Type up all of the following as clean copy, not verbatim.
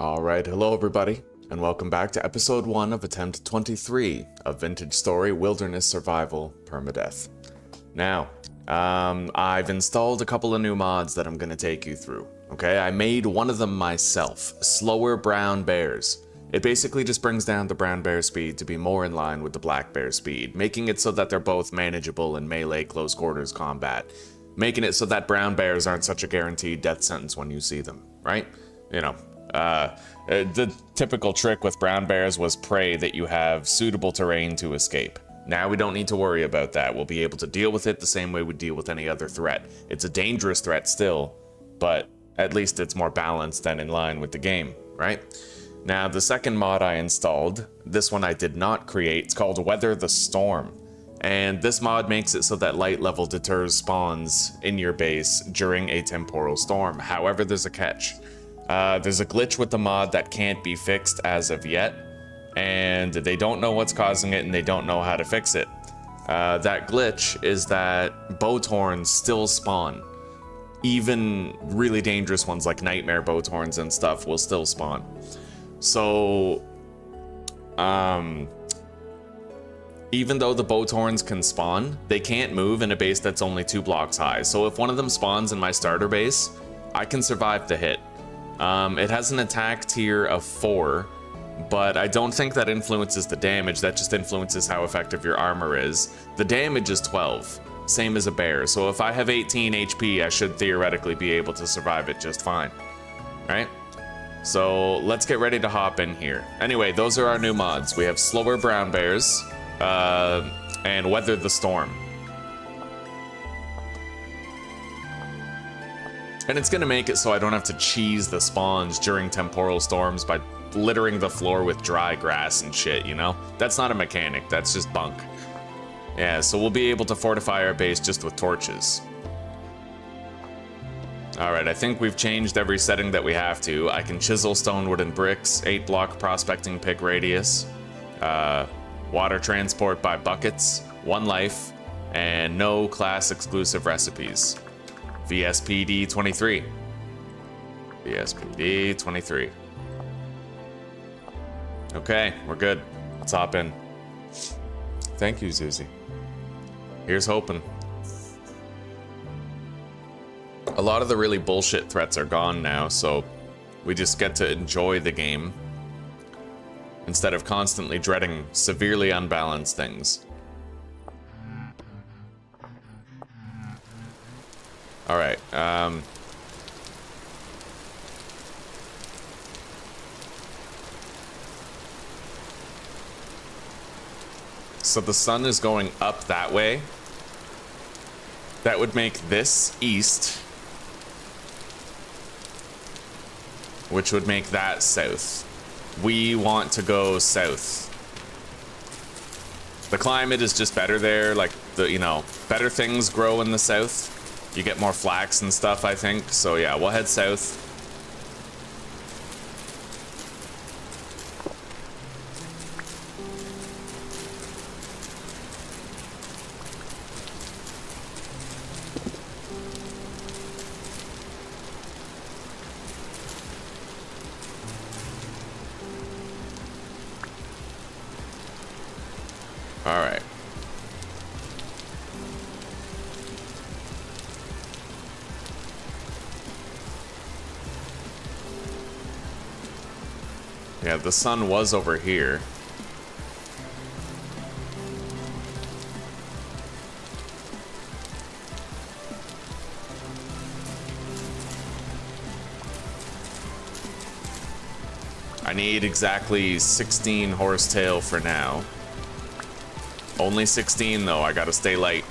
Alright, hello everybody, and welcome back to episode 1 of attempt 23 of Vintage Story Wilderness Survival Permadeath. Now, I've installed a couple of new mods that I'm going to take you through, okay? I made one of them myself, Slower Brown Bears. It basically just brings down the brown bear speed to be more in line with the black bear speed, making it so that they're both manageable in melee close quarters combat, making it so that brown bears aren't such a guaranteed death sentence when you see them, right? You know, the typical trick with brown bears was pray that you have suitable terrain to escape. Now we don't need to worry about that. We'll be able to deal with it the same way we deal with any other threat. It's a dangerous threat still, but at least it's more balanced and in line with the game, right? Now, the second mod I installed, this one I did not create, it's called Weather the Storm. And this mod makes it so that light level deters spawns in your base during a temporal storm. However, there's a catch. There's a glitch with the mod that can't be fixed as of yet, and they don't know what's causing it and they don't know how to fix it. That glitch is that boathorns still spawn. Even really dangerous ones like nightmare boathorns and stuff will still spawn. So, even though the boathorns can spawn, they can't move in a base that's only 2 blocks high. So if one of them spawns in my starter base, I can survive the hit. It has an attack tier of 4, but I don't think that influences the damage, that just influences how effective your armor is. The damage is 12, same as a bear, so if I have 18 HP, I should theoretically be able to survive it just fine, right? So let's get ready to hop in here. Anyway, those are our new mods. We have Slower Brown Bears, and Weather the Storm. And it's gonna make it so I don't have to cheese the spawns during temporal storms by littering the floor with dry grass and shit, you know? That's not a mechanic, that's just bunk. Yeah, so we'll be able to fortify our base just with torches. Alright, I think we've changed every setting that we have to. I can chisel stone, wood, and bricks, 8 block prospecting pick radius, water transport by buckets, 1 life, and no class exclusive recipes. VSPD 23. VSPD 23. Okay, we're good. Let's hop in. Thank you, Zuzi. Here's hoping. A lot of the really bullshit threats are gone now, so we just get to enjoy the game instead of constantly dreading severely unbalanced things. Alright, so the sun is going up that way. That would make this east, which would make that south. We want to go south. The climate is just better there, like better things grow in the south. You get more flax and stuff, I think. So yeah, we'll head south. All right. Yeah, the sun was over here. I need exactly 16 horsetail for now. Only 16 though, I gotta stay light.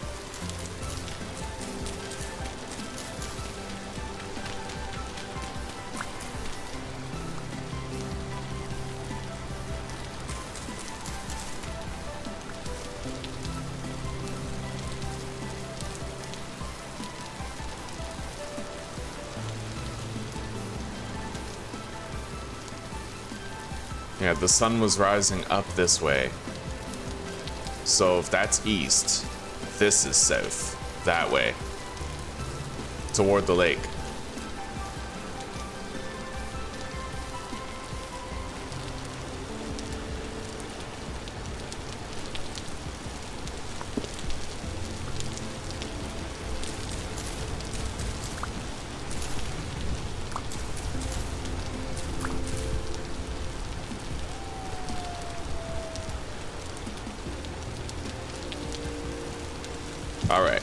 Yeah, the sun was rising up this way. So if that's east, this is south, that way, toward the lake. All right.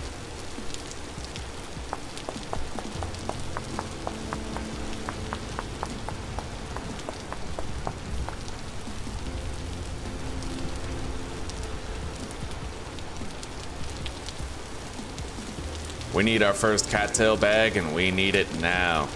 We need our first cattail bag, and we need it now.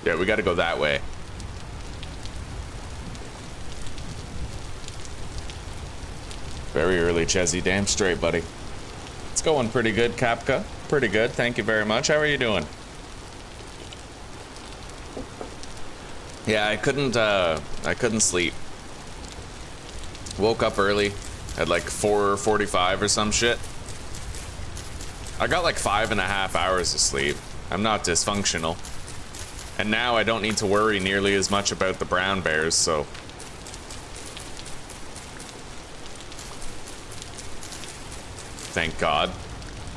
Yeah, we gotta go that way. Very early, Chezzy. Damn straight, buddy. It's going pretty good, Kapka. Pretty good. Thank you very much. How are you doing? Yeah, I couldn't sleep. Woke up early at like 4:45 or some shit. I got like 5.5 hours of sleep. I'm not dysfunctional. And now I don't need to worry nearly as much about the brown bears, so. Thank God.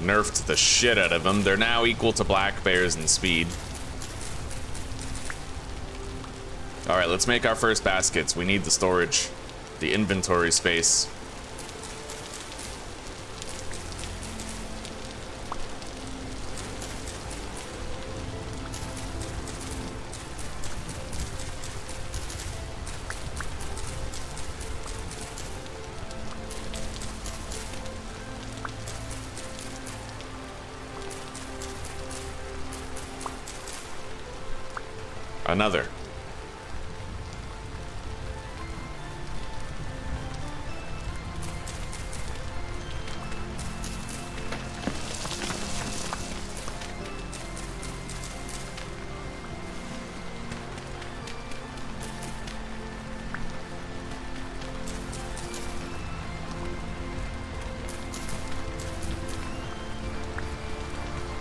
Nerfed the shit out of them. They're now equal to black bears in speed. Alright, let's make our first baskets. We need the storage, the inventory space. Another.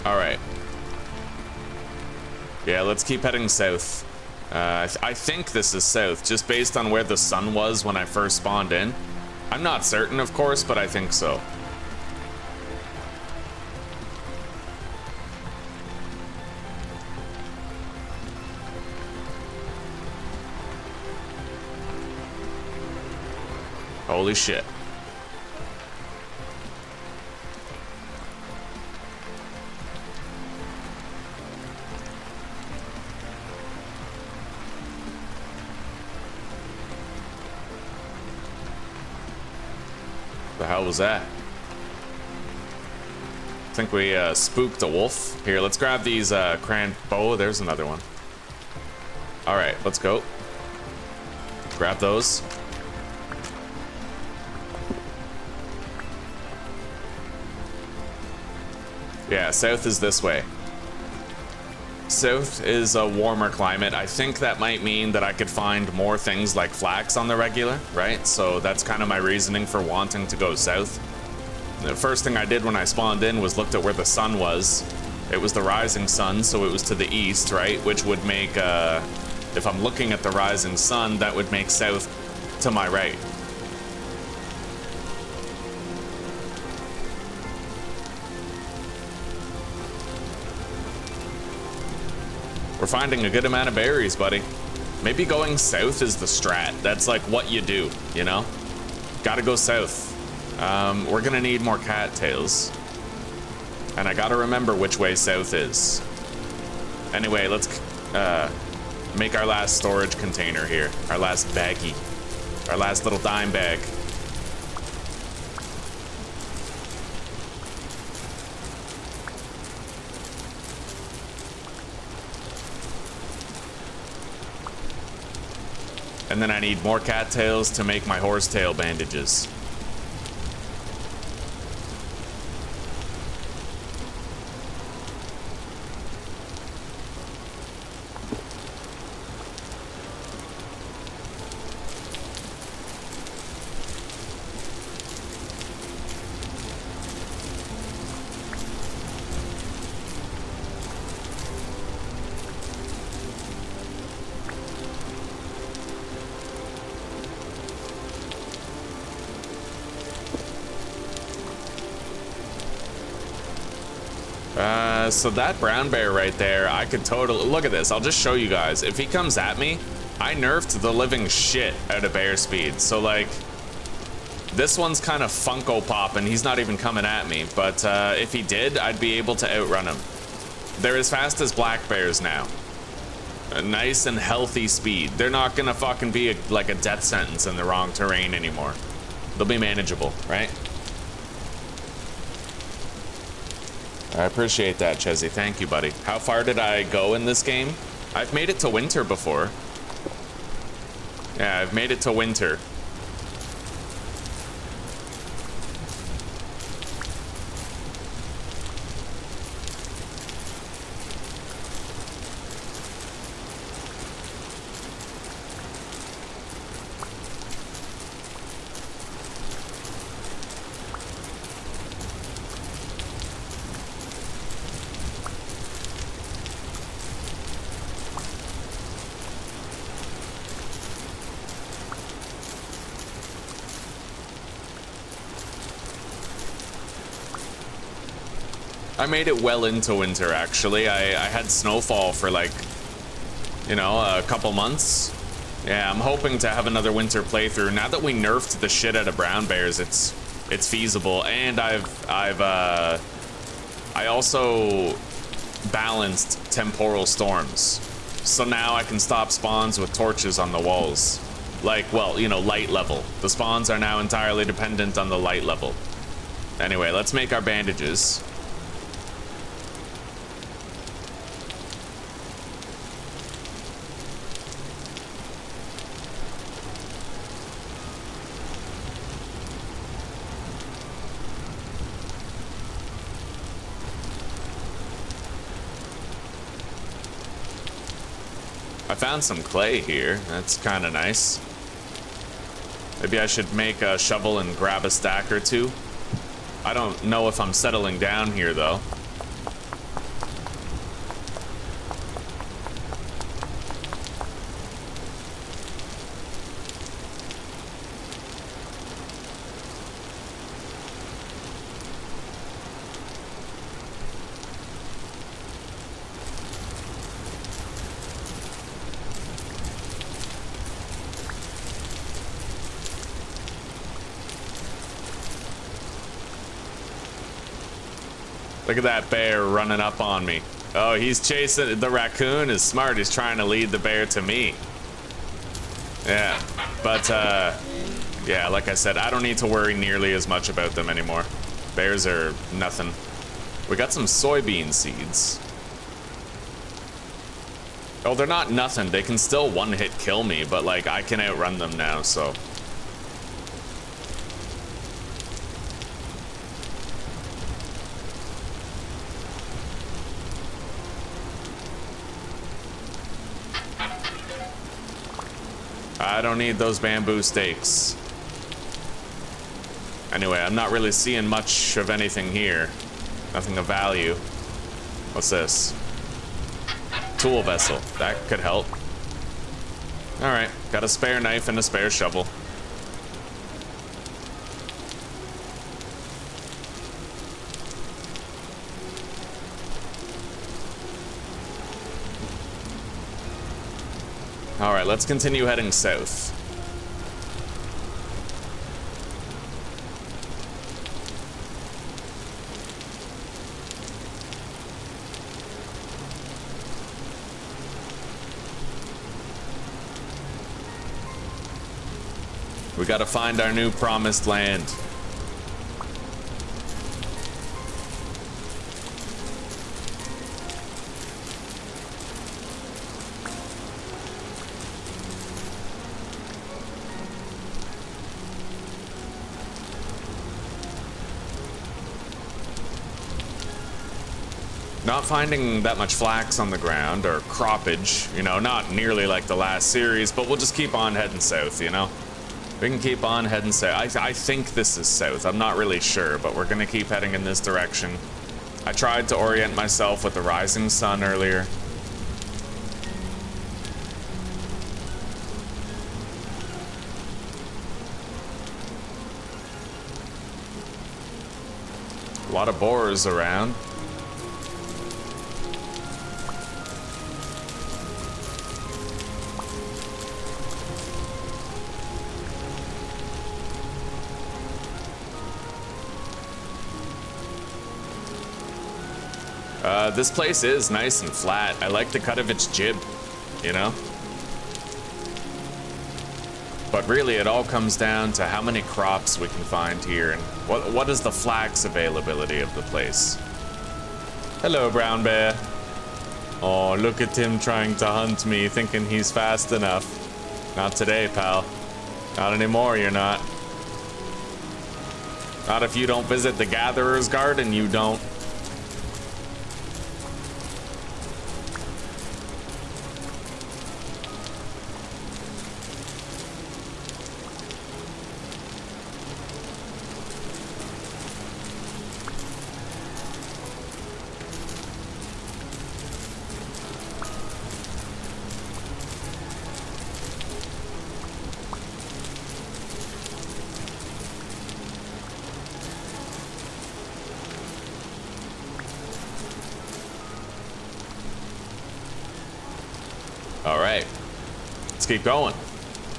All right. Yeah, let's keep heading south. I think this is south, just based on where the sun was when I first spawned in. I'm not certain, of course, but I think so. Holy shit. The hell was that? I think we spooked a wolf. Here, let's grab these oh, there's another one. All right, let's go. Grab those. Yeah, south is this way. South is a warmer climate. I think that might mean that I could find more things like flax on the regular, right? So that's kind of my reasoning for wanting to go south. The first thing I did when I spawned in was looked at where the sun was. It was the rising sun, so it was to the east, right? Which would make, if I'm looking at the rising sun, that would make south to my right. We're finding a good amount of berries, buddy. Maybe going south is the strat. That's like what you do, you know? Gotta go south. We're gonna need more cattails. And I gotta remember which way south is. Anyway, let's make our last storage container here. Our last baggie. Our last little dime bag. And then I need more cattails to make my horsetail bandages. So that brown bear right there, I could totally... Look at this, I'll just show you guys. If he comes at me, I nerfed the living shit out of bear speed. So, like, this one's kind of Funko Pop, and he's not even coming at me. But if he did, I'd be able to outrun him. They're as fast as black bears now. A nice and healthy speed. They're not gonna fucking be like a death sentence in the wrong terrain anymore. They'll be manageable, right? I appreciate that, Chezzy. Thank you, buddy. How far did I go in this game? I've made it to winter before. Yeah, I've made it to winter. I made it well into winter, actually. I had snowfall for, like, you know, a couple months. Yeah, I'm hoping to have another winter playthrough. Now that we nerfed the shit out of brown bears, it's feasible. And I also balanced temporal storms. So now I can stop spawns with torches on the walls. Like, well, you know, light level. The spawns are now entirely dependent on the light level. Anyway, let's make our bandages. I found some clay here. That's kind of nice. Maybe I should make a shovel and grab a stack or two. I don't know if I'm settling down here, though. Look at that bear running up on me. Oh, he's chasing. The raccoon is smart. He's trying to lead the bear to me. Yeah, but yeah, like I said, I don't need to worry nearly as much about them anymore. Bears are nothing. We got some soybean seeds. Oh, they're not nothing. They can still one-hit kill me, but like I can outrun them now, so. I don't need those bamboo stakes. Anyway, I'm not really seeing much of anything here. Nothing of value. What's this? Tool vessel. That could help. Alright, got a spare knife and a spare shovel. Alright, let's continue heading south. We gotta find our new promised land. Not finding that much flax on the ground, or croppage, you know, not nearly like the last series, but we'll just keep on heading south, you know? We can keep on heading south. I think this is south, I'm not really sure, but we're gonna keep heading in this direction. I tried to orient myself with the rising sun earlier. A lot of boars around. This place is nice and flat. I like the cut of its jib, you know? But really, it all comes down to how many crops we can find here and what is the flax availability of the place. Hello, brown bear. Oh, look at him trying to hunt me, thinking he's fast enough. Not today, pal. Not anymore, you're not. Not if you don't visit the Gatherer's Garden, you don't. All right, let's keep going.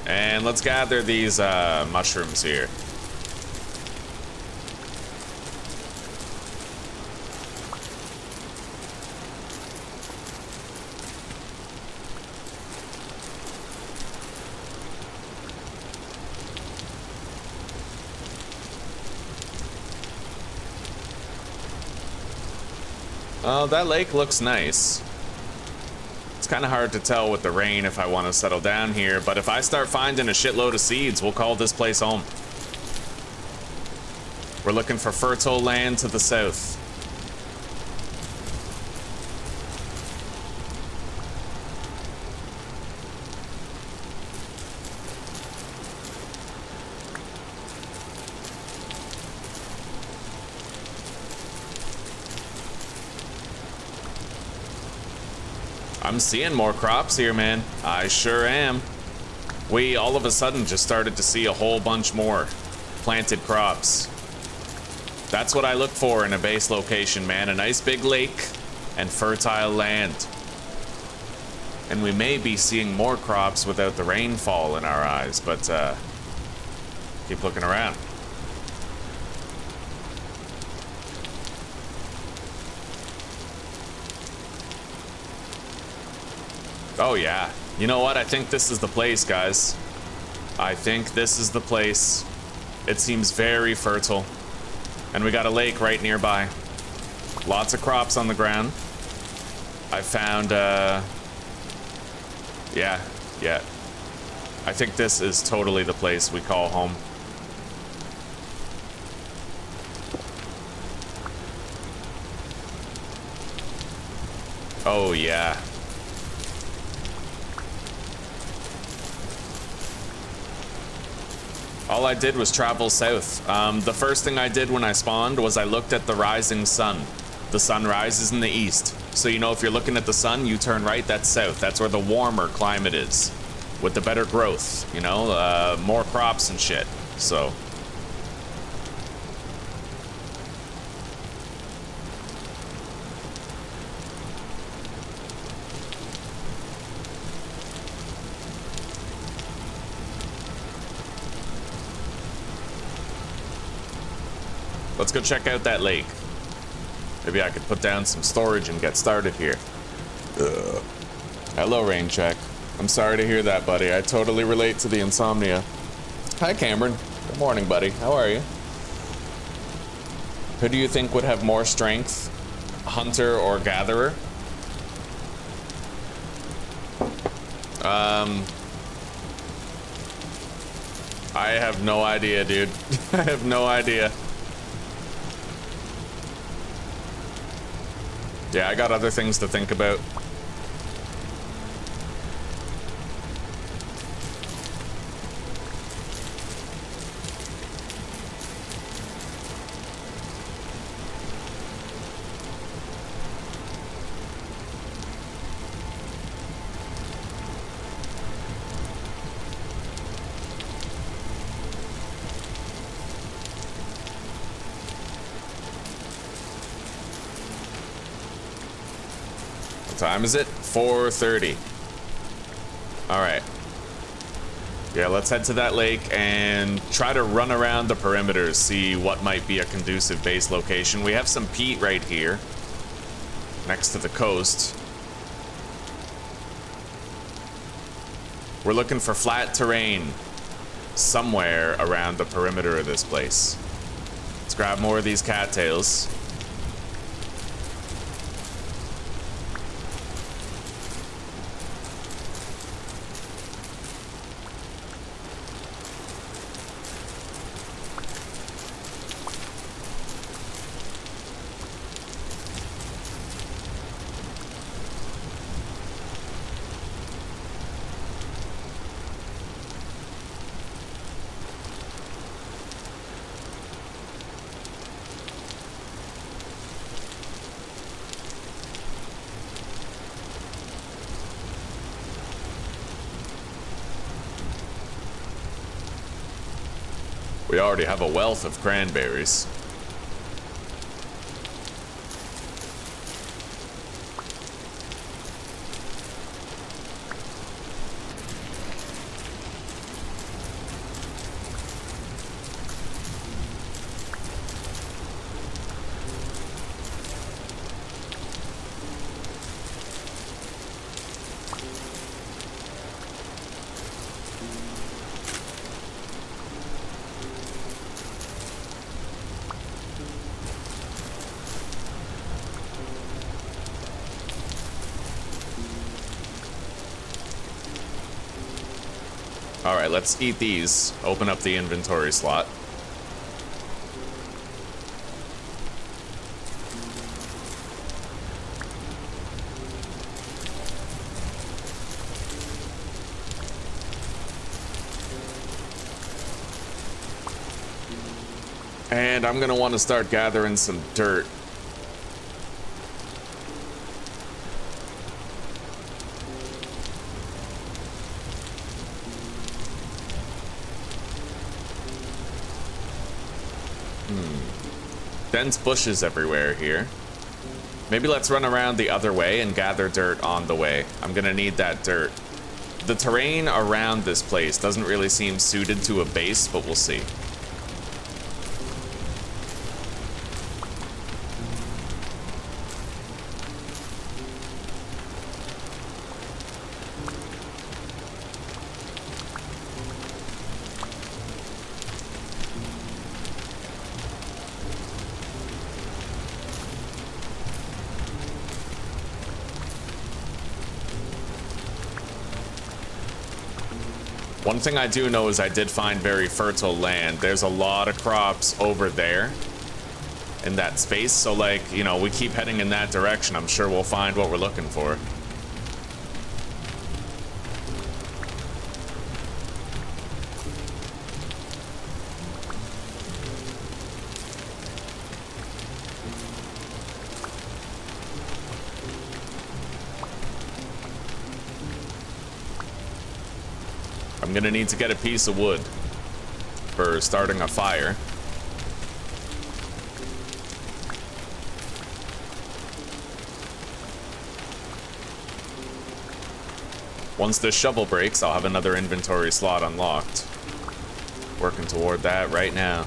And let's gather these mushrooms here. Oh, that lake looks nice. It's kind of hard to tell with the rain if I want to settle down here, but if I start finding a shitload of seeds, we'll call this place home. We're looking for fertile land to the south. I'm seeing more crops here, man. I sure am. We all of a sudden just started to see a whole bunch more planted crops. That's what I look for in a base location, man. A nice big lake and fertile land. And we may be seeing more crops without the rainfall in our eyes, but keep looking around. Oh yeah, you know what? I think this is the place, guys. I think this is the place. It seems very fertile. And we got a lake right nearby. Lots of crops on the ground. I found, yeah. I think this is totally the place we call home. Oh yeah. All I did was travel south. The first thing I did when I spawned was I looked at the rising sun. The sun rises in the east. So, you know, if you're looking at the sun, you turn right, that's south. That's where the warmer climate is. With the better growth, you know, more crops and shit. So. Let's go check out that lake. Maybe I could put down some storage and get started here. Hello, Rain Check. I'm sorry to hear that, buddy. I totally relate to the insomnia. Hi, Cameron. Good morning, buddy. How are you? Who do you think would have more strength? Hunter or Gatherer? I have no idea, dude. I have no idea. Yeah, I got other things to think about. Time is it? 4:30. All right. Yeah, let's head to that lake and try to run around the perimeters, see what might be a conducive base location. We have some peat right here. next to the coast. We're looking for flat terrain somewhere around the perimeter of this place. Let's grab more of these cattails. We already have a wealth of cranberries. Alright, let's eat these. Open up the inventory slot. And I'm gonna want to start gathering some dirt. Dense bushes everywhere here. Maybe let's run around the other way and gather dirt on the way. I'm gonna need that dirt. The terrain around this place doesn't really seem suited to a base, but we'll see. One thing I do know is I did find very fertile land. There's a lot of crops over there in that space. So, like, you know, we keep heading in that direction. I'm sure we'll find what we're looking for. I'm gonna need to get a piece of wood for starting a fire. Once this shovel breaks, I'll have another inventory slot unlocked. Working toward that right now.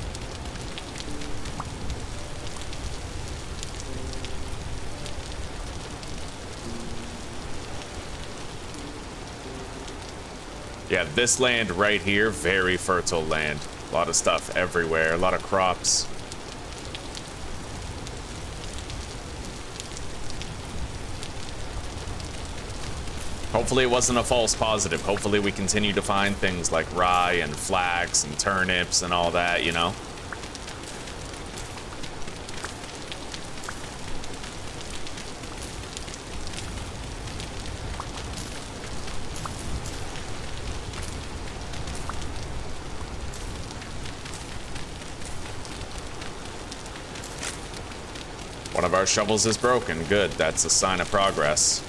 Yeah, this land right here, very fertile land. A lot of stuff everywhere, a lot of crops. Hopefully it wasn't a false positive. Hopefully we continue to find things like rye and flax and turnips and all that, you know? One of our shovels is broken. Good, that's a sign of progress.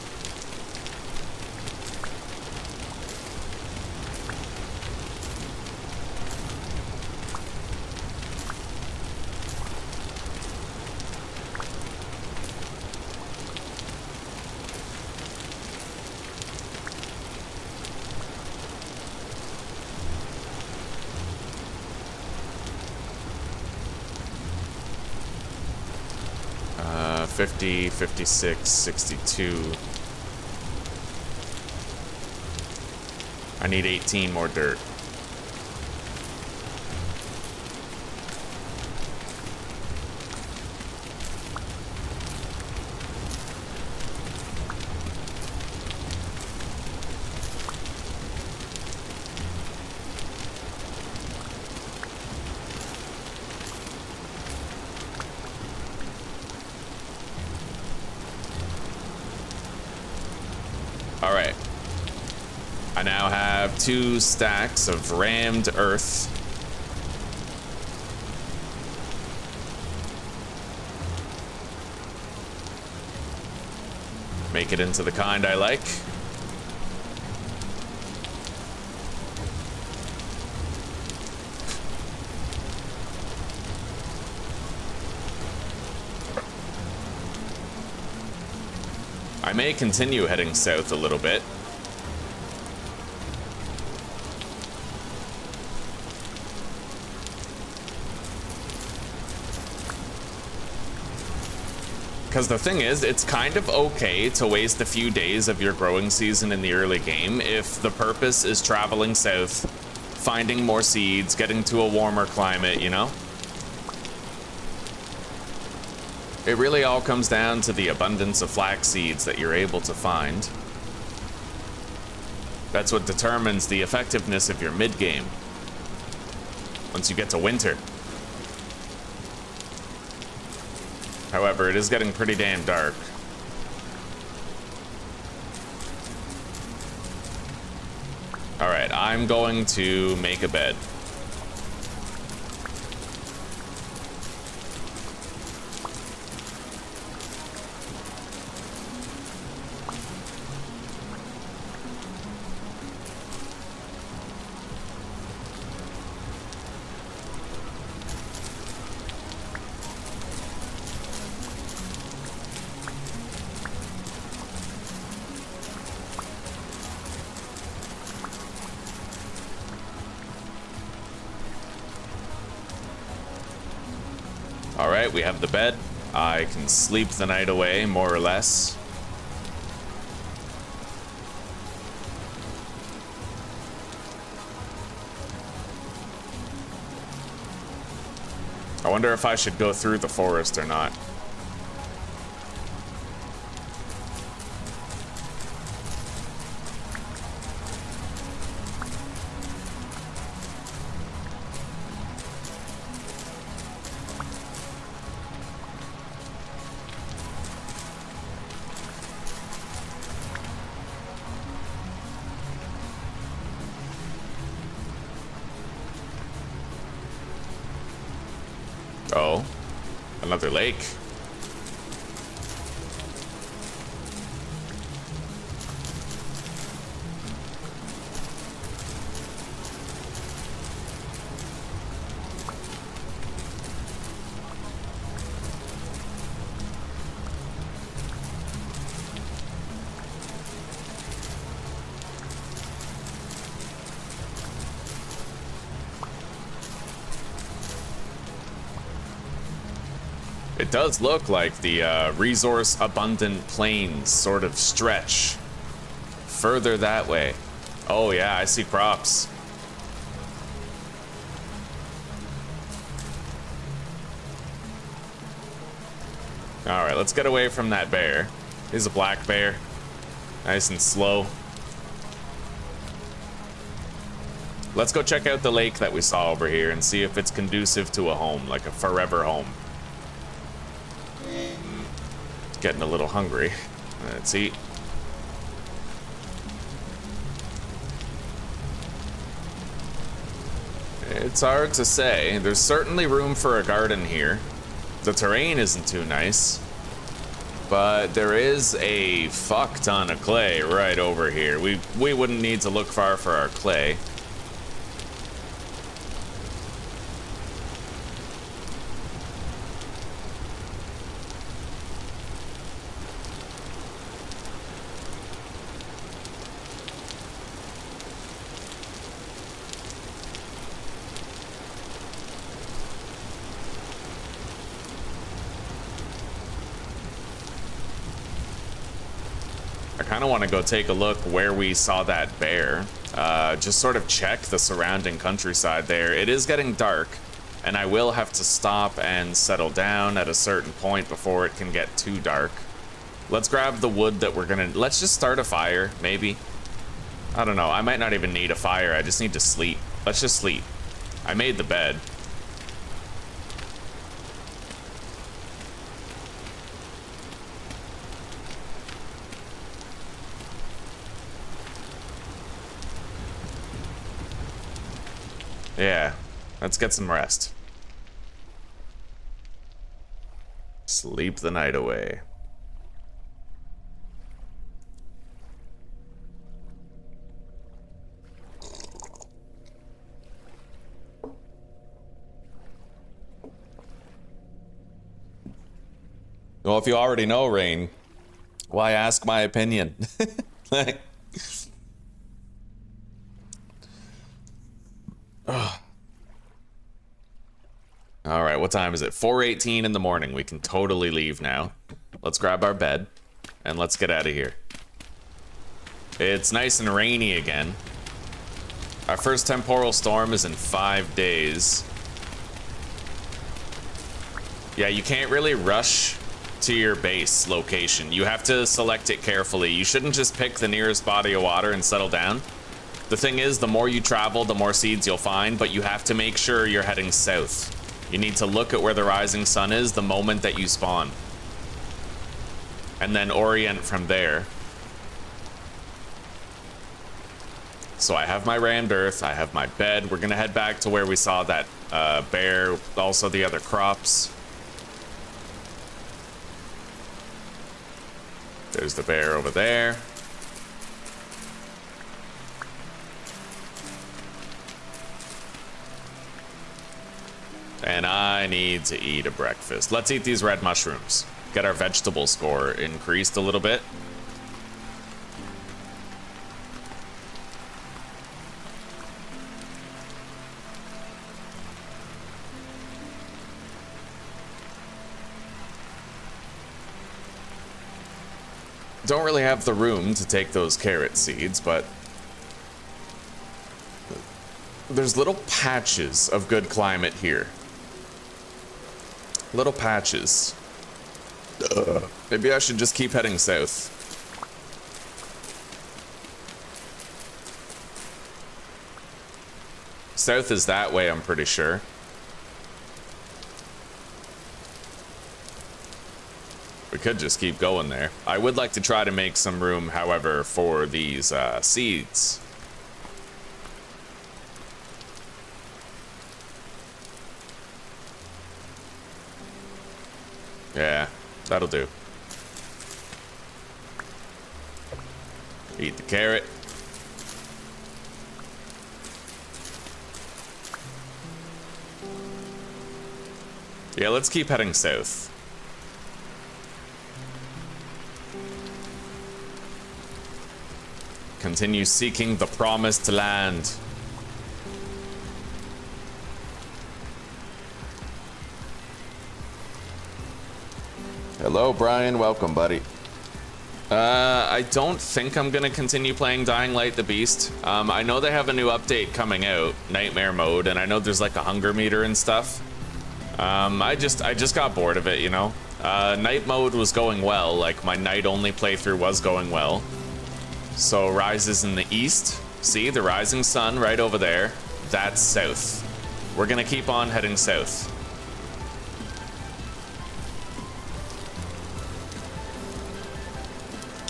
50, 56, 62. I need 18 more dirt. Alright. I now have 2 stacks of rammed earth. Make it into the kind I like. I may continue heading south a little bit. Because the thing is, it's kind of okay to waste a few days of your growing season in the early game if the purpose is traveling south, finding more seeds, getting to a warmer climate, you know? It really all comes down to the abundance of flax seeds that you're able to find. That's what determines the effectiveness of your mid-game. Once you get to winter. However, it is getting pretty damn dark. Alright, I'm going to make a bed. Alright, we have the bed. I can sleep the night away, more or less. I wonder if I should go through the forest or not. Oh, another lake. It does look like the resource abundant plains sort of stretch further that way. Oh yeah, I see crops. All right, let's get away from that bear. He's a black bear, nice and slow. Let's go check out the lake that we saw over here and see if it's conducive to a home, like a forever home. Getting a little hungry. Let's eat. It's hard to say. There's certainly room for a garden here. The terrain isn't too nice, but there is a fuck ton of clay right over here. We wouldn't need to look far for our clay. kind of want to go take a look where we saw that bear. Just sort of check the surrounding countryside there. It is getting dark, and I will have to stop and settle down at a certain point before it can get too dark. Let's grab the wood that we're gonna... Let's just start a fire, maybe. I don't know. I might not even need a fire. I just need to sleep. Let's just sleep. I made the bed. Yeah, let's get some rest. Sleep the night away. Well, if you already know, Rain, why ask my opinion? Like... All right, what time is it? 4:18 in the morning. We can totally leave now. Let's grab our bed and let's get out of here. It's nice and rainy again. Our first temporal storm is in 5 days. Yeah, you can't really rush to your base location. You have to select it carefully. You shouldn't just pick the nearest body of water and settle down. The thing is, the more you travel, the more seeds you'll find, but you have to make sure you're heading south. You need to look at where the rising sun is the moment that you spawn. And then orient from there. So I have my rammed earth, I have my bed. We're gonna head back to where we saw that bear, also the other crops. There's the bear over there. And I need to eat a breakfast. Let's eat these red mushrooms. Get our vegetable score increased a little bit. Don't really have the room to take those carrot seeds, but there's little patches of good climate here. Little patches. Maybe I should just keep heading south. South is that way, I'm pretty sure. We could just keep going there. I would like to try to make some room, however, for these seeds. Yeah, that'll do. Eat the carrot. Yeah, let's keep heading south. Continue seeking the promised land. Hello, Brian. Welcome, buddy. I don't think I'm gonna continue playing Dying Light the Beast. I know they have a new update coming out, Nightmare Mode, and I know there's like a hunger meter and stuff. I just got bored of it, you know. Night mode was going well, like my night-only playthrough was going well. So rises in the east. See the rising sun right over there. That's south. We're gonna keep on heading south.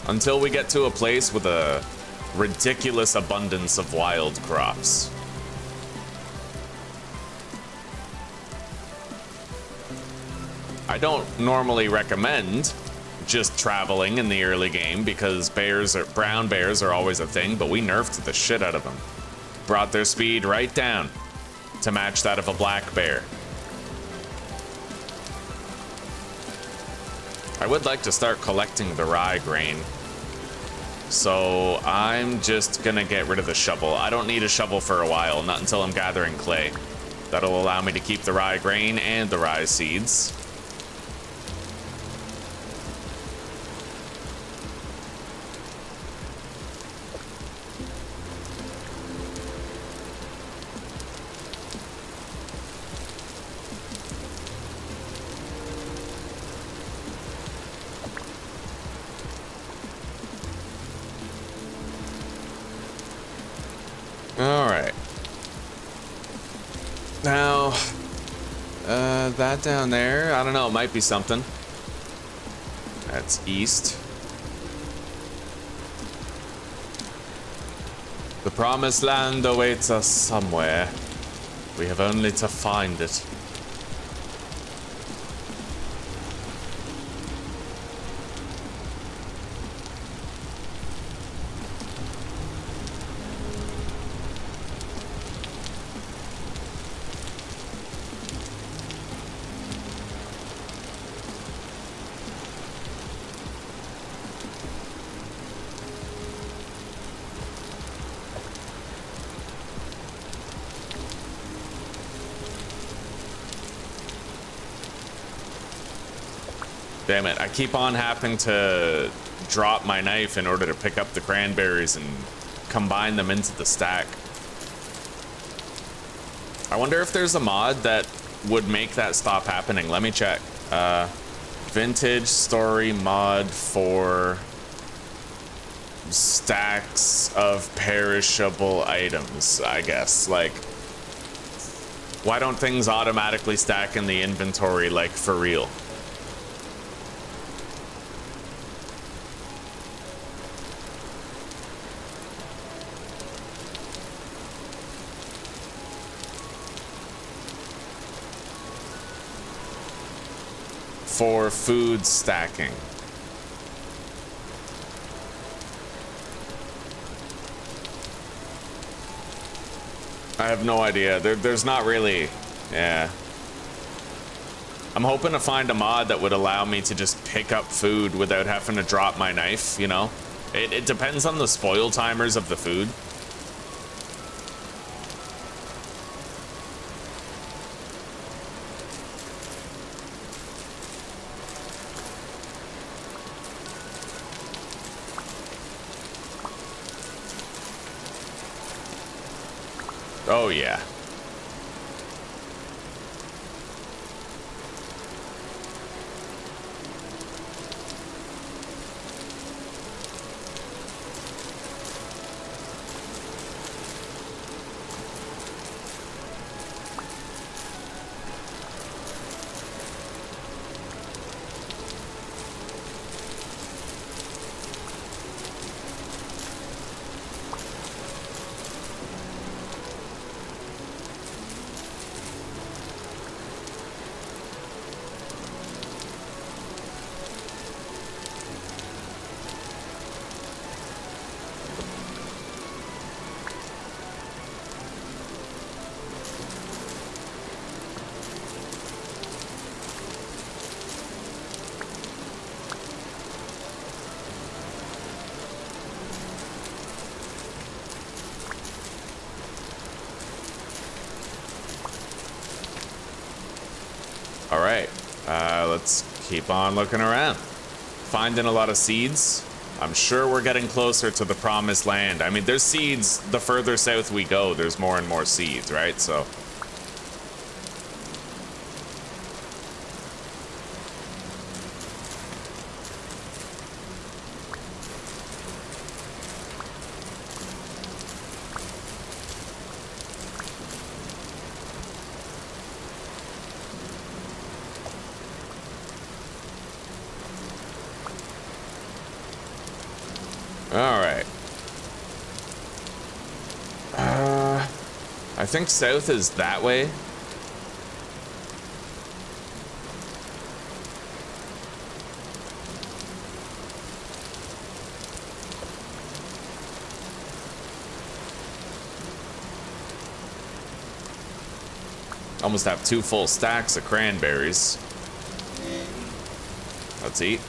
Until we get to a place with a ridiculous abundance of wild crops. I don't normally recommend just traveling in the early game because brown bears are always a thing, but we nerfed the shit out of them. Brought their speed right down to match that of a black bear. I would like to start collecting the rye grain. So I'm just gonna get rid of the shovel. I don't need a shovel for a while, not until I'm gathering clay. That'll allow me to keep the rye grain and the rye seeds. Now, that down there, I don't know, it might be something. That's east. The promised land awaits us somewhere. We have only to find it. Damn it, I keep on having to drop my knife in order to pick up the cranberries and combine them into the stack. I wonder if there's a mod that would make that stop happening. Let me check. Vintage story mod for stacks of perishable items, I guess. Like, why don't things automatically stack in the inventory, like, for real? For food stacking. I have no idea. There's not really, yeah. I'm hoping to find a mod that would allow me to just pick up food without having to drop my knife, you know? It depends on the spoil timers of the food. Oh, yeah. All right, let's keep on looking around. Finding a lot of seeds. I'm sure we're getting closer to the promised land. I mean, there's seeds, the further south we go, there's more and more seeds, right? So. All right. I think south is that way. Almost have 2 full stacks of cranberries. Let's eat.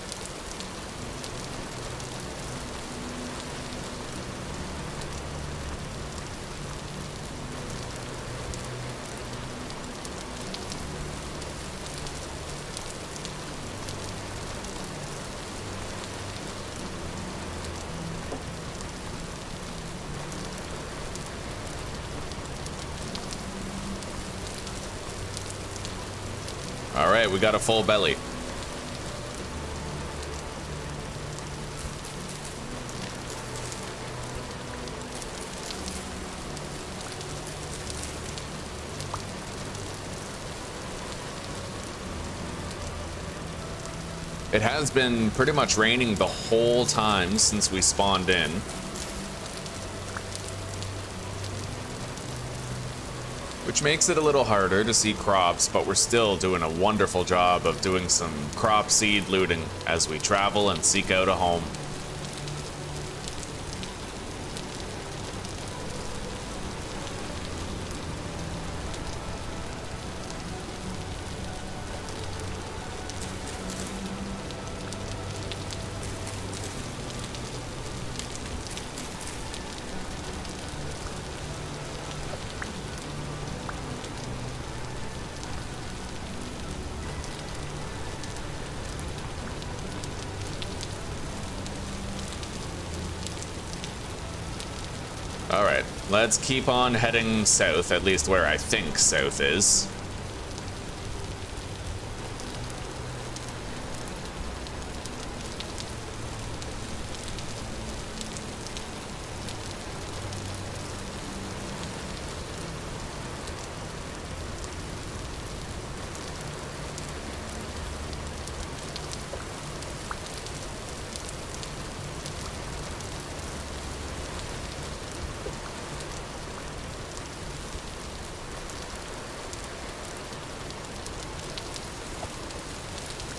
All right, we got a full belly. It has been pretty much raining the whole time since we spawned in. Which makes it a little harder to see crops, but we're still doing a wonderful job of doing some crop seed looting as we travel and seek out a home. Alright, let's keep on heading south, at least where I think south is.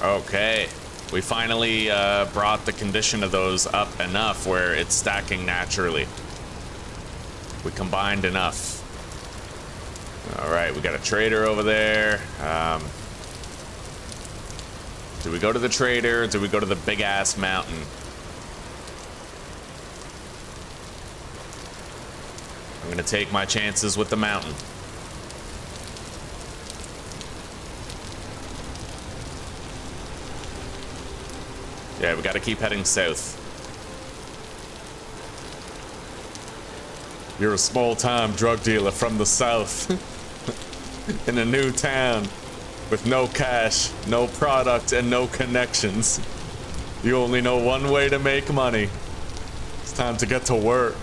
Okay, we finally brought the condition of those up enough where it's stacking naturally. We combined enough. All right, we got a trader over there. Do we go to the trader or do we go to the big ass mountain? I'm gonna take my chances with the mountain. Yeah, we gotta keep heading south. You're a small-time drug dealer from the south. In a new town. With no cash, no product, and no connections. You only know one way to make money. It's time to get to work.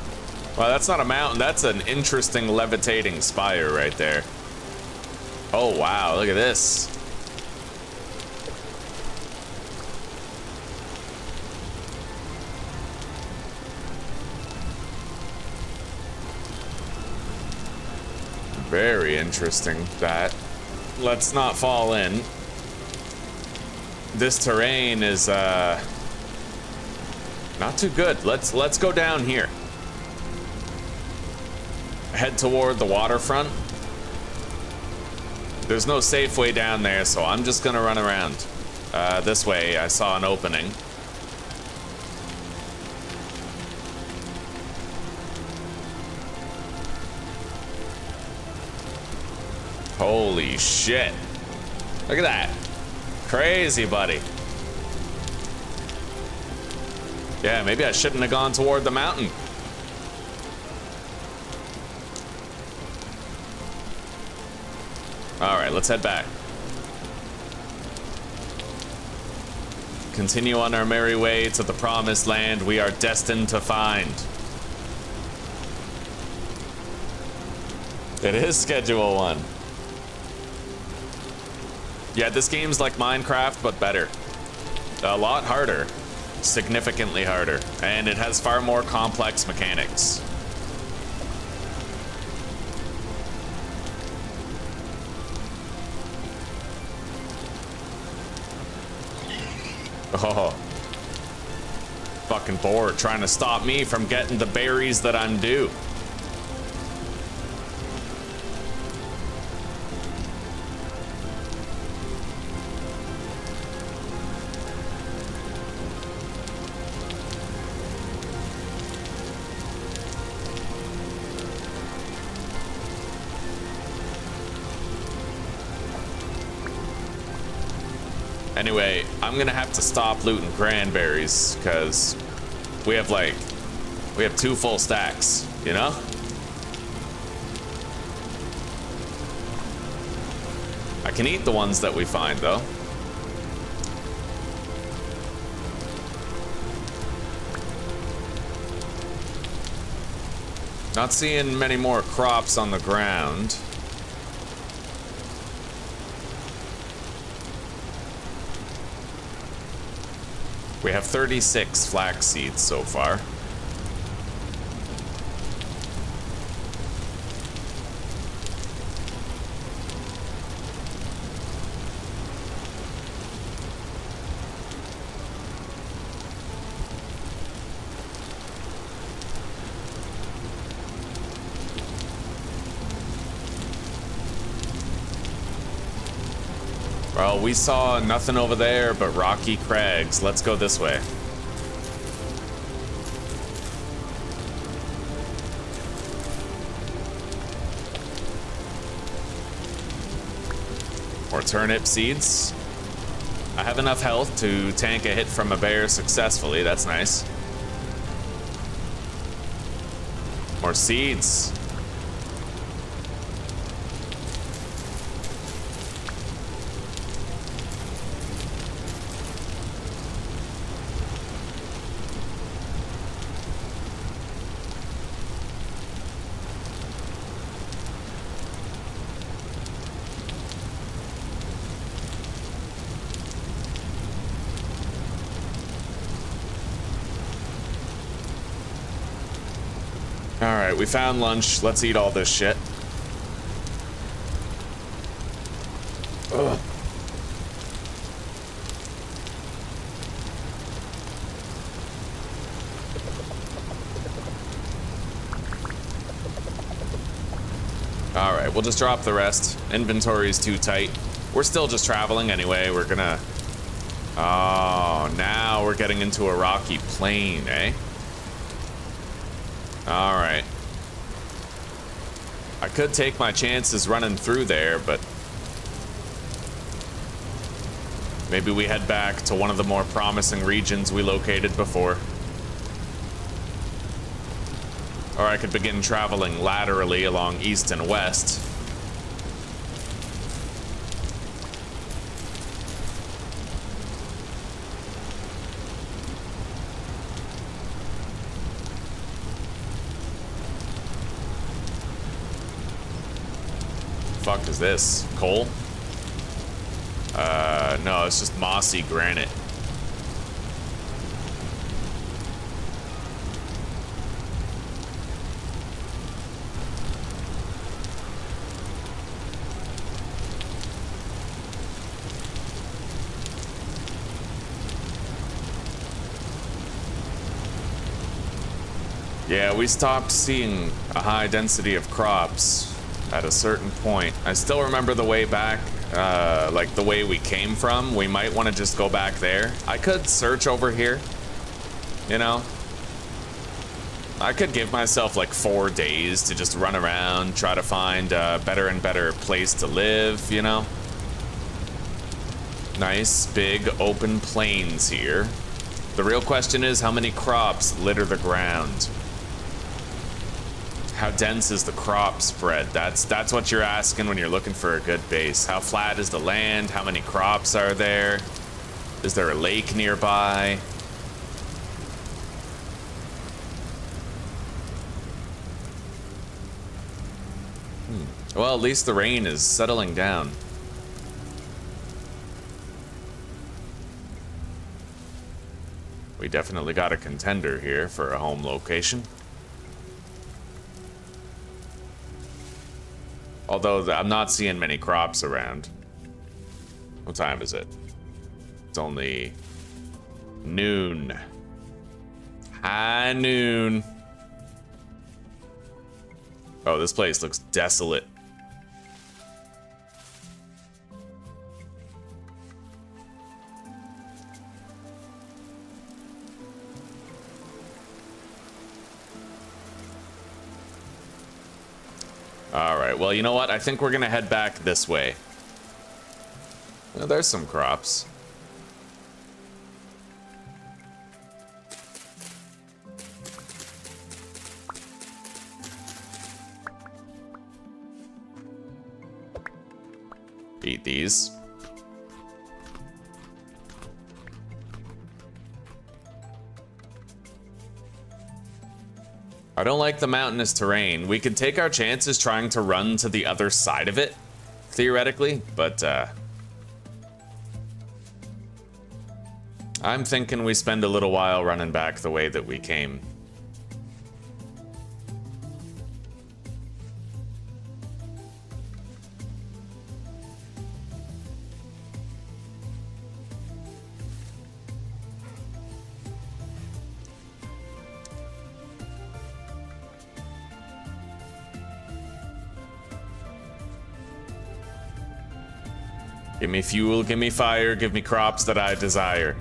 Well, that's not a mountain. That's an interesting levitating spire right there. Oh, wow. Look at this. Very interesting, that. Let's not fall in. This terrain is not too good. Let's go down here. Head toward the waterfront. There's no safe way down there, so I'm just gonna run around. This way, I saw an opening. Holy shit. Look at that. Crazy, buddy. Yeah, maybe I shouldn't have gone toward the mountain. All right, let's head back. Continue on our merry way to the promised land we are destined to find. It is Schedule 1. Yeah, this game's like Minecraft, but better. A lot harder. Significantly harder. And it has far more complex mechanics. Oh. Fucking bored trying to stop me from getting the berries that I'm due. Anyway, I'm gonna have to stop looting cranberries because we have 2 full stacks, you know? I can eat the ones that we find though. Not seeing many more crops on the ground. We have 36 flax seeds so far. Well, we saw nothing over there but rocky crags. Let's go this way. More turnip seeds. I have enough health to tank a hit from a bear successfully. That's nice. More seeds. Alright, we found lunch. Let's eat all this shit. Ugh. Alright, we'll just drop the rest. Inventory's too tight. We're still just traveling anyway. We're gonna... Oh, now we're getting into a rocky plain, eh? Alright. I could take my chances running through there, but maybe we head back to one of the more promising regions we located before. Or I could begin traveling laterally along east and west. Fuck is this? Coal? No, it's just mossy granite. Yeah, we stopped seeing a high density of crops at a certain point. I still remember the way back, like the way we came from. We might want to just go back there. I could search over here, you know? I could give myself like 4 days to just run around, try to find a better and better place to live, you know? Nice, big, open plains here. The real question is, how many crops litter the ground? How dense is the crop spread? That's what you're asking when you're looking for a good base. How flat is the land? How many crops are there? Is there a lake nearby? Well, at least the rain is settling down. We definitely got a contender here for a home location. Although I'm not seeing many crops around. What time is it? It's only noon. High noon. Oh, this place looks desolate. Alright, well, you know what? I think we're gonna head back this way. Well, there's some crops. Eat these. I don't like the mountainous terrain. We could take our chances trying to run to the other side of it, theoretically, but I'm thinking we spend a little while running back the way that we came. Give me fuel, give me fire, give me crops that I desire.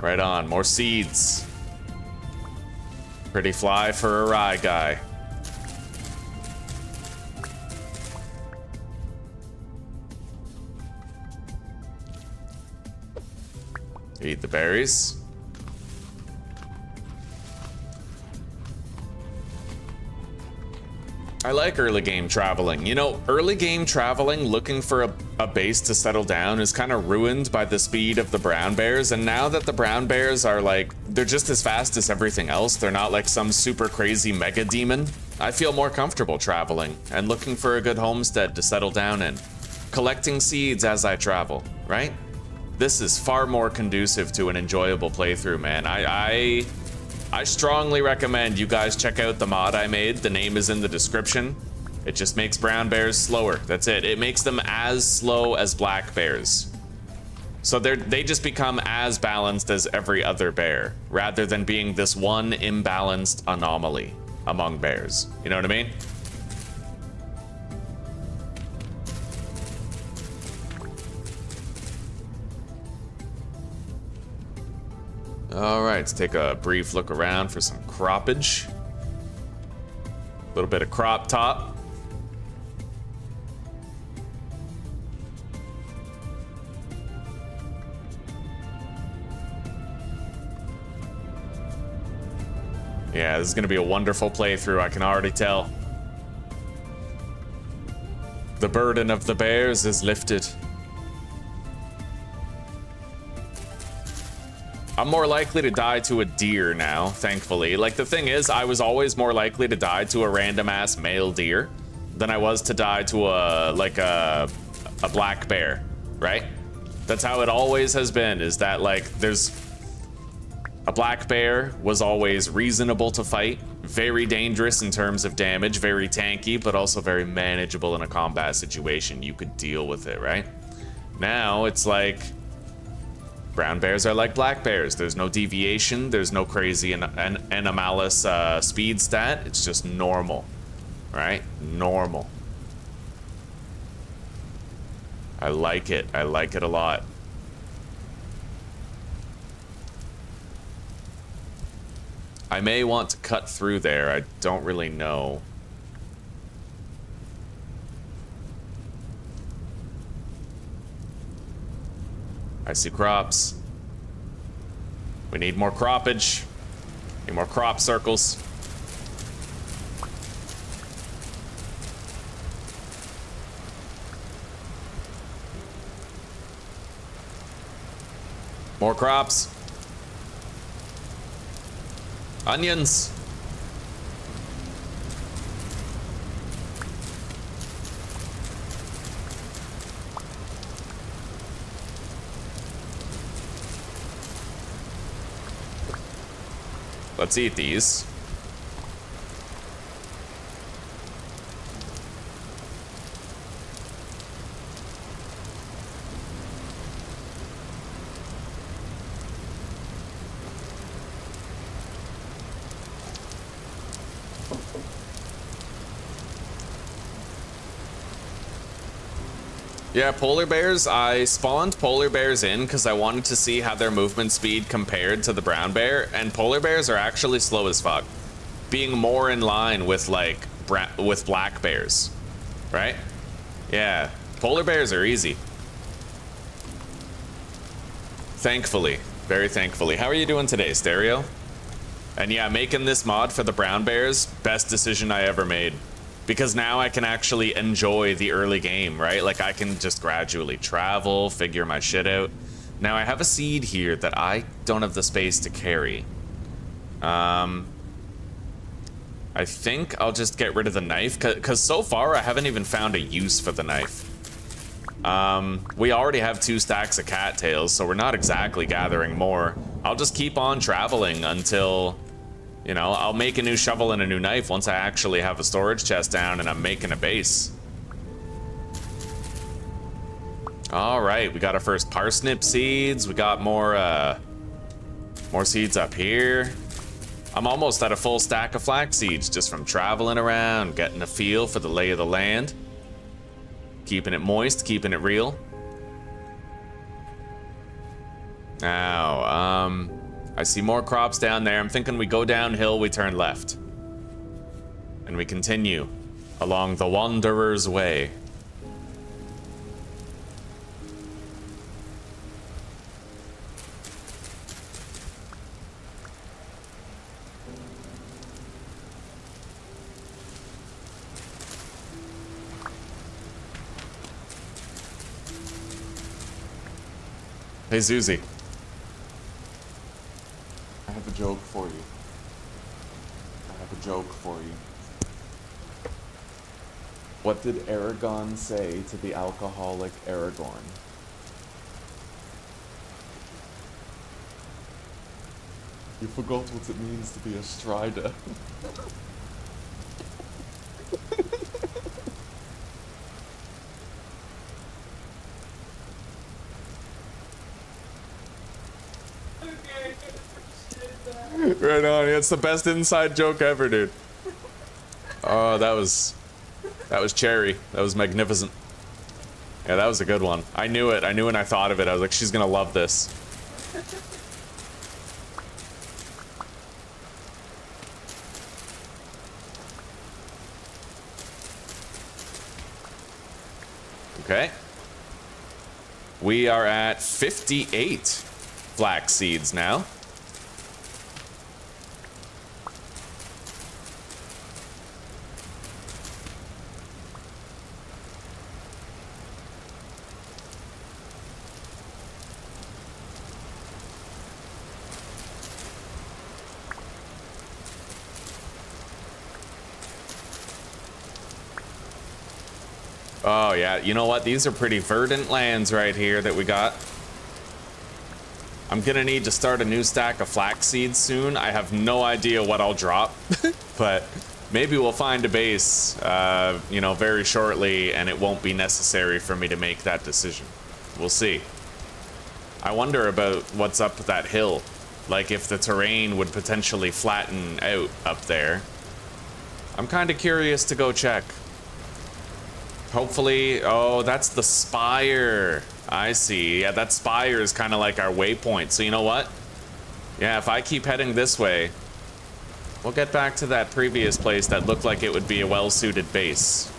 Right on, more seeds. Pretty fly for a rye guy. Eat the berries. I like early game traveling. You know, early game traveling, looking for a base to settle down is kind of ruined by the speed of the brown bears. And now that the brown bears are like, they're just as fast as everything else. They're not like some super crazy mega demon. I feel more comfortable traveling and looking for a good homestead to settle down in. Collecting seeds as I travel, right? This is far more conducive to an enjoyable playthrough, man. I strongly recommend you guys check out the mod I made. The name is in the description. It just makes brown bears slower. That's it. It makes them as slow as black bears. So they just become as balanced as every other bear, rather than being this one imbalanced anomaly among bears. You know what I mean? All right, let's take a brief look around for some croppage. A little bit of crop top. Yeah, this is gonna be a wonderful playthrough, I can already tell. The burden of the bears is lifted. I'm more likely to die to a deer now, thankfully. Like, the thing is, I was always more likely to die to a random-ass male deer than I was to die to a black bear, right? That's how it always has been, is that, like, there's... A black bear was always reasonable to fight, very dangerous in terms of damage, very tanky, but also very manageable in a combat situation. You could deal with it, right? Now, it's like... Brown bears are like black bears. There's no deviation. There's no crazy anomalous speed stat. It's just normal, right? Normal. I like it. I like it a lot. I may want to cut through there. I don't really know. I see crops. We need more croppage. Need more crop circles. More crops. Onions. Let's eat these. Yeah, polar bears, I spawned polar bears in because I wanted to see how their movement speed compared to the brown bear, and polar bears are actually slow as fuck, being more in line with, like, with black bears, right? Yeah, polar bears are easy. Thankfully, very thankfully. How are you doing today, Stereo? And yeah, making this mod for the brown bears, best decision I ever made. Because now I can actually enjoy the early game, right? Like, I can just gradually travel, figure my shit out. Now, I have a seed here that I don't have the space to carry. I think I'll just get rid of the knife, because so far I haven't even found a use for the knife. We already have 2 stacks of cattails, so we're not exactly gathering more. I'll just keep on traveling until, you know, I'll make a new shovel and a new knife once I actually have a storage chest down and I'm making a base. All right, we got our first parsnip seeds. We got more seeds up here. I'm almost at a full stack of flax seeds just from traveling around, getting a feel for the lay of the land. Keeping it moist, keeping it real. Now, I see more crops down there. I'm thinking we go downhill, we turn left. And we continue along the Wanderer's Way. Hey, Zuzi. I have a joke for you. I have a joke for you. What did Aragorn say to the alcoholic Aragorn? You forgot what it means to be a strider. Right on, it's the best inside joke ever, dude. Oh, that was cherry. That was magnificent. Yeah, that was a good one. I knew it. I knew when I thought of it. I was like, she's gonna love this. Okay. We are at 58 flax seeds now. Oh yeah, you know what? These are pretty verdant lands right here that we got. I'm gonna need to start a new stack of flax seeds soon. I have no idea what I'll drop, but maybe we'll find a base, you know, very shortly, and it won't be necessary for me to make that decision. We'll see. I wonder about what's up that hill. Like if the terrain would potentially flatten out up there. I'm kind of curious to go check. Hopefully, oh, that's the spire. I see. Yeah, that spire is kind of like our waypoint. So you know what? Yeah, if I keep heading this way, we'll get back to that previous place that looked like it would be a well-suited base.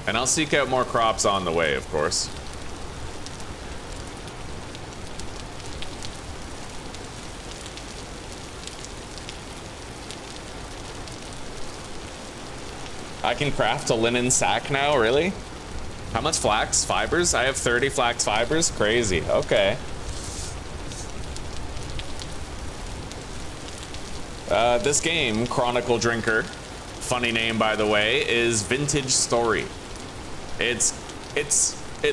And I'll seek out more crops on the way, of course. I can craft a linen sack now, really? How much flax fibers? I have 30 flax fibers? Crazy, okay. This game, Chronicle Drinker, funny name by the way, is Vintage Story. It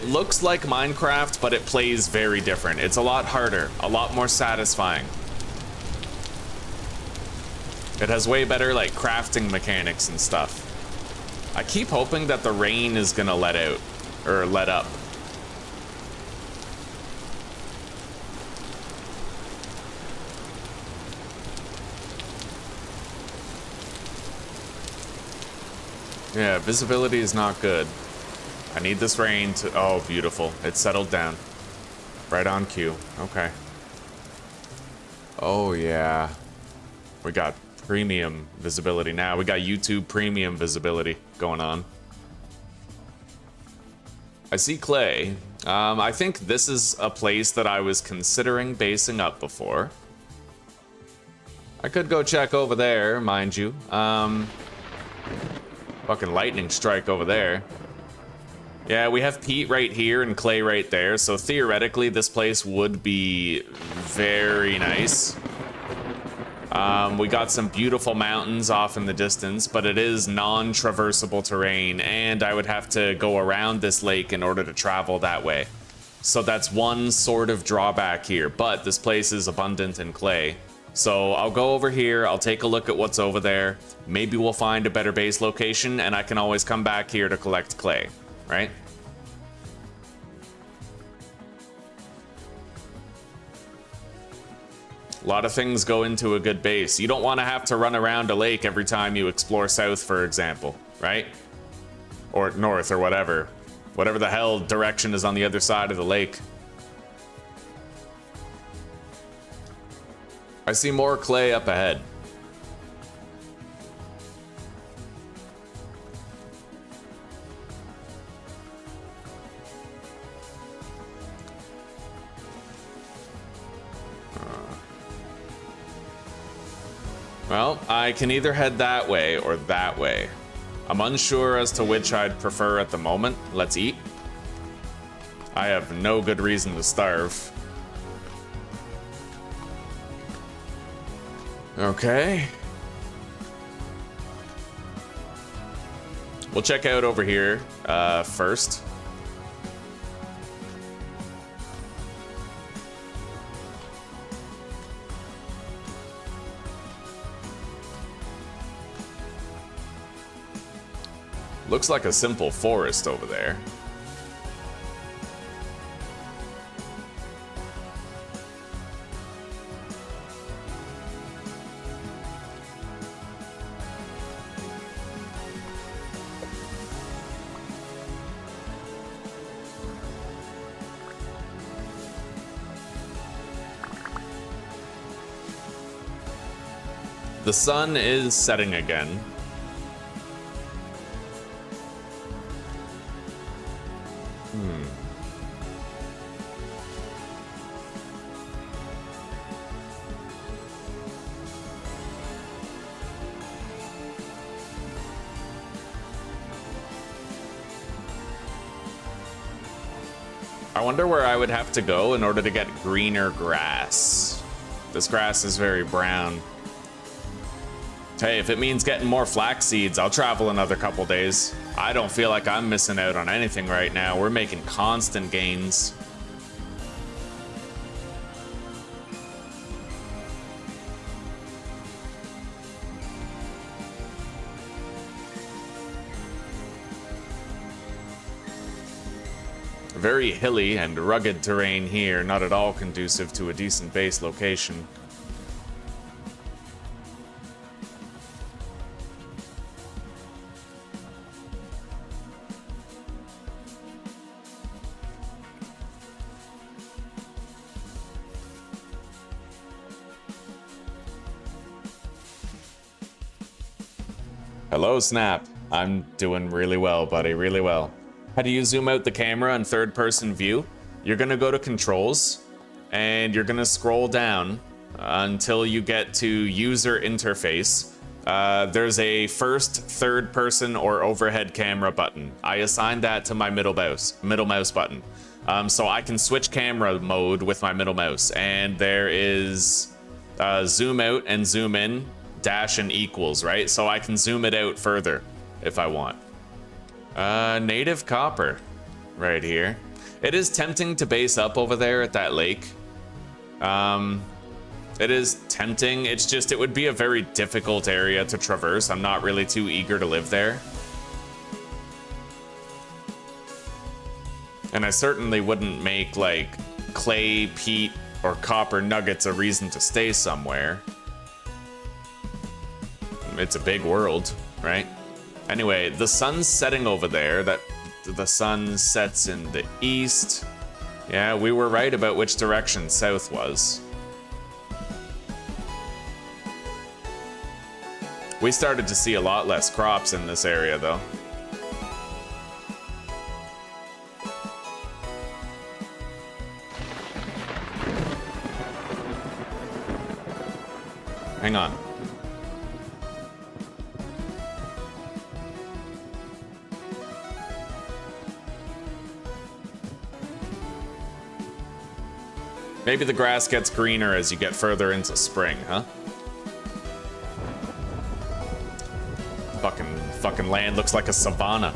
looks like Minecraft, but it plays very different. It's a lot harder, a lot more satisfying. It has way better like crafting mechanics and stuff. I keep hoping that the rain is gonna let out, or let up. Yeah, visibility is not good. I need this rain to, oh, beautiful. It settled down. Right on cue, okay. Oh yeah. We got premium visibility now. We got YouTube premium visibility going on. I see clay. I think this is a place that I was considering basing up before. I could go check over there, mind you. Fucking lightning strike over there. Yeah, we have peat right here and clay right there, so theoretically this place would be very nice. We got some beautiful mountains off in the distance, but it is non-traversable terrain, and I would have to go around this lake in order to travel that way. So that's one sort of drawback here, but this place is abundant in clay. So I'll go over here, I'll take a look at what's over there. Maybe we'll find a better base location, and I can always come back here to collect clay, right? A lot of things go into a good base. You don't want to have to run around a lake every time you explore south, for example, right? Or north, or whatever. Whatever the hell direction is on the other side of the lake. I see more clay up ahead. Well, I can either head that way or that way. I'm unsure as to which I'd prefer at the moment. Let's eat. I have no good reason to starve. Okay. We'll check out over here first. Looks like a simple forest over there. The sun is setting again. I wonder where I would have to go in order to get greener grass. This grass is very brown. Hey, if it means getting more flax seeds, I'll travel another couple days. I don't feel like I'm missing out on anything right now. We're making constant gains. Very hilly and rugged terrain here, not at all conducive to a decent base location. Hello, Snap. I'm doing really well, buddy, really well. How do you zoom out the camera in third-person view? You're gonna go to Controls, and you're gonna scroll down until you get to User Interface. There's a first, third-person, or overhead camera button. I assigned that to my middle mouse button. So I can switch camera mode with my middle mouse, and there is zoom out and zoom in, dash and equals, right? So I can zoom it out further if I want. Native copper right here. It is tempting to base up over there at that lake. It is tempting. It's just, it would be a very difficult area to traverse. I'm not really too eager to live there. And I certainly wouldn't make like clay, peat, or copper nuggets a reason to stay somewhere. It's a big world, right? Anyway, the sun's setting over there. The sun sets in the east. Yeah, we were right about which direction south was. We started to see a lot less crops in this area, though. Hang on. Maybe the grass gets greener as you get further into spring, huh? fucking land looks like a savanna.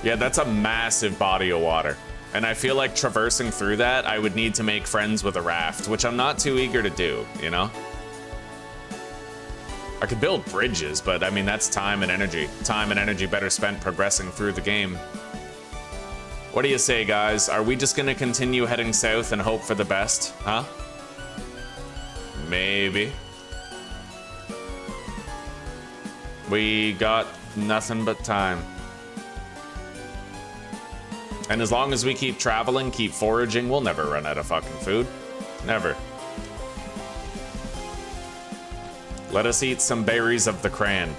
Yeah, that's a massive body of water. And I feel like traversing through that, I would need to make friends with a raft, which I'm not too eager to do, you know? I could build bridges, but I mean, that's time and energy. Time and energy better spent progressing through the game. What do you say, guys? Are we just gonna continue heading south and hope for the best, huh? Maybe. We got nothing but time. And as long as we keep traveling, keep foraging, we'll never run out of fucking food. Never. Let us eat some berries of the cran.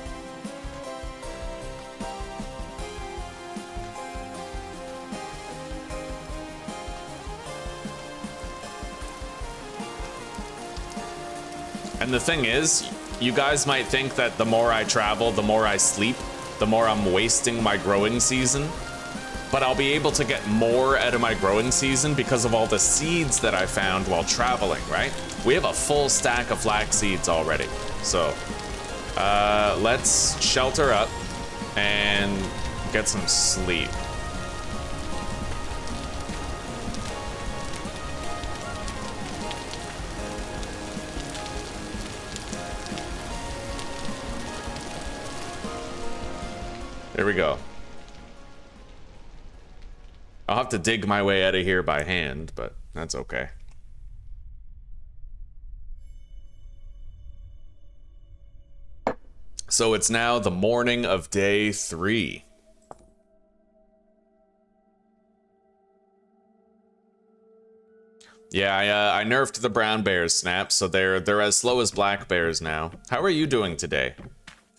And the thing is, you guys might think that the more I travel, the more I sleep, the more I'm wasting my growing season. But I'll be able to get more out of my growing season because of all the seeds that I found while traveling, right? We have a full stack of flax seeds already. So, let's shelter up and get some sleep. There we go. I'll have to dig my way out of here by hand, but that's okay. So it's now the morning of day 3. Yeah, I nerfed the brown bears, Snap, so they're as slow as black bears now. How are you doing today?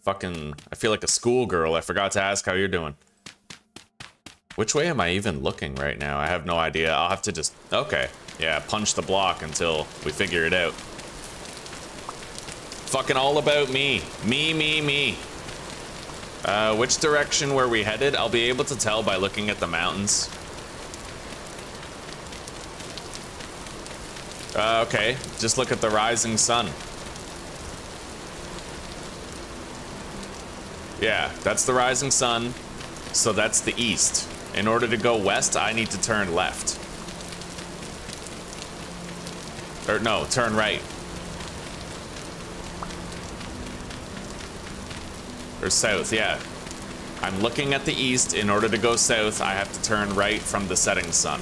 Fucking, I feel like a schoolgirl. I forgot to ask how you're doing. Which way am I even looking right now? I have no idea. I'll have to just... Okay. Yeah, punch the block until we figure it out. Fucking all about me. Me. Which direction were we headed? I'll be able to tell by looking at the mountains. Okay. Just look at the rising sun. Yeah, that's the rising sun. So that's the east. In order to go west, I need to turn left. Or no, turn right. Or south, yeah. I'm looking at the east. In order to go south, I have to turn right from the setting sun.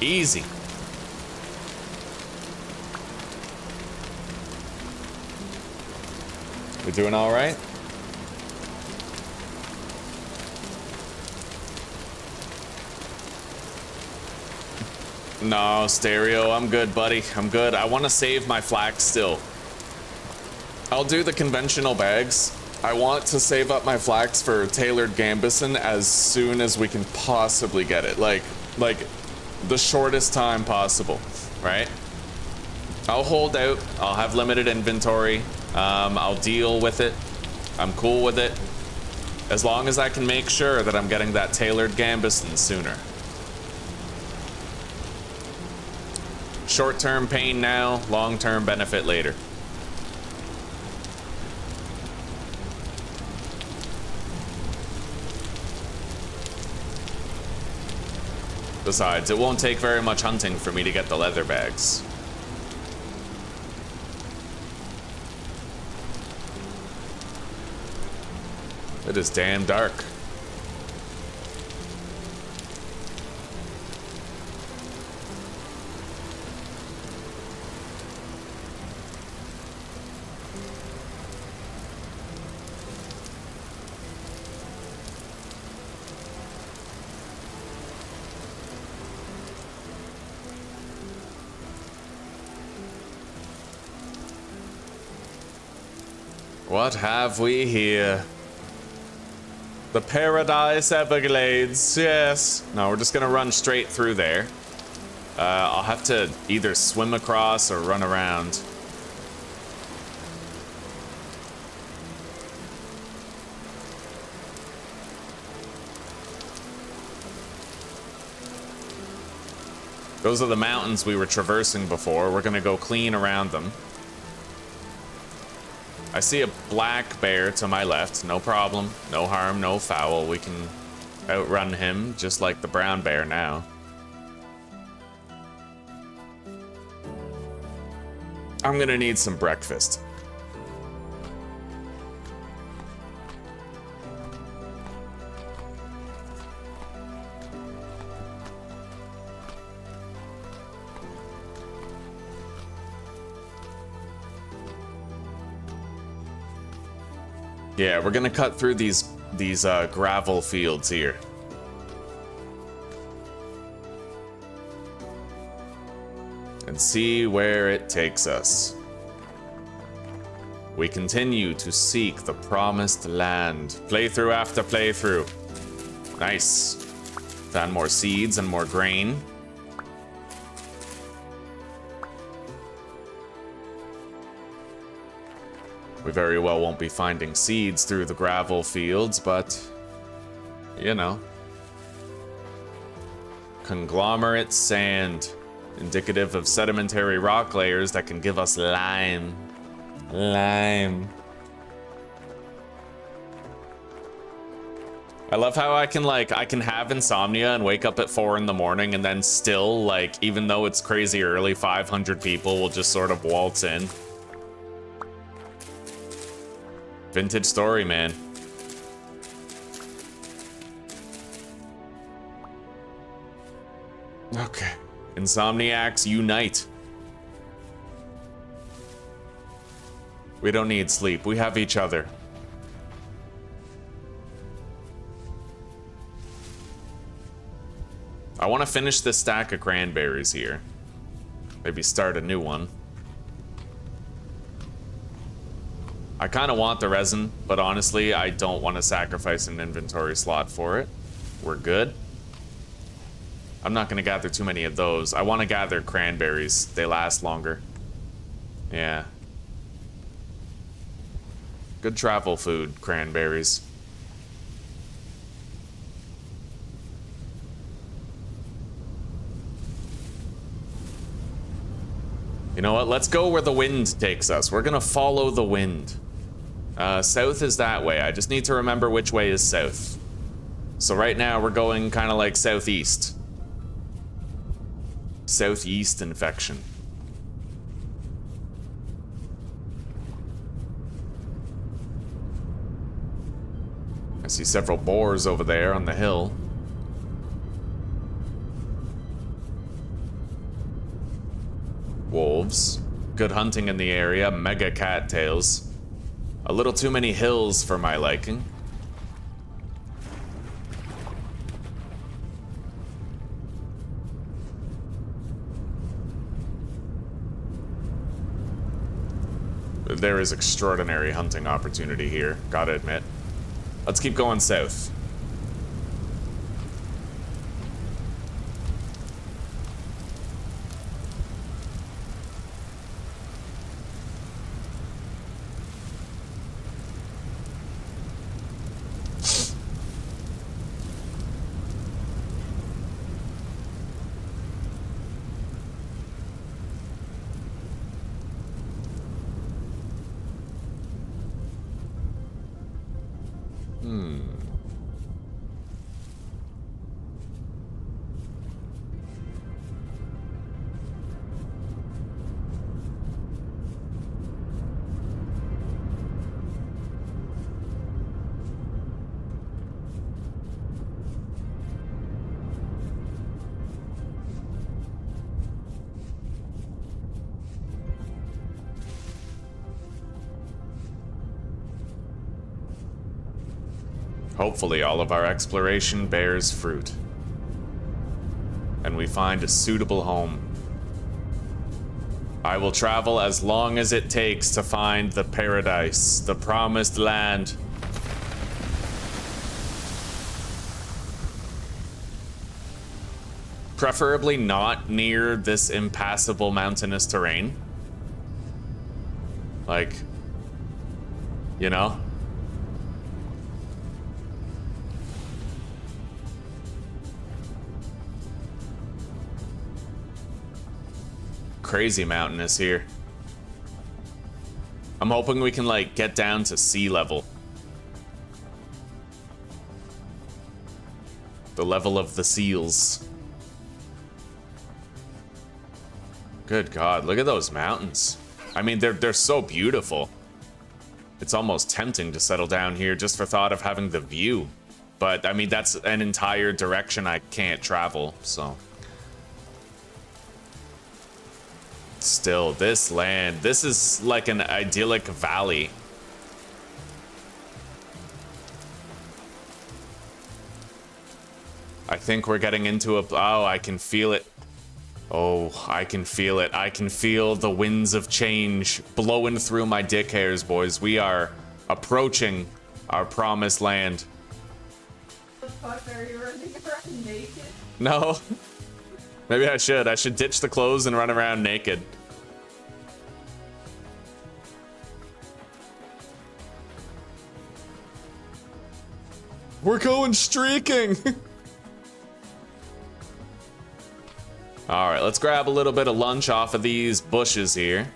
Easy. We doing all right? No, Stereo, I'm good, buddy. I'm good. I want to save my flax still. I'll do the conventional bags. I want to save up my flax for tailored Gambison as soon as we can possibly get it. Like the shortest time possible, right? I'll hold out. I'll have limited inventory. I'll deal with it. I'm cool with it. As long as I can make sure that I'm getting that tailored Gambison sooner. Short-term pain now, long-term benefit later. Besides, it won't take very much hunting for me to get the leather bags. It is damn dark. What have we here? The Paradise Everglades, yes. No, we're just gonna run straight through there. I'll have to either swim across or run around. Those are the mountains we were traversing before. We're gonna go clean around them. I see a black bear to my left. No problem. No harm, no foul. We can outrun him just like the brown bear now. I'm gonna need some breakfast. Yeah, we're gonna cut through these gravel fields here. And see where it takes us. We continue to seek the promised land. Playthrough after playthrough. Nice. Found more seeds and more grain. We very well won't be finding seeds through the gravel fields, but, you know. Conglomerate sand, indicative of sedimentary rock layers that can give us lime. Lime. I love how I can have insomnia and wake up at 4 in the morning and then still, like, even though it's crazy early, 500 people will just sort of waltz in. Vintage story, man. Okay. Insomniacs unite. We don't need sleep. We have each other. I want to finish this stack of cranberries here. Maybe start a new one. I kind of want the resin, but honestly, I don't want to sacrifice an inventory slot for it. We're good. I'm not going to gather too many of those. I want to gather cranberries. They last longer. Yeah. Good travel food, cranberries. You know what? Let's go where the wind takes us. We're going to follow the wind. South is that way. I just need to remember which way is south. So right now we're going kind of like southeast. Southeast infection. I see several boars over there on the hill. Wolves. Good hunting in the area. Mega cattails. A little too many hills for my liking. There is extraordinary hunting opportunity here, gotta admit. Let's keep going south. Hopefully all of our exploration bears fruit. And we find a suitable home. I will travel as long as it takes to find the paradise, the promised land. Preferably not near this impassable mountainous terrain. Like, you know? crazy mountainous here. I'm hoping we can, like, get down to sea level. The level of the seals. Good God, look at those mountains. I mean, they're so beautiful. It's almost tempting to settle down here just for thought of having the view. But, I mean, that's an entire direction I can't travel, so. Still, this land, this is like an idyllic valley. I think we're getting into a, oh, I can feel it. Oh, I can feel it. I can feel the winds of change blowing through my dick hairs, boys. We are approaching our promised land. The fuck, are you running around naked? No. Maybe I should. I should ditch the clothes and run around naked. We're going streaking. All right, let's grab a little bit of lunch off of these bushes here.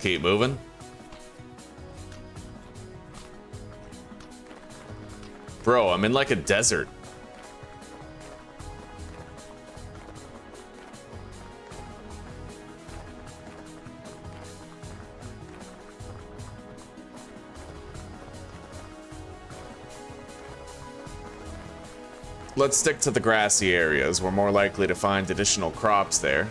Keep moving. Bro, I'm in like a desert. Let's stick to the grassy areas. We're more likely to find additional crops there.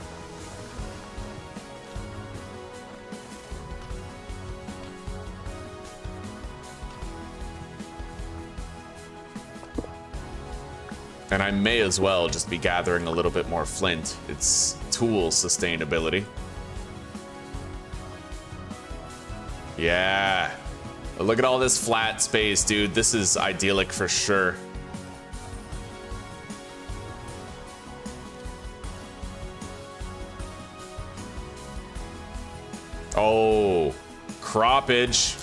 And I may as well just be gathering a little bit more flint. It's tool sustainability. Yeah. Look at all this flat space, dude. This is idyllic for sure. Oh, croppage.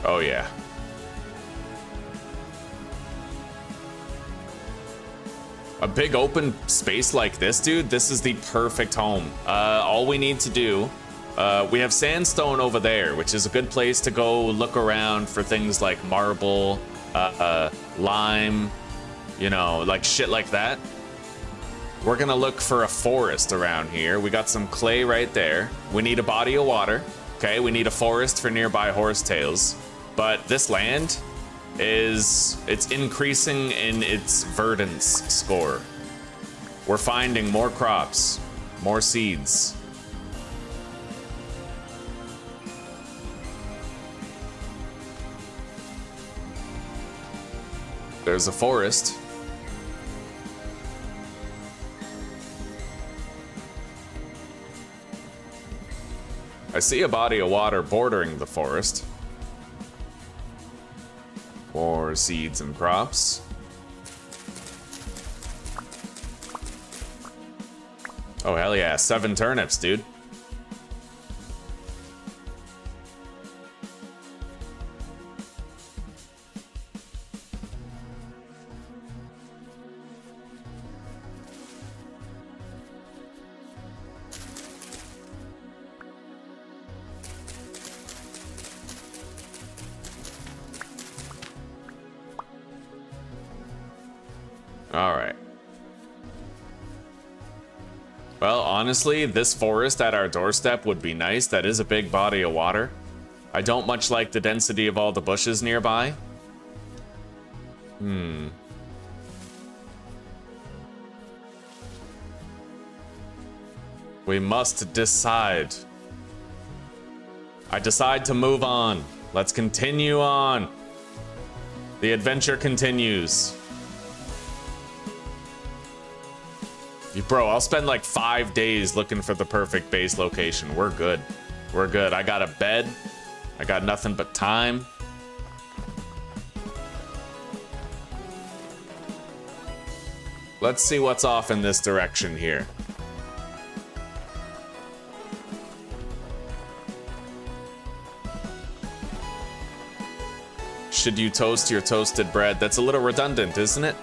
Oh, yeah. A big open space like this, dude, this is the perfect home. All we need to do, we have sandstone over there, which is a good place to go look around for things like marble, lime, you know, like shit like that. We're gonna look for a forest around here. We got some clay right there. We need a body of water. Okay, we need a forest for nearby horsetails. But this land it's increasing in its verdance score. We're finding more crops, more seeds. There's a forest. I see a body of water bordering the forest. More seeds and crops. Oh, hell yeah. 7 turnips, dude. Alright. Well, honestly, this forest at our doorstep would be nice. That is a big body of water. I don't much like the density of all the bushes nearby. We must decide. I decide to move on. Let's continue on. The adventure continues. Bro, I'll spend like 5 days looking for the perfect base location. We're good. We're good. I got a bed. I got nothing but time. Let's see what's off in this direction here. Should you toast your toasted bread? That's a little redundant, isn't it?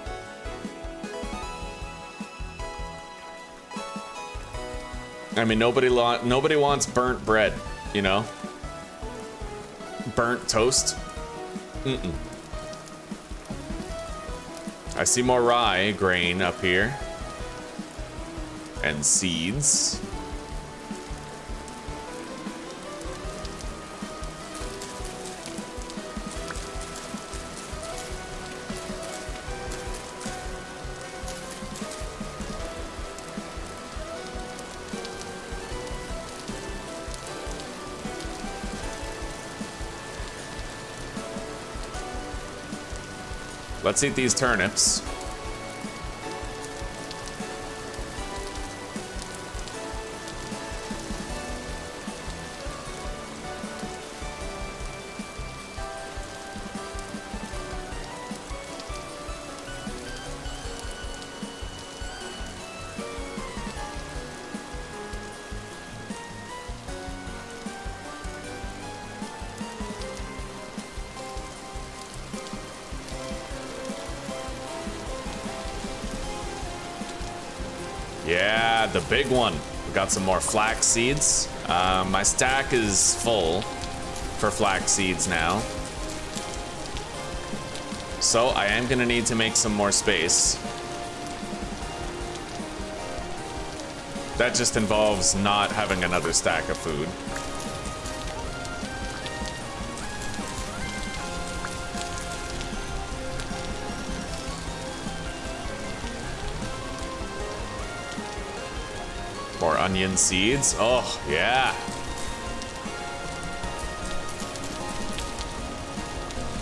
I mean, nobody wants burnt bread, you know? Burnt toast? Mm-mm. I see more rye grain up here. And seeds. Let's eat these turnips. Yeah, the big one. We got some more flax seeds. My stack is full for flax seeds now. So I am gonna need to make some more space. That just involves not having another stack of food. More onion seeds. Oh, yeah.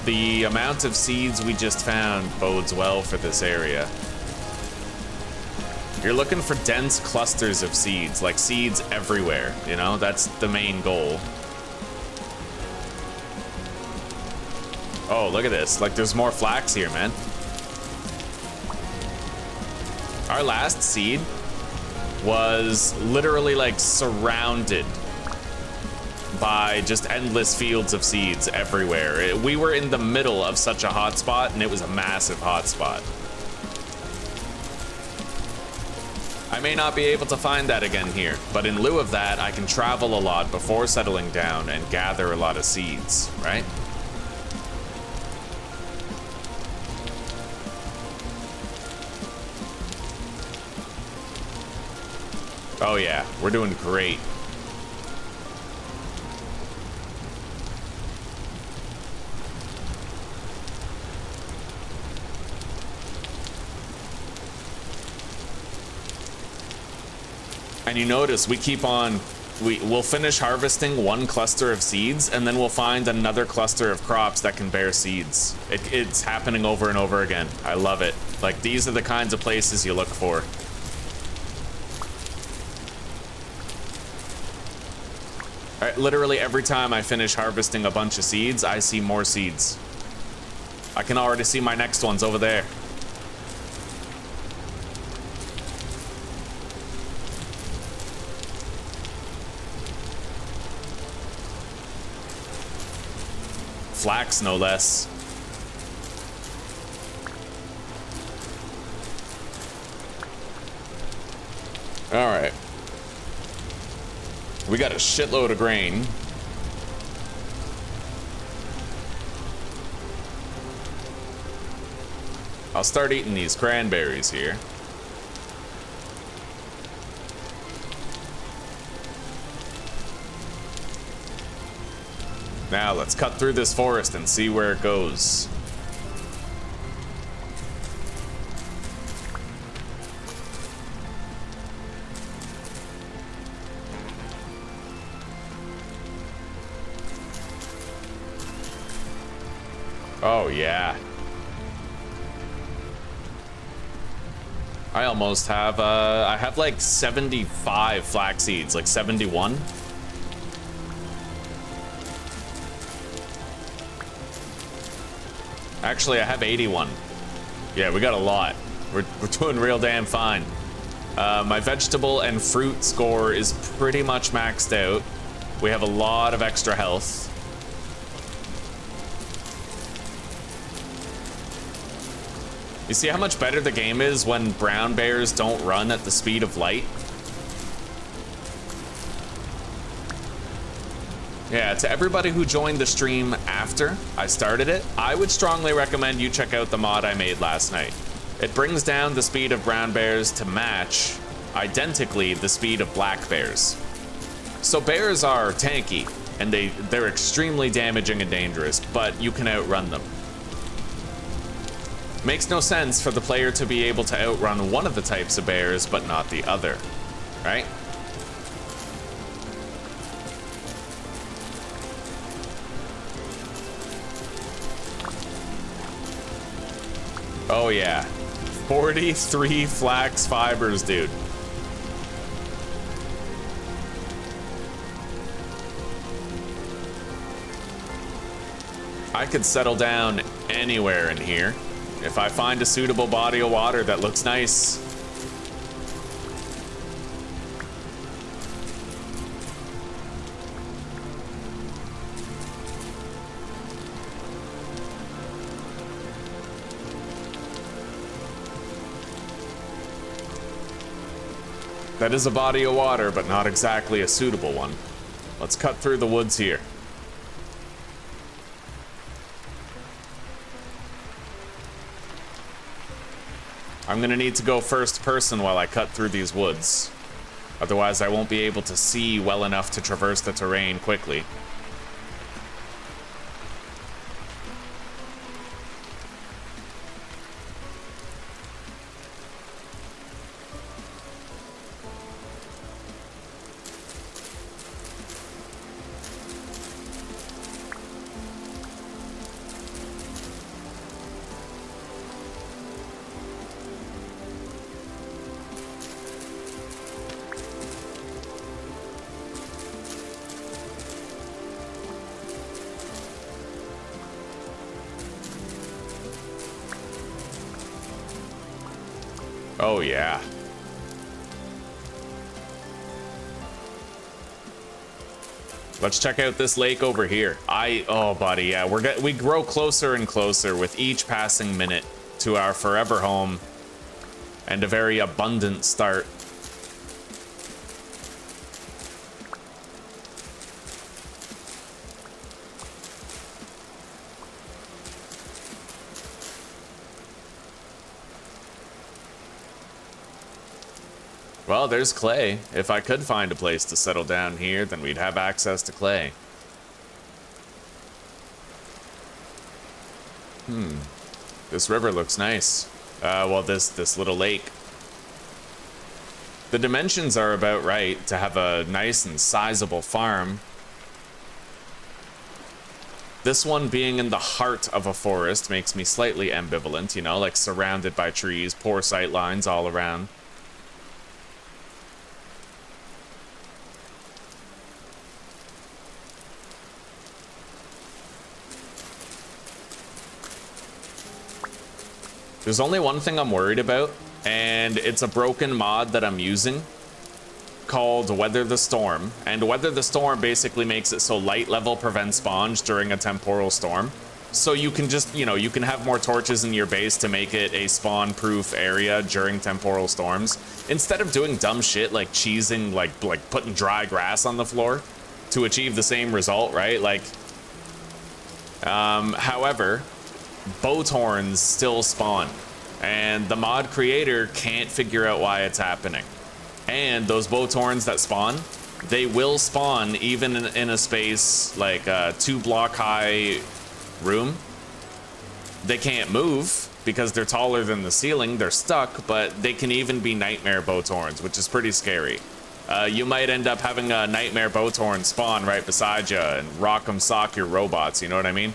The amount of seeds we just found bodes well for this area. You're looking for dense clusters of seeds, like seeds everywhere, you know? That's the main goal. Oh, look at this. Like, there's more flax here, man. Our last seed was literally like surrounded by just endless fields of seeds everywhere. We were in the middle of such a hotspot, and it was a massive hotspot. I may not be able to find that again here, but in lieu of that, I can travel a lot before settling down and gather a lot of seeds, right? Oh yeah, we're doing great. And you notice we keep on, we'll finish harvesting one cluster of seeds, and then we'll find another cluster of crops that can bear seeds. It's happening over and over again. I love it. Like, these are the kinds of places you look for. Literally every time I finish harvesting a bunch of seeds, I see more seeds. I can already see my next ones over there. Flax, no less. All right. We got a shitload of grain. I'll start eating these cranberries here. Now let's cut through this forest and see where it goes. Oh, yeah. I almost have, I have like 75 flax seeds, like 71. Actually, I have 81. Yeah, we got a lot. We're doing real damn fine. My vegetable and fruit score is pretty much maxed out. We have a lot of extra health. You see how much better the game is when brown bears don't run at the speed of light? Yeah, to everybody who joined the stream after I started it, I would strongly recommend you check out the mod I made last night. It brings down the speed of brown bears to match, identically, the speed of black bears. So bears are tanky, and they're extremely damaging and dangerous, but you can outrun them. Makes no sense for the player to be able to outrun one of the types of bears, but not the other, right? Oh yeah, 43 flax fibers, dude. I could settle down anywhere in here if I find a suitable body of water that looks nice. That is a body of water, but not exactly a suitable one. Let's cut through the woods here. I'm gonna need to go first person while I cut through these woods. Otherwise, I won't be able to see well enough to traverse the terrain quickly. Oh yeah. Let's check out this lake over here. Oh buddy, yeah, we grow closer and closer with each passing minute to our forever home and a very abundant start. Well, there's clay. If I could find a place to settle down here, then we'd have access to clay. This river looks nice. Well, this little lake. The dimensions are about right to have a nice and sizable farm. This one being in the heart of a forest makes me slightly ambivalent, you know, like surrounded by trees, poor sight lines all around. There's only one thing I'm worried about, and it's a broken mod that I'm using called Weather the Storm. And Weather the Storm basically makes it so light level prevents spawns during a temporal storm. So you can just, you know, you can have more torches in your base to make it a spawn-proof area during temporal storms. Instead of doing dumb shit like cheesing, like putting dry grass on the floor to achieve the same result, right? Like, however, boat horns still spawn, and the mod creator can't figure out why it's happening. And those boat horns that spawn, they will spawn even in a space like a 2-block high room. They can't move because they're taller than the ceiling, they're stuck, but they can even be nightmare boat horns, which is pretty scary. You might end up having a nightmare boat horn spawn right beside you and rock 'em sock your robots, you know what I mean?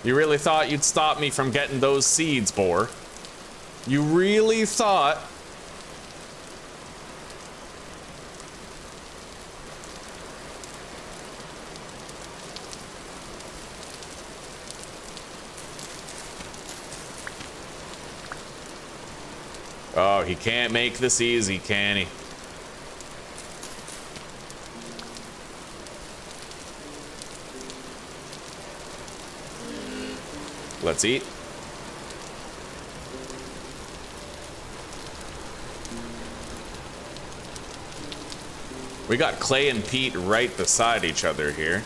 You really thought you'd stop me from getting those seeds, boar? You really thought... Oh, he can't make this easy, can he? Let's eat. We got Clay and Pete right beside each other here.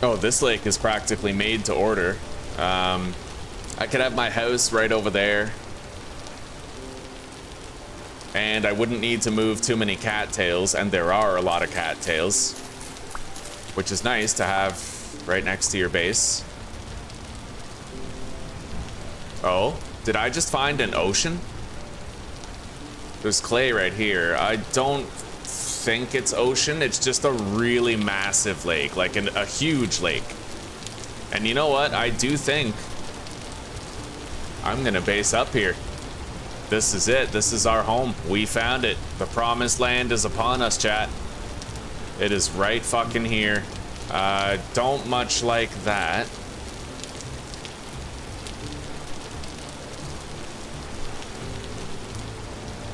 Oh, this lake is practically made to order. I could have my house right over there. And I wouldn't need to move too many cattails, and there are a lot of cattails. Which is nice to have right next to your base. Oh, did I just find an ocean? There's clay right here. I don't think it's ocean. It's just a really massive lake, like a huge lake. And you know what? I do think I'm gonna base up here. This is it. This is our home. We found it. The promised land is upon us, chat. It is right fucking here. Don't much like that.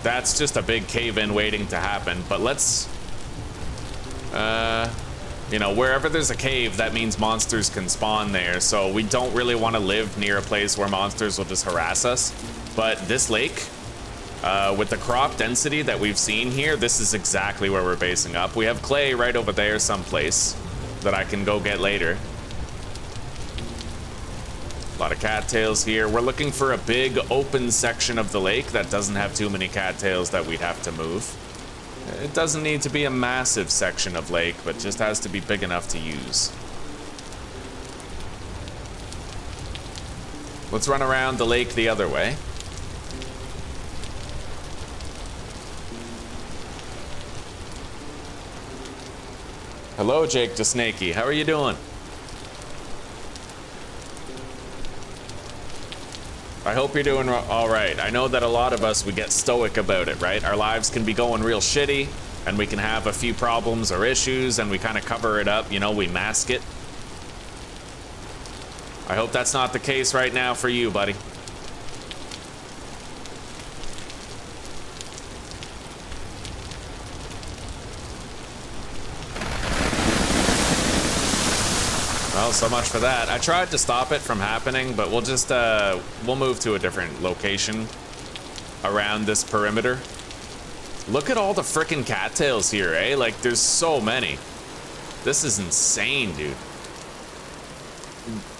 That's just a big cave-in waiting to happen, but let's... you know, wherever there's a cave, that means monsters can spawn there, so we don't really want to live near a place where monsters will just harass us. But this lake, with the crop density that we've seen here, this is exactly where we're basing up. We have clay right over there someplace that I can go get later. A lot of cattails here. We're looking for a big open section of the lake that doesn't have too many cattails that we'd have to move. It doesn't need to be a massive section of lake, but just has to be big enough to use. Let's run around the lake the other way. Hello, Jake DeSnakey. How are you doing? I hope you're doing all right. I know that a lot of us, we get stoic about it, right? Our lives can be going real shitty, and we can have a few problems or issues, and we kind of cover it up, you know, we mask it. I hope that's not the case right now for you, buddy. Well, so much for that. I tried to stop it from happening, but we'll just, we'll move to a different location around this perimeter. Look at all the frickin' cattails here, eh? Like, there's so many. This is insane, dude.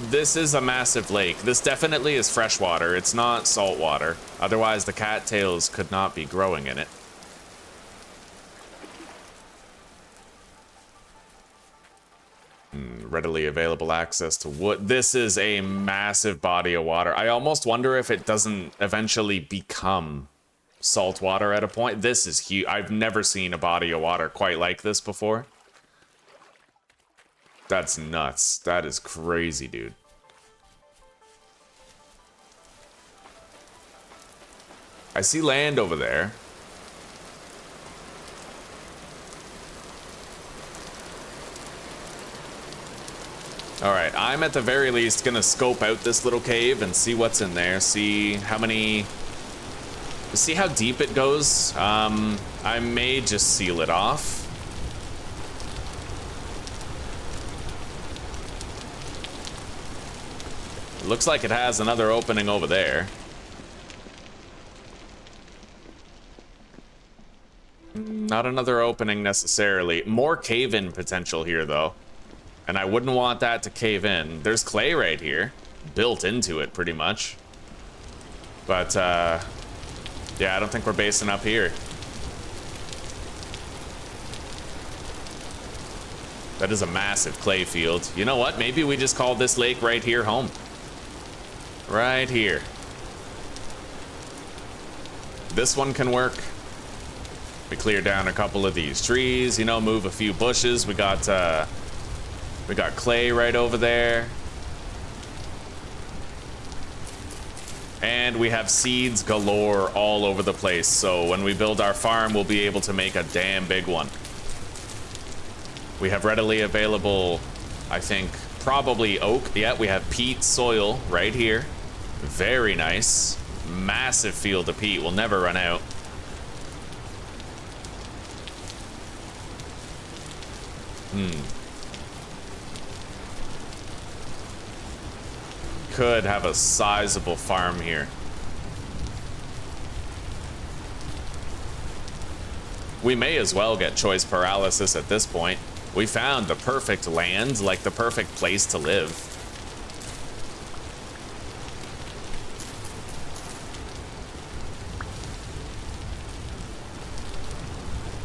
This is a massive lake. This definitely is freshwater. It's not saltwater. Otherwise, the cattails could not be growing in it. Readily available access to wood. This is a massive body of water. I almost wonder if it doesn't eventually become salt water at a point. This is huge. I've never seen a body of water quite like this before. That's nuts. That is crazy, dude. I see land over there. All right, I'm at the very least gonna scope out this little cave and see what's in there. See how deep it goes. I may just seal it off. It looks like it has another opening over there. Not another opening necessarily. More cave-in potential here, though. And I wouldn't want that to cave in. There's clay right here, built into it pretty much. But Yeah, I don't think we're basing up here. That is a massive clay field. You know what? Maybe we just call this lake right here home. Right here. This one can work. We clear down a couple of these trees, you know, move a few bushes. We got clay right over there. And we have seeds galore all over the place. So when we build our farm, we'll be able to make a damn big one. We have readily available, I think, probably oak. Yeah, we have peat soil right here. Very nice. Massive field of peat. We'll never run out. Could have a sizable farm here. We may as well get choice paralysis at this point. We found the perfect land, like the perfect place to live.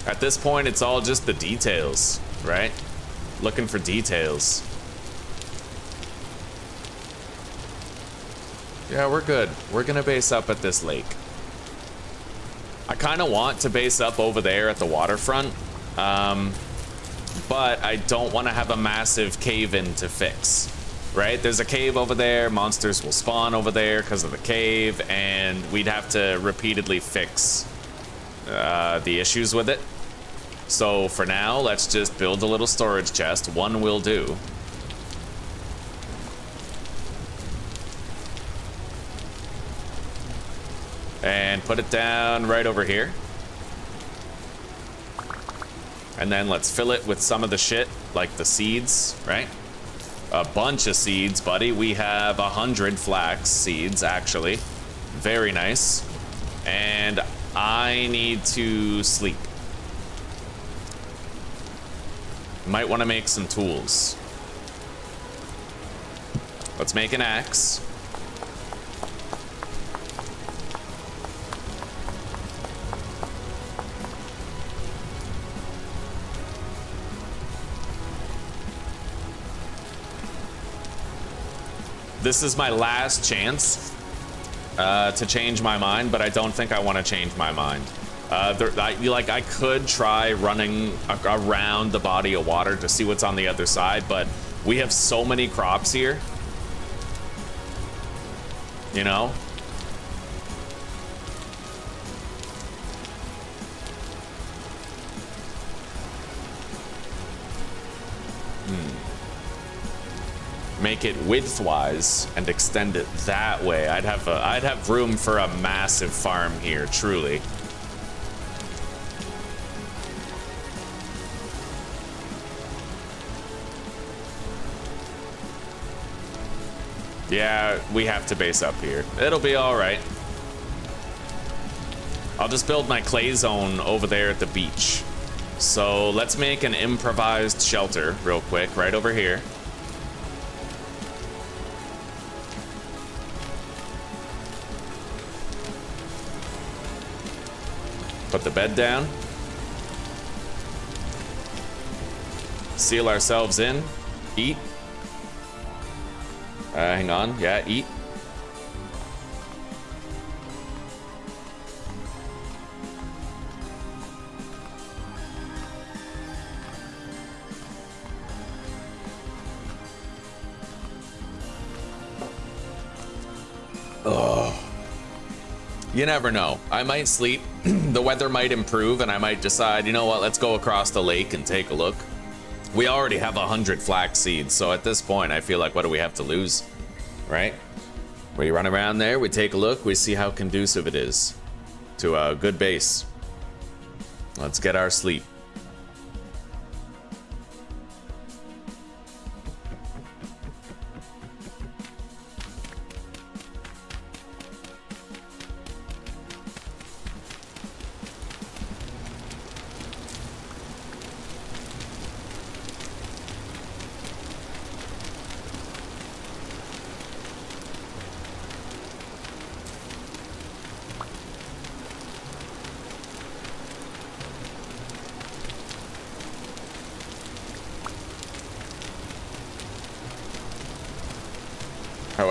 At this point, it's all just the details, right? Looking for details. Yeah, we're good. We're gonna base up at this lake. I kind of want to base up over there at the waterfront, but I don't want to have a massive cave-in to fix, right? There's a cave over there, monsters will spawn over there because of the cave, and we'd have to repeatedly fix the issues with it. So for now, let's just build a little storage chest. One will do. And put it down right over here. And then let's fill it with some of the shit, like the seeds, right? A bunch of seeds, buddy. We have 100 flax seeds, actually. Very nice. And I need to sleep. Might want to make some tools. Let's make an axe. This is my last chance to change my mind, but I don't think I want to change my mind. I could try running around the body of water to see what's on the other side, but we have so many crops here. You know? Make it widthwise and extend it that way. I'd have room for a massive farm here, truly. Yeah, we have to base up here. It'll be all right. I'll just build my clay zone over there at the beach. So let's make an improvised shelter real quick, right over here. Put the bed down. Seal ourselves in. Eat. Hang on. Yeah, eat. Ugh. You never know. I might sleep. The weather might improve and I might decide, you know what, let's go across the lake and take a look. We already have 100 flax seeds, so at this point I feel like, what do we have to lose, right? We run around there, we take a look, we see how conducive it is to a good base. Let's get our sleep.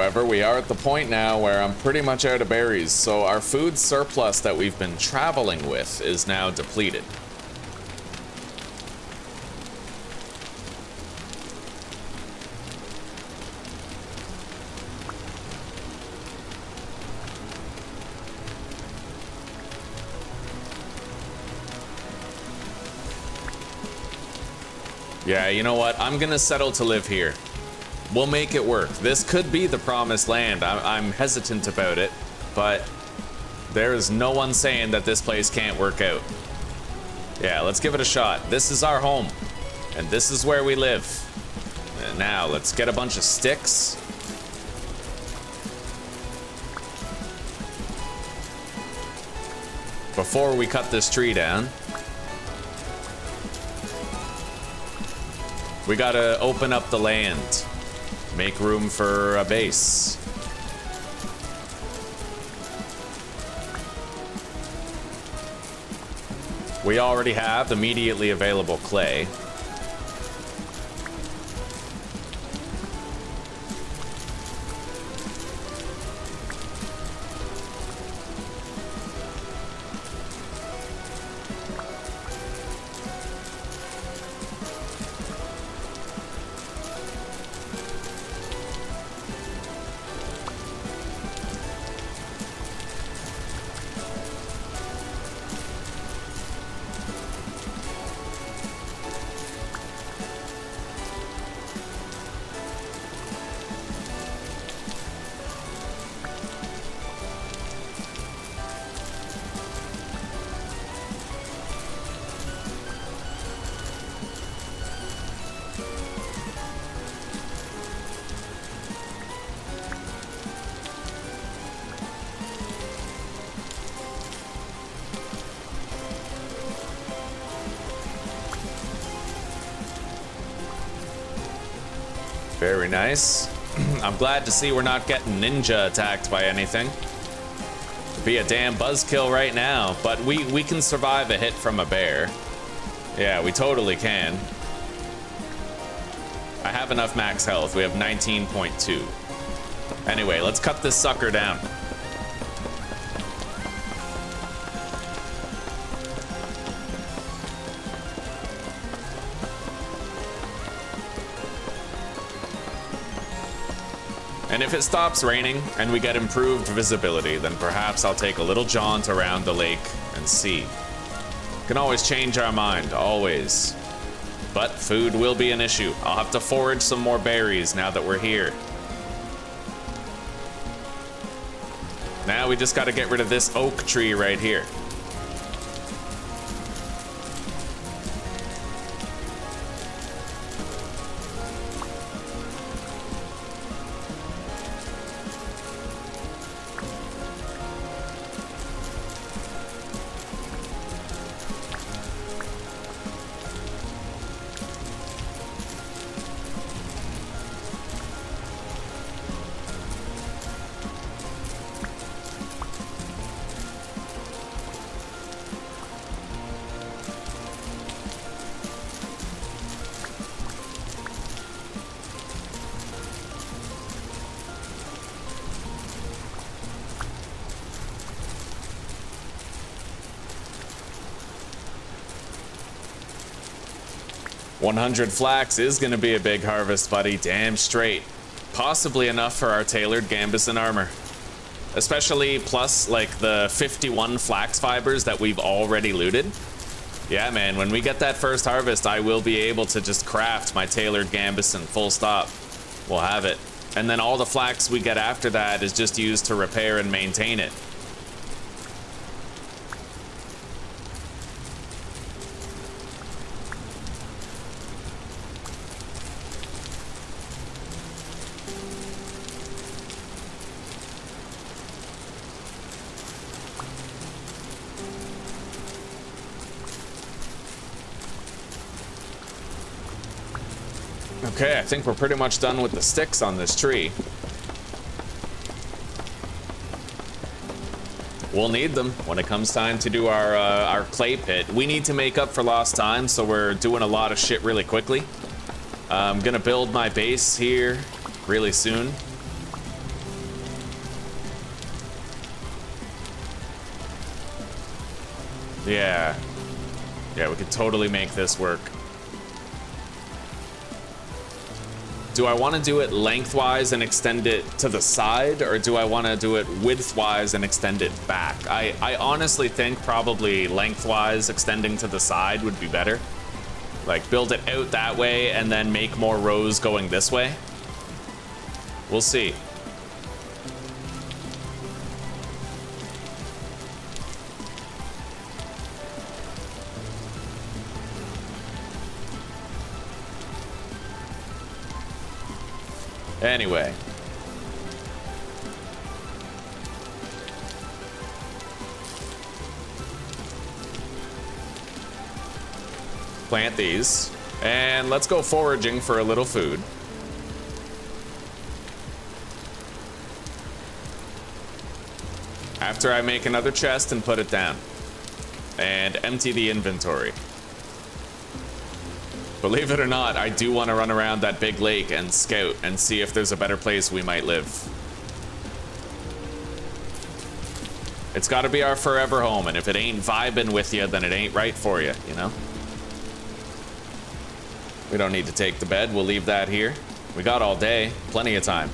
however, we are at the point now where I'm pretty much out of berries, so our food surplus that we've been traveling with is now depleted. Yeah, you know what? I'm gonna settle to live here. We'll make it work. This could be the promised land. I'm hesitant about it, but there is no one saying that this place can't work out. Yeah, let's give it a shot. This is our home, and this is where we live. And now, let's get a bunch of sticks. Before we cut this tree down, we gotta open up the land. Make room for a base. We already have immediately available clay. Very nice. I'm glad to see we're not getting ninja attacked by anything. Be a damn buzzkill right now, but we can survive a hit from a bear. Yeah, we totally can. I have enough max health. We have 19.2. Anyway, let's cut this sucker down. And if it stops raining and we get improved visibility, then perhaps I'll take a little jaunt around the lake and see. Can always change our mind, always. But food will be an issue. I'll have to forage some more berries now that we're here. Now we just gotta get rid of this oak tree right here. $100 flax is gonna be a big harvest, buddy, damn straight. Possibly enough for our tailored gambeson armor. Especially plus, like, the 51 flax fibers that we've already looted. Yeah, man, when we get that first harvest, I will be able to just craft my tailored gambeson, full stop. We'll have it. And then all the flax we get after that is just used to repair and maintain it. Okay, I think we're pretty much done with the sticks on this tree. We'll need them when it comes time to do our clay pit. We need to make up for lost time, so we're doing a lot of shit really quickly. I'm gonna build my base here really soon. Yeah. Yeah, we could totally make this work. Do I want to do it lengthwise and extend it to the side, or do I want to do it widthwise and extend it back? I honestly think probably lengthwise extending to the side would be better. Like, build it out that way and then make more rows going this way. We'll see. Anyway. Plant these. And let's go foraging for a little food. After I make another chest and put it down. And empty the inventory. Believe it or not, I do want to run around that big lake and scout and see if there's a better place we might live. It's got to be our forever home, and if it ain't vibing with you, then it ain't right for you, you know? We don't need to take the bed, we'll leave that here. We got all day, plenty of time.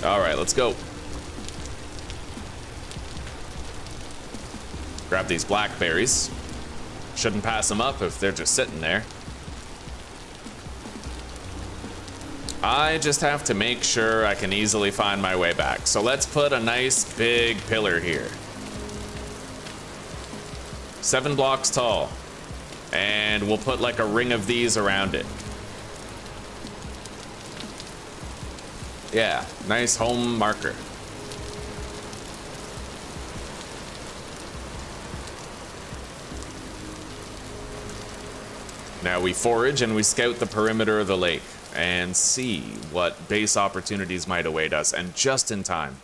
All right, let's go. Grab these blackberries. Shouldn't pass them up if they're just sitting there. I just have to make sure I can easily find my way back. So let's put a nice big pillar here. 7 blocks tall. And we'll put like a ring of these around it. Yeah, nice home marker. Now we forage and we scout the perimeter of the lake and see what base opportunities might await us. And just in time,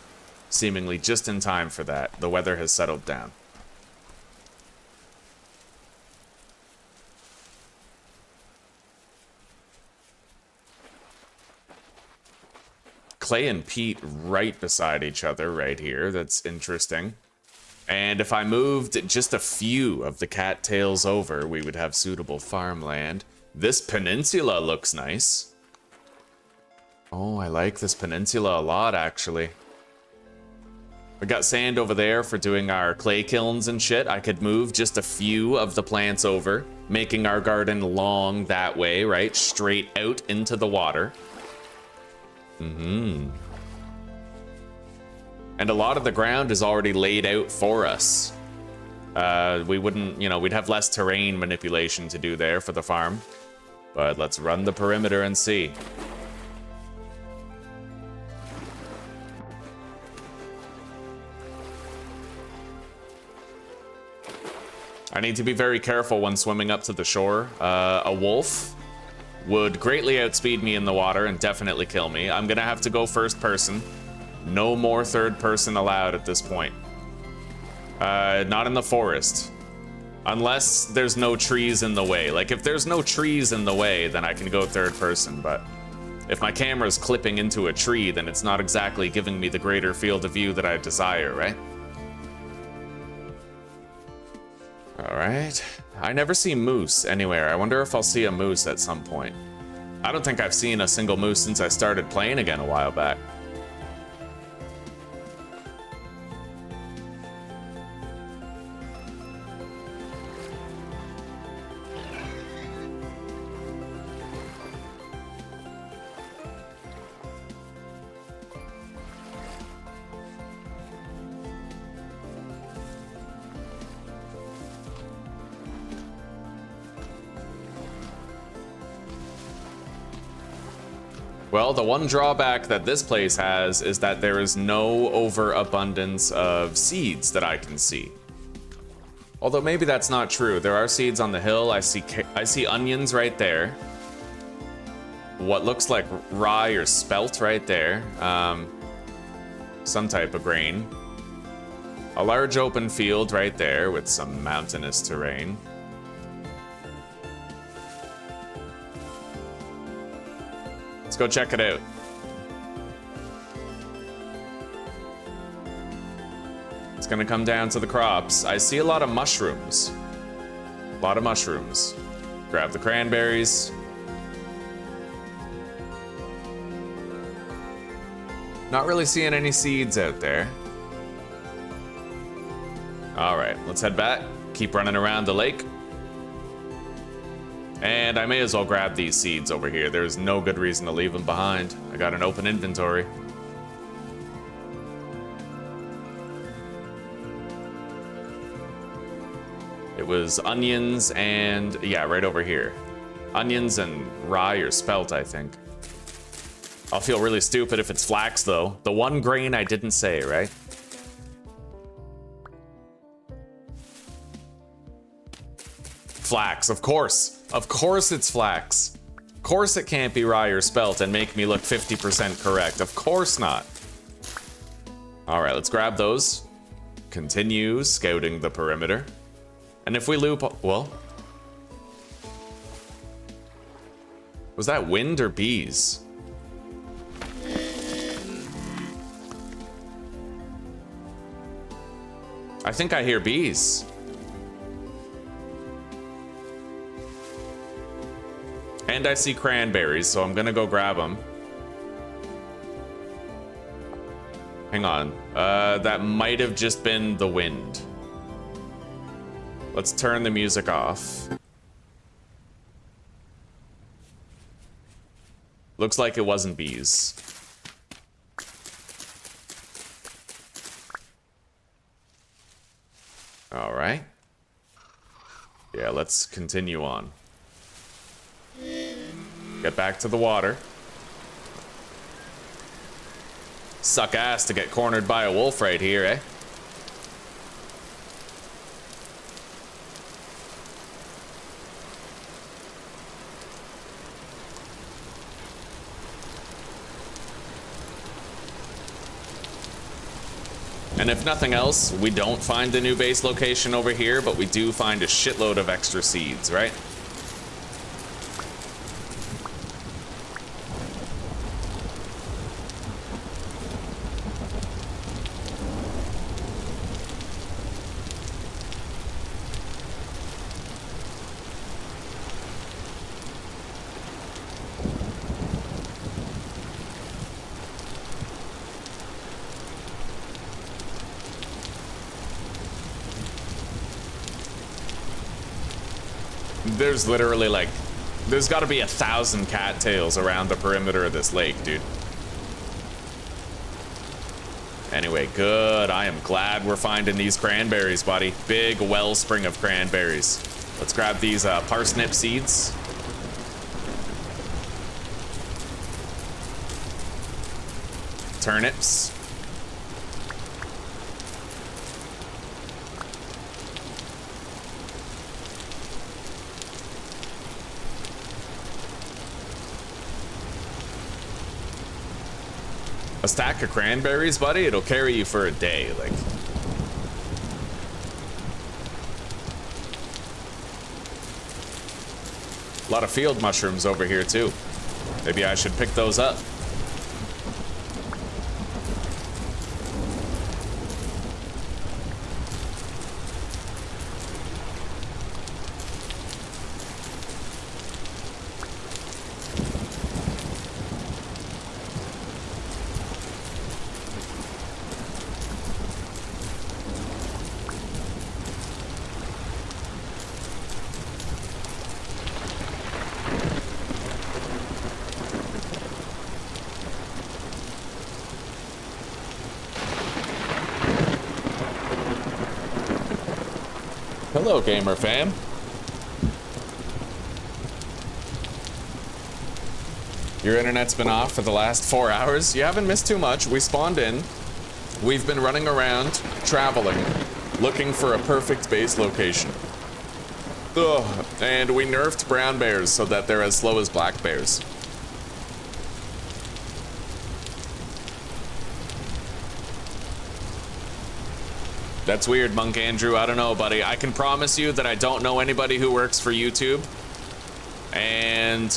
seemingly just in time for that, the weather has settled down. Clay and peat right beside each other right here. That's interesting. And if I moved just a few of the cattails over, we would have suitable farmland. This peninsula looks nice. Oh, I like this peninsula a lot, actually. We got sand over there for doing our clay kilns and shit. I could move just a few of the plants over, making our garden long that way, right? Straight out into the water. Mm-hmm. And a lot of the ground is already laid out for us. We wouldn't, you know, we'd have less terrain manipulation to do there for the farm. But let's run the perimeter and see. I need to be very careful when swimming up to the shore. A wolf would greatly outspeed me in the water and definitely kill me. I'm gonna have to go first person. No more third person allowed at this point. Not in the forest. Unless there's no trees in the way. Like, if there's no trees in the way, then I can go third person, but if my camera's clipping into a tree, then it's not exactly giving me the greater field of view that I desire, right? Alright. I never see moose anywhere. I wonder if I'll see a moose at some point. I don't think I've seen a single moose since I started playing again a while back. Well, the one drawback that this place has is that there is no overabundance of seeds that I can see. Although maybe that's not true. There are seeds on the hill. I see onions right there. What looks like rye or spelt right there. Some type of grain. A large open field right there with some mountainous terrain. Let's go check it out. It's gonna come down to the crops. I see a lot of mushrooms. A lot of mushrooms. Grab the cranberries. Not really seeing any seeds out there. All right, let's head back. Keep running around the lake. And I may as well grab these seeds over here. There's no good reason to leave them behind. I got an open inventory. It was onions and, yeah, right over here. Onions and rye or spelt, I think. I'll feel really stupid if it's flax, though. The one grain I didn't say, right? Flax, of course. Of course it's flax. Of course it can't be rye or spelt and make me look 50% correct. Of course not. All right, let's grab those. Continue scouting the perimeter. And if we loop, well, was that wind or bees? I think I hear bees. And I see cranberries, so I'm gonna go grab them. Hang on, that might have just been the wind. Let's turn the music off. Looks like it wasn't bees. All right. Yeah, let's continue on. Get back to the water. Suck ass to get cornered by a wolf right here, eh? And if nothing else, we don't find a new base location over here, but we do find a shitload of extra seeds, right? There's literally like, there's gotta be 1,000 cattails around the perimeter of this lake, dude. Anyway, good. I am glad we're finding these cranberries, buddy. Big wellspring of cranberries. Let's grab these parsnip seeds. Turnips. A stack of cranberries, buddy, it'll carry you for a day, like. A lot of field mushrooms over here, too. Maybe I should pick those up. Hello, gamer fam. Your internet's been off for the last 4 hours. You haven't missed too much. We spawned in. We've been running around, traveling, looking for a perfect base location. Ugh. And we nerfed brown bears so that they're as slow as black bears. That's weird, Monk Andrew. I don't know, buddy. I can promise you that I don't know anybody who works for YouTube. And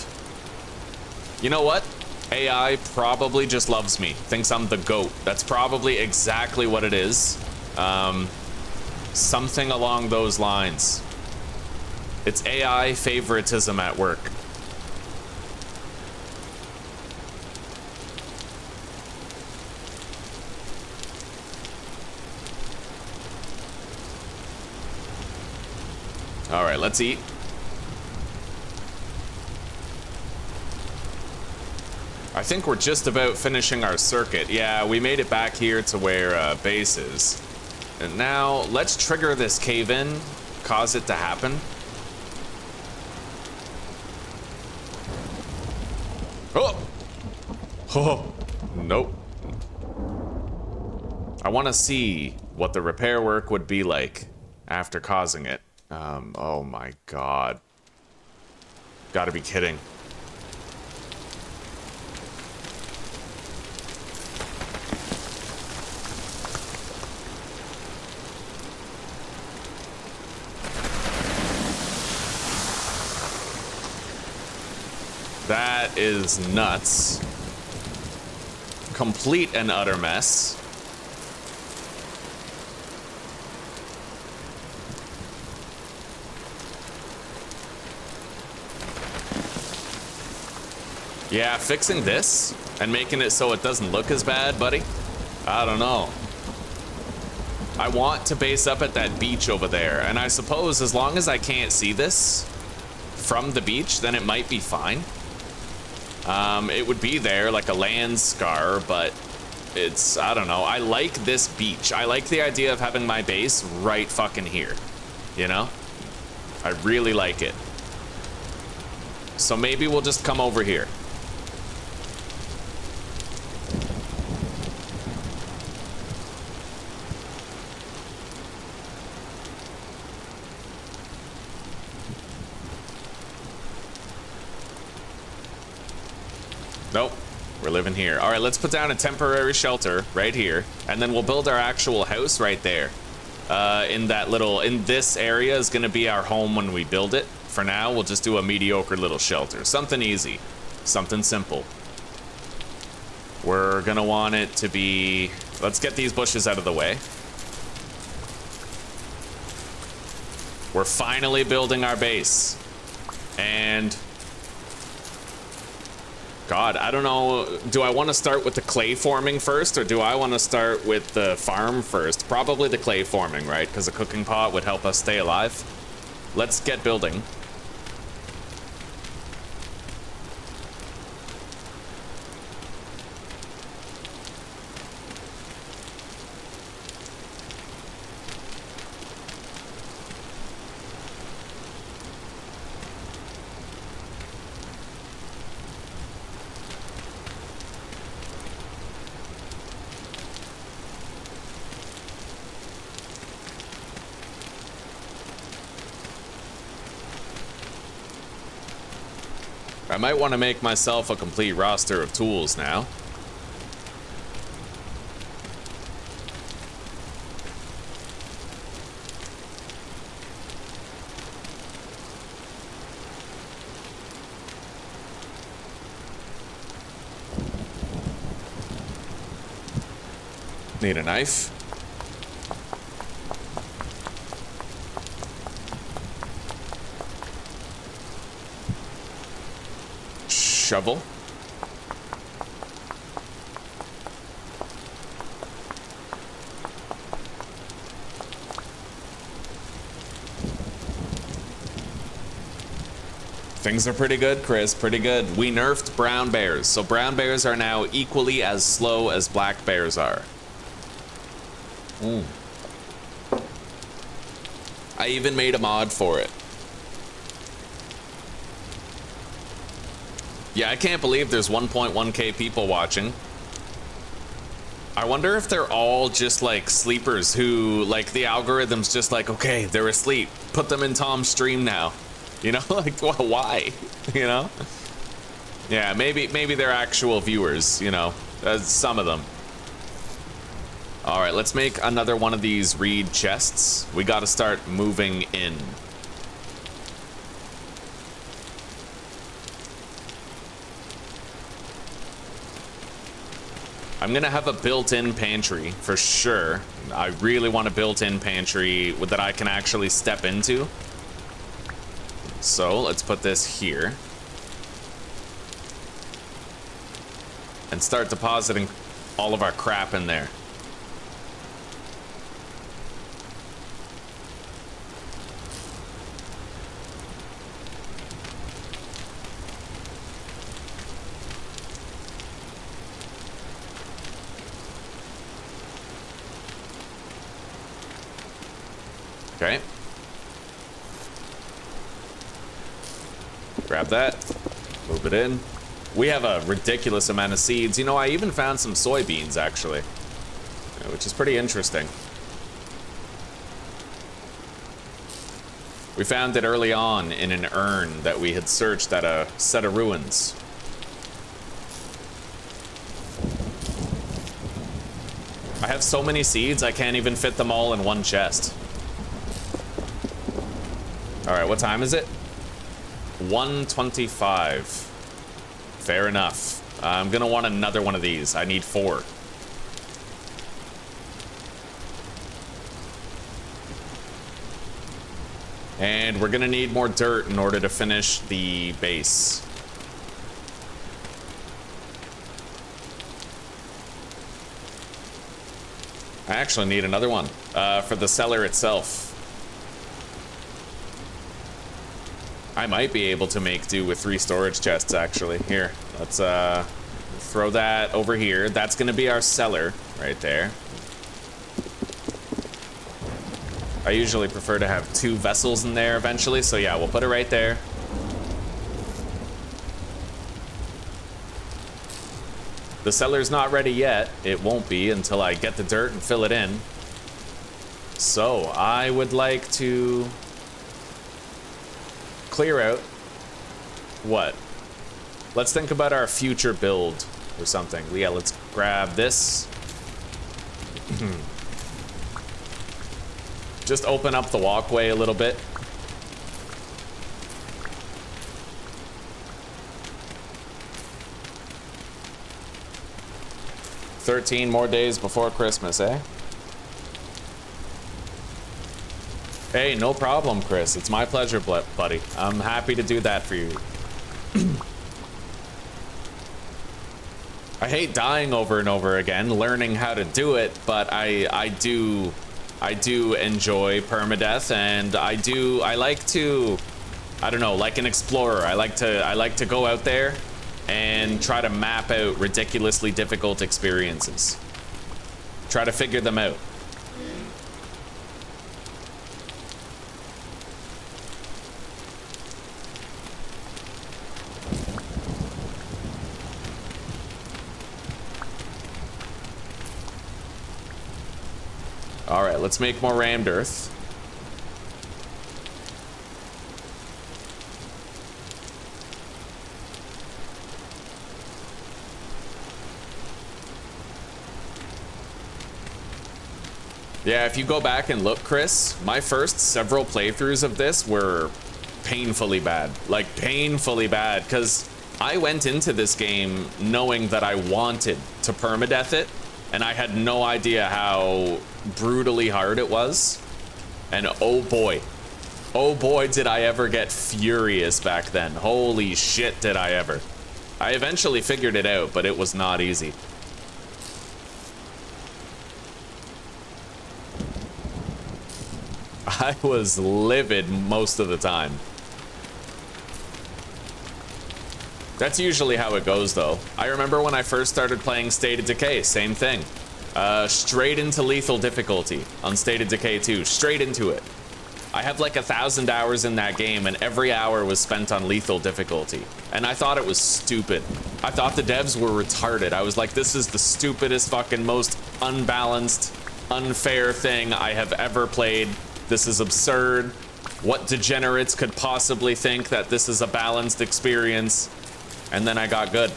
you know what? AI probably just loves me. Thinks I'm the GOAT. That's probably exactly what it is. Something along those lines. It's AI favoritism at work. All right, let's eat. I think we're just about finishing our circuit. Yeah, we made it back here to where base is. And now let's trigger this cave-in, cause it to happen. Oh! Oh, nope. I want to see what the repair work would be like after causing it. Oh my god. Gotta be kidding. That is nuts. Complete and utter mess. Yeah, fixing this and making it so it doesn't look as bad, buddy. I don't know. I want to base up at that beach over there, and I suppose as long as I can't see this from the beach, then it might be fine. It would be there like a land scar, but it's, I don't know. I like this beach. I like the idea of having my base right fucking here, you know? I really like it. So maybe we'll just come over here. Nope, we're living here. All right, let's put down a temporary shelter right here, and then we'll build our actual house right there. In this area is gonna be our home when we build it. For now, we'll just do a mediocre little shelter. Something easy, something simple. We're gonna want it to be, let's get these bushes out of the way. We're finally building our base. And God, I don't know, do I want to start with the clay forming first, or do I want to start with the farm first? Probably the clay forming, right? Because a cooking pot would help us stay alive. Let's get building. I might want to make myself a complete roster of tools now. Need a knife. Shovel. Things are pretty good, Chris, pretty good. We nerfed brown bears, so brown bears are now equally as slow as black bears are. I even made a mod for it. Yeah, I can't believe there's 1.1k people watching. I wonder if they're all just like sleepers who, like, the algorithm's just like, okay, they're asleep. Put them in Tom's stream now. You know, like, well, why? You know? Yeah, maybe they're actual viewers, you know, some of them. All right, let's make another one of these reed chests. We got to start moving in. I'm gonna have a built-in pantry for sure. I really want a built-in pantry that I can actually step into. So let's put this here. And start depositing all of our crap in there. Okay. Grab that. Move it in. We have a ridiculous amount of seeds. You know, I even found some soybeans, actually. Which is pretty interesting. We found it early on in an urn that we had searched at a set of ruins. I have so many seeds, I can't even fit them all in one chest. Alright, what time is it? 1:25. Fair enough. I'm gonna want another one of these. I need 4. And we're gonna need more dirt in order to finish the base. I actually need another one for the cellar itself. I might be able to make do with 3 storage chests, actually. Here, let's throw that over here. That's gonna be our cellar right there. I usually prefer to have 2 vessels in there eventually, so yeah, we'll put it right there. The cellar's not ready yet. It won't be until I get the dirt and fill it in. So I would like to clear out what? Let's think about our future build or something. Yeah, let's grab this. Just open up the walkway a little bit. "13 more days before Christmas, eh?" Hey, no problem, Chris. It's my pleasure, buddy. I'm happy to do that for you. I hate dying over and over again, learning how to do it, but I do enjoy permadeath, and I like to, I don't know, like an explorer. I like to go out there and try to map out ridiculously difficult experiences. Try to figure them out. All right, let's make more rammed earth. Yeah, if you go back and look, Chris, my first several playthroughs of this were painfully bad. Like, painfully bad, because I went into this game knowing that I wanted to permadeath it, and I had no idea how brutally hard it was. And oh boy, did I ever get furious back then. Holy shit, did I ever. I eventually figured it out, but it was not easy. I was livid most of the time. That's usually how it goes, though. I remember when I first started playing State of Decay, same thing. Straight into lethal difficulty on State of Decay 2, straight into it. I have like 1,000 hours in that game, and every hour was spent on lethal difficulty. And I thought it was stupid. I thought the devs were retarded. I was like, this is the stupidest, fucking most unbalanced, unfair thing I have ever played. This is absurd. What degenerates could possibly think that this is a balanced experience? And then I got good.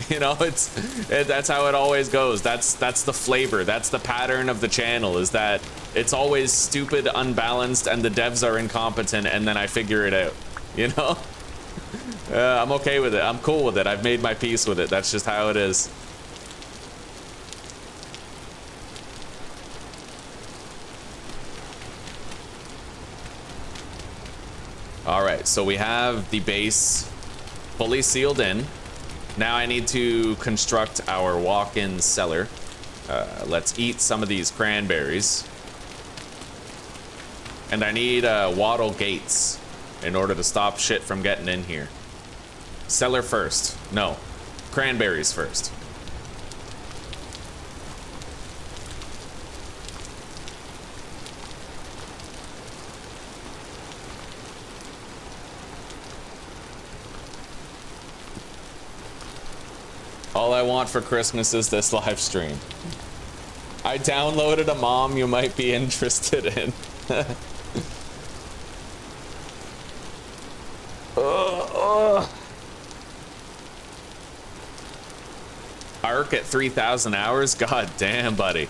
You know, that's how it always goes. That's the flavor. That's the pattern of the channel, is that it's always stupid, unbalanced, and the devs are incompetent, and then I figure it out. You know? I'm okay with it. I'm cool with it. I've made my peace with it. That's just how it is. All right, so we have the base fully sealed in. Now I need to construct our walk-in cellar. Let's eat some of these cranberries. And I need wattle gates in order to stop shit from getting in here. Cellar first. No, cranberries first. All I want for Christmas is this live stream. I downloaded a mom you might be interested in. Arc at 3,000 hours? God damn, buddy.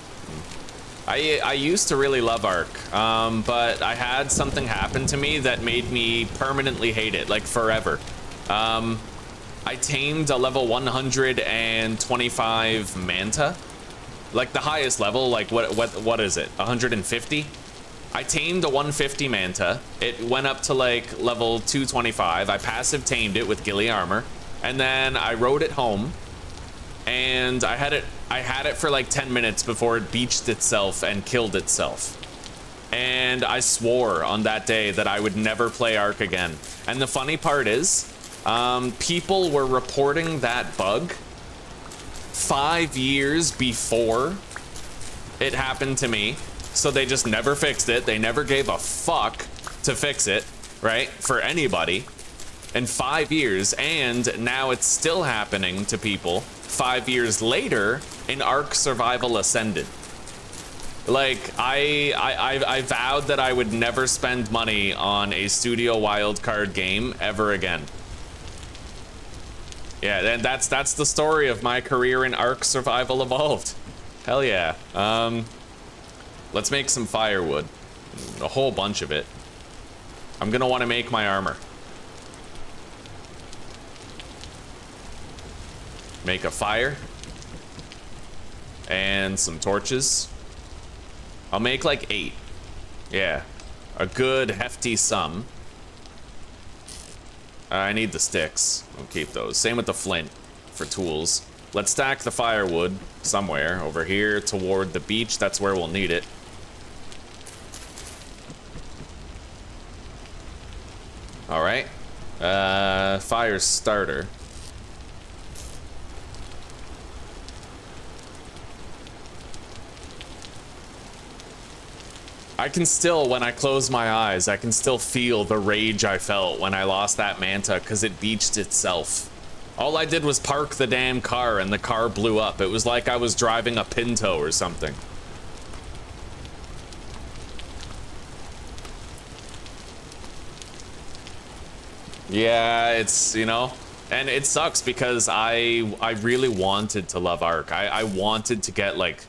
I used to really love Arc, but I had something happen to me that made me permanently hate it, like forever. I tamed a level 125 Manta, like the highest level. Like what is it? 150? I tamed a 150 Manta. It went up to like level 225. I passive tamed it with ghillie armor, and then I rode it home, and I had it for like 10 minutes before it beached itself and killed itself. And I swore on that day that I would never play Arc again. And the funny part is, people were reporting that bug 5 years before it happened to me, so they just never fixed it. They never gave a fuck to fix it, right? For anybody. In 5 years, and now it's still happening to people 5 years later in Arc Survival Ascended. Like, I vowed that I would never spend money on a studio wildcard game ever again. Yeah, and that's the story of my career in Arc Survival Evolved. Hell yeah. Let's make some firewood. A whole bunch of it. I'm gonna want to make my armor. Make a fire. And some torches. I'll make like 8. Yeah. A good hefty sum. I need the sticks. I'll keep those. Same with the flint for tools. Let's stack the firewood somewhere over here toward the beach. That's where we'll need it. All right. Fire starter. I can still, when I close my eyes, I can still feel the rage I felt when I lost that Manta because it beached itself. All I did was park the damn car and the car blew up. It was like I was driving a Pinto or something. Yeah, it's, you know, and it sucks because I really wanted to love Arc. I wanted to get like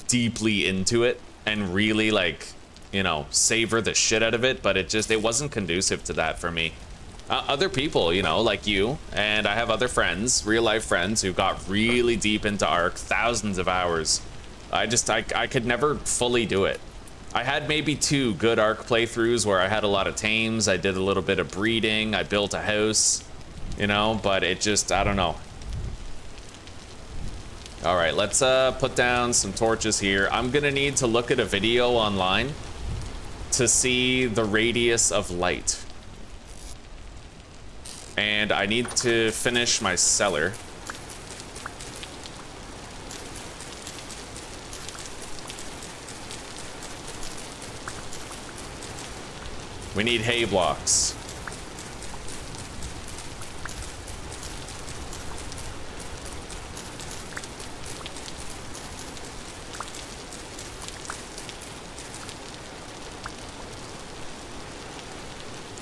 deeply into it and really, like, you know, savor the shit out of it, but it wasn't conducive to that for me. Other people, you know, like you, and I have other friends, real life friends, who got really deep into Arc, thousands of hours. I could never fully do it. I had maybe 2 good Arc playthroughs where I had a lot of tames, I did a little bit of breeding, I built a house, you know, but it just, I don't know. All right, let's put down some torches here. I'm gonna need to look at a video online to see the radius of light. And I need to finish my cellar. We need hay blocks.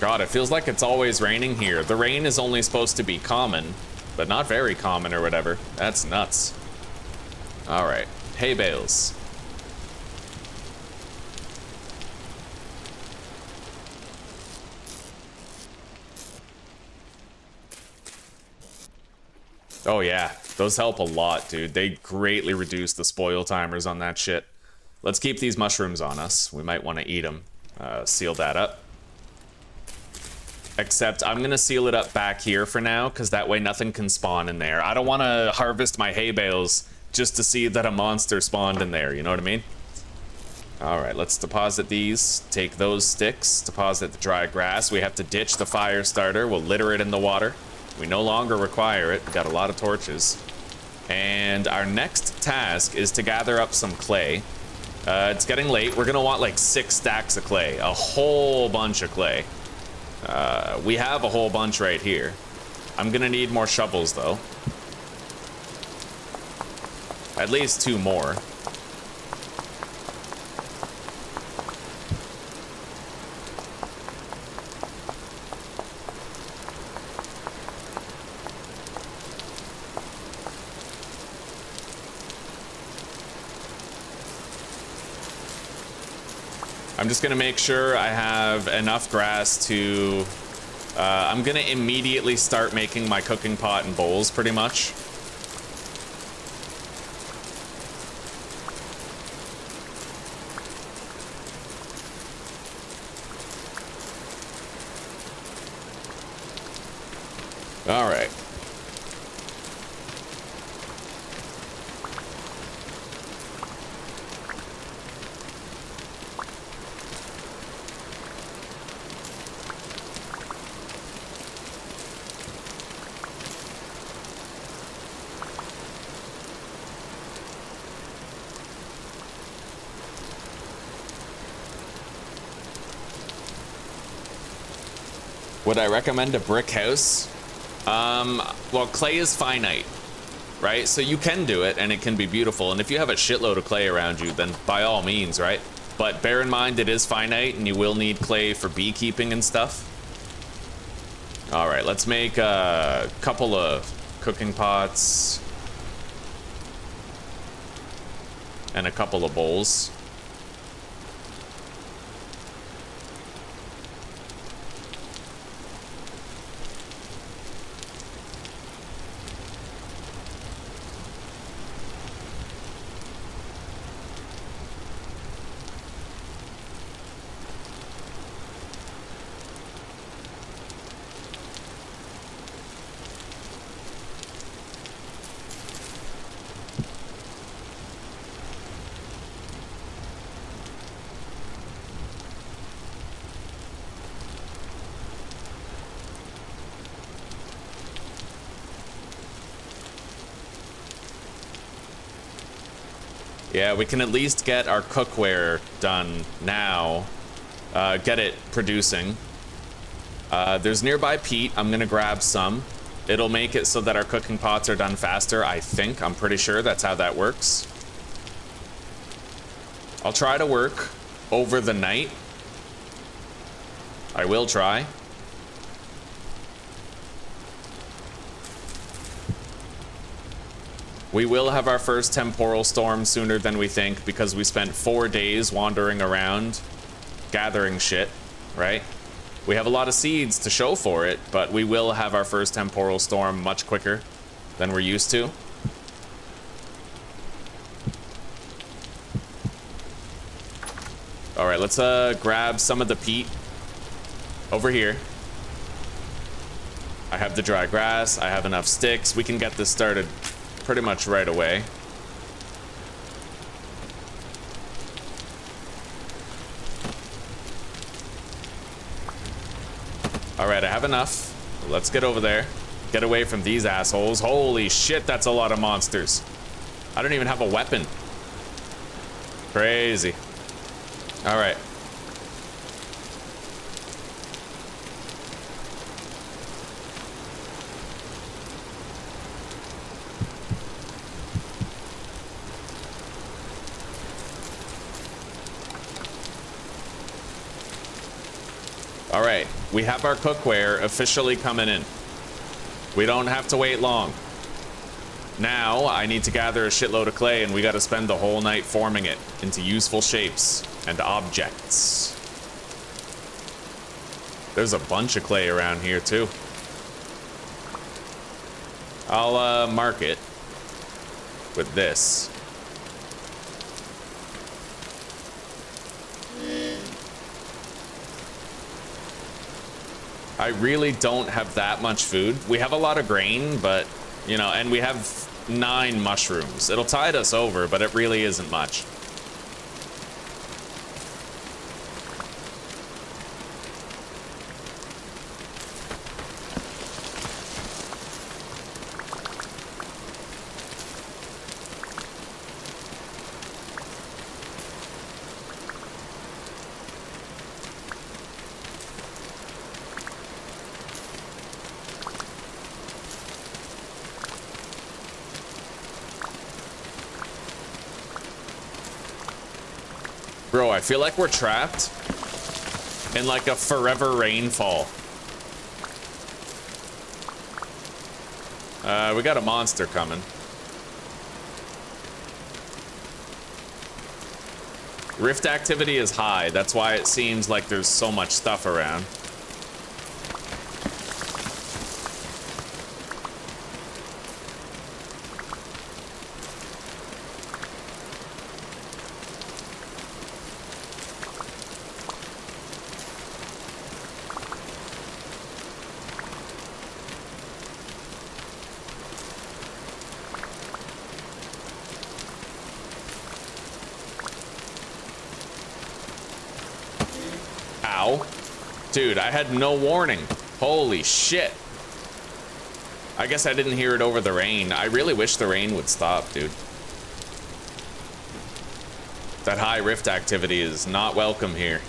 God, it feels like it's always raining here. The rain is only supposed to be common, but not very common or whatever. That's nuts. All right, hay bales. Oh yeah, those help a lot, dude. They greatly reduce the spoil timers on that shit. Let's keep these mushrooms on us. We might want to eat them. Seal that up. Except I'm gonna seal it up back here for now, because that way nothing can spawn in there. I don't want to harvest my hay bales just to see that a monster spawned in there, you know what I mean? Alright, let's deposit these, take those sticks, deposit the dry grass. We have to ditch the fire starter, we'll litter it in the water. We no longer require it, we got a lot of torches. And our next task is to gather up some clay. It's getting late, we're gonna want like 6 stacks of clay, a whole bunch of clay. We have a whole bunch right here. I'm gonna need more shovels though. At least 2 more. I'm just gonna make sure I have enough grass to... I'm gonna immediately start making my cooking pot and bowls, pretty much. All right. Would I recommend a brick house? Well, clay is finite, right? So you can do it and it can be beautiful. And if you have a shitload of clay around you, then by all means, right? But bear in mind it is finite and you will need clay for beekeeping and stuff. All right, let's make a couple of cooking pots and a couple of bowls. Yeah, we can at least get our cookware done now. Get it producing. There's nearby peat. I'm gonna grab some. It'll make it so that our cooking pots are done faster, I think. I'm pretty sure that's how that works. I'll try to work over the night. I will try. We will have our first temporal storm sooner than we think because we spent 4 days wandering around gathering shit, right? We have a lot of seeds to show for it, but we will have our first temporal storm much quicker than we're used to. All right, let's grab some of the peat over here. I have the dry grass, I have enough sticks. We can get this started pretty much right away. All right, I have enough. Let's get over there. Get away from these assholes. Holy shit, that's a lot of monsters. I don't even have a weapon. Crazy. All right. All right, we have our cookware officially coming in. We don't have to wait long. Now, I need to gather a shitload of clay and we gotta spend the whole night forming it into useful shapes and objects. There's a bunch of clay around here too. I'll mark it with this. I really don't have that much food. We have a lot of grain, but, you know, and we have 9 mushrooms. It'll tide us over, but it really isn't much. Bro, I feel like we're trapped in like a forever rainfall. We got a monster coming. Rift activity is high. That's why it seems like there's so much stuff around. Dude, I had no warning. Holy shit. I guess I didn't hear it over the rain. I really wish the rain would stop, dude. That high rift activity is not welcome here.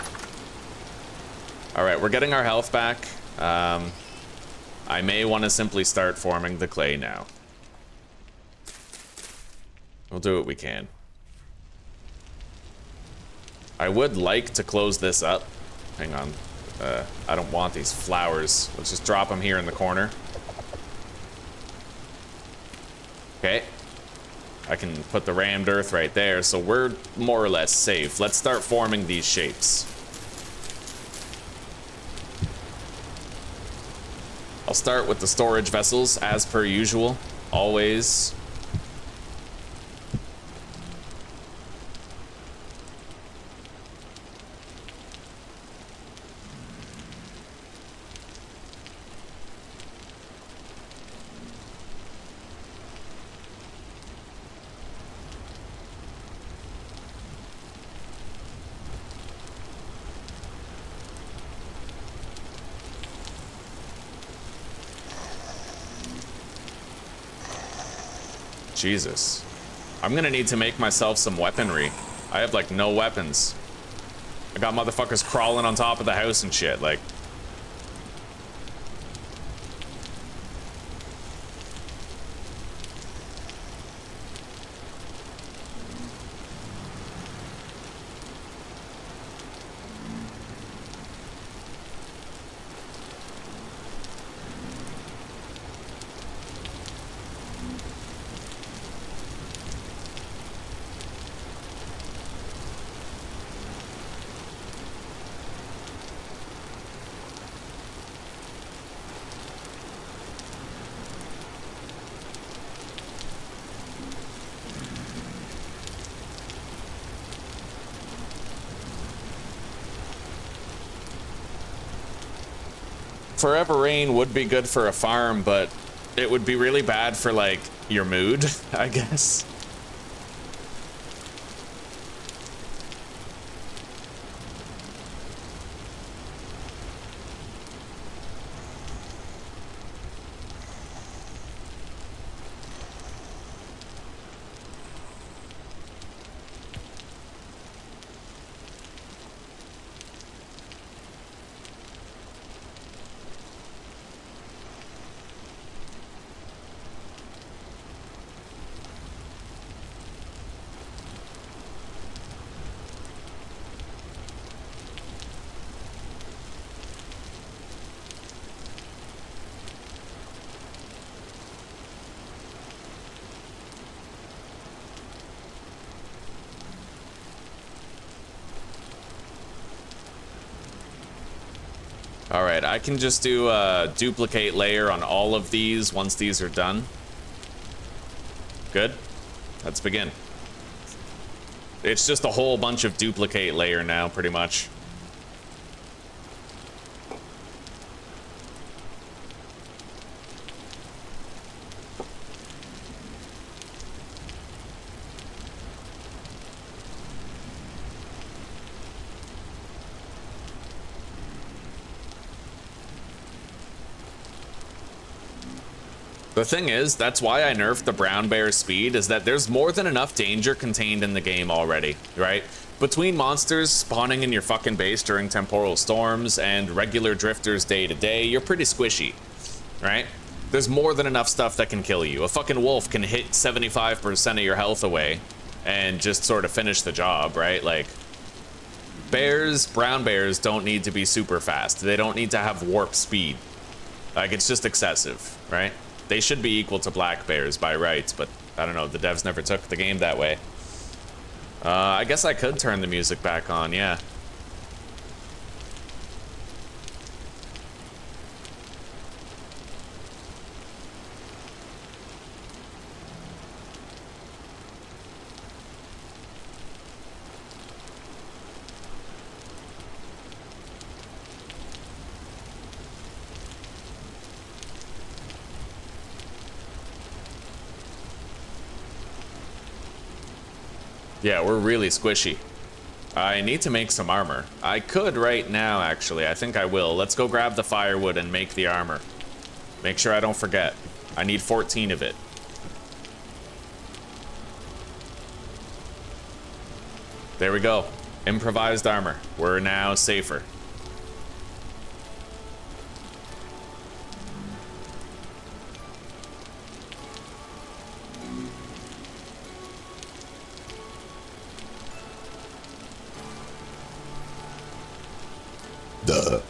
All right, we're getting our health back. I may want to simply start forming the clay now. We'll do what we can. I would like to close this up. Hang on. I don't want these flowers. Let's just drop them here in the corner. Okay. I can put the rammed earth right there, so we're more or less safe. Let's start forming these shapes. I'll start with the storage vessels, as per usual. Always. Jesus. I'm gonna need to make myself some weaponry. I have like no weapons. I got motherfuckers crawling on top of the house and shit, like. Forever rain would be good for a farm, but it would be really bad for, like, your mood, I guess. All right, I can just do a duplicate layer on all of these once these are done. Good. Let's begin. It's just a whole bunch of duplicate layer now, pretty much. The thing is, that's why I nerfed the brown bear's speed, is that there's more than enough danger contained in the game already, right? Between monsters spawning in your fucking base during temporal storms and regular drifters day to day, you're pretty squishy, right? There's more than enough stuff that can kill you. A fucking wolf can hit 75% of your health away and just sort of finish the job, right? Like, bears, brown bears don't need to be super fast. They don't need to have warp speed. Like, it's just excessive, right? They should be equal to black bears by rights, but I don't know, the devs never took the game that way. I guess I could turn the music back on, yeah. Yeah, we're really squishy. I need to make some armor. I could right now, actually. I think I will. Let's go grab the firewood and make the armor. Make sure I don't forget. I need 14 of it. There we go. Improvised armor. We're now safer. Duh.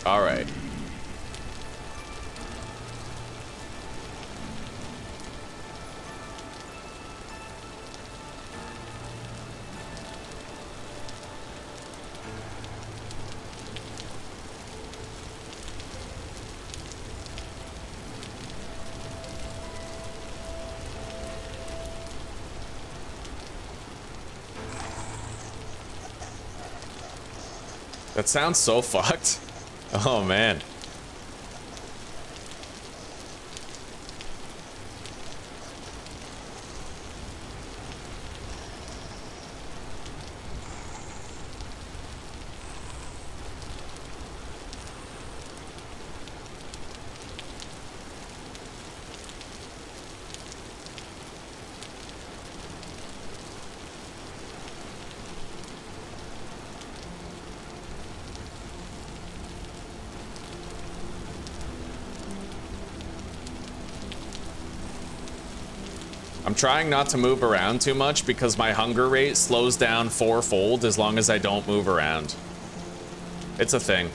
All right. That sounds so fucked. Oh man. I'm trying not to move around too much because my hunger rate slows down fourfold as long as I don't move around. It's a thing.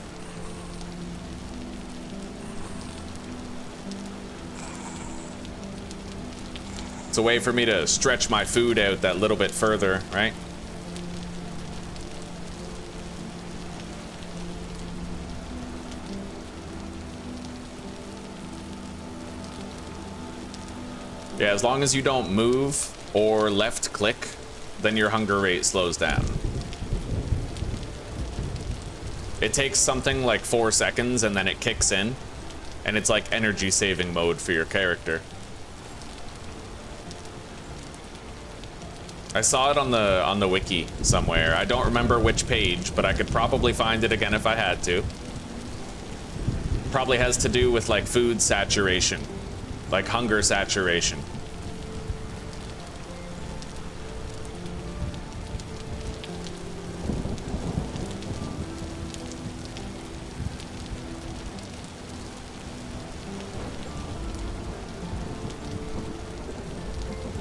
It's a way for me to stretch my food out that little bit further, right? Yeah, as long as you don't move or left click, then your hunger rate slows down. It takes something like 4 seconds and then it kicks in, and it's like energy saving mode for your character. I saw it on the wiki somewhere. I don't remember which page, but I could probably find it again if I had to. Probably has to do with like food saturation. Like hunger saturation.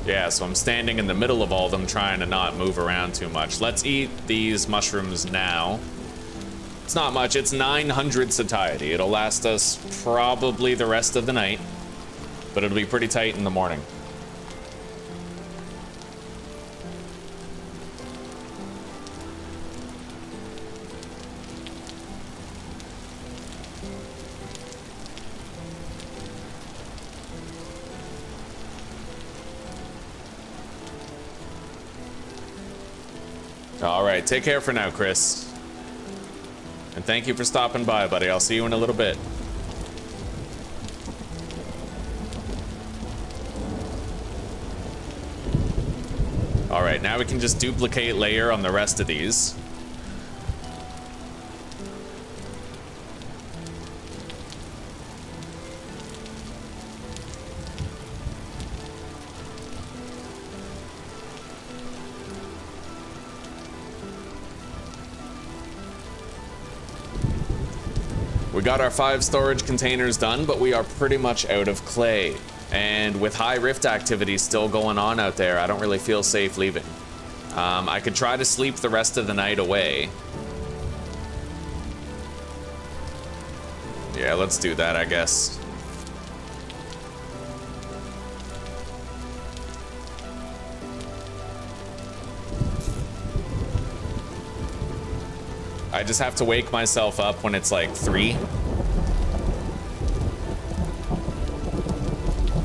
Yeah, so I'm standing in the middle of all of them trying to not move around too much. Let's eat these mushrooms now. It's not much, it's 900 satiety. It'll last us probably the rest of the night. But it'll be pretty tight in the morning. All right, take care for now, Chris. And thank you for stopping by, buddy. I'll see you in a little bit. All right, now we can just duplicate layer on the rest of these. We got our 5 storage containers done, but we are pretty much out of clay. And with high rift activity still going on out there, I don't really feel safe leaving. I could try to sleep the rest of the night away. Yeah, let's do that, I guess. I just have to wake myself up when it's like 3.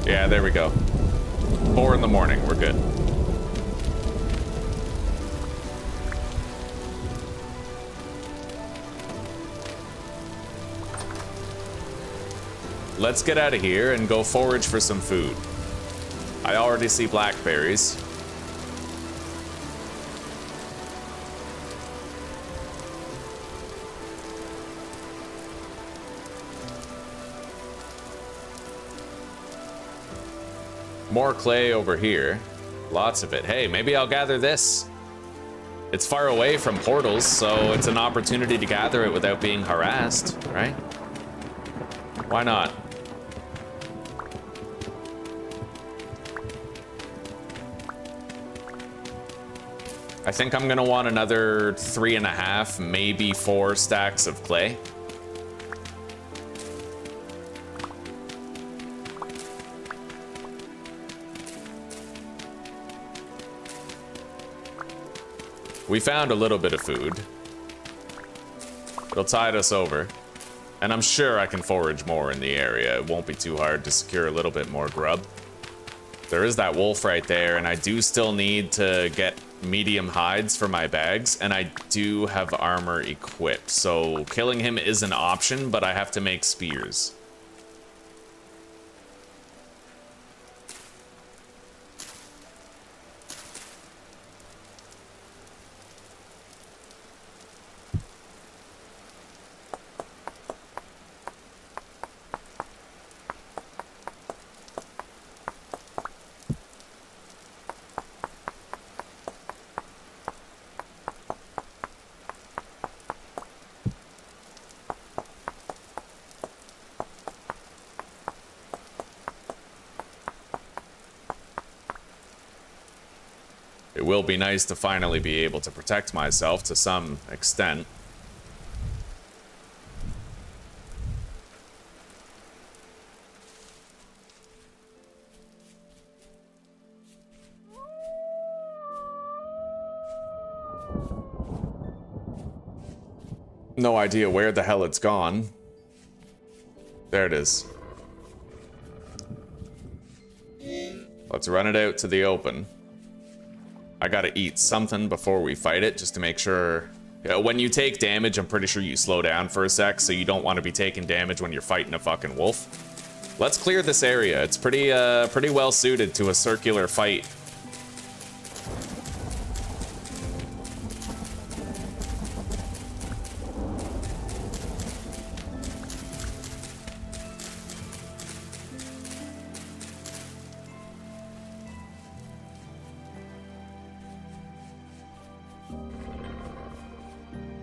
Yeah, there we go. 4 in the morning, we're good. Let's get out of here and go forage for some food. I already see blackberries. More clay over here. Lots of it. Hey, maybe I'll gather this. It's far away from portals, so it's an opportunity to gather it without being harassed, right? Why not? I think I'm gonna want another 3.5, maybe 4 stacks of clay. We found a little bit of food. It'll tide us over. And I'm sure I can forage more in the area. It won't be too hard to secure a little bit more grub. There is that wolf right there, and I do still need to get medium hides for my bags, and I do have armor equipped. So killing him is an option, but I have to make spears. It will be nice to finally be able to protect myself to some extent. No idea where the hell it's gone. There it is. Let's run it out to the open. I gotta eat something before we fight it, just to make sure. When you take damage, I'm pretty sure you slow down for a sec, so you don't want to be taking damage when you're fighting a fucking wolf. Let's clear this area. It's pretty well suited to a circular fight.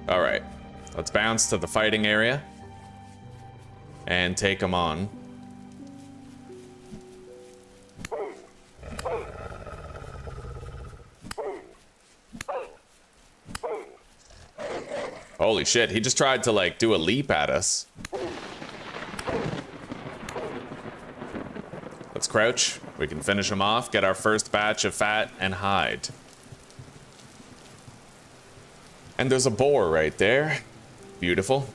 All right, let's bounce to the fighting area and take them on. Holy shit, he just tried to like do a leap at us. Let's crouch. We can finish him off, get our first batch of fat and hide. And there's a boar right there. Beautiful.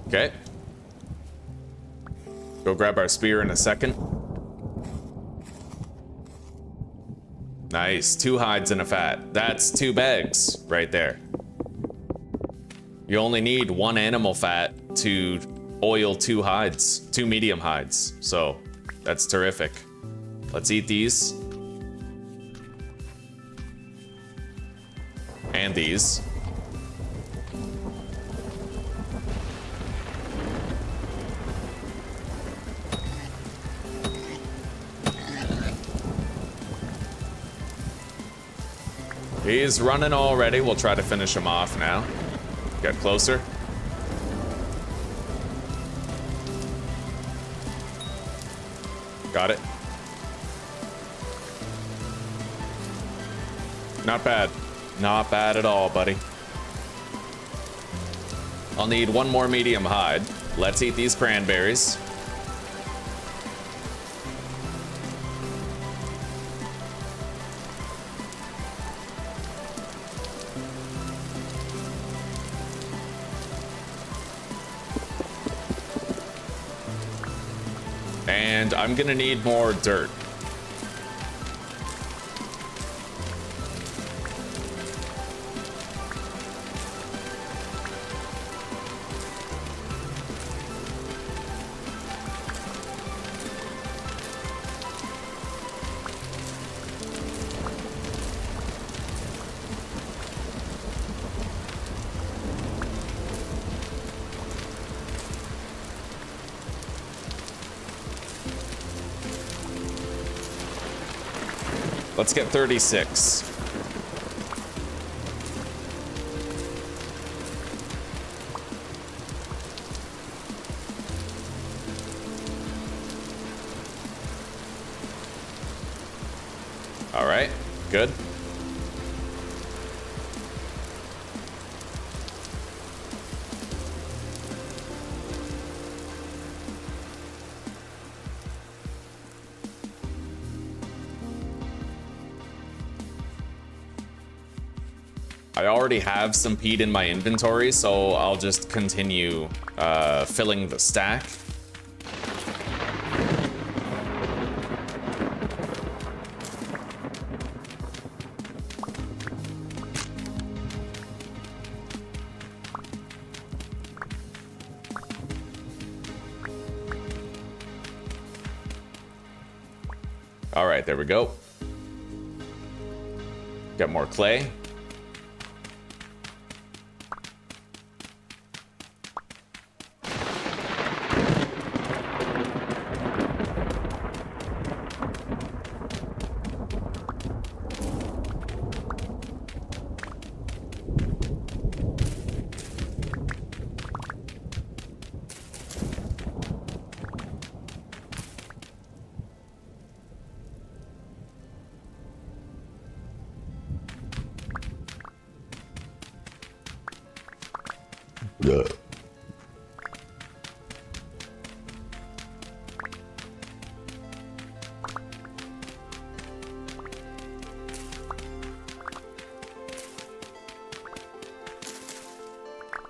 Okay. go grab our spear in a second. Nice, 2 hides and a fat. That's 2 bags right there. You only need 1 animal fat to oil 2 hides, 2 medium hides. So that's terrific. Let's eat these. And these. He's running already. We'll try to finish him off now. Get closer. Got it. Not bad. Not bad at all, buddy. I'll need 1 more medium hide. Let's eat these cranberries. And I'm gonna need more dirt. Let's get 36. All right, good. I already have some peat in my inventory, so I'll just continue filling the stack. All right, there we go. Got more clay.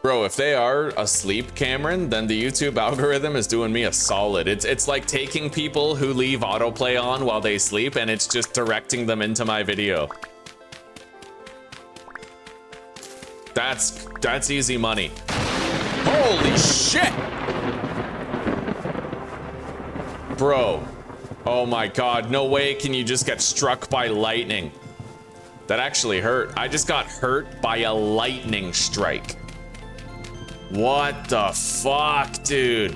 Bro, if they are asleep, Cameron, then the YouTube algorithm is doing me a solid. It's like taking people who leave autoplay on while they sleep and it's just directing them into my video. That's easy money. Holy shit! Bro. Oh my god, no way can you just get struck by lightning. That actually hurt. I just got hurt by a lightning strike. What the fuck, dude?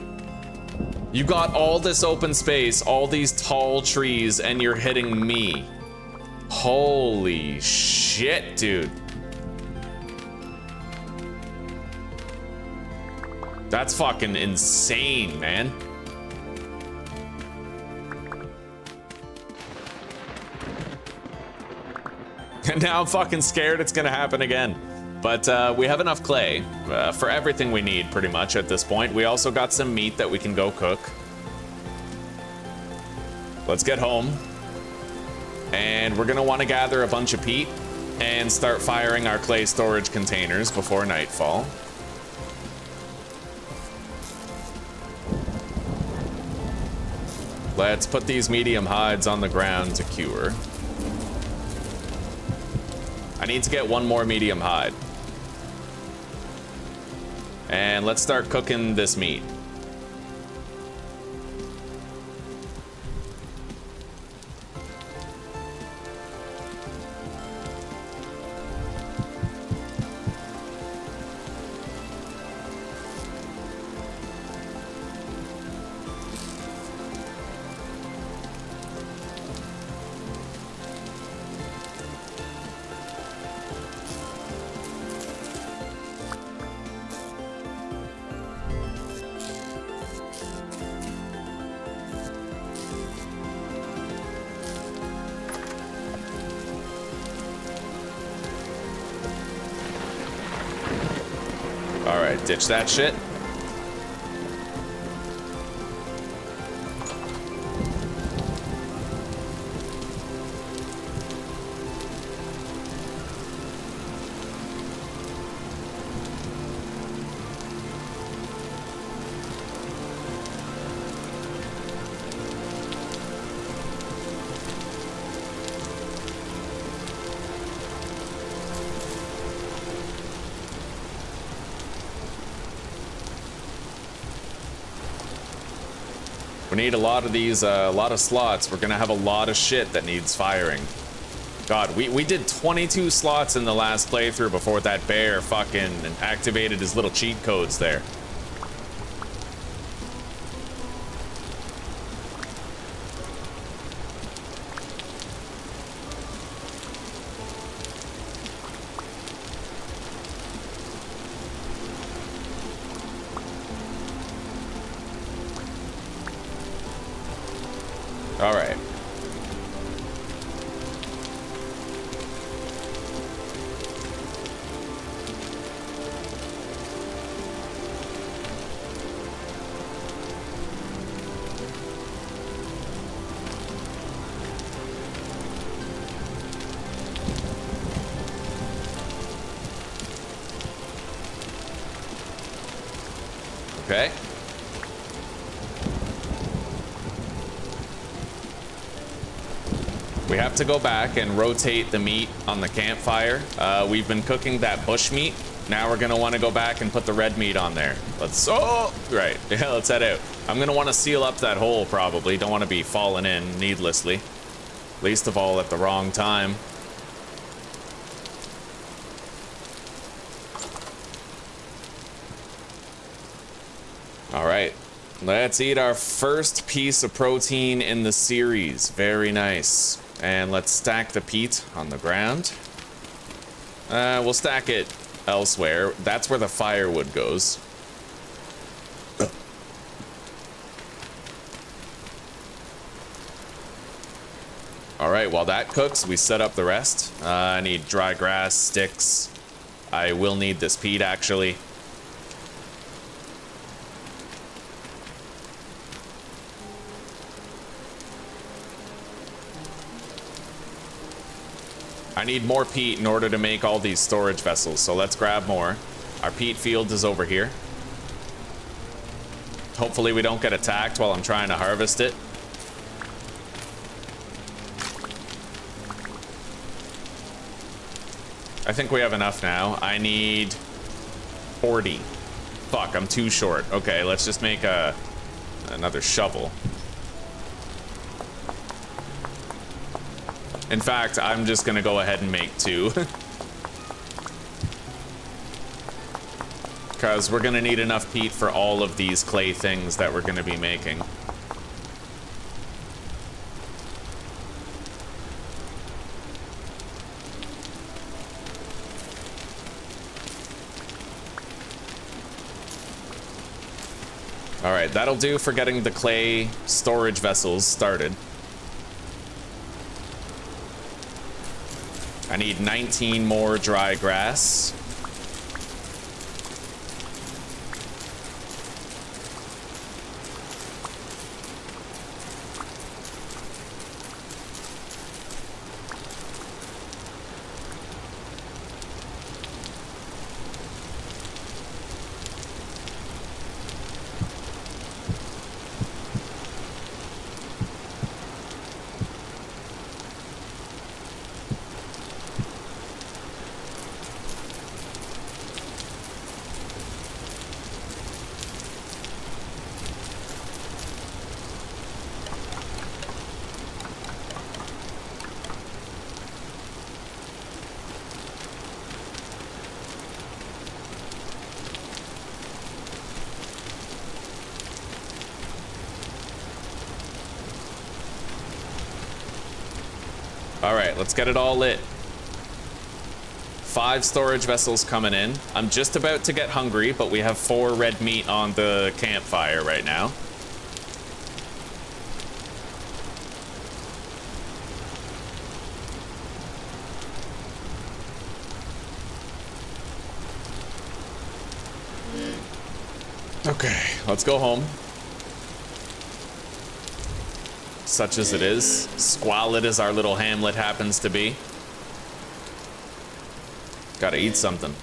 You got all this open space, all these tall trees, and you're hitting me. Holy shit, dude. That's fucking insane, man. And now I'm fucking scared it's gonna happen again. But we have enough clay for everything we need pretty much at this point. We also got some meat that we can go cook. Let's get home. And we're gonna wanna gather a bunch of peat and start firing our clay storage containers before nightfall. Let's put these medium hides on the ground to cure. I need to get one more medium hide. And let's start cooking this meat. Alright, ditch that shit. We need a lot of these, a lot of slots. We're gonna have a lot of shit that needs firing. God, we did 22 slots in the last playthrough before that bear fucking activated his little cheat codes there. All right. Okay. We have to go back and rotate the meat on the campfire. We've been cooking that bush meat. Now we're gonna want to go back and put the red meat on there. Right. Yeah, let's head out. I'm gonna want to seal up that hole probably. Don't want to be falling in needlessly. Least of all at the wrong time. All right. Let's eat our first piece of protein in the series. Very nice. And let's stack the peat on the ground. We'll stack it elsewhere. That's where the firewood goes. All right, while that cooks, we set up the rest. I need dry grass, sticks. I will need this peat, actually. I need more peat in order to make all these storage vessels, so let's grab more. Our peat field is over here. Hopefully we don't get attacked while I'm trying to harvest it. I think we have enough now. I need 40. Fuck, I'm too short. Okay, let's just make another shovel. In fact, I'm just gonna go ahead and make 2. Because we're gonna need enough peat for all of these clay things that we're gonna be making. Alright, that'll do for getting the clay storage vessels started. I need 19 more dry grass. All right, let's get it all lit. 5 storage vessels coming in. I'm just about to get hungry, but we have 4 red meat on the campfire right now. Okay, let's go home. Such as it is, squalid as our little hamlet happens to be. Gotta eat something.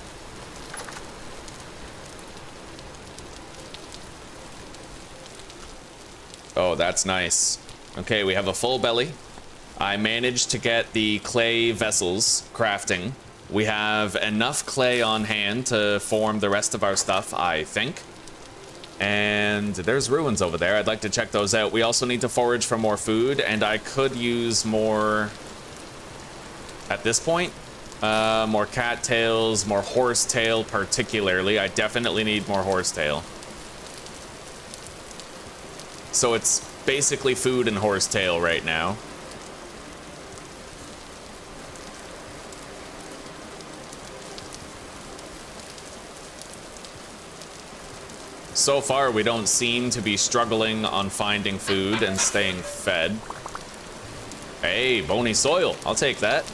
Oh, that's nice. Okay, we have a full belly. I managed to get the clay vessels crafting. We have enough clay on hand to form the rest of our stuff, I think. And there's ruins over there. I'd like to check those out. We also need to forage for more food, and I could use more at this point. More cattails, more horsetail particularly. I definitely need more horsetail. So it's basically food and horsetail right now. So far, we don't seem to be struggling on finding food and staying fed. Hey, bony soil. I'll take that.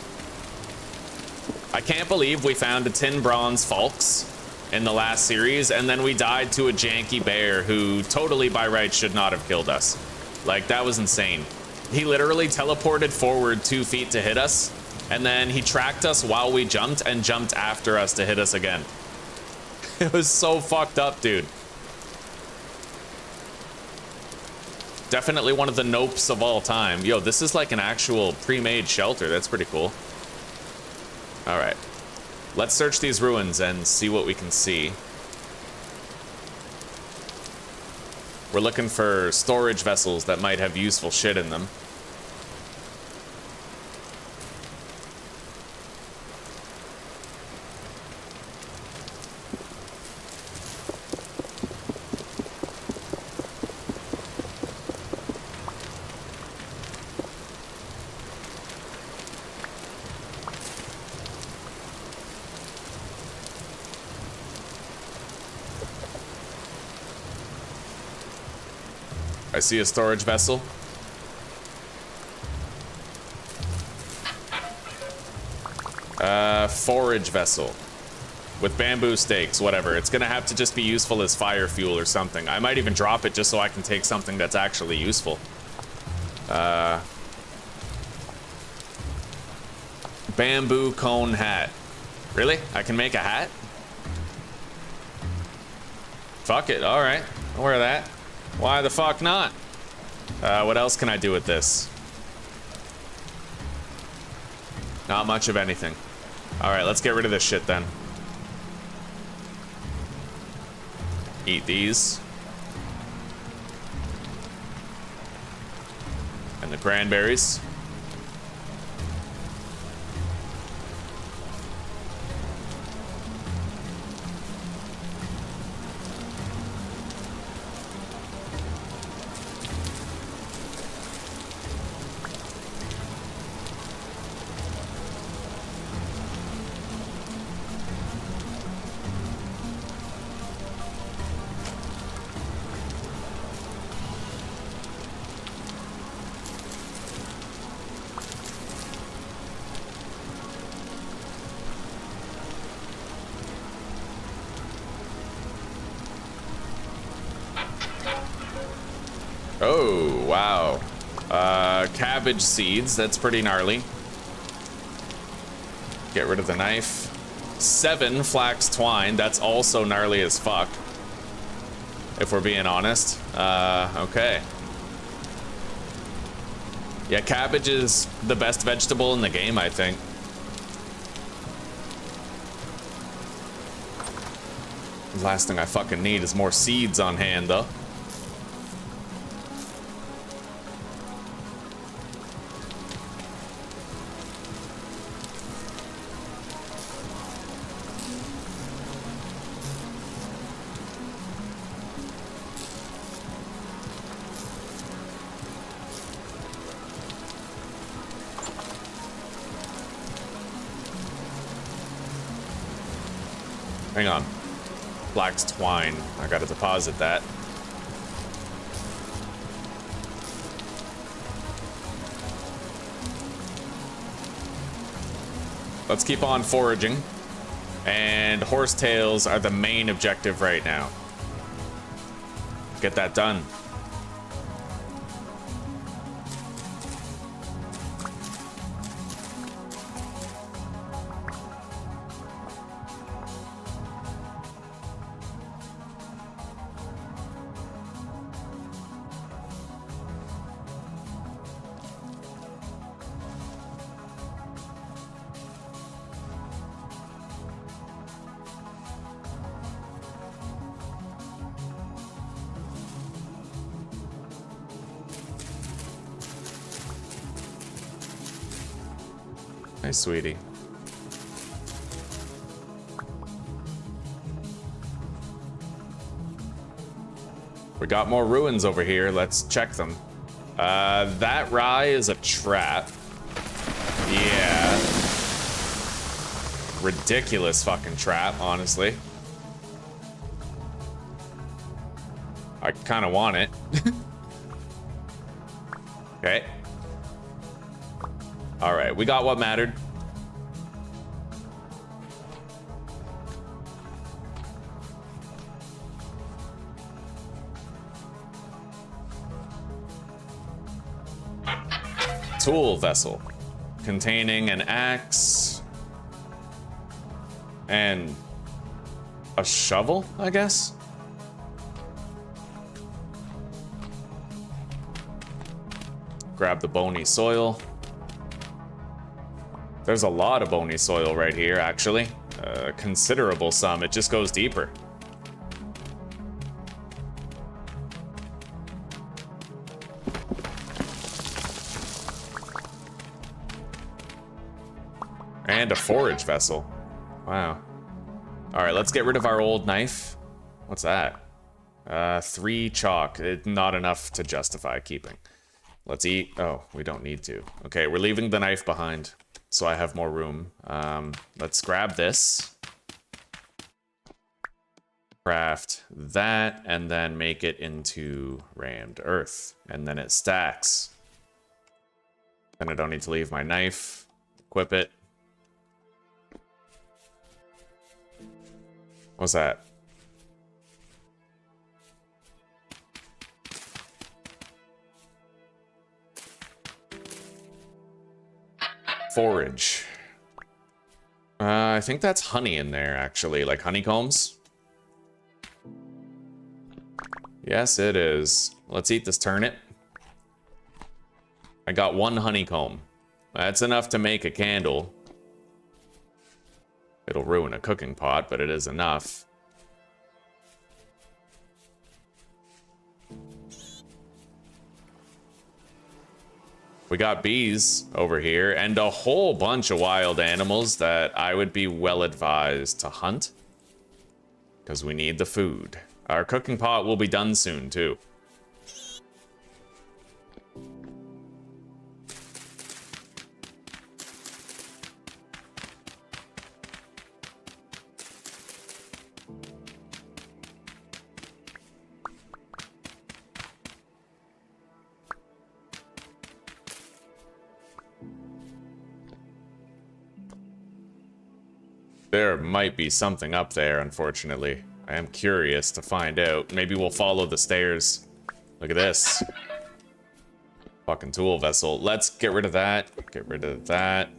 I can't believe we found a tin bronze Falx in the last series, and then we died to a janky bear who totally by rights should not have killed us. Like, that was insane. He literally teleported forward 2 feet to hit us, and then he tracked us while we jumped and jumped after us to hit us again. It was so fucked up, dude. Definitely one of the nopes of all time. Yo, this is like an actual pre-made shelter. That's pretty cool. All right. Let's search these ruins and see what we can see. We're looking for storage vessels that might have useful shit in them. I see a storage vessel. Forage vessel. With bamboo stakes, whatever. It's gonna have to just be useful as fire fuel or something. I might even drop it just so I can take something that's actually useful. Bamboo cone hat. Really? I can make a hat? Fuck it, alright. I'll wear that. Why the fuck not? What else can I do with this? Not much of anything. Alright, let's get rid of this shit then. Eat these. And the cranberries. Oh, wow. Cabbage seeds, that's pretty gnarly. Get rid of the knife. 7 flax twine, that's also gnarly as fuck. If we're being honest. Okay. Yeah, cabbage is the best vegetable in the game, I think. The last thing I fucking need is more seeds on hand, though. Hang on. Flax twine. I gotta deposit that. Let's keep on foraging. And horsetails are the main objective right now. Get that done. Hey, sweetie. We got more ruins over here. Let's check them. That rye is a trap. Yeah. Ridiculous fucking trap, honestly. I kind of want it. Okay. All right, we got what mattered. Tool vessel containing an axe and a shovel, I guess. Grab the bony soil. There's a lot of bony soil right here, actually. Considerable sum. It just goes deeper. And a forage vessel. Wow. All right, let's get rid of our old knife. What's that? 3 chalk. Not enough to justify keeping. Let's eat. Oh, we don't need to. Okay, we're leaving the knife behind, so I have more room. Let's grab this. Craft that, and then make it into rammed earth. And then it stacks. Then I don't need to leave my knife. Equip it. What's that? Forage. I think that's honey in there, actually, like honeycombs. Yes, it is. Let's eat this turnip. I got 1 honeycomb. That's enough to make a candle. It'll ruin a cooking pot, but it is enough. We got bees over here and a whole bunch of wild animals that I would be well advised to hunt, because we need the food. Our cooking pot will be done soon, too. There might be something up there, unfortunately. I am curious to find out. Maybe we'll follow the stairs. Look at this. Fucking tool vessel. Let's get rid of that. Get rid of that.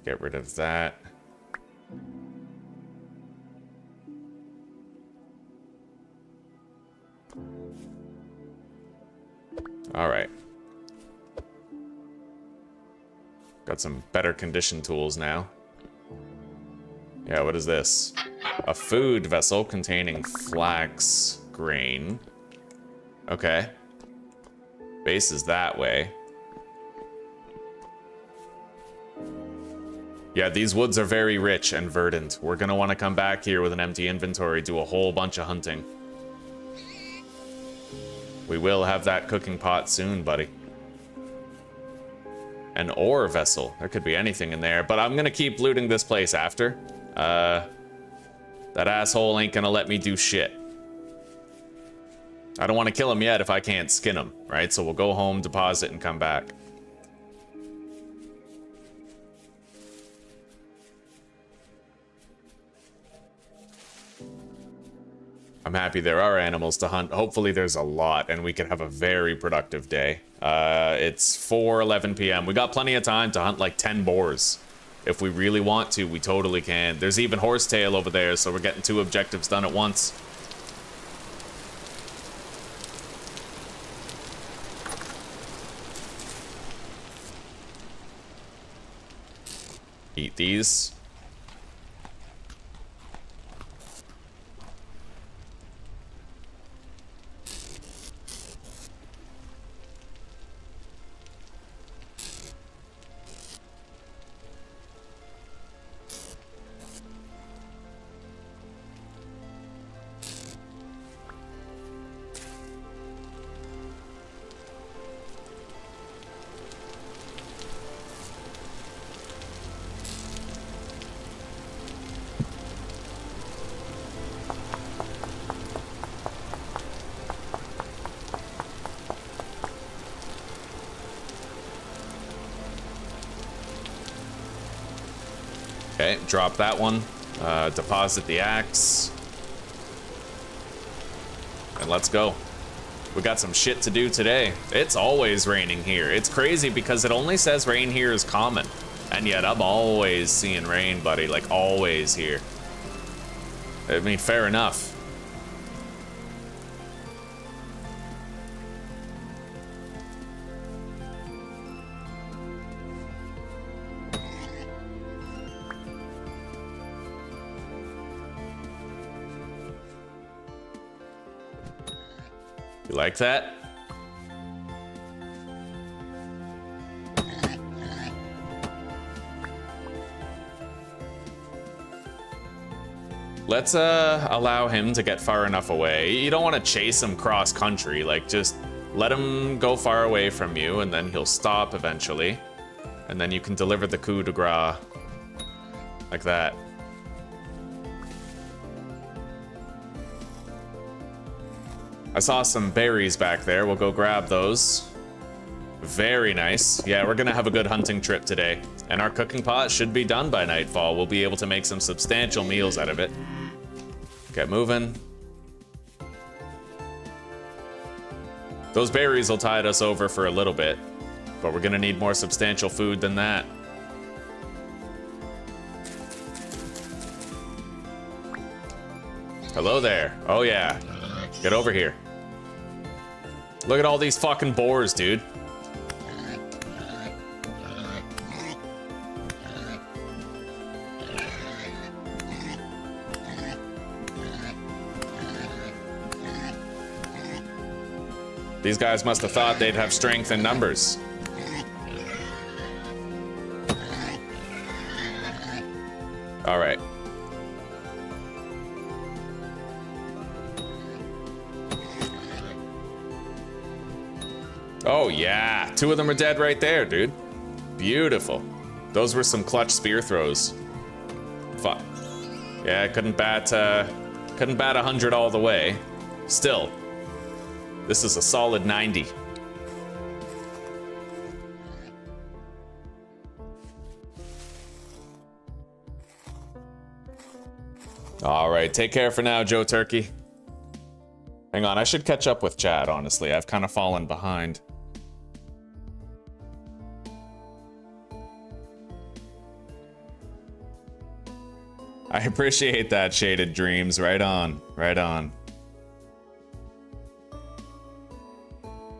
Get rid of that. All right. Got some better condition tools now. Yeah, what is this? A food vessel containing flax grain. Okay. Base is that way. Yeah, these woods are very rich and verdant. We're gonna want to come back here with an empty inventory, do a whole bunch of hunting. We will have that cooking pot soon, buddy. An ore vessel. There could be anything in there, but I'm gonna keep looting this place after. That asshole ain't gonna let me do shit. I don't want to kill him yet if I can't skin him, right? So we'll go home, deposit, and come back. I'm happy there are animals to hunt. Hopefully there's a lot, and we can have a very productive day. It's 4:11 p.m. We got plenty of time to hunt like 10 boars. If we really want to, we totally can. There's even horsetail over there, so we're getting 2 objectives done at once. Eat these. Okay, drop that one. Deposit the axe. And let's go. We got some shit to do today. It's always raining here. It's crazy because it only says rain here is common. And yet I'm always seeing rain, buddy. Like, always here. I mean, fair enough. You like that? Let's allow him to get far enough away. You don't want to chase him cross country. Like, just let him go far away from you, and then he'll stop eventually. And then you can deliver the coup de grace. Like that. I saw some berries back there. We'll go grab those. Very nice. Yeah, we're gonna have a good hunting trip today. And our cooking pot should be done by nightfall. We'll be able to make some substantial meals out of it. Get moving. Those berries will tide us over for a little bit, but we're gonna need more substantial food than that. Hello there. Oh yeah. Get over here. Look at all these fucking boars, dude. These guys must have thought they'd have strength in numbers. All right. Oh yeah, 2 of them are dead right there, dude. Beautiful. Those were some clutch spear throws. Fuck. Yeah, I couldn't bat 100 all the way. Still, this is a solid 90. All right, take care for now, Joe Turkey. Hang on, I should catch up with chat, honestly. I've kind of fallen behind. I appreciate that, Shaded Dreams. Right on, right on.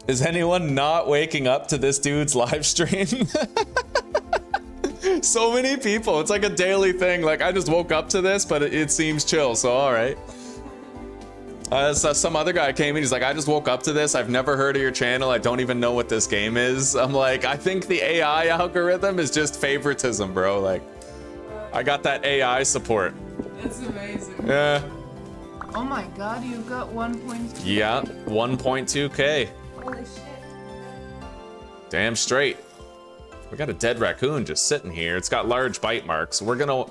Is anyone not waking up to this dude's live stream? So many people. It's like a daily thing. Like, I just woke up to this, but it seems chill, so all right. So some other guy came in, he's like, I just woke up to this. I've never heard of your channel. I don't even know what this game is. I'm like, I think the AI algorithm is just favoritism, bro. Like, I got that AI support. That's amazing. Yeah. Oh my god, you got 1.2K. Yeah, 1.2K. Holy shit. Damn straight. We got a dead raccoon just sitting here. It's got large bite marks. We're gonna...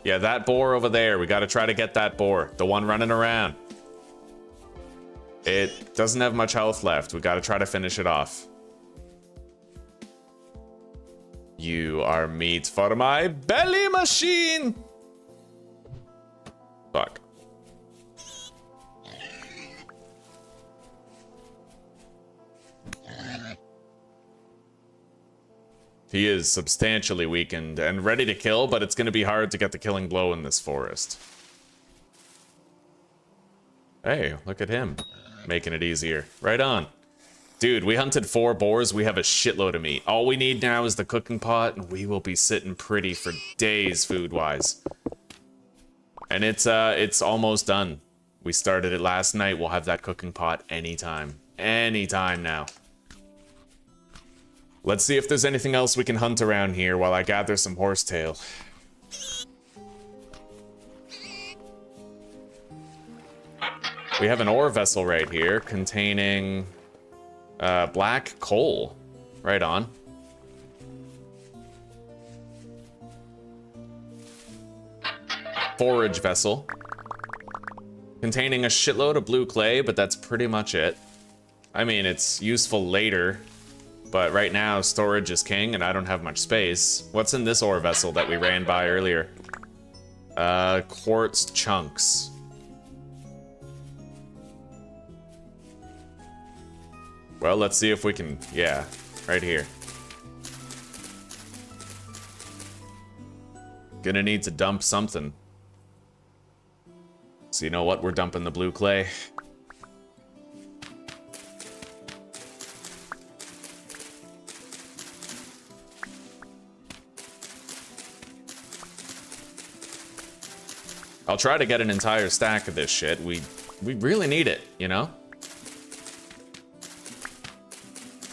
Yeah, that boar over there. We gotta try to get that boar. The one running around. It doesn't have much health left. We gotta try to finish it off. You are meat for my belly machine! Fuck. He is substantially weakened and ready to kill, but it's going to be hard to get the killing blow in this forest. Hey, look at him. Making it easier. Right on. Dude, we hunted 4 boars. We have a shitload of meat. All we need now is the cooking pot, and we will be sitting pretty for days food-wise. And it's almost done. We started it last night. We'll have that cooking pot anytime. Anytime now. Let's see if there's anything else we can hunt around here while I gather some horsetail. We have an ore vessel right here containing black coal. Right on. Forage vessel. Containing a shitload of blue clay, but that's pretty much it. I mean, it's useful later. But right now, storage is king, and I don't have much space. What's in this ore vessel that we ran by earlier? Quartz chunks. Well, let's see if we can... Yeah, right here. Gonna need to dump something. So you know what? We're dumping the blue clay. I'll try to get an entire stack of this shit. We really need it, you know?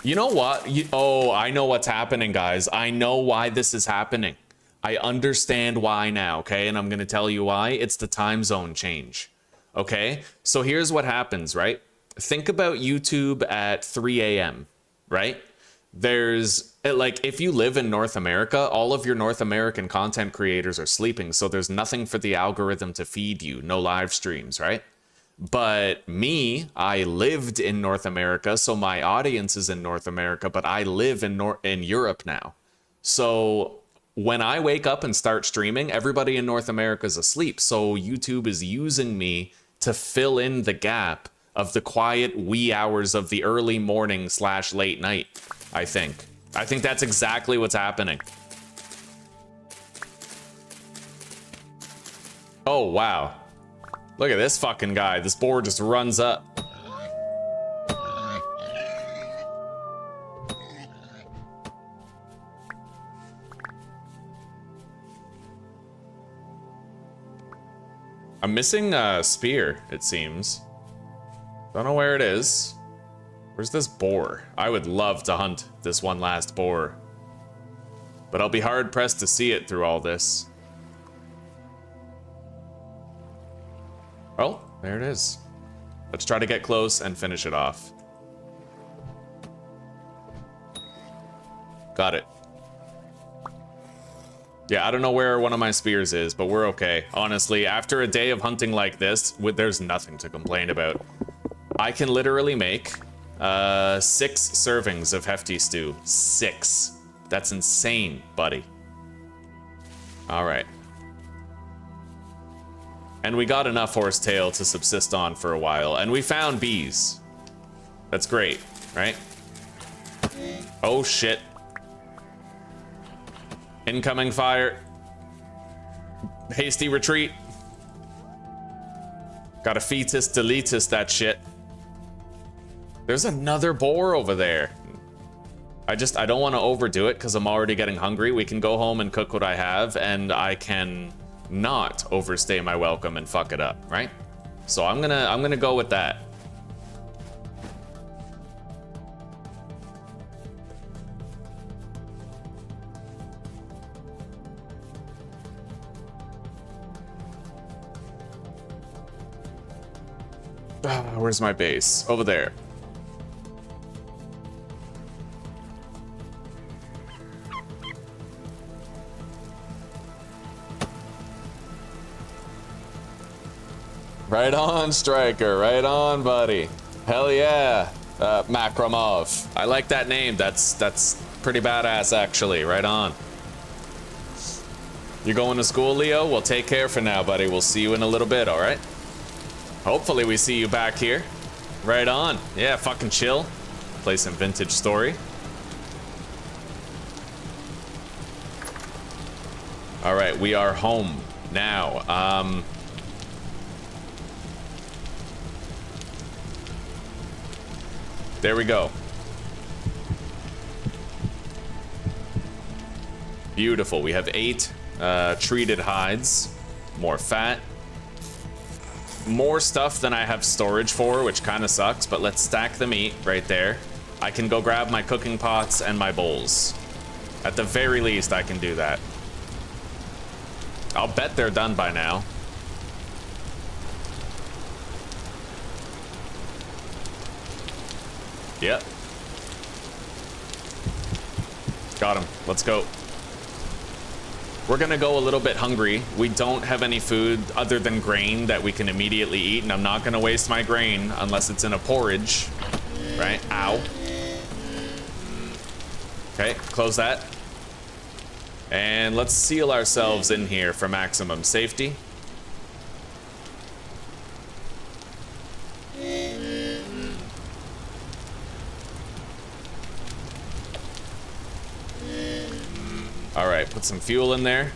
You know what? Oh, I know what's happening, guys. I know why this is happening. I understand why now, okay? And I'm gonna tell you why. It's the time zone change, okay? So here's what happens, right? Think about YouTube at 3 a.m., right? There's, like, if you live in North America, all of your North American content creators are sleeping, so there's nothing for the algorithm to feed you, no live streams, right? But me, I lived in North America, so my audience is in North America, but I live in Europe now. So when I wake up and start streaming, everybody in North America is asleep, so YouTube is using me to fill in the gap of the quiet wee hours of the early morning / late night. I think that's exactly what's happening. Oh, wow. Look at this fucking guy. This boar just runs up. I'm missing a spear, it seems. Don't know where it is. Where's this boar? I would love to hunt this one last boar. But I'll be hard-pressed to see it through all this. Oh, there it is. Let's try to get close and finish it off. Got it. Yeah, I don't know where one of my spears is, but we're okay. Honestly, after a day of hunting like this, there's nothing to complain about. I can literally make 6 servings of hefty stew. 6. That's insane, buddy. All right. And we got enough horsetail to subsist on for a while, and we found bees. That's great, right? Oh shit. Incoming fire. Hasty retreat. Gotta fetus deletus that shit. There's another boar over there. I don't want to overdo it because I'm already getting hungry. We can go home and cook what I have, and I can not overstay my welcome and fuck it up, right? So I'm gonna go with that. Where's my base? Over there. Right on, Striker. Right on, buddy. Hell yeah. Makramov. I like that name. That's pretty badass, actually. Right on. You going to school, Leo? Well, take care for now, buddy. We'll see you in a little bit, all right? Hopefully we see you back here. Right on. Yeah, fucking chill. Play some vintage story. All right, we are home now. There we go. Beautiful. We have 8 treated hides, more fat, more stuff than I have storage for, which kind of sucks, but let's stack the meat right there. I can go grab my cooking pots and my bowls. At the very least, I can do that. I'll bet they're done by now. Yep. Got him. Let's go. We're gonna go a little bit hungry. We don't have any food other than grain that we can immediately eat, and I'm not gonna waste my grain unless it's in a porridge. Right? Ow. Okay, close that. And let's seal ourselves in here for maximum safety. All right, put some fuel in there.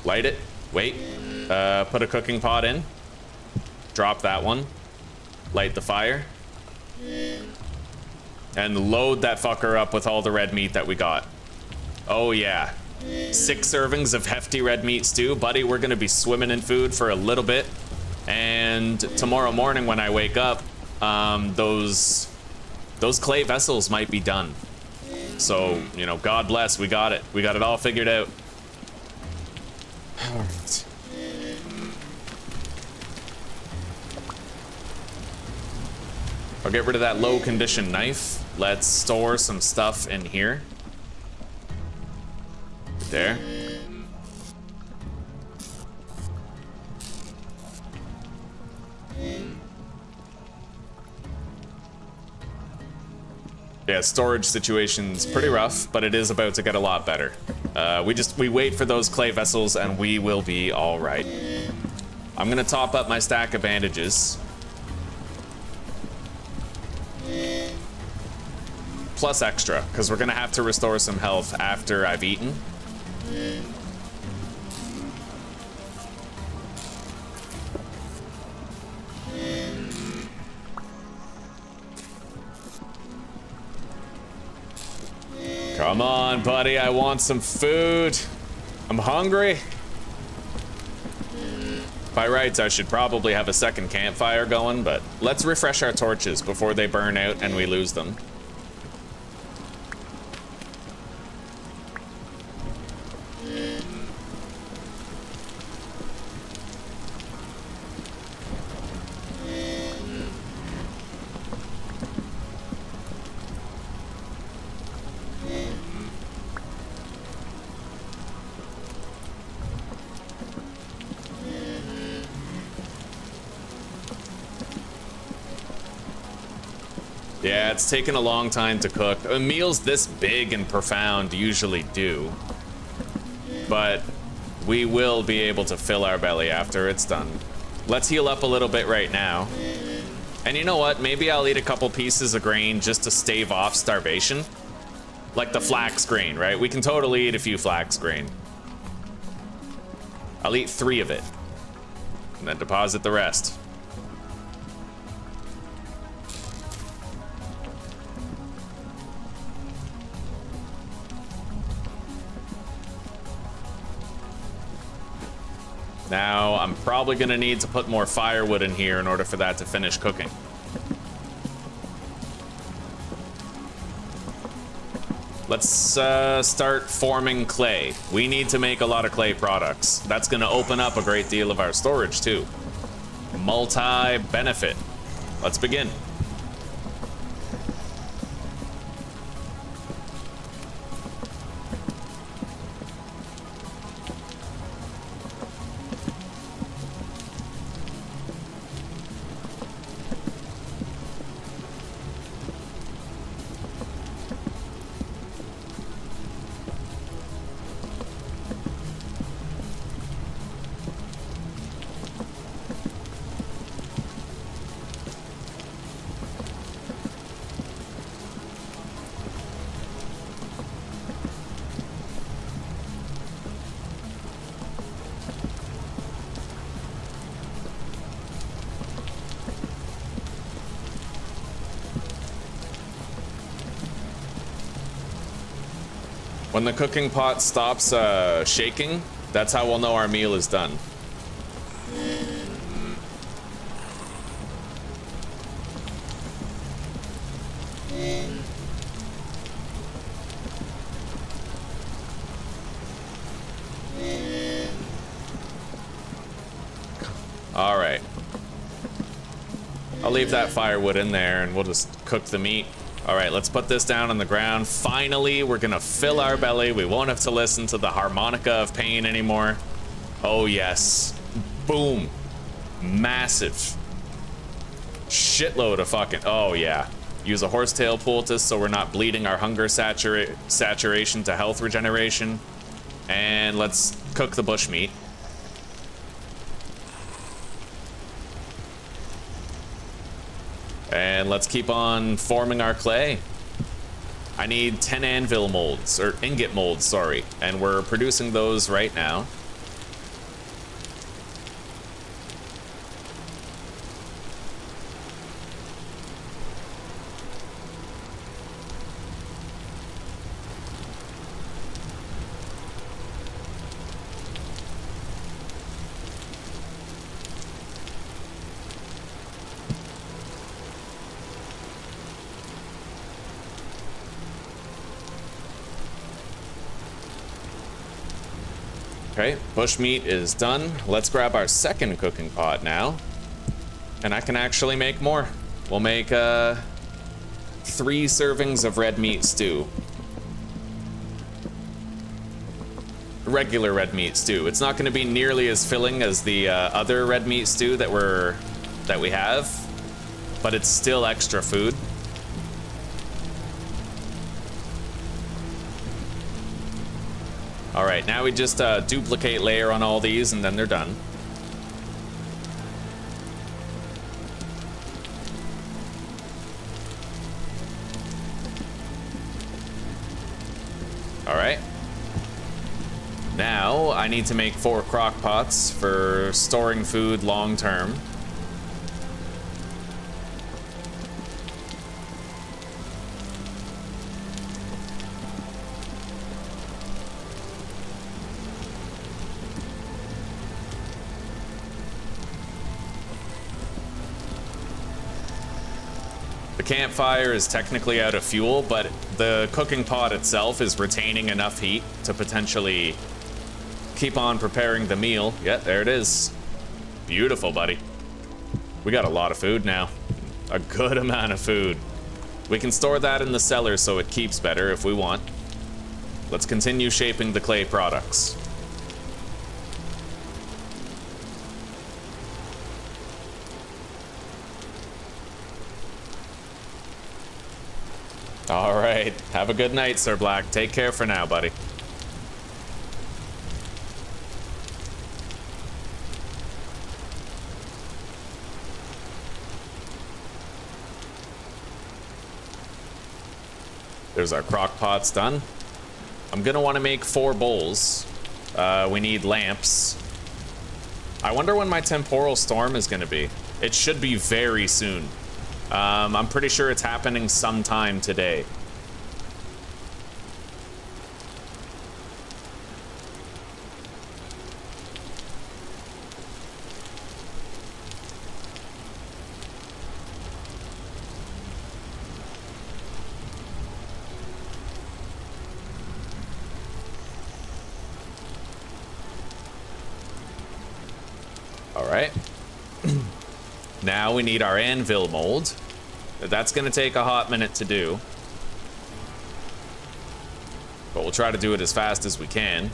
Light it. Wait. Put a cooking pot in. Drop that one. Light the fire. And load that fucker up with all the red meat that we got. Oh yeah. 6 servings of hefty red meat stew. Buddy, we're gonna be swimming in food for a little bit. And tomorrow morning when I wake up, those clay vessels might be done. So, you know, God bless, we got it. We got it all figured out. All right. I'll get rid of that low condition knife. Let's store some stuff in here. There. Yeah, storage situation's pretty rough, but it is about to get a lot better. We wait for those clay vessels and we will be all right. I'm gonna top up my stack of bandages. Plus extra, because we're gonna have to restore some health after I've eaten. Come on, buddy, I want some food. I'm hungry. By rights, I should probably have a second campfire going, but let's refresh our torches before they burn out and we lose them. Yeah, it's taken a long time to cook. Meals this big and profound usually do. But we will be able to fill our belly after it's done. Let's heal up a little bit right now. And you know what? Maybe I'll eat a couple pieces of grain just to stave off starvation. Like the flax grain, right? We can totally eat a few flax grain. I'll eat 3 of it. And then deposit the rest. Now, I'm probably gonna need to put more firewood in here in order for that to finish cooking. Let's start forming clay. We need to make a lot of clay products. That's gonna open up a great deal of our storage too. Multi-benefit. Let's begin. When the cooking pot stops shaking, that's how we'll know our meal is done. All right. I'll leave that firewood in there and we'll just cook the meat. All right, let's put this down on the ground. Finally, we're gonna fill our belly. We won't have to listen to the harmonica of pain anymore. Oh yes. Boom. Massive. Shitload of fucking, oh yeah. Use a horsetail poultice so we're not bleeding our hunger saturation to health regeneration. And let's cook the bushmeat. And let's keep on forming our clay. I need 10 anvil molds, or ingot molds, sorry. And we're producing those right now. Okay, bushmeat is done. Let's grab our second cooking pot now. And I can actually make more. We'll make 3 servings of red meat stew. Regular red meat stew. It's not going to be nearly as filling as the other red meat stew that we have, but it's still extra food. All right, now we just duplicate layer on all these and then they're done. All right. Now I need to make 4 crock pots for storing food long term. The campfire is technically out of fuel, but the cooking pot itself is retaining enough heat to potentially keep on preparing the meal. Yeah, there it is. Beautiful, buddy. We got a lot of food now. A good amount of food. We can store that in the cellar so it keeps better if we want. Let's continue shaping the clay products. All right, have a good night, Sir Black. Take care for now, buddy. There's our crock pots done. I'm gonna want to make 4 bowls. We need lamps. I wonder when my temporal storm is gonna be. It should be very soon. I'm pretty sure it's happening sometime today. All right. Now we need our anvil mold. That's gonna take a hot minute to do, but we'll try to do it as fast as we can.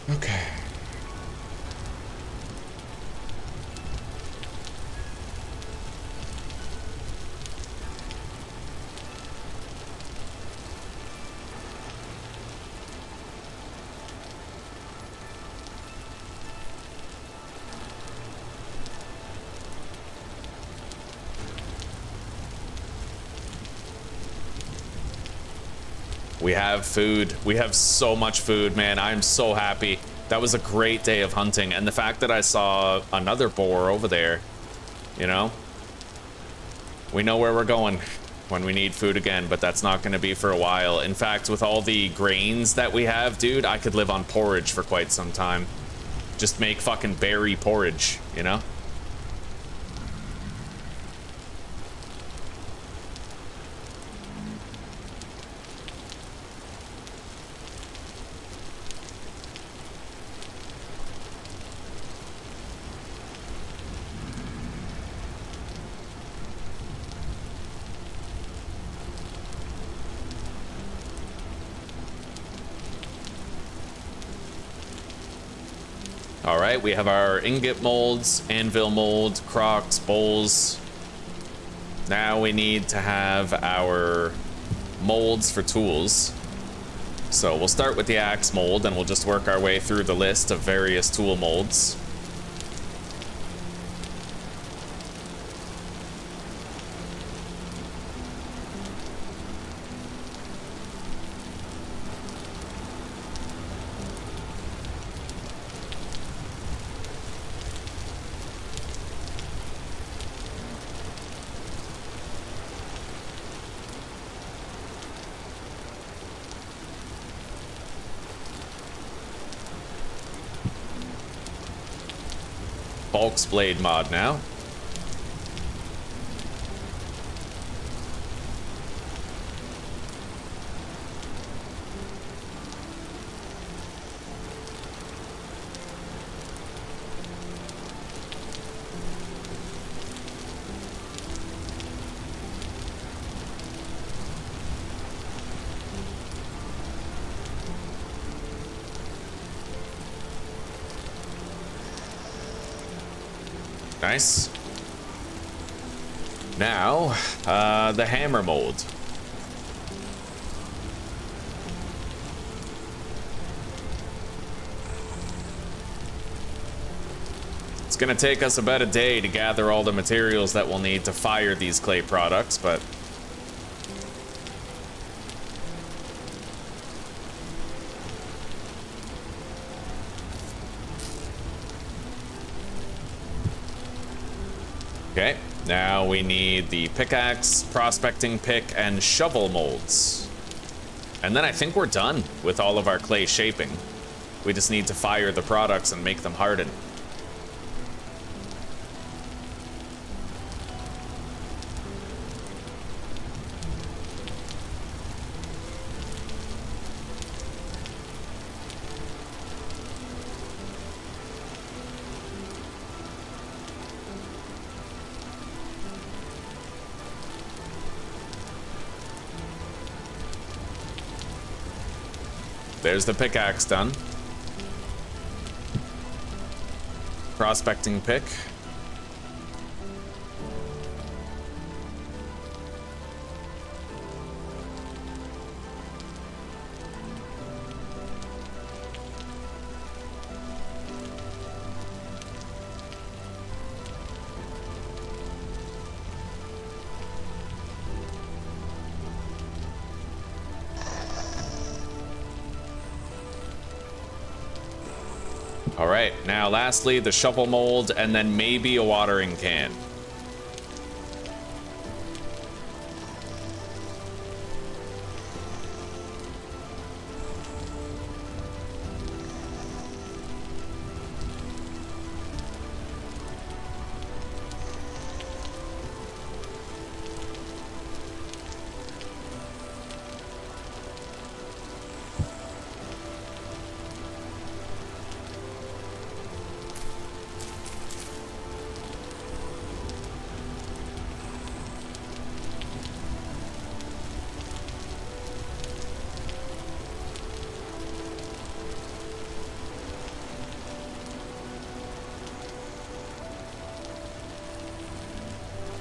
Okay. We have food. We have so much food, man. I'm so happy. That was a great day of hunting. And the fact that I saw another boar over there, you know? We know where we're going when we need food again, but that's not going to be for a while. In fact, with all the grains that we have, dude, I could live on porridge for quite some time. Just make fucking berry porridge, you know? All right, we have our ingot molds, anvil mold, crocks, bowls. Now we need to have our molds for tools. So we'll start with the axe mold and we'll just work our way through the list of various tool molds. Bulk's blade mod now. Nice. Now, the hammer mold. It's gonna take us about a day to gather all the materials that we'll need to fire these clay products, but okay, now we need the pickaxe, prospecting pick, and shovel molds. And then I think we're done with all of our clay shaping. We just need to fire the products and make them harden. There's the pickaxe done. Prospecting pick. All right, now lastly, the shovel mold, and then maybe a watering can.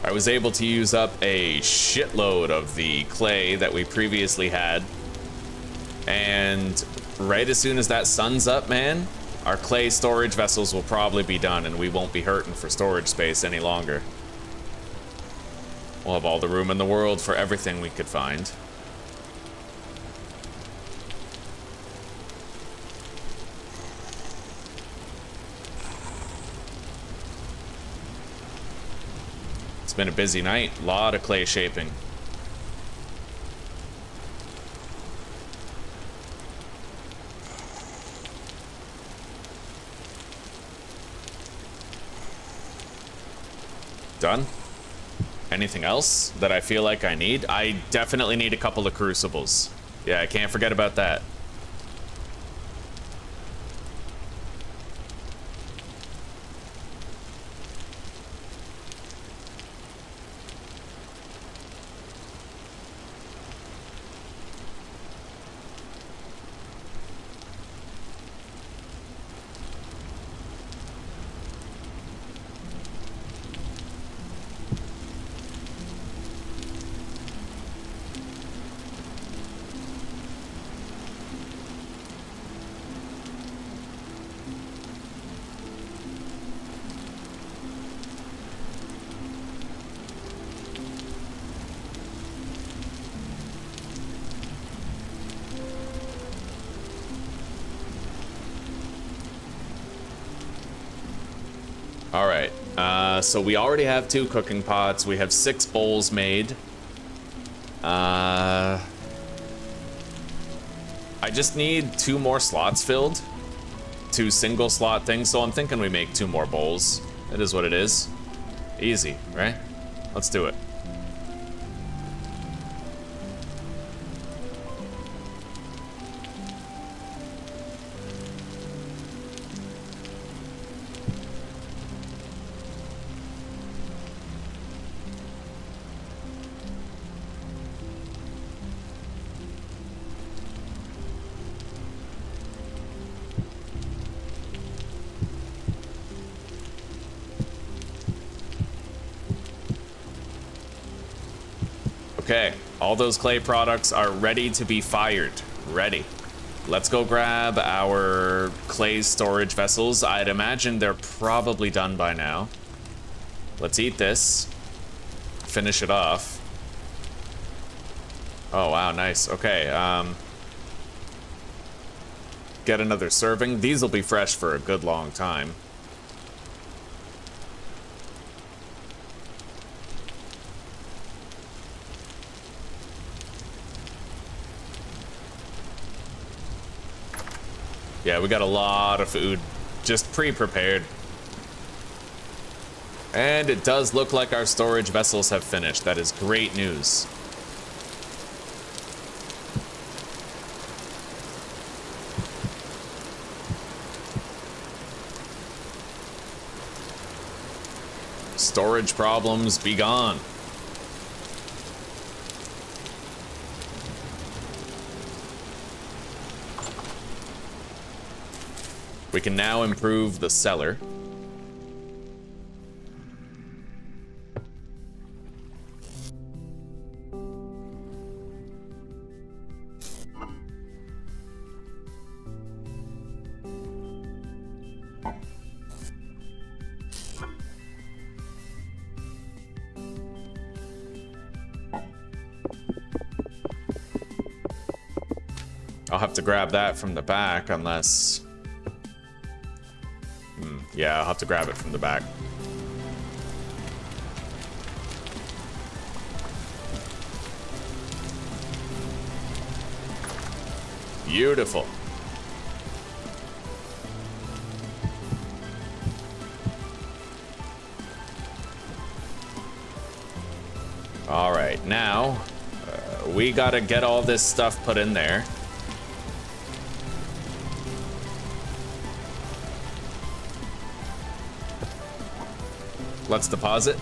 I was able to use up a shitload of the clay that we previously had. And right as soon as that sun's up, man, our clay storage vessels will probably be done and we won't be hurting for storage space any longer. We'll have all the room in the world for everything we could find. been a busy night. A lot of clay shaping. Done. Anything else that I feel like I need? I definitely need a couple of crucibles. Yeah, I can't forget about that. All right, so we already have 2 cooking pots. We have 6 bowls made. I just need 2 more slots filled. 2 single slot things, so I'm thinking we make 2 more bowls. It is what it is. Easy, right? Let's do it. Okay, all those clay products are ready to be fired. Ready. Let's go grab our clay storage vessels. I'd imagine they're probably done by now. Let's eat this. Finish it off. Oh, wow, nice. Okay, get another serving. These will be fresh for a good long time. Yeah, we got a lot of food just pre-prepared. And it does look like our storage vessels have finished. That is great news. Storage problems be gone. We can now improve the cellar. I'll have to grab that from the back unless... yeah, I'll have to grab it from the back. Beautiful. All right, now we gotta get all this stuff put in there. Let's deposit.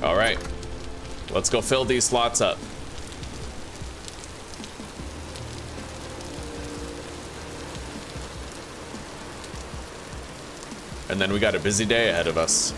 All right, let's go fill these slots up. And then we got a busy day ahead of us.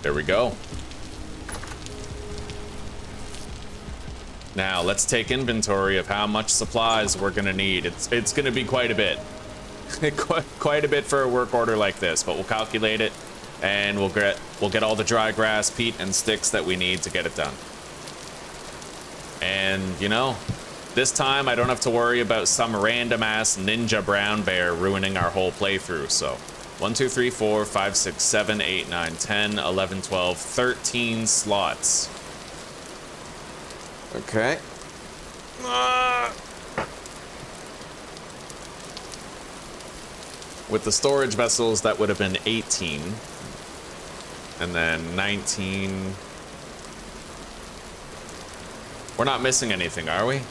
There we go. Now, let's take inventory of how much supplies we're gonna need. It's gonna be quite a bit. Quite a bit for a work order like this, but we'll calculate it, and we'll get all the dry grass, peat, and sticks that we need to get it done. And, you know, this time I don't have to worry about some random-ass ninja brown bear ruining our whole playthrough, so... 1, 2, 3, 4, 5, 6, 7, 8, 9, 10, 11, 12, 13 slots. Okay. With the storage vessels, that would have been 18. And then 19. We're not missing anything, are we?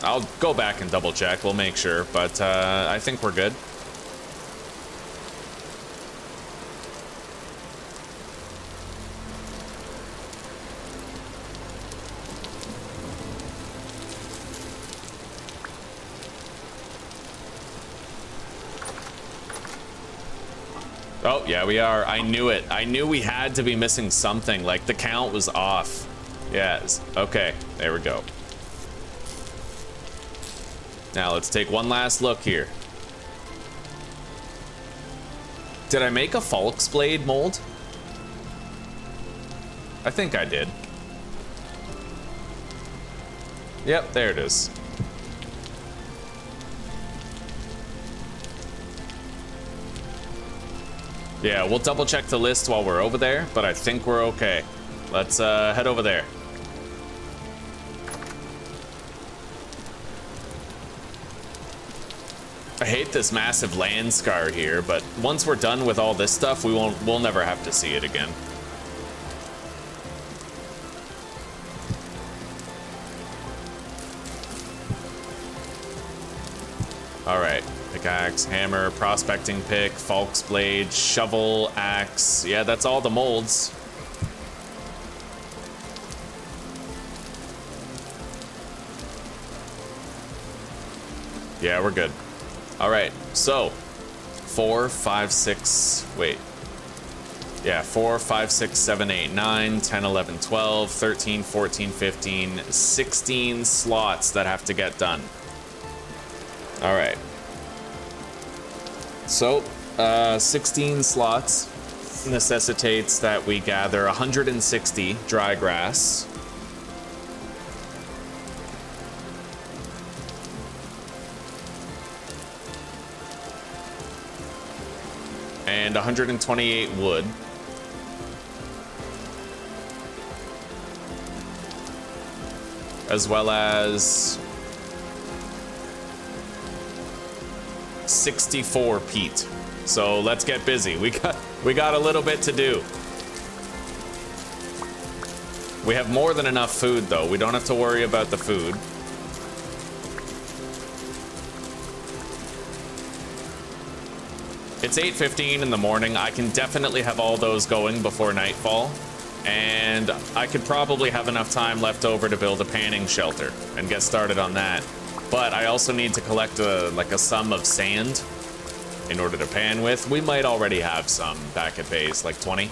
I'll go back and double check. We'll make sure, but I think we're good. Oh, yeah, we are. I knew it. I knew we had to be missing something. Like, the count was off. Yes. Okay, there we go. Now, let's take one last look here. Did I make a Falx blade mold? I think I did. Yep, there it is. Yeah, we'll double check the list while we're over there, but I think we're okay. Let's head over there. I hate this massive land scar here, but once we're done with all this stuff, we'll never have to see it again. All right. Pickaxe, hammer, prospecting pick, Falx blade, shovel, axe. Yeah, that's all the molds. Yeah, we're good. All right, so 4, 5, 6, wait. Yeah, 4, 5, 6, 7, 8, 9, 10, 11, 12, 13, 14, 15, 16 slots that have to get done. All right. So, 16 slots necessitates that we gather 160 dry grass. And 128 wood. As well as 64 peat. So let's get busy. We got a little bit to do. We have more than enough food though. We don't have to worry about the food. It's 8:15 in the morning. I can definitely have all those going before nightfall. And I could probably have enough time left over to build a panning shelter and get started on that. But I also need to collect a sum of sand in order to pan with. We might already have some back at base, like 20.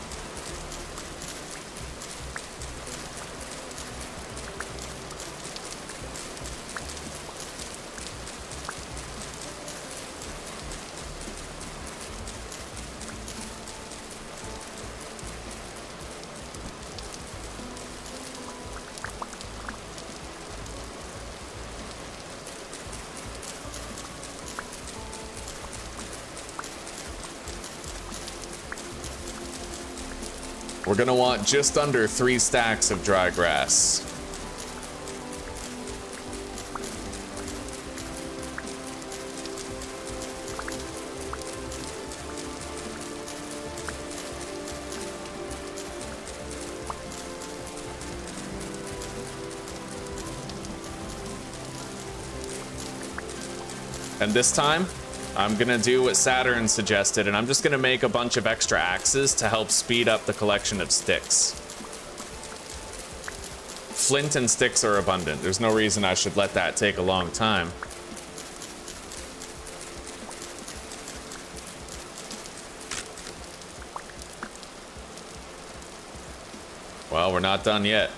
We're gonna want just under 3 stacks of dry grass. And this time, I'm gonna do what Saturn suggested, and I'm just gonna make a bunch of extra axes to help speed up the collection of sticks. Flint and sticks are abundant. There's no reason I should let that take a long time. Well, we're not done yet.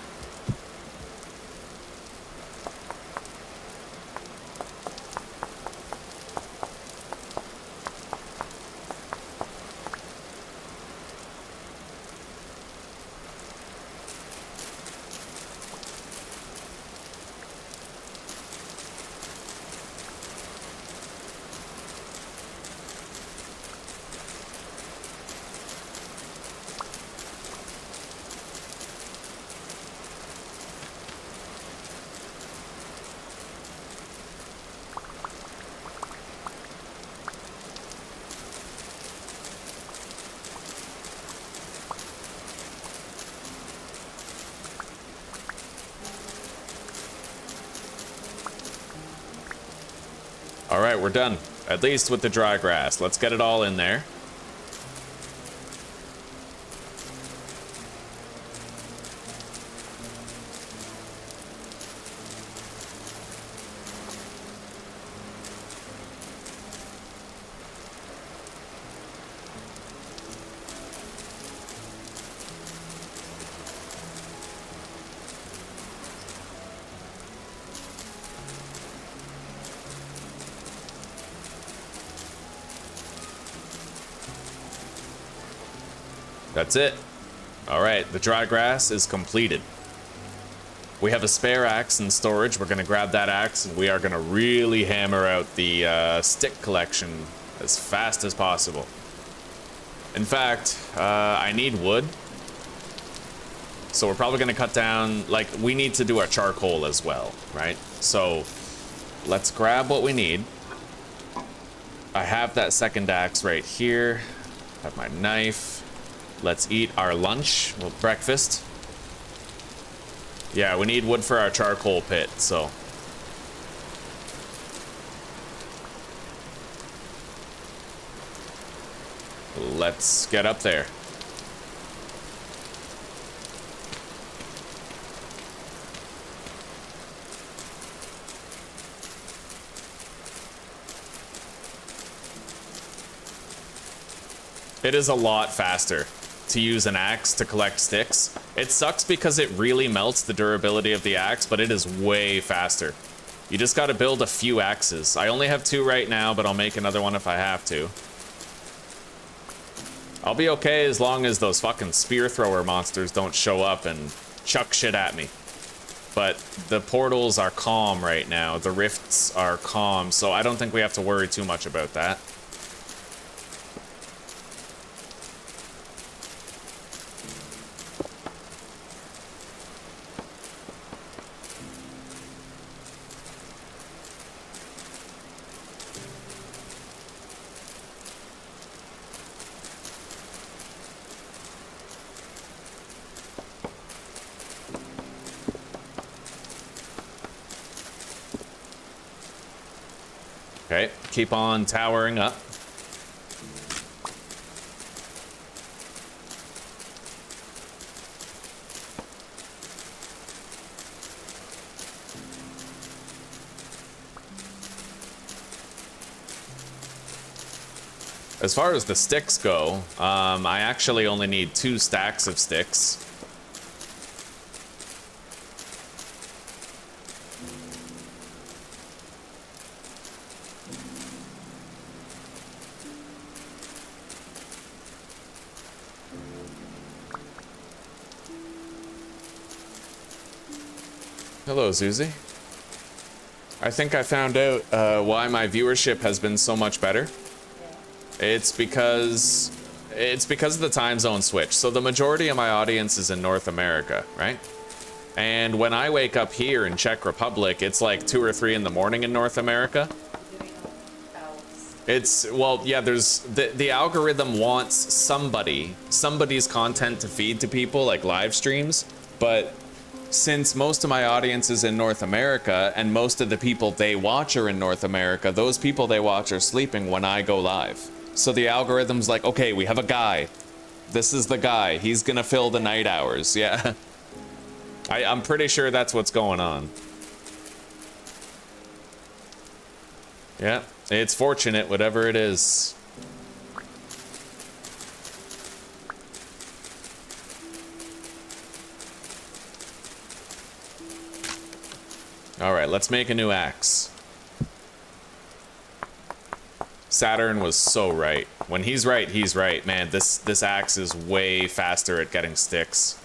All right, we're done. At least with the dry grass. Let's get it all in there. That's it. All right, the dry grass is completed. We have a spare axe in storage. We're gonna grab that axe and we are gonna really hammer out the stick collection as fast as possible. In fact, I need wood. So we're probably gonna cut down, like, we need to do our charcoal as well, right? So let's grab what we need. I have that second axe right here. Have my knife. Let's eat our lunch, well, breakfast. Yeah, we need wood for our charcoal pit, so. Let's get up there. It is a lot faster to use an axe to collect sticks. It sucks because it really melts the durability of the axe, but it is way faster. You just gotta build a few axes. I only have 2 right now, but I'll make another one if I have to. I'll be okay as long as those fucking spear thrower monsters don't show up and chuck shit at me. But the portals are calm right now. The rifts are calm, so I don't think we have to worry too much about that. Okay, keep on towering up. As far as the sticks go, I actually only need 2 stacks of sticks. Hello, Zuzi. I think I found out why my viewership has been so much better. It's because it's because of the time zone switch. So the majority of my audience is in North America, right? And when I wake up here in Czech Republic, it's like 2 or 3 in the morning in North America. It's, well, yeah, there's, the algorithm wants somebody's content to feed to people, like live streams. But since most of my audience is in North America and most of the people they watch are in North America, those people they watch are sleeping when I go live. So the algorithm's like, okay, we have a guy. This is the guy. He's gonna fill the night hours. Yeah. I'm pretty sure that's what's going on. Yeah, it's fortunate, whatever it is. All right, let's make a new axe. Saturn was so right. When he's right, he's right. Man, this axe is way faster at getting sticks.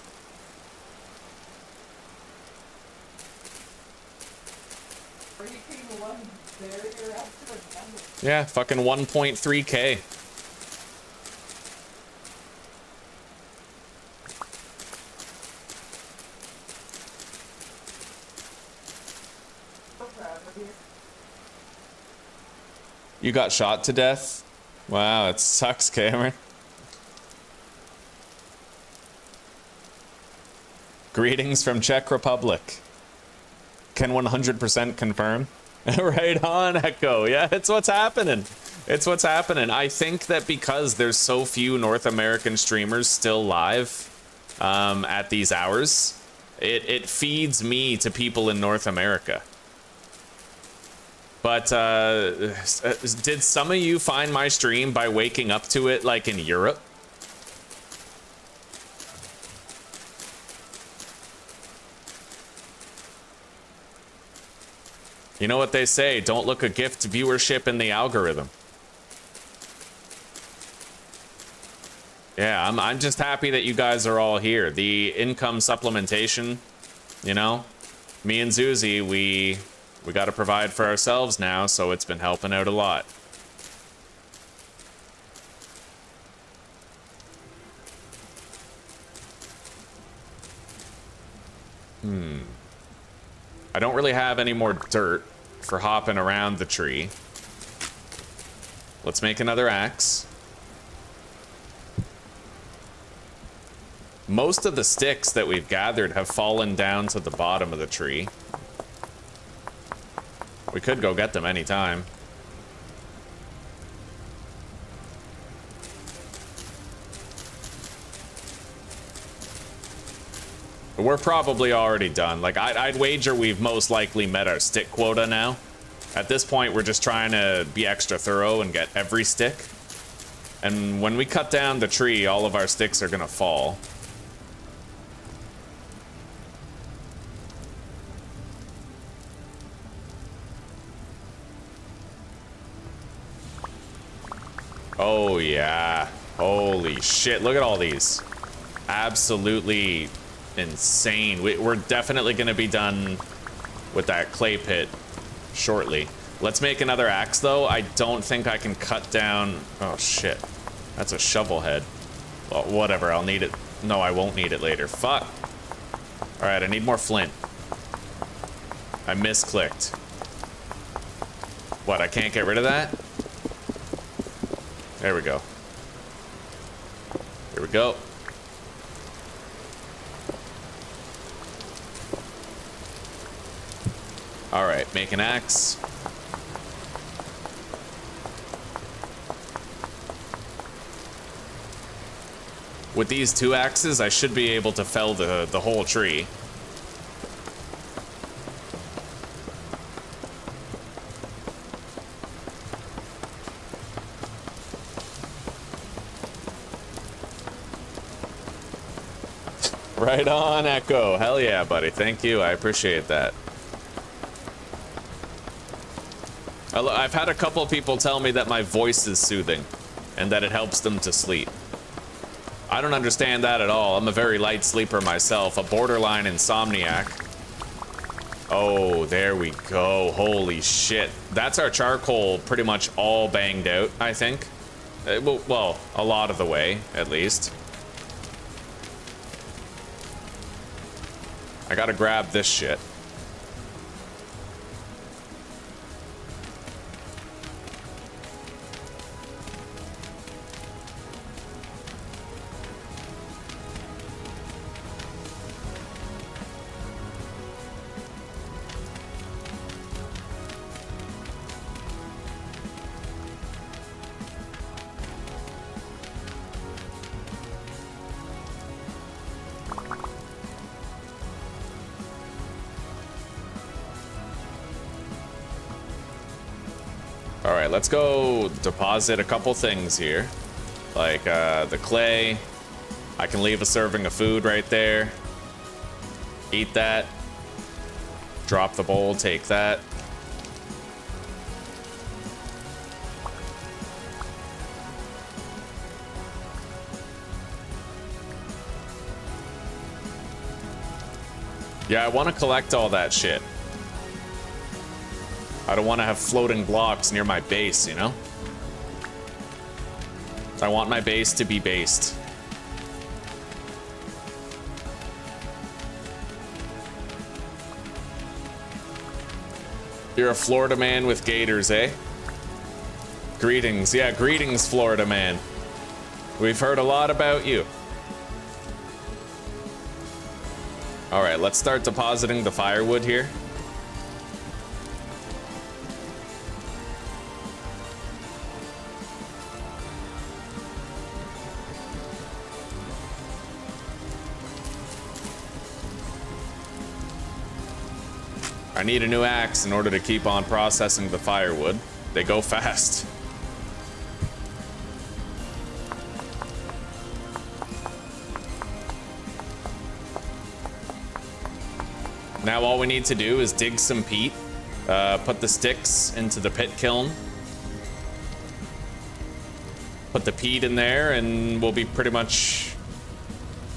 Yeah, fucking 1.3K. You got shot to death? Wow, it sucks, Cameron. Greetings from Czech Republic. Can 100% confirm? Right on, Echo. Yeah, it's what's happening. It's what's happening. I think that because there's so few North American streamers still live at these hours, it feeds me to people in North America. But did some of you find my stream by waking up to it like in Europe? You know what they say, don't look a gift viewership in the algorithm. Yeah, I'm just happy that you guys are all here. The income supplementation, you know, me and Zuzi, we got to provide for ourselves now, so it's been helping out a lot. I don't really have any more dirt for hopping around the tree. Let's make another axe. Most of the sticks that we've gathered have fallen down to the bottom of the tree. We could go get them anytime. We're probably already done. Like, I'd wager we've most likely met our stick quota now. At this point, we're just trying to be extra thorough and get every stick. And when we cut down the tree, all of our sticks are gonna fall. Oh, yeah. Holy shit. Look at all these. Absolutely insane. We're definitely going to be done with that clay pit shortly. Let's make another axe, though. I don't think I can cut down... Oh, shit. That's a shovel head. Well, whatever. I'll need it. No, I won't need it later. Fuck. All right, I need more flint. I misclicked. What, I can't get rid of that? There we go. Here we go. All right, make an axe. With these 2 axes, I should be able to fell the whole tree. Right on, Echo. Hell yeah, buddy. Thank you. I appreciate that. I've had a couple people tell me that my voice is soothing and that it helps them to sleep. I don't understand that at all. I'm a very light sleeper myself, a borderline insomniac. Oh, there we go. Holy shit. That's our charcoal pretty much all banged out, I think. Well, a lot of the way, at least. I gotta grab this shit. Alright, let's go deposit a couple things here. Like, the clay. I can leave a serving of food right there. Eat that. Drop the bowl, take that. Yeah, I want to collect all that shit. I don't want to have floating blocks near my base, you know? I want my base to be based. You're a Florida man with gators, eh? Greetings. Yeah, greetings, Florida man. We've heard a lot about you. All right, let's start depositing the firewood here. I need a new axe in order to keep on processing the firewood. They go fast. Now all we need to do is dig some peat, put the sticks into the pit kiln, put the peat in there, and we'll be pretty much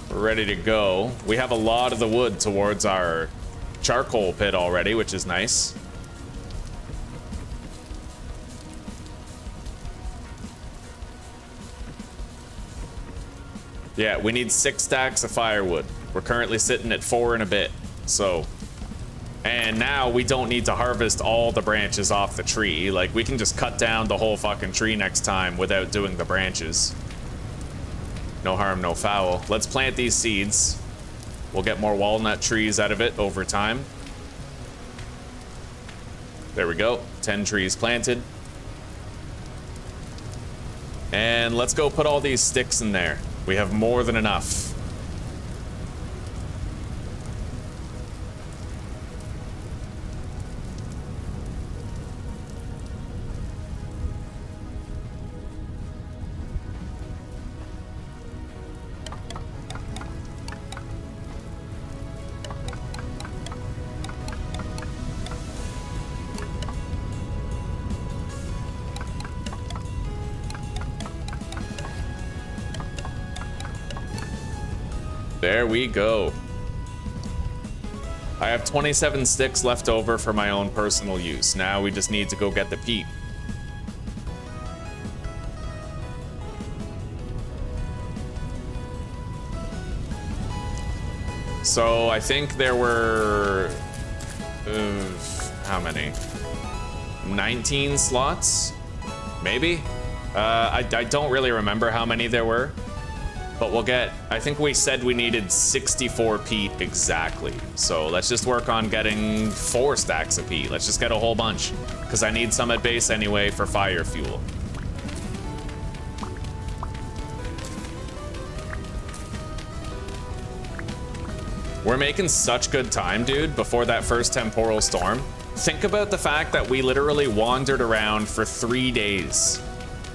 ready to go. We have a lot of the wood towards our charcoal pit already, which is nice. Yeah, we need 6 stacks of firewood. We're currently sitting at 4 and a bit, so... And now we don't need to harvest all the branches off the tree. Like, we can just cut down the whole fucking tree next time without doing the branches. No harm, no foul. Let's plant these seeds. We'll get more walnut trees out of it over time. There we go. 10 trees planted. And let's go put all these sticks in there. We have more than enough. There we go. I have 27 sticks left over for my own personal use. Now we just need to go get the peat. So I think there were... how many? 19 slots? Maybe? I don't really remember how many there were. But we'll get, I think we said we needed 64 peat exactly. So let's just work on getting 4 stacks of peat. Let's just get a whole bunch. Because I need some at base anyway for fire fuel. We're making such good time, dude, before that first temporal storm. Think about the fact that we literally wandered around for 3 days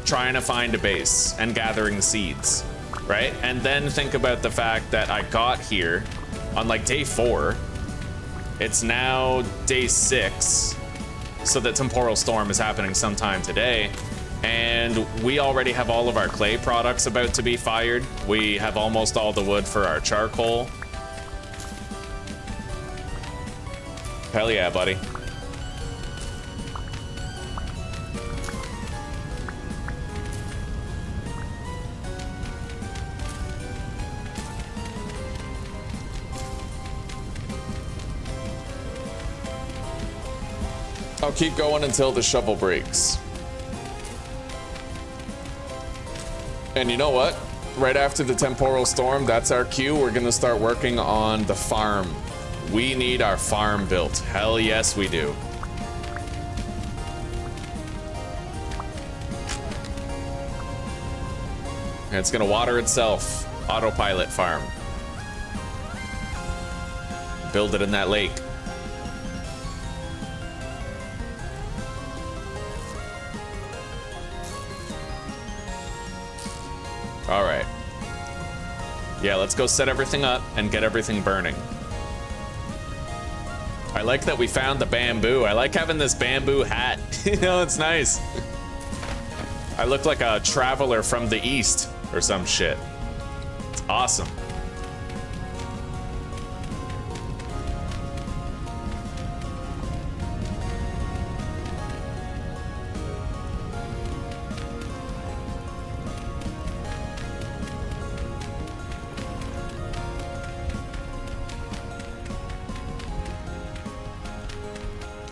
trying to find a base and gathering seeds. Right? And then think about the fact that I got here on like day 4. It's now day 6. So that temporal storm is happening sometime today. And we already have all of our clay products about to be fired. We have almost all the wood for our charcoal. Hell yeah, buddy. I'll keep going until the shovel breaks. And you know what? Right after the temporal storm, that's our cue. We're gonna start working on the farm. We need our farm built. Hell yes, we do. And it's gonna water itself. Autopilot farm. Build it in that lake. All right. Yeah, let's go set everything up and get everything burning. I like that we found the bamboo. I like having this bamboo hat. You know, it's nice. I look like a traveler from the East or some shit. It's awesome.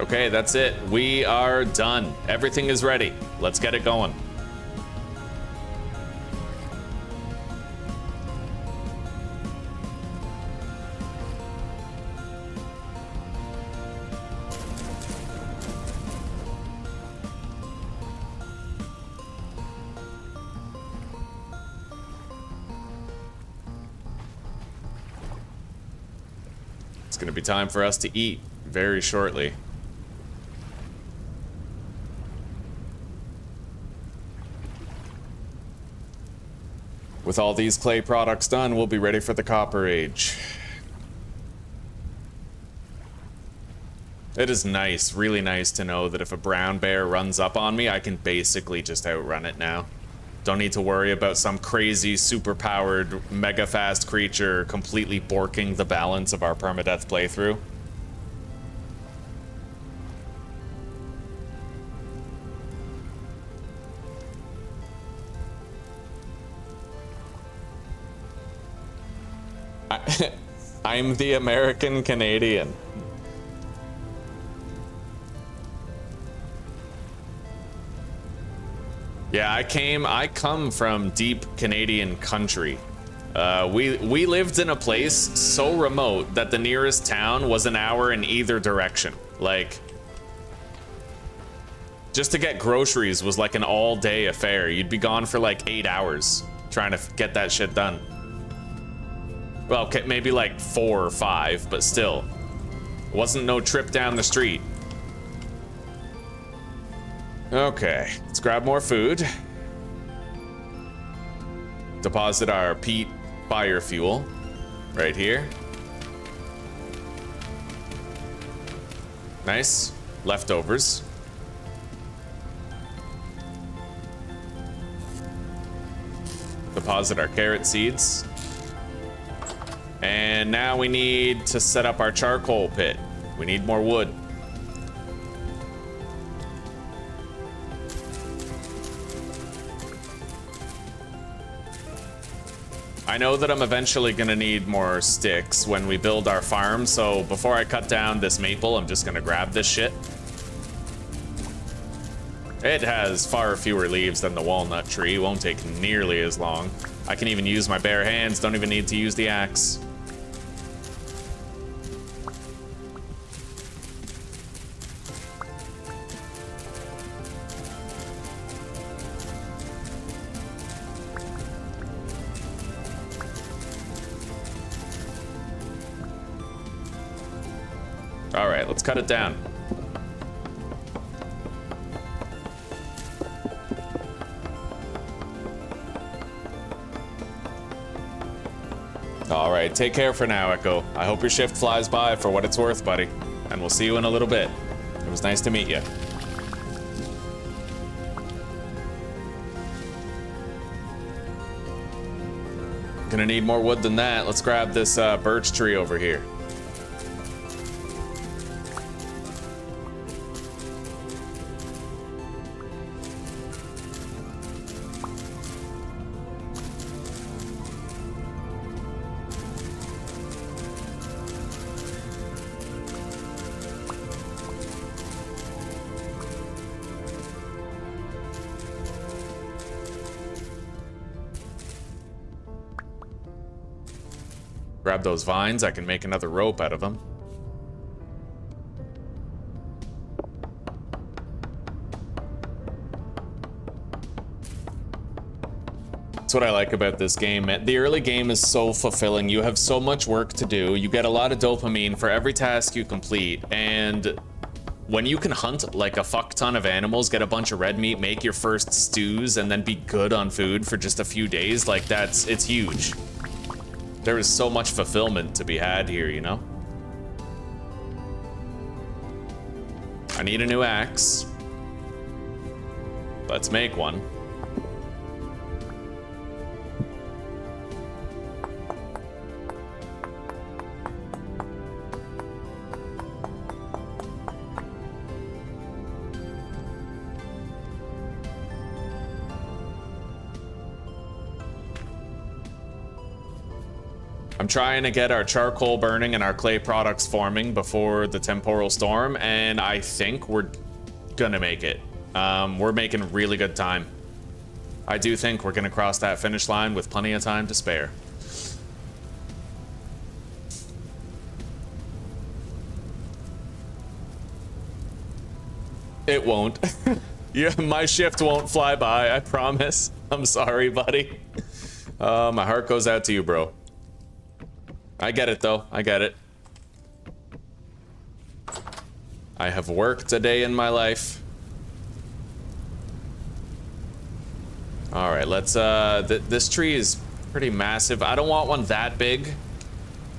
Okay, that's it. We are done. Everything is ready. Let's get it going. It's gonna be time for us to eat very shortly. With all these clay products done, we'll be ready for the Copper Age. It is nice, really nice to know that if a brown bear runs up on me, I can basically just outrun it now. Don't need to worry about some crazy, super-powered, mega-fast creature completely borking the balance of our permadeath playthrough. I'm the American Canadian. Yeah, I come from deep Canadian country. We lived in a place so remote that the nearest town was an hour in either direction. Like, just to get groceries was like an all-day affair. You'd be gone for like 8 hours trying to get that shit done. Well, okay, maybe like 4 or 5, but still. Wasn't no trip down the street. Okay, let's grab more food. Deposit our peat fire fuel right here. Nice. Leftovers. Deposit our carrot seeds. And now we need to set up our charcoal pit. We need more wood. I know that I'm eventually gonna need more sticks when we build our farm, so before I cut down this maple, I'm just gonna grab this shit. It has far fewer leaves than the walnut tree, won't take nearly as long. I can even use my bare hands, don't even need to use the axe. All right, let's cut it down. All right, take care for now, Echo. I hope your shift flies by for what it's worth, buddy. And we'll see you in a little bit. It was nice to meet you. Gonna need more wood than that. Let's grab this birch tree over here. Grab those vines, I can make another rope out of them. That's what I like about this game. The early game is so fulfilling. You have so much work to do. You get a lot of dopamine for every task you complete, and when you can hunt like a fuck ton of animals, get a bunch of red meat, make your first stews, and then be good on food for just a few days, like it's huge. There is so much fulfillment to be had here, you know? I need a new axe. Let's make one. I'm trying to get our charcoal burning and our clay products forming before the temporal storm, and I think we're gonna make it. We're making really good time. I do think we're gonna cross that finish line with plenty of time to spare. It won't. Yeah, my shift won't fly by, I promise. I'm sorry, buddy. My heart goes out to you, bro. I get it, though. I get it. I have worked a day in my life. All right, let's, this tree is pretty massive. I don't want one that big.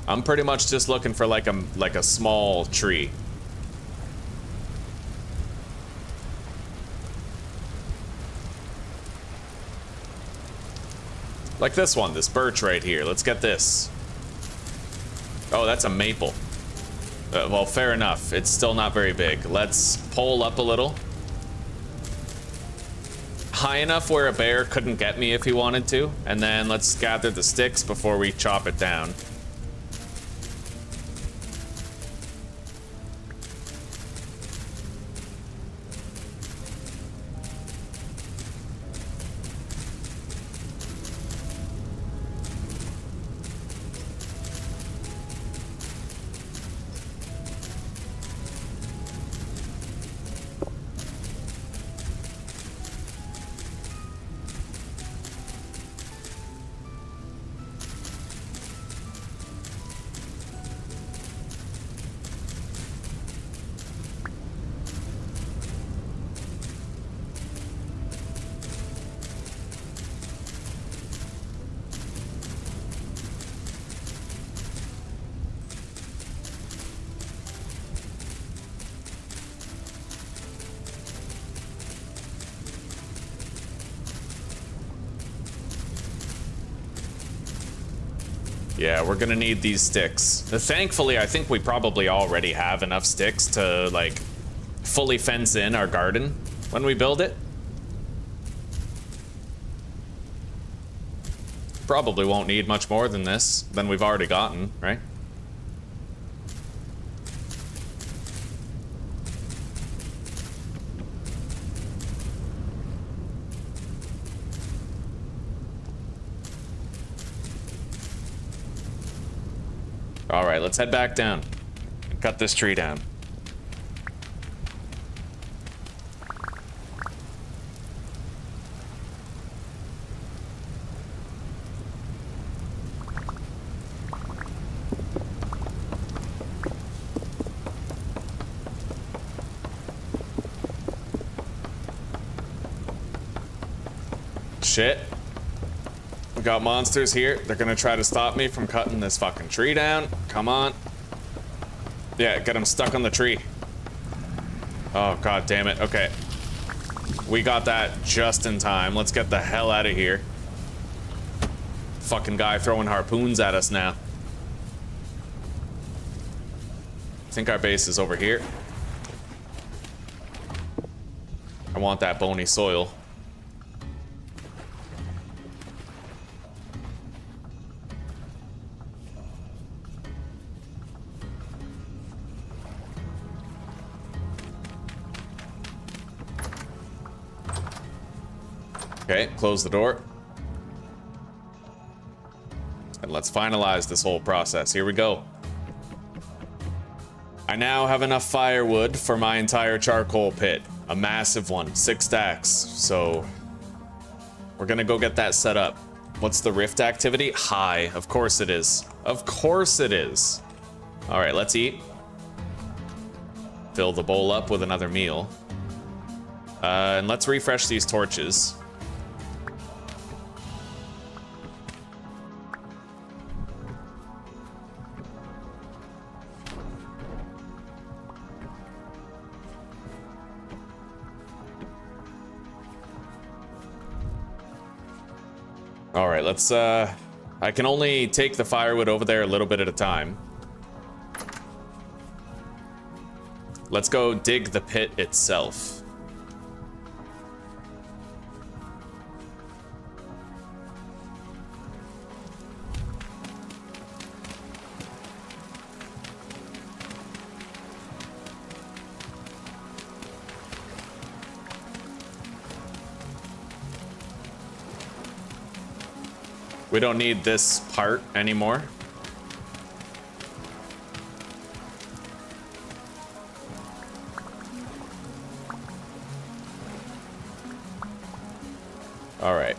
I'm pretty much just looking for like a small tree. Like this one, this birch right here. Let's get this. Oh, that's a maple. Well, fair enough. It's still not very big. Let's pull up a little. High enough where a bear couldn't get me if he wanted to. And then let's gather the sticks before we chop it down. Yeah, we're gonna need these sticks. Thankfully, I think we probably already have enough sticks to, like, fully fence in our garden when we build it. Probably won't need much more than this, than we've already gotten, right? All right, let's head back down and cut this tree down. Shit. We got monsters here. They're gonna try to stop me from cutting this fucking tree down. Come on. Yeah, get them stuck on the tree. Oh, god damn it. Okay. We got that just in time. Let's get the hell out of here. Fucking guy throwing harpoons at us now. I think our base is over here. I want that bony soil. Okay, close the door. let's finalize this whole process. Here we go. I now have enough firewood for my entire charcoal pit. A massive one, 6 stacks. So we're gonna go get that set up. What's the rift activity? High. Of course it is. Of course it is. All right, let's eat. Fill the bowl up with another meal. And let's refresh these torches. All right, let's, I can only take the firewood over there a little bit at a time. Let's go dig the pit itself. We don't need this part anymore. All right.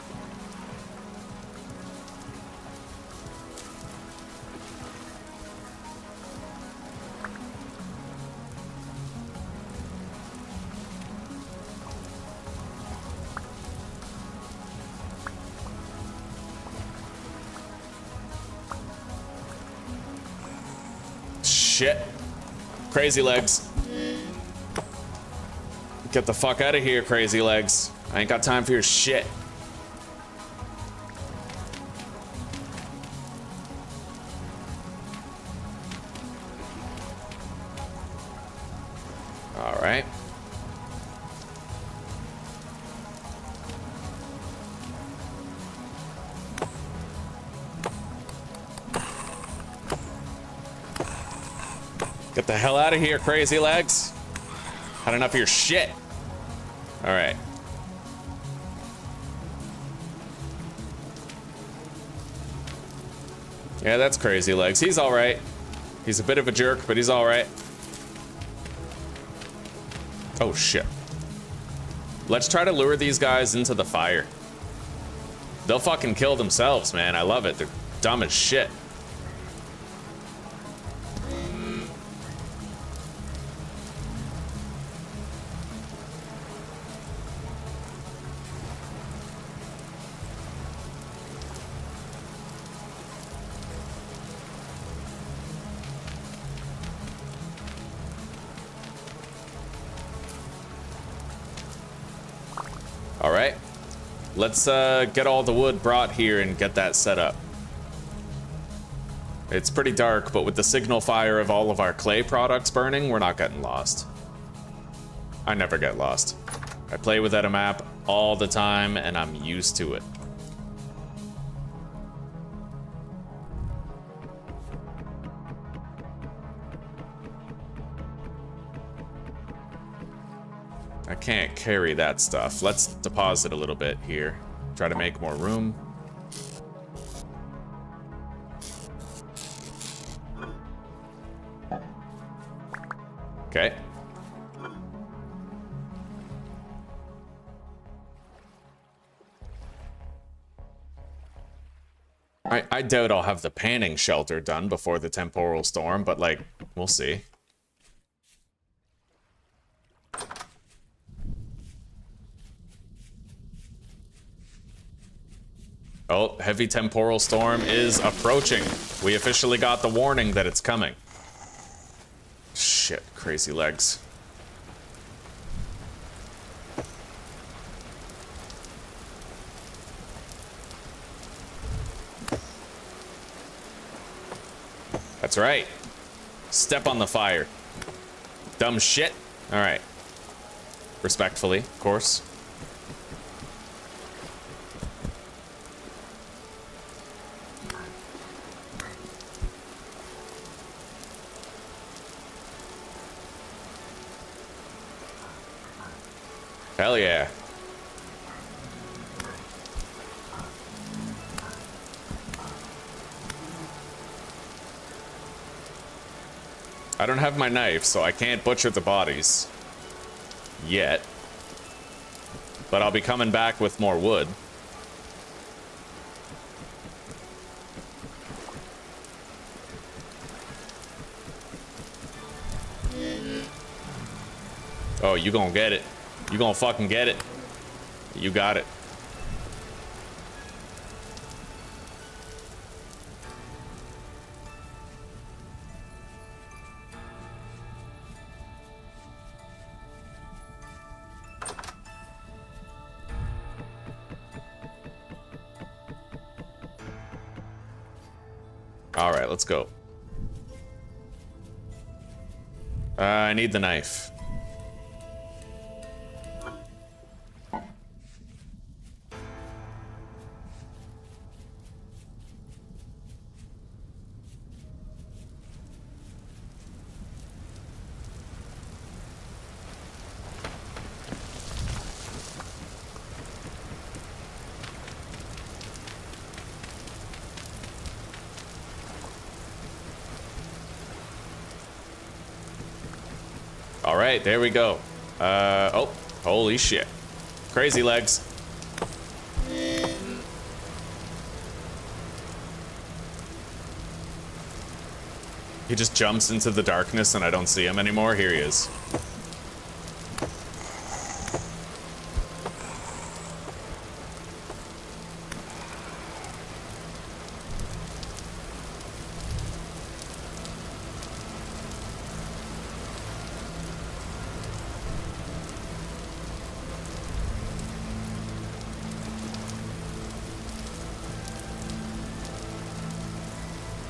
Shit. Crazy legs. Get the fuck out of here, crazy legs. I ain't got time for your shit. All right. Get the hell out of here, crazy legs. Had enough of your shit. All right. Yeah, that's crazy legs. He's all right. He's a bit of a jerk, but he's all right. Oh, shit. Let's try to lure these guys into the fire. They'll fucking kill themselves, man. I love it. They're dumb as shit. All right, let's get all the wood brought here and get that set up. It's pretty dark, but with the signal fire of all of our clay products burning, we're not getting lost. I never get lost. I play without a map all the time, and I'm used to it. I can't carry that stuff. Let's deposit a little bit here. Try to make more room. Okay. I doubt I'll have the panning shelter done before the temporal storm, but like, we'll see. Oh, heavy temporal storm is approaching. We officially got the warning that it's coming. Shit, crazy legs. That's right. Step on the fire. Dumb shit. All right. Respectfully, of course. Hell yeah. I don't have my knife, so I can't butcher the bodies. Yet. But I'll be coming back with more wood. Oh, you gonna get it. You gonna fucking get it. You got it. Alright, let's go. I need the knife. Alright, there we go. Oh, holy shit. Crazy legs. He just jumps into the darkness and I don't see him anymore. Here he is.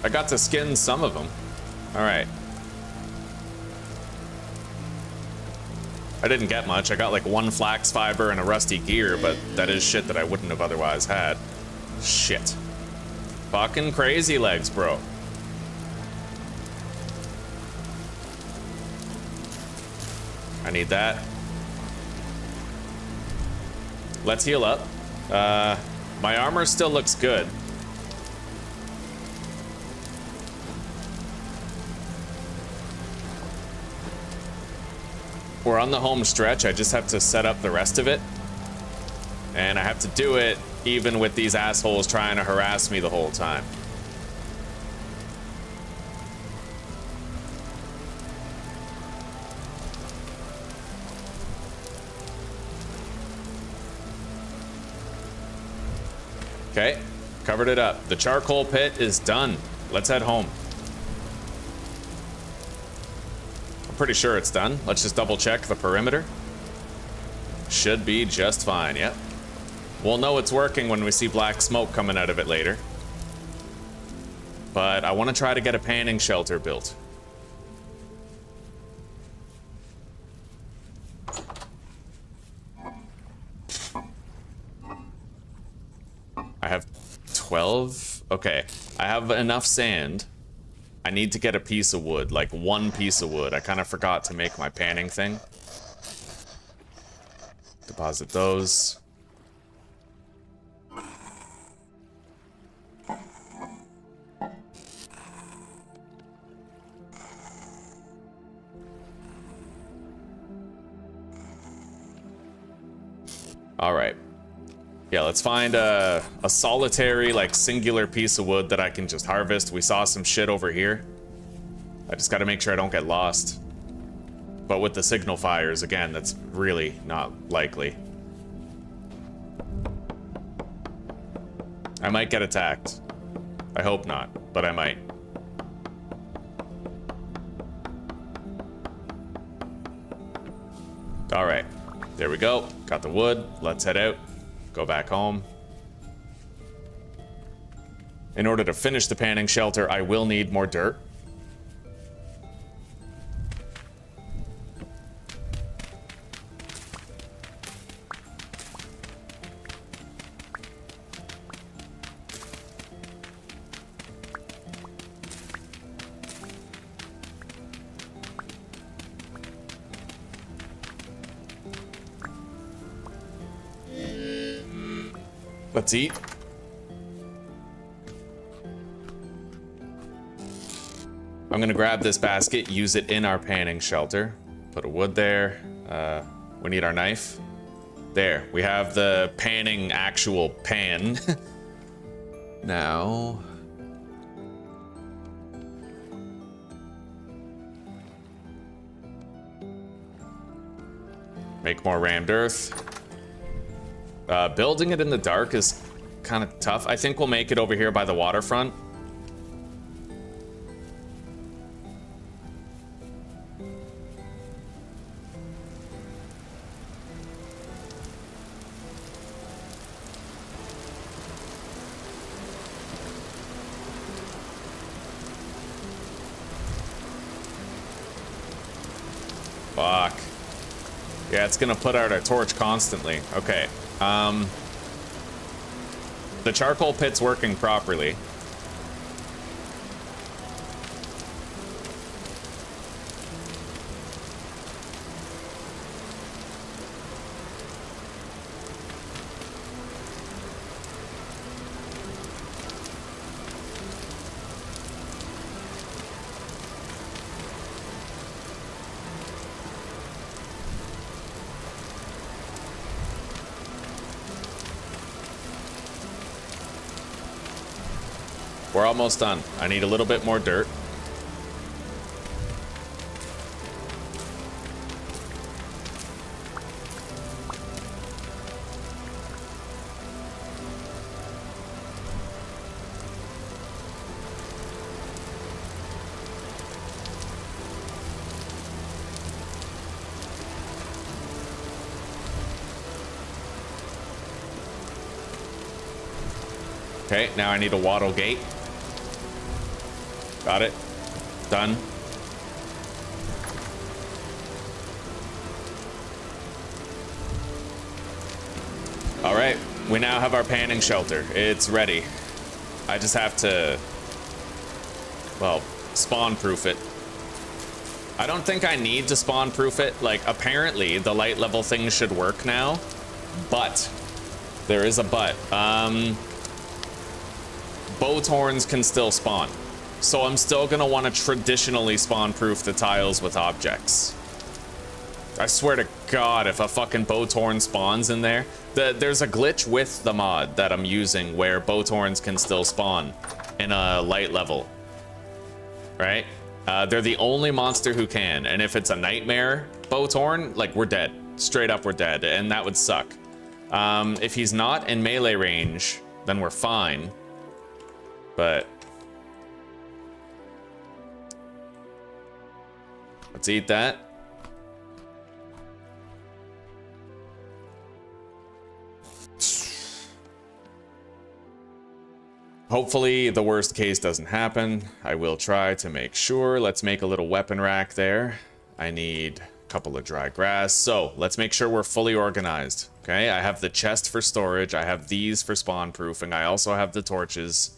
I got to skin some of them. Alright. I didn't get much. I got like 1 flax fiber and a rusty gear, but that is shit that I wouldn't have otherwise had. Shit. Fucking crazy legs, bro. I need that. Let's heal up. My armor still looks good. We're on the home stretch. I just have to set up the rest of it. And I have to do it even with these assholes trying to harass me the whole time. Okay, covered it up. The charcoal pit is done. Let's head home. Pretty sure it's done. Let's just double check the perimeter. Should be just fine, yep. We'll know it's working when we see black smoke coming out of it later. But I want to try to get a panning shelter built. I have 12? Okay, I have enough sand. I need to get a piece of wood, like 1 piece of wood. I kind of forgot to make my panning thing. Deposit those. All right. Yeah, let's find a solitary, like, singular piece of wood that I can just harvest. We saw some shit over here. I just gotta make sure I don't get lost. But with the signal fires, again, that's really not likely. I might get attacked. I hope not, but I might. All right, there we go. Got the wood. Let's head out. Go back home. In order to finish the panning shelter, I will need more dirt. Let's eat. I'm gonna grab this basket, use it in our panning shelter. Put a wood there. We need our knife. There, we have the panning actual pan. Now... make more rammed earth. Building it in the dark is kind of tough. I think we'll make it over here by the waterfront. Fuck. Yeah, it's gonna put out our torch constantly. Okay. The charcoal pit's working properly. We're almost done. I need a little bit more dirt. Okay, now I need a wattle gate. Got it. Done. All right, we now have our panning shelter. It's ready. I just have to, well, spawn proof it. I don't think I need to spawn proof it. Like, apparently the light level thing should work now, but there is a but. Boat horns can still spawn. So I'm still gonna want to traditionally spawn proof the tiles with objects. I swear to God, if a fucking boat horn spawns in there, there's a glitch with the mod that I'm using where boat horns can still spawn in a light level, right? They're the only monster who can, and if it's a nightmare boat horn, like, we're dead. Straight up, we're dead, and that would suck. If he's not in melee range, then we're fine. But let's eat that. Hopefully the worst case doesn't happen. I will try to make sure. Let's make a little weapon rack there. I need a couple of dry grass. So let's make sure we're fully organized. Okay, I have the chest for storage. I have these for spawn proofing. I also have the torches.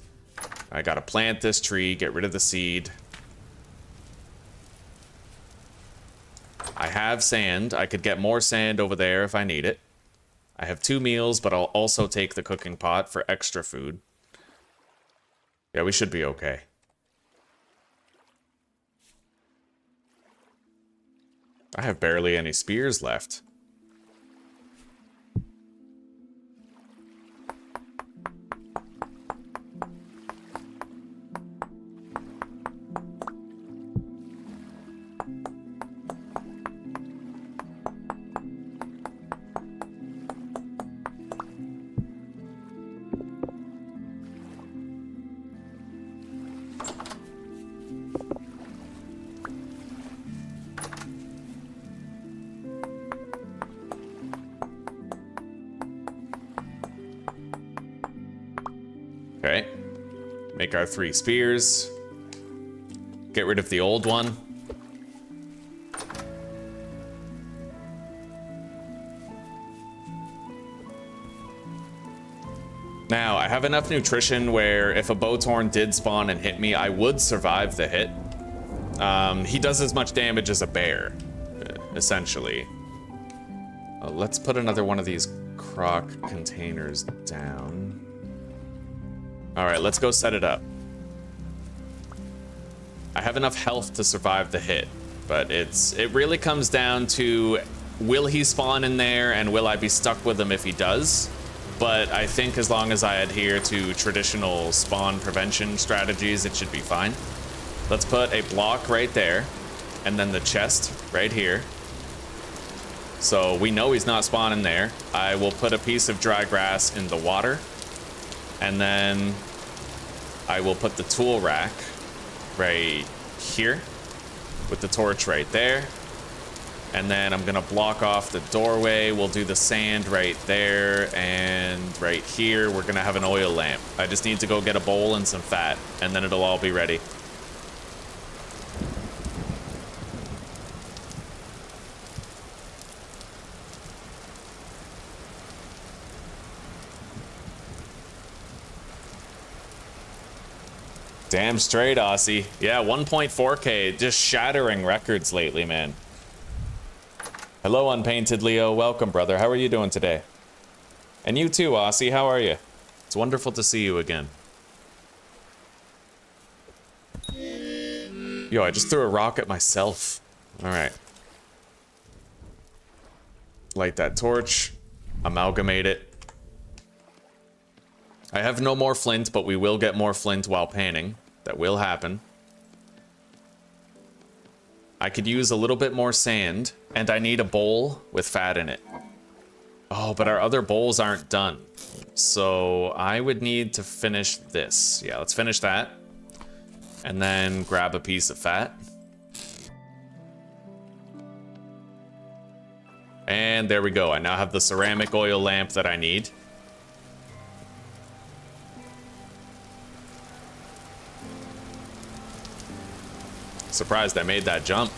I gotta plant this tree, get rid of the seed. I have sand. I could get more sand over there if I need it. I have 2 meals, but I'll also take the cooking pot for extra food. Yeah, we should be okay. I have barely any spears left. Okay, make our 3 spears. Get rid of the old one. Now, I have enough nutrition where if a bowthorn did spawn and hit me, I would survive the hit. He does as much damage as a bear, essentially. Let's put another one of these crock containers down. All right, let's go set it up. I have enough health to survive the hit, but it really comes down to, will he spawn in there and will I be stuck with him if he does? But I think as long as I adhere to traditional spawn prevention strategies, it should be fine. Let's put a block right there, and then the chest right here. So we know he's not spawning there. I will put a piece of dry grass in the water, and then I will put the tool rack right here with the torch right there. And then I'm gonna block off the doorway. We'll do the sand right there, and right here we're gonna have an oil lamp. I just need to go get a bowl and some fat, and then it'll all be ready. Damn straight, Aussie. Yeah, 1.4K, just shattering records lately, man. Hello, Unpainted Leo. Welcome, brother. How are you doing today? And you too, Aussie. How are you? It's wonderful to see you again. Yo, I just threw a rock at myself. All right. Light that torch. Amalgamate it. I have no more flint, but we will get more flint while panning. That will happen. I could use a little bit more sand, and I need a bowl with fat in it. Oh, but our other bowls aren't done. So I would need to finish this. Yeah, let's finish that. And then grab a piece of fat. And there we go. I now have the ceramic oil lamp that I need. Surprised I made that jump.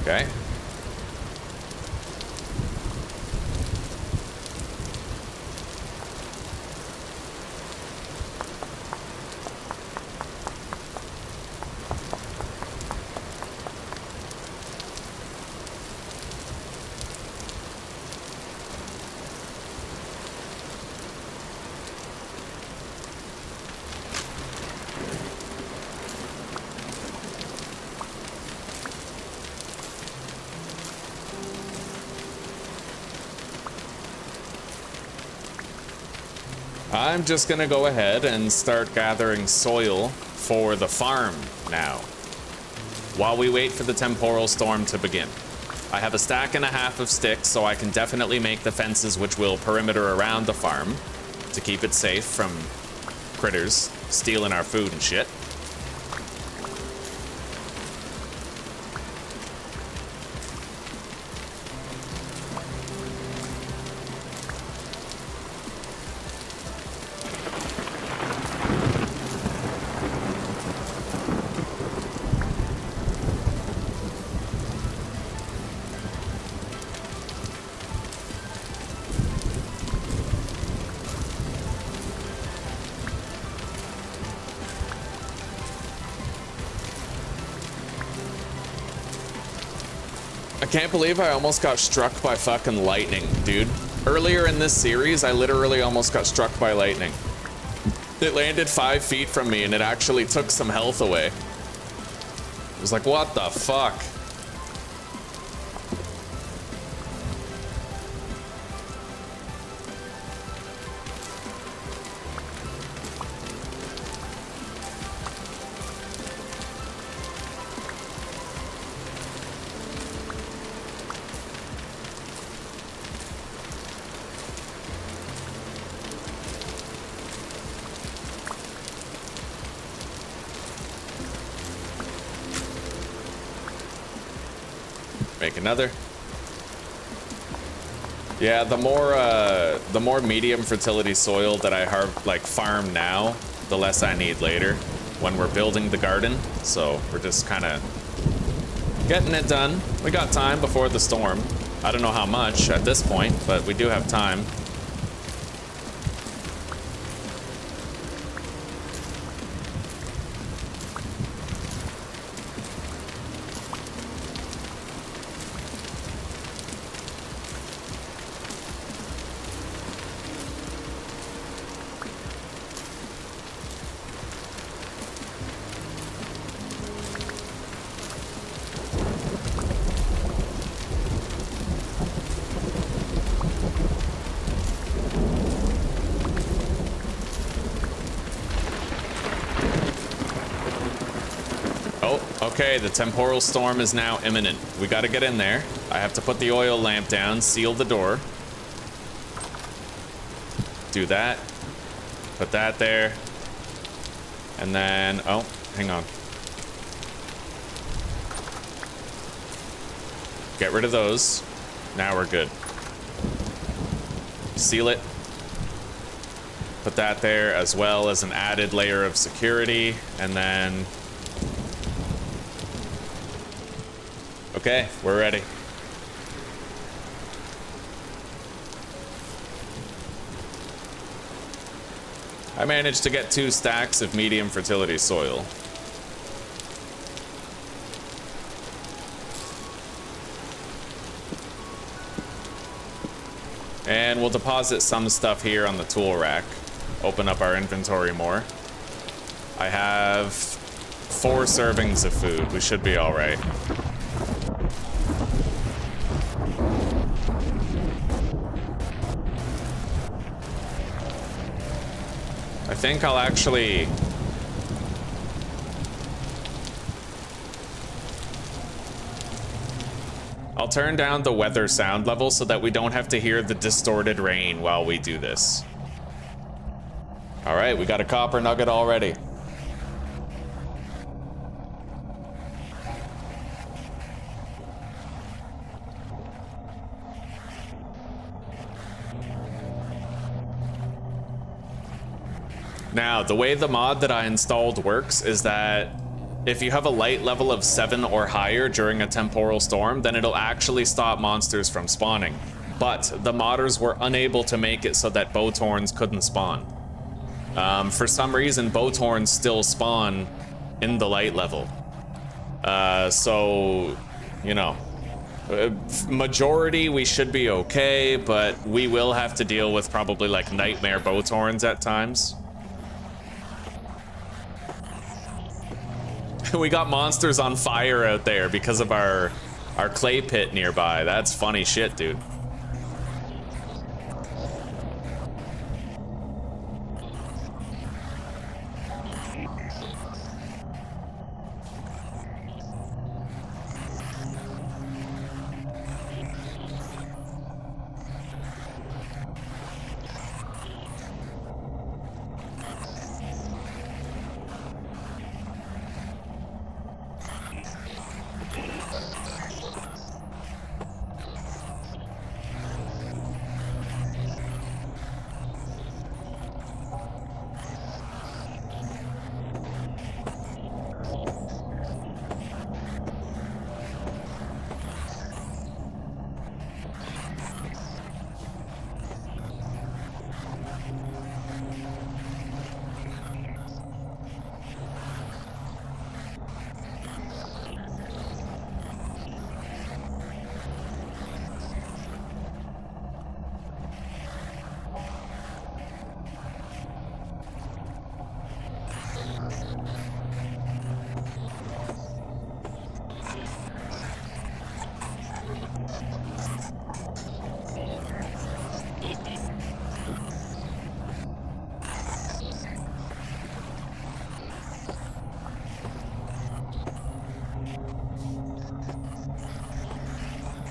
Okay. I'm just gonna go ahead and start gathering soil for the farm now, while we wait for the temporal storm to begin. I have a stack and a half of sticks, so I can definitely make the fences which will perimeter around the farm to keep it safe from critters stealing our food and shit. I can't believe I almost got struck by fucking lightning, dude. Earlier in this series, I literally almost got struck by lightning. It landed 5 feet from me and it actually took some health away. It was like, what the fuck? Make another. Yeah, the more medium fertility soil that I farm now, the less I need later. when we're building the garden, so we're just kind of getting it done. We got time before the storm. I don't know how much at this point, but we do have time. Okay, the temporal storm is now imminent. We gotta get in there. I have to put the oil lamp down, seal the door. Do that. Put that there. And then, oh, hang on. Get rid of those. Now we're good. Seal it. Put that there as well as an added layer of security. And then... okay, we're ready. I managed to get 2 stacks of medium fertility soil. And we'll deposit some stuff here on the tool rack. Open up our inventory more. I have 4 servings of food. We should be all right. I think I'll actually... I'll turn down the weather sound level so that we don't have to hear the distorted rain while we do this. All right, we got a copper nugget already. Now, the way the mod that I installed works is that if you have a light level of 7 or higher during a temporal storm, then it'll actually stop monsters from spawning. But the modders were unable to make it so that Bowtorns couldn't spawn. For some reason, Bowtorns still spawn in the light level. So, you know, majority we should be okay, but we will have to deal with probably like nightmare Bowtorns at times. We got monsters on fire out there because of our clay pit nearby. That's funny shit, dude.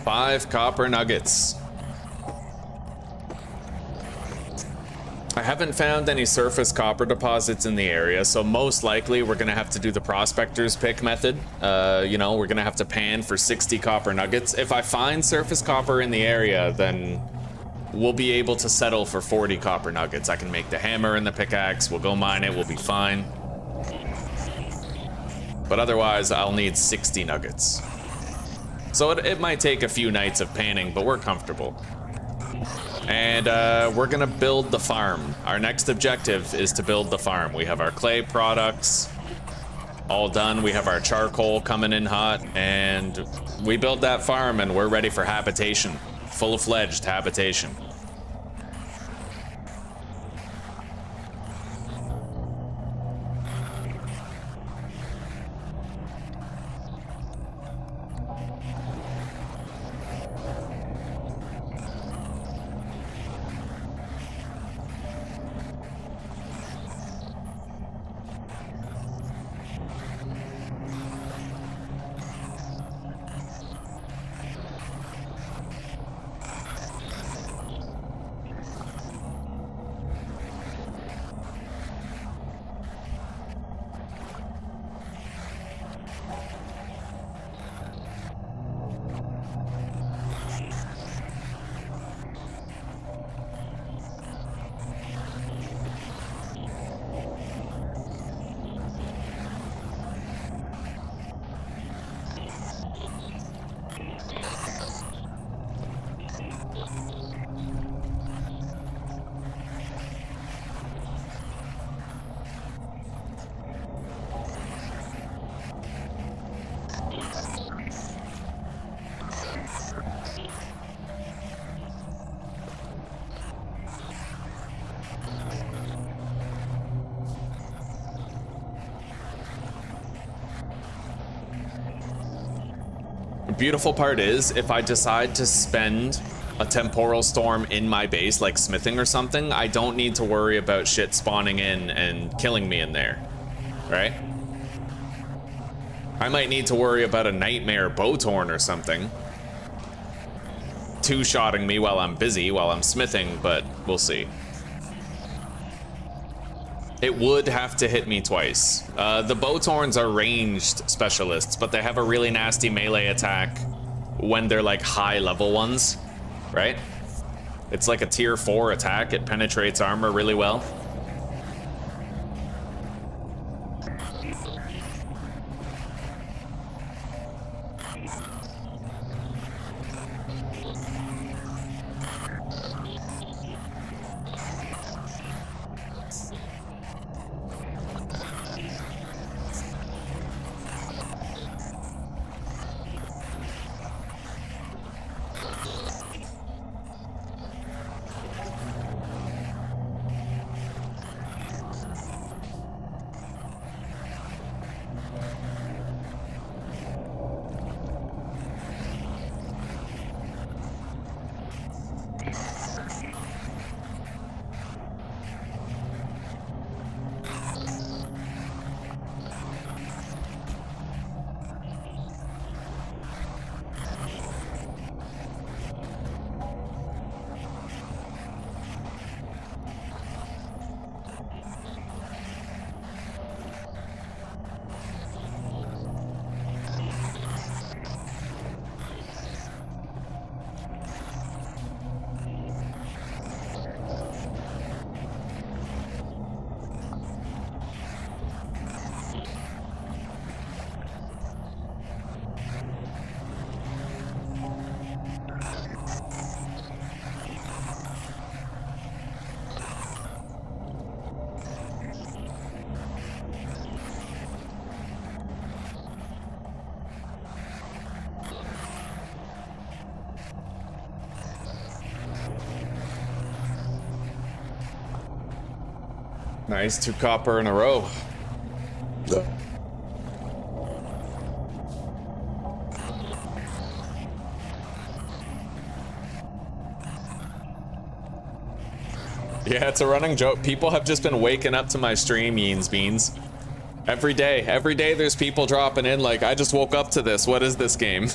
Five copper nuggets. I haven't found any surface copper deposits in the area, so most likely we're gonna have to do the prospector's pick method. You know, we're gonna have to pan for 60 copper nuggets. If I find surface copper in the area, then we'll be able to settle for 40 copper nuggets. I can make the hammer and the pickaxe, we'll go mine it, we'll be fine. But otherwise, I'll need 60 nuggets. So it might take a few nights of panning, but we're comfortable. And we're gonna build the farm. Our next objective is to build the farm. We have our clay products all done. We have our charcoal coming in hot, and we build that farm and we're ready for habitation. Full-fledged habitation. Beautiful part is, if I decide to spend a temporal storm in my base, like smithing or something, I don't need to worry about shit spawning in and killing me in there, right? I might need to worry about a nightmare bowtorn or something two-shotting me while I'm busy, while I'm smithing, but we'll see. It would have to hit me twice. The Bowtorns are ranged specialists, but they have a really nasty melee attack when they're like high level ones, right? It's like a tier 4 attack. It penetrates armor really well. Nice, 2 copper in a row. Yeah, it's a running joke. People have just been waking up to my stream, Yeens Beans. Every day there's people dropping in like, I just woke up to this. What is this game?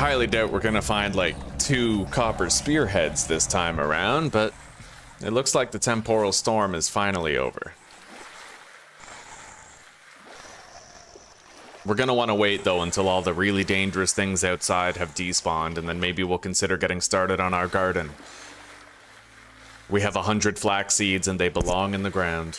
highly doubt we're gonna find like 2 copper spearheads this time around, but it looks like the temporal storm is finally over. We're gonna want to wait though until all the really dangerous things outside have despawned, and then maybe we'll consider getting started on our garden. We have 100 flax seeds and they belong in the ground.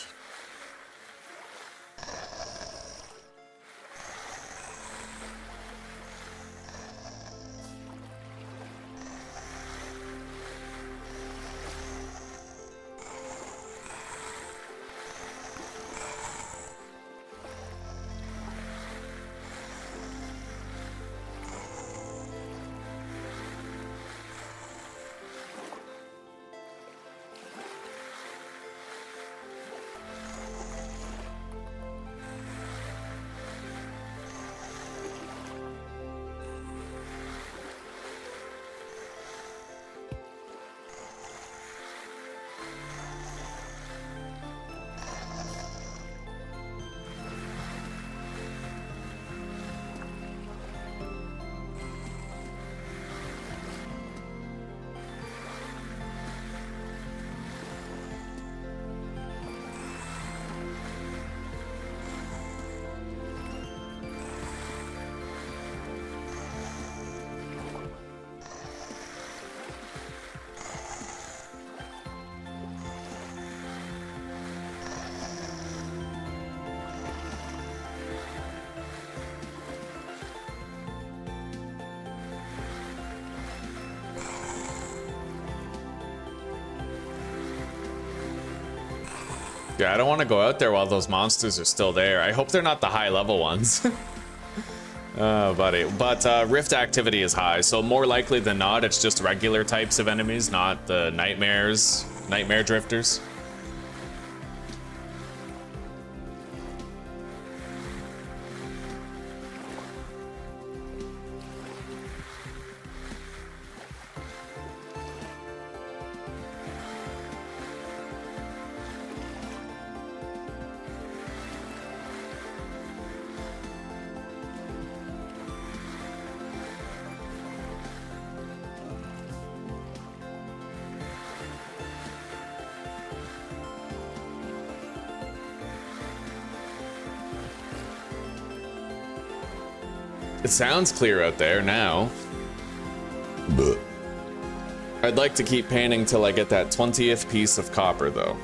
Yeah, I don't want to go out there while those monsters are still there. I hope they're not the high level ones. Oh, buddy. But rift activity is high, so more likely than not, it's just regular types of enemies, not the nightmares, nightmare drifters. It sounds clear out there now. But I'd like to keep painting till I get that 20th piece of copper, though.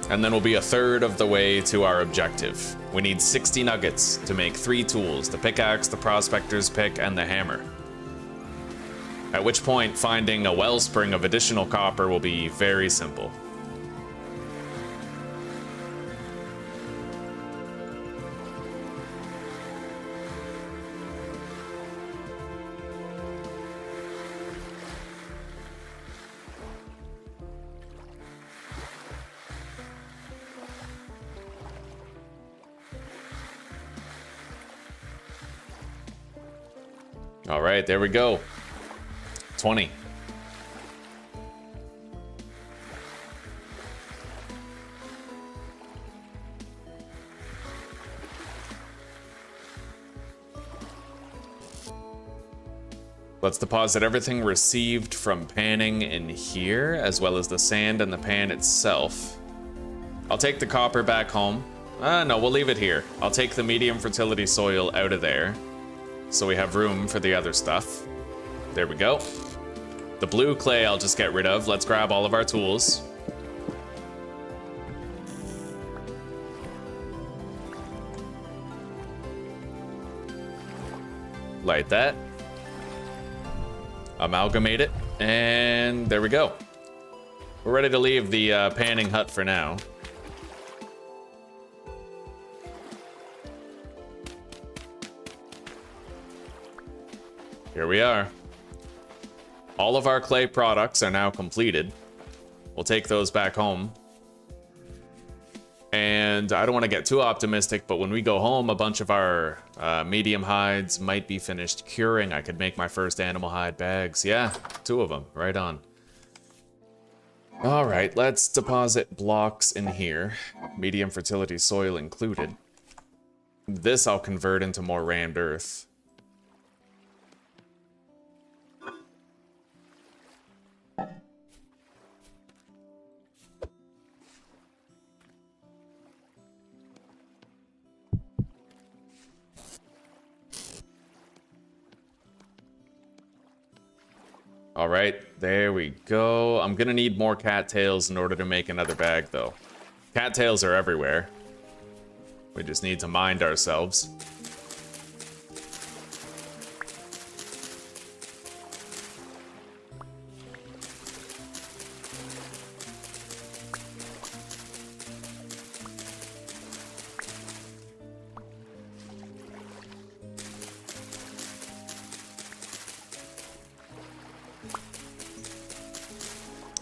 And then we'll be a third of the way to our objective. We need 60 nuggets to make 3 tools, the pickaxe, the prospector's pick, and the hammer. At which point, finding a wellspring of additional copper will be very simple. All right, there we go. 20. Let's deposit everything received from panning in here, as well as the sand and the pan itself. I'll take the copper back home. No, we'll leave it here. I'll take the medium fertility soil out of there, so we have room for the other stuff. There we go. The blue clay I'll just get rid of. Let's grab all of our tools. Light that. Amalgamate it, and there we go. We're ready to leave the panning hut for now. Here we are. All of our clay products are now completed. We'll take those back home. And I don't want to get too optimistic, but when we go home, a bunch of our medium hides might be finished curing. I could make my first animal hide bags. Yeah, 2 of them. Right on. All right, let's deposit blocks in here. Medium fertility soil included. This I'll convert into more rammed earth. All right, there we go. I'm gonna need more cattails in order to make another bag, though. Cattails are everywhere. We just need to mind ourselves.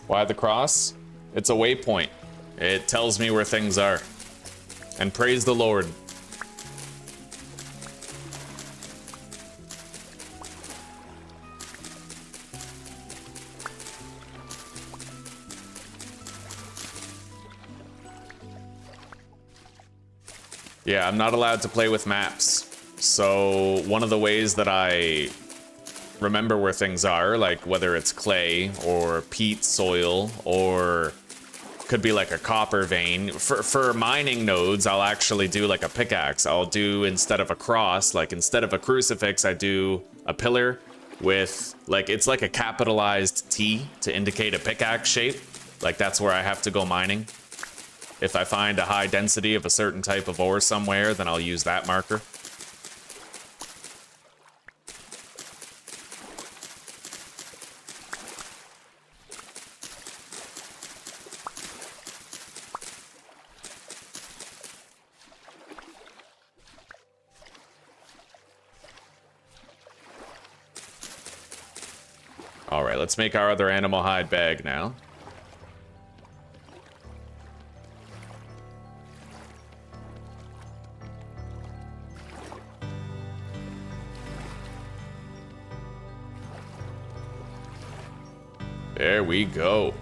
Why the cross? It's a waypoint. It tells me where things are. And praise the Lord. Yeah, I'm not allowed to play with maps. So one of the ways that I remember where things are, like whether it's clay or peat soil or could be like a copper vein. For mining nodes, I'll actually do like a pickaxe. I'll do, instead of a cross, like instead of a crucifix, I do a pillar with like, it's like a capitalized T to indicate a pickaxe shape. Like that's where I have to go mining. If I find a high density of a certain type of ore somewhere, then I'll use that marker. All right, let's make our other animal hide bag now. There we go.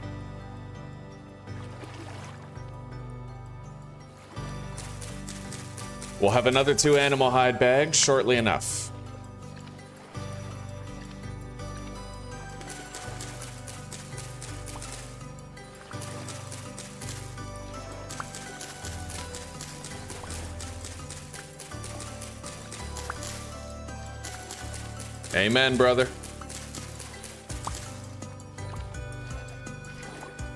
We'll have another 2 animal hide bags shortly enough. Amen, brother.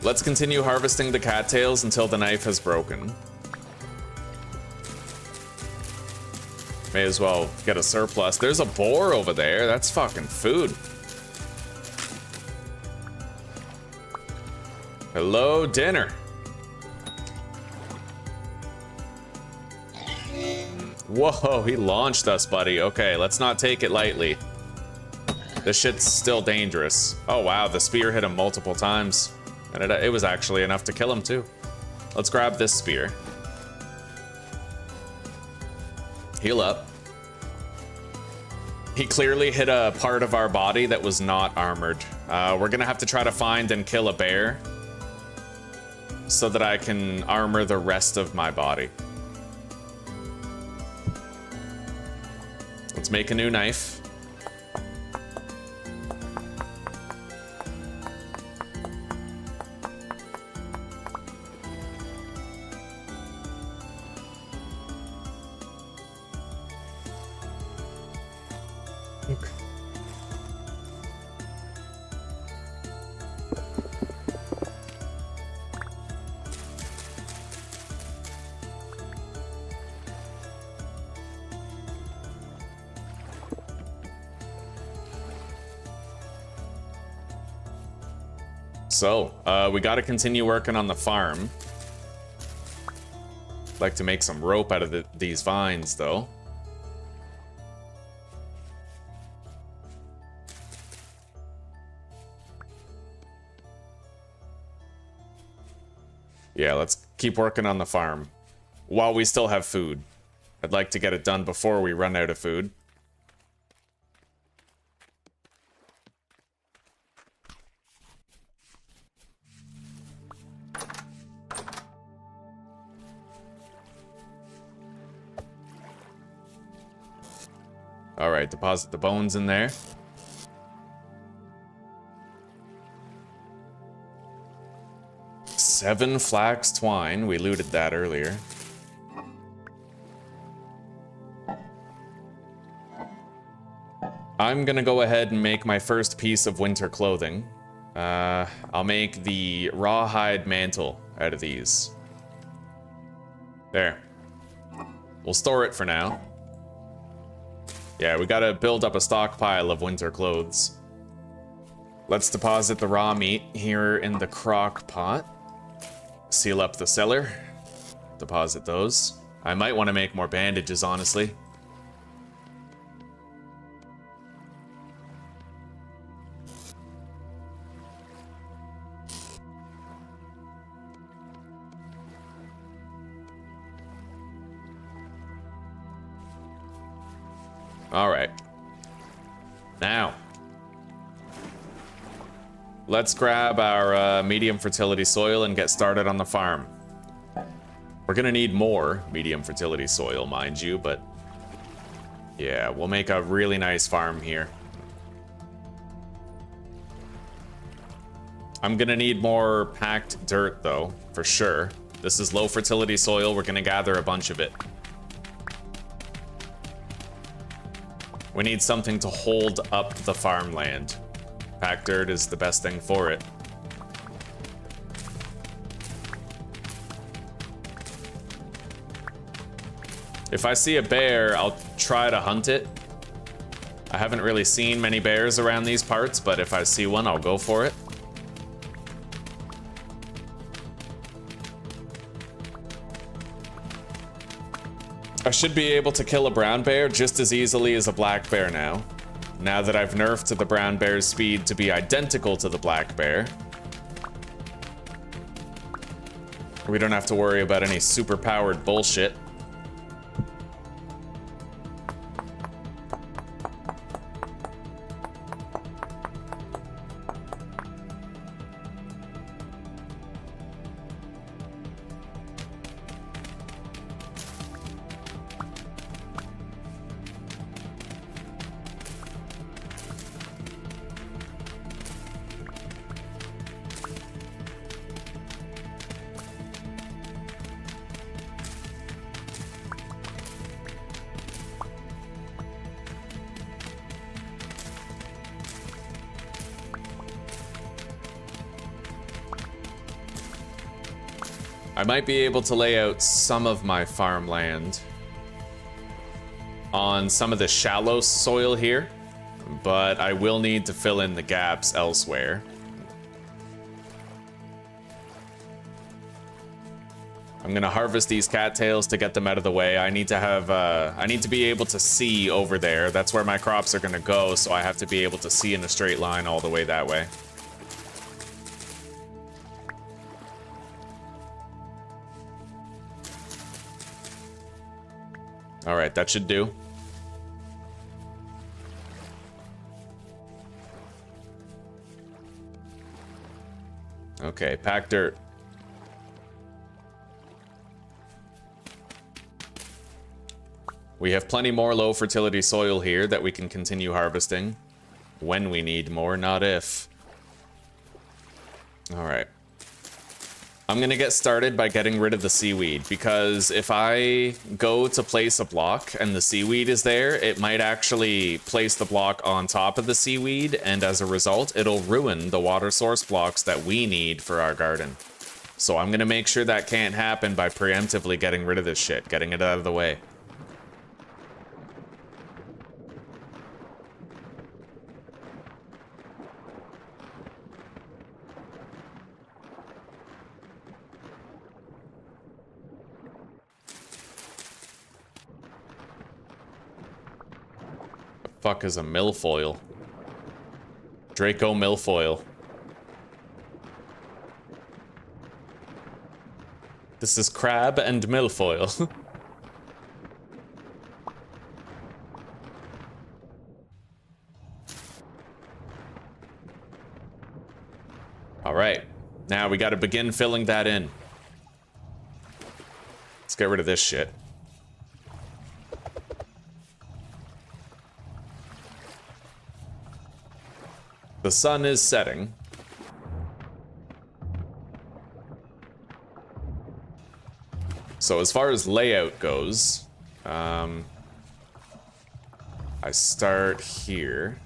Let's continue harvesting the cattails until the knife has broken. May as well get a surplus. There's a boar over there. That's fucking food. Hello, dinner. Whoa, he launched us, buddy. Okay, let's not take it lightly. This shit's still dangerous. Oh, wow, the spear hit him multiple times. And it was actually enough to kill him, too. Let's grab this spear. Heal up. He clearly hit a part of our body that was not armored. We're gonna have to try to find and kill a bear so that I can armor the rest of my body. Let's make a new knife. So, we gotta continue working on the farm. Like to make some rope out of these vines, though. Yeah, let's keep working on the farm while we still have food. I'd like to get it done before we run out of food. Alright, deposit the bones in there. Seven flax twine. We looted that earlier. I'm gonna go ahead and make my first piece of winter clothing. I'll make the rawhide mantle out of these. There. We'll store it for now. Yeah, we gotta build up a stockpile of winter clothes. Let's deposit the raw meat here in the crock pot. Seal up the cellar. Deposit those. I might want to make more bandages, honestly. All right. Now, let's grab our medium fertility soil and get started on the farm. We're gonna need more medium fertility soil, mind you, but yeah, we'll make a really nice farm here. I'm gonna need more packed dirt though, for sure. This is low fertility soil, we're gonna gather a bunch of it. We need something to hold up the farmland. Packed dirt is the best thing for it. If I see a bear, I'll try to hunt it. I haven't really seen many bears around these parts, but if I see one, I'll go for it. I should be able to kill a brown bear just as easily as a black bear now. Now that I've nerfed the brown bear's speed to be identical to the black bear. We don't have to worry about any super-powered bullshit. I might be able to lay out some of my farmland on some of the shallow soil here, but I will need to fill in the gaps elsewhere. I'm gonna harvest these cattails to get them out of the way. I need to have, I need to be able to see over there. That's where my crops are gonna go, so I have to be able to see in a straight line all the way that way. All right, that should do. Okay, pack dirt. We have plenty more low fertility soil here that we can continue harvesting when we need more, not if. All right. I'm gonna get started by getting rid of the seaweed, because if I go to place a block and the seaweed is there, it might actually place the block on top of the seaweed, and as a result, it'll ruin the water source blocks that we need for our garden. So I'm gonna make sure that can't happen by preemptively getting rid of this shit, getting it out of the way. Fuck is a milfoil? Draco milfoil. This is crab and milfoil. All right, now we got to begin filling that in. Let's get rid of this shit. The sun is setting. So as far as layout goes, I start here.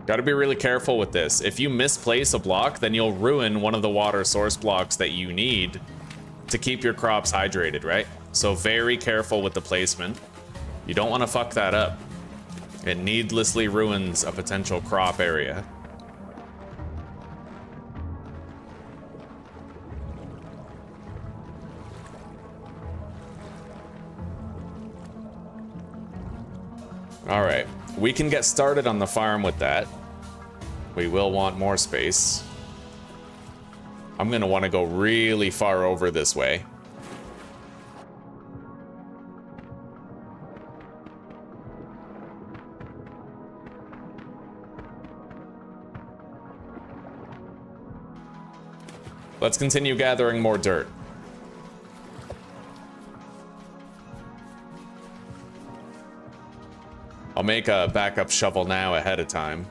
Got to be really careful with this. If you misplace a block, then you'll ruin one of the water source blocks that you need to keep your crops hydrated, right? So very careful with the placement. You don't want to fuck that up. It needlessly ruins a potential crop area. All right, we can get started on the farm with that. We will want more space. I'm gonna want to go really far over this way. Let's continue gathering more dirt. I'll make a backup shovel now ahead of time.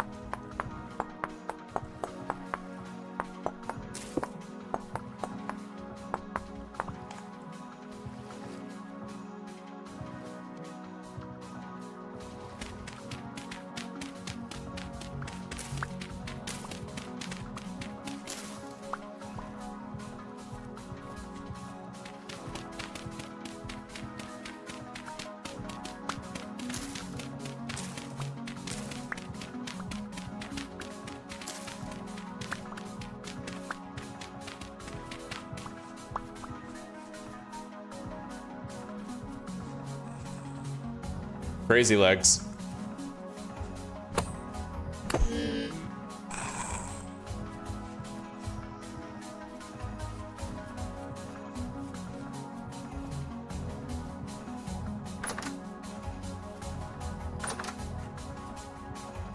Crazy legs.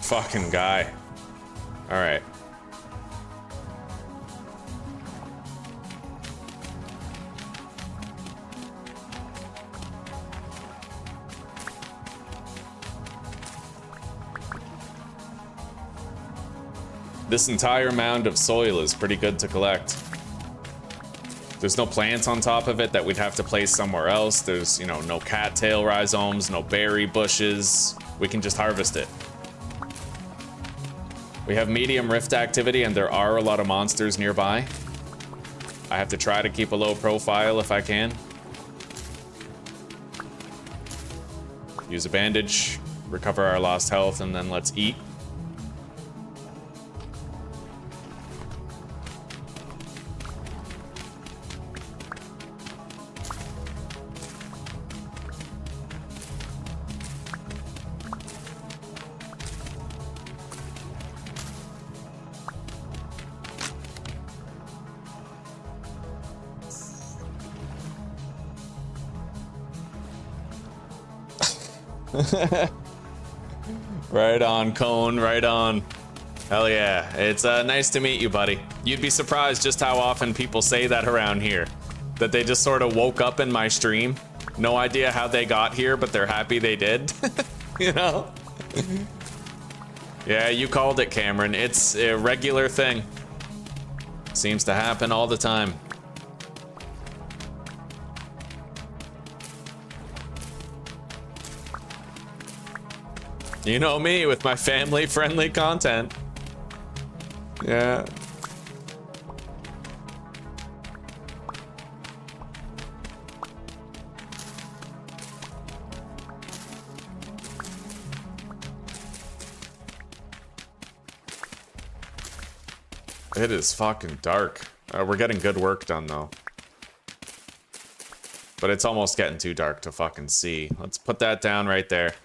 Fucking guy. All right. This entire mound of soil is pretty good to collect. There's no plants on top of it that we'd have to place somewhere else. There's, you know, no cattail rhizomes, no berry bushes. We can just harvest it. We have medium rift activity and there are a lot of monsters nearby. I have to try to keep a low profile if I can. Use a bandage, recover our lost health, and then let's eat. Right on, Cone, right on. Hell yeah. It's nice to meet you, buddy. You'd be surprised just how often people say that around here. That they just sort of woke up in my stream. No idea how they got here, but they're happy they did. You know? Yeah, you called it, Cameron. It's a regular thing. Seems to happen all the time. You know me with my family-friendly content. Yeah. It is fucking dark. We're getting good work done, though. But it's almost getting too dark to fucking see. Let's put that down right there.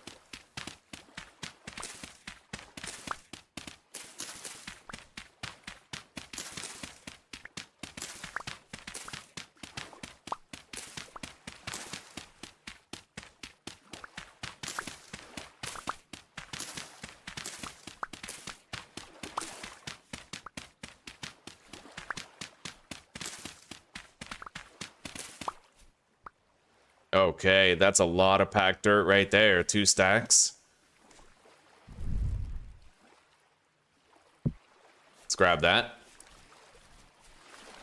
Okay, that's a lot of packed dirt right there. 2 stacks. Let's grab that.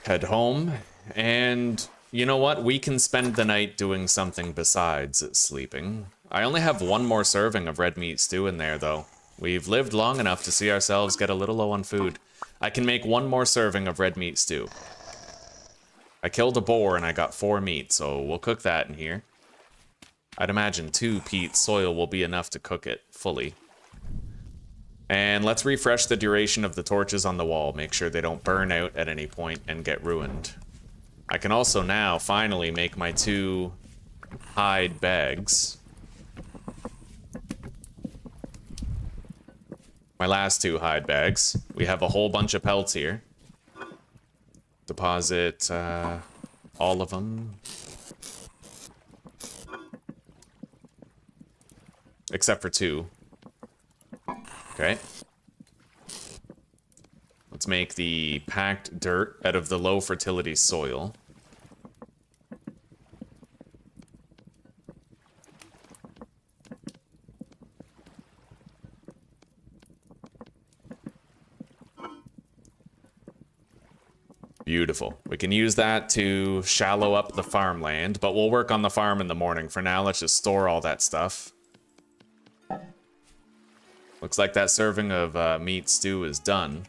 Head home. And you know what? We can spend the night doing something besides sleeping. I only have 1 more serving of red meat stew in there, though. We've lived long enough to see ourselves get a little low on food. I can make 1 more serving of red meat stew. I killed a boar and I got 4 meat, so we'll cook that in here. I'd imagine 2 peat soil will be enough to cook it fully. And let's refresh the duration of the torches on the wall, make sure they don't burn out at any point and get ruined. I can also now finally make my 2 hide bags. My last 2 hide bags. We have a whole bunch of pelts here. Deposit all of them. Except for 2. Okay. Let's make the packed dirt out of the low fertility soil. Beautiful. We can use that to shallow up the farmland, but we'll work on the farm in the morning. For now, let's just store all that stuff. Looks like that serving of meat stew is done.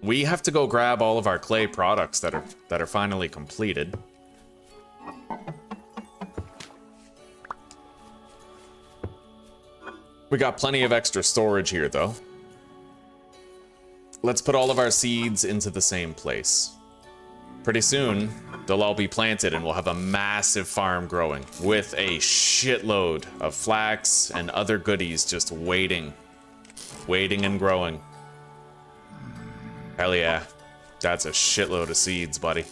We have to go grab all of our clay products that are finally completed. We got plenty of extra storage here, though. Let's put all of our seeds into the same place. Pretty soon, they'll all be planted and we'll have a massive farm growing with a shitload of flax and other goodies just waiting and growing. Hell yeah. That's a shitload of seeds, buddy.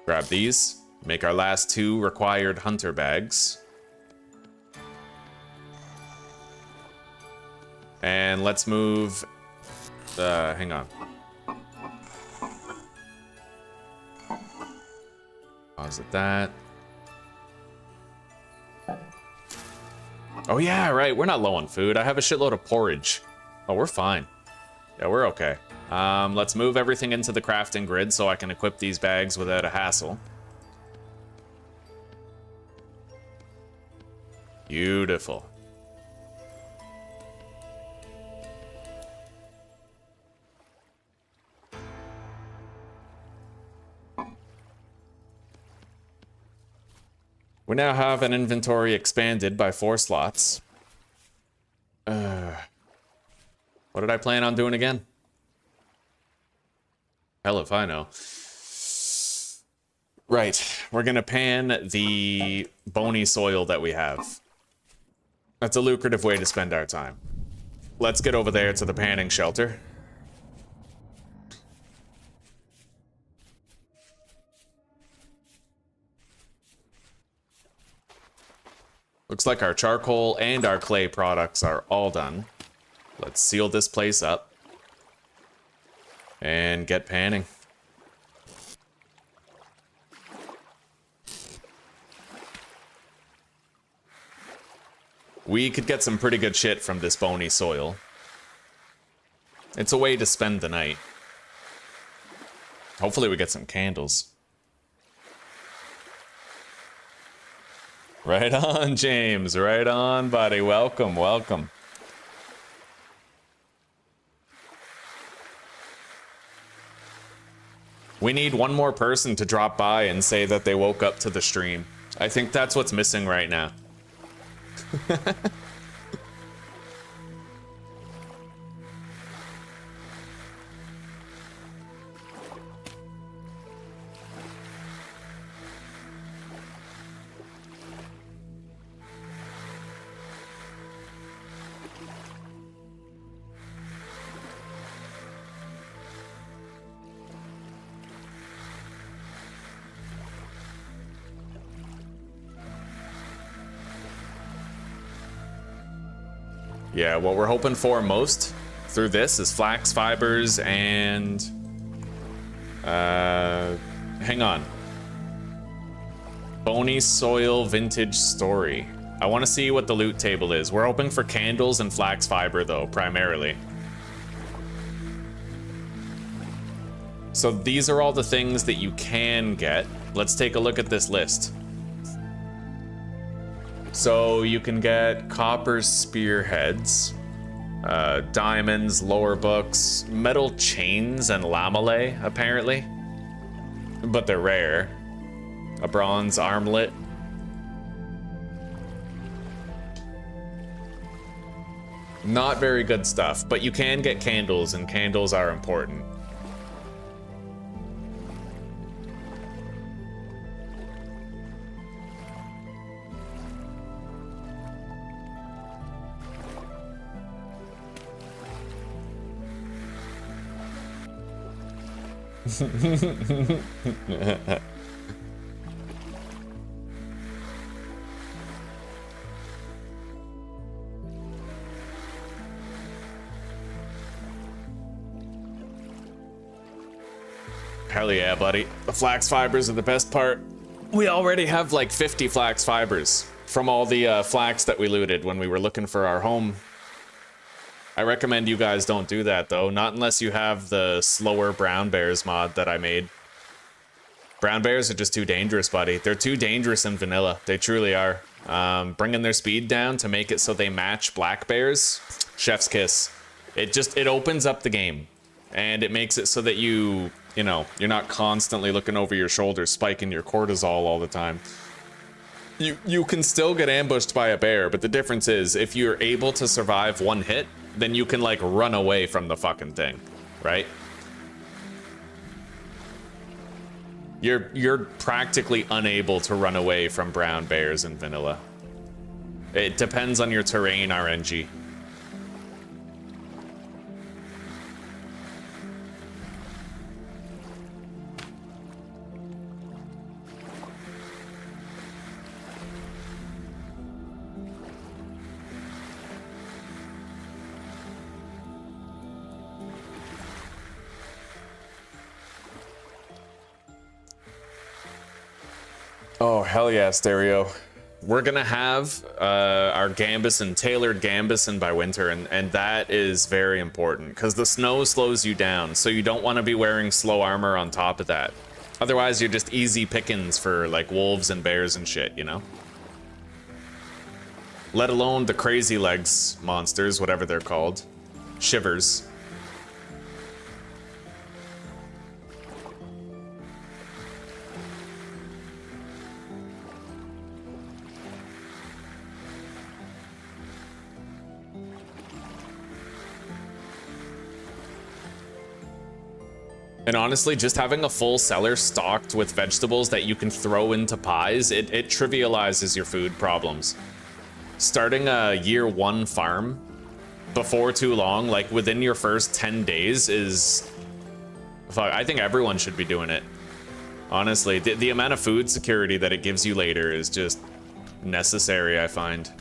Grab these. Make our last 2 required hunter bags. And let's move... hang on. Pause at that. Oh yeah, right, we're not low on food. I have a shitload of porridge. Oh, we're fine. Yeah, we're okay. Let's move everything into the crafting grid so I can equip these bags without a hassle. Beautiful. We now have an inventory expanded by 4 slots. What did I plan on doing again? Hell if I know. Right, we're gonna pan the bony soil that we have. That's a lucrative way to spend our time. Let's get over there to the panning shelter. Looks like our charcoal and our clay products are all done. Let's seal this place up and get panning. We could get some pretty good shit from this bony soil. It's a way to spend the night. Hopefully we get some candles. Right on, James. Right on, buddy. Welcome, welcome. We need 1 more person to drop by and say that they woke up to the stream. I think that's what's missing right now. Yeah, what we're hoping for most through this is flax fibers and... hang on. Bony soil vintage story. I want to see what the loot table is. We're hoping for candles and flax fiber, though, primarily. So these are all the things that you can get. Let's take a look at this list. So you can get copper spearheads, diamonds, lore books, metal chains, and lamellae, apparently. But they're rare. A bronze armlet. Not very good stuff, but you can get candles, and candles are important. Hell yeah, buddy. The flax fibers are the best part. We already have like 50 flax fibers from all the flax that we looted when we were looking for our home. I recommend you guys don't do that, though. Not unless you have the slower brown bears mod that I made. Brown bears are just too dangerous, buddy. They're too dangerous in vanilla. They truly are. Bringing their speed down to make it so they match black bears, chef's kiss. It opens up the game. And it makes it so that you know, you're not constantly looking over your shoulder, spiking your cortisol all the time. You can still get ambushed by a bear, but the difference is if you're able to survive one hit, then you can like run away from the fucking thing, right? You're practically unable to run away from brown bears in vanilla. It depends on your terrain, RNG. Oh, hell yeah, Stereo. We're gonna have our Gambeson, tailored Gambeson by winter, and that is very important, because the snow slows you down, so you don't want to be wearing slow armor on top of that. Otherwise, you're just easy pickings for, like, wolves and bears and shit, you know? Let alone the crazy legs monsters, whatever they're called. Shivers. And honestly, just having a full cellar stocked with vegetables that you can throw into pies, it trivializes your food problems. Starting a year 1 farm before too long, like within your first 10 days is... Fuck, I think everyone should be doing it. Honestly, the amount of food security that it gives you later is just necessary, I find.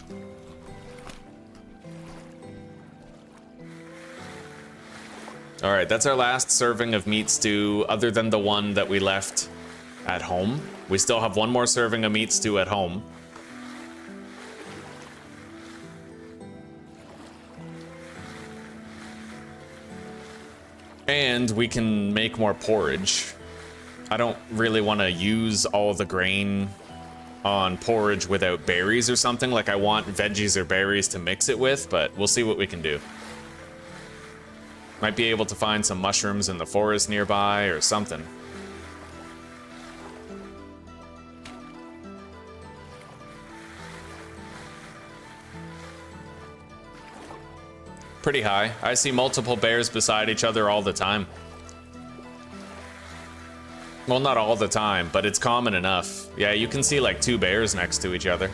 All right, that's our last serving of meat stew, other than the one that we left at home. We still have one more serving of meat stew at home. And we can make more porridge. I don't really want to use all the grain on porridge without berries or something. Like, I want veggies or berries to mix it with, but we'll see what we can do. Might be able to find some mushrooms in the forest nearby or something. Pretty high. I see multiple bears beside each other all the time. Well, not all the time, but it's common enough. Yeah, you can see like 2 bears next to each other.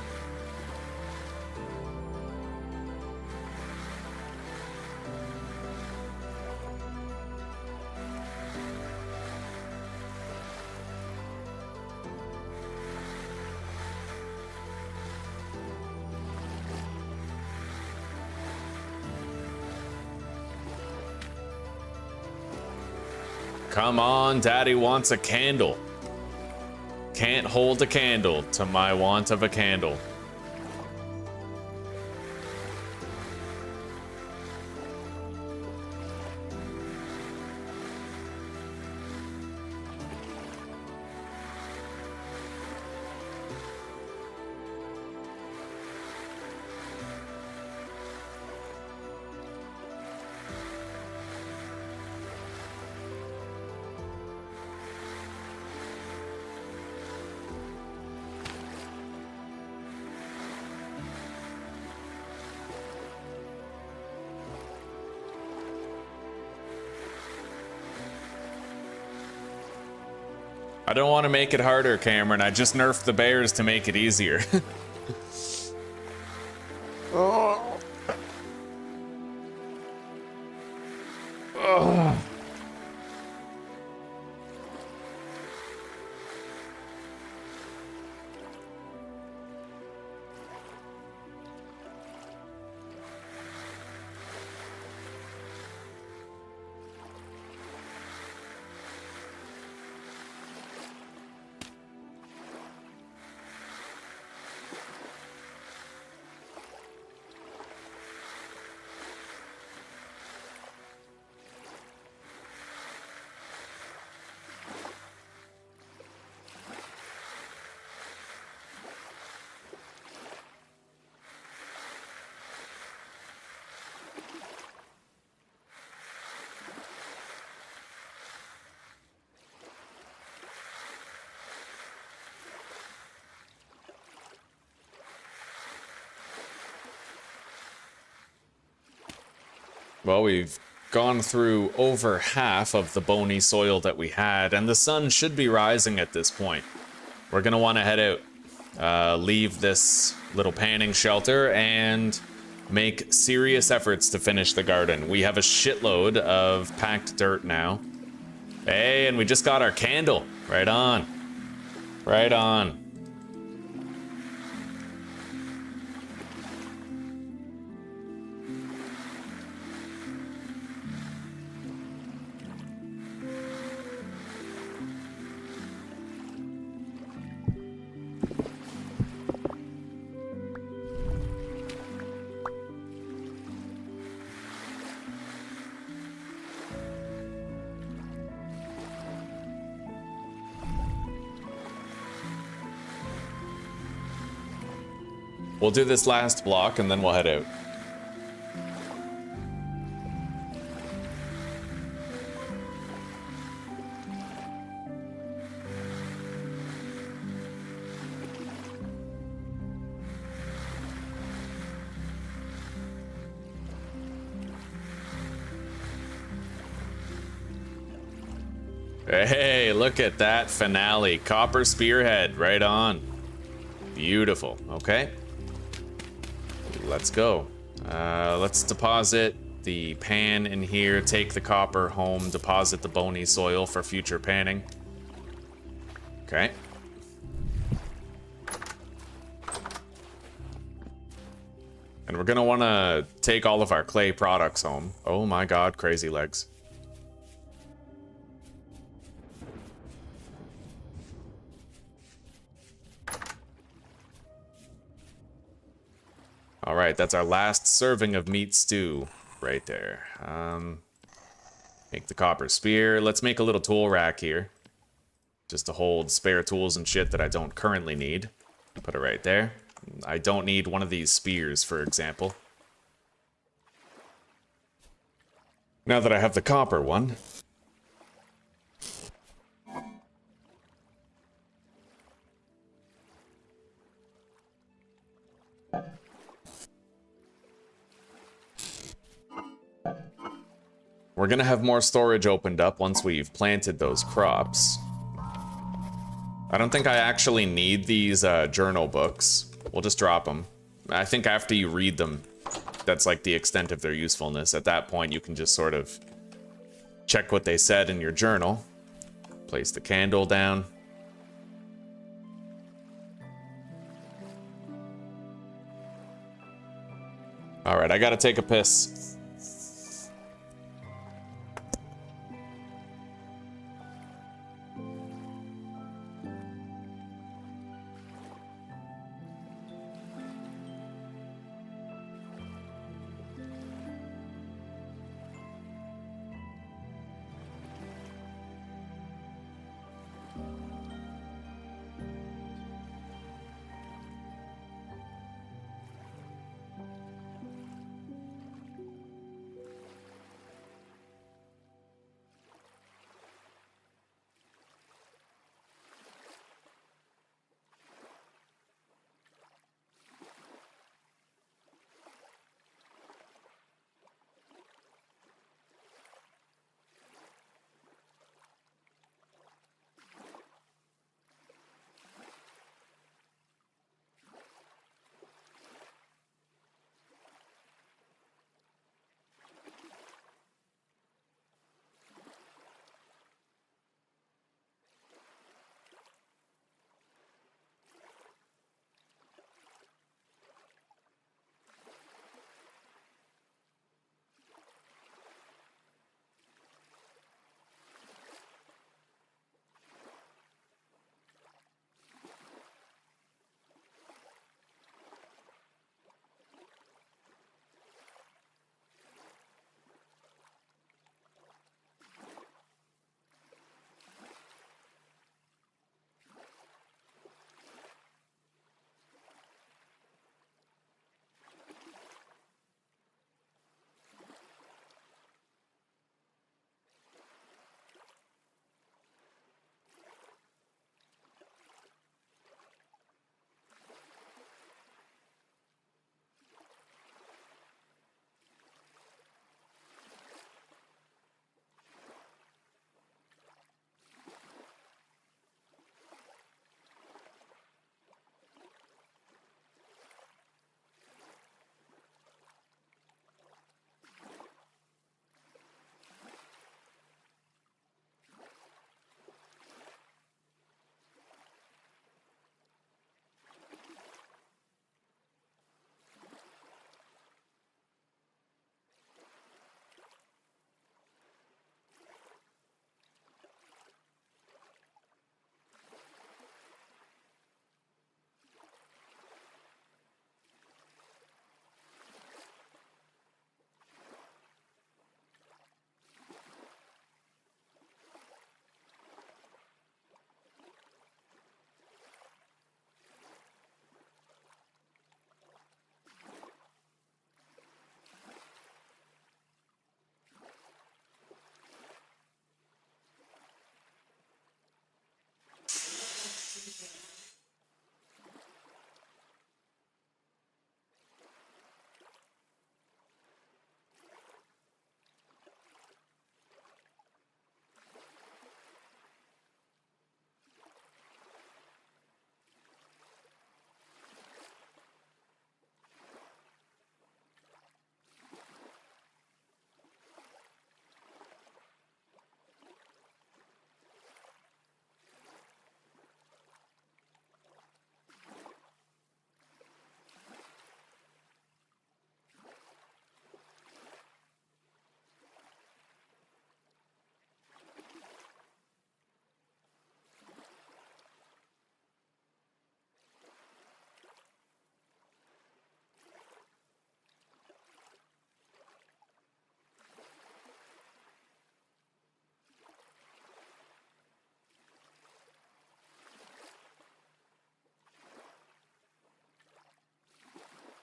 Come on, Daddy wants a candle. Can't hold a candle to my want of a candle. I don't want to make it harder, Cameron. I just nerfed the bears to make it easier. Oh. Oh. Well, we've gone through over half of the bony soil that we had, and the sun should be rising at this point. We're gonna want to head out, leave this little panning shelter, and make serious efforts to finish the garden. We have a shitload of packed dirt now. Hey, and we just got our candle. Right on. Right on. We'll do this last block and then we'll head out. Hey, look at that finale. Copper spearhead, right on. Beautiful, okay. Let's go. Let's deposit the pan in here, take the copper home, deposit the bony soil for future panning. Okay. And we're gonna wanna take all of our clay products home. Oh my god, crazy legs. All right, that's our last serving of meat stew right there. Make the copper spear. Let's make a little tool rack here, just to hold spare tools and shit that I don't currently need. Put it right there. I don't need one of these spears, for example. Now that I have the copper one. We're gonna have more storage opened up once we've planted those crops. I don't think I actually need these journal books. We'll just drop them. I think after you read them, that's like the extent of their usefulness. At that point, you can just sort of check what they said in your journal. Place the candle down. All right, I gotta take a piss.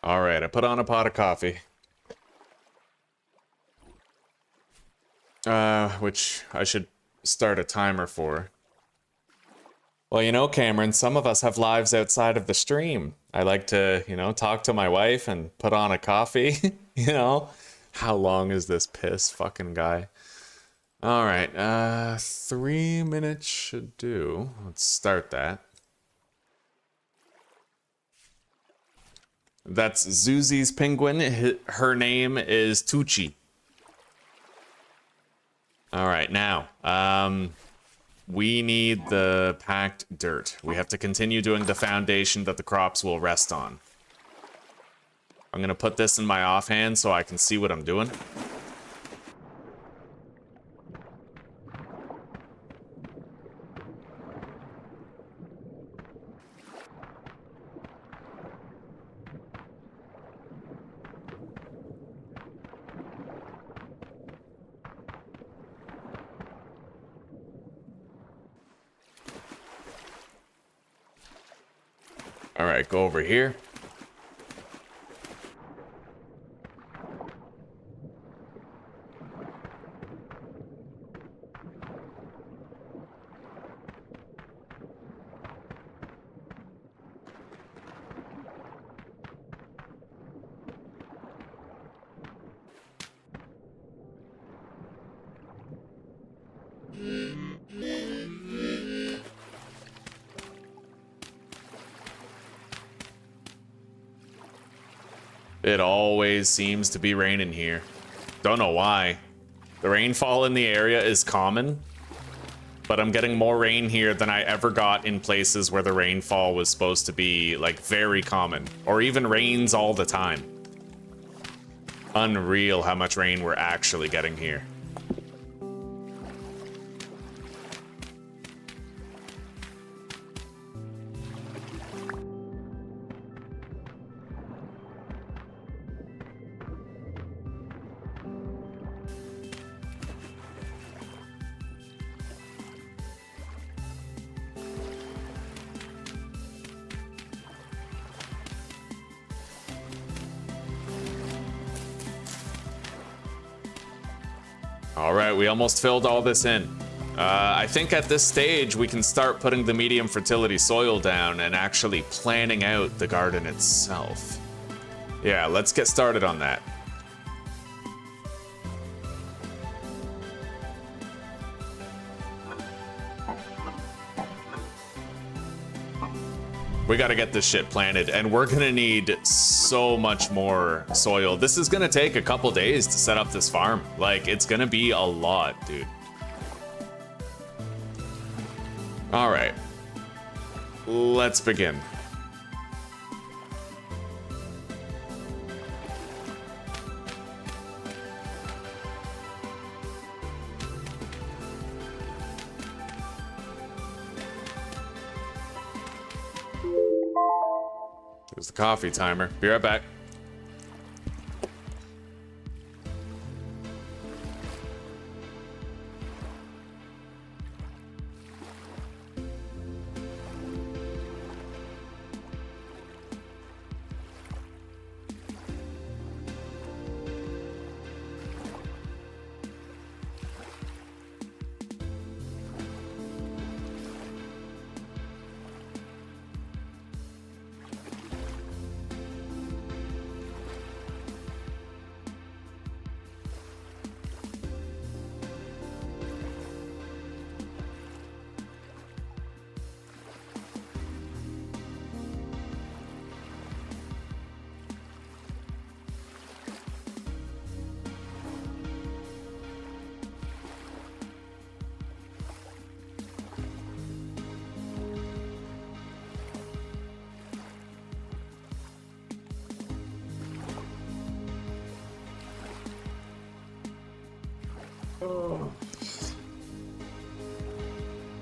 Alright, I put on a pot of coffee. Which I should start a timer for. Well, you know, Cameron, some of us have lives outside of the stream. I like to, you know, talk to my wife and put on a coffee, you know? How long is this piss fucking guy? Alright, 3 minutes should do. Let's start that. That's Zuzi's penguin. Her name is Tucci. Alright, now, we need the packed dirt. We have to continue doing the foundation that the crops will rest on. I'm gonna put this in my offhand so I can see what I'm doing. Alright, go over here. It always seems to be raining here. Don't know why. The rainfall in the area is common, but I'm getting more rain here than I ever got in places where the rainfall was supposed to be, like, very common, or even rains all the time. Unreal how much rain we're actually getting here. Alright, we almost filled all this in. I think at this stage we can start putting the medium fertility soil down and actually planning out the garden itself. Yeah, let's get started on that. We gotta get this shit planted, and we're gonna need so much more soil. This is gonna take a couple days to set up this farm. Like, it's gonna be a lot, dude. All right. Let's begin. There's the coffee timer. Be right back.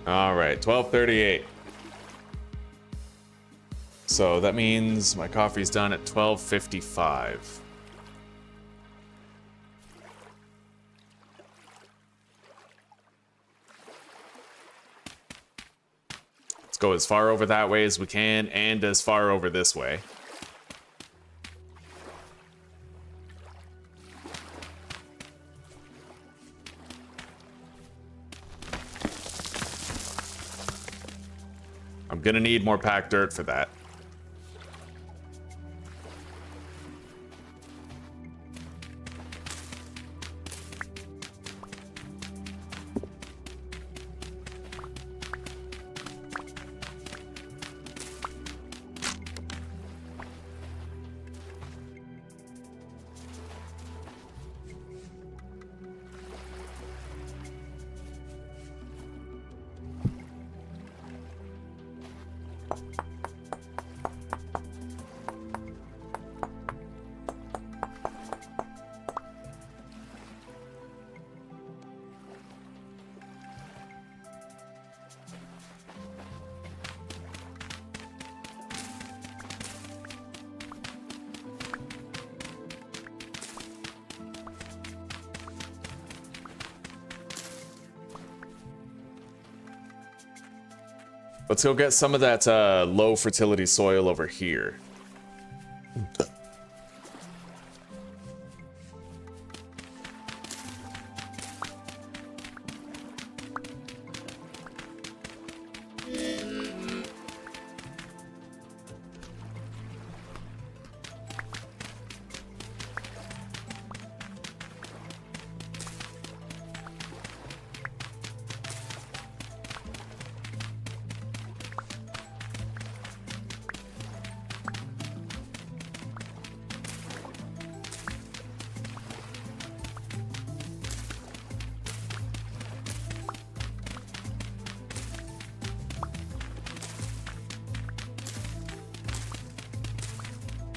All right, 12:38. So that means my coffee's done at 12:55. Let's go as far over that way as we can and as far over this way. I'm gonna need more packed dirt for that. Let's go get some of that low fertility soil over here.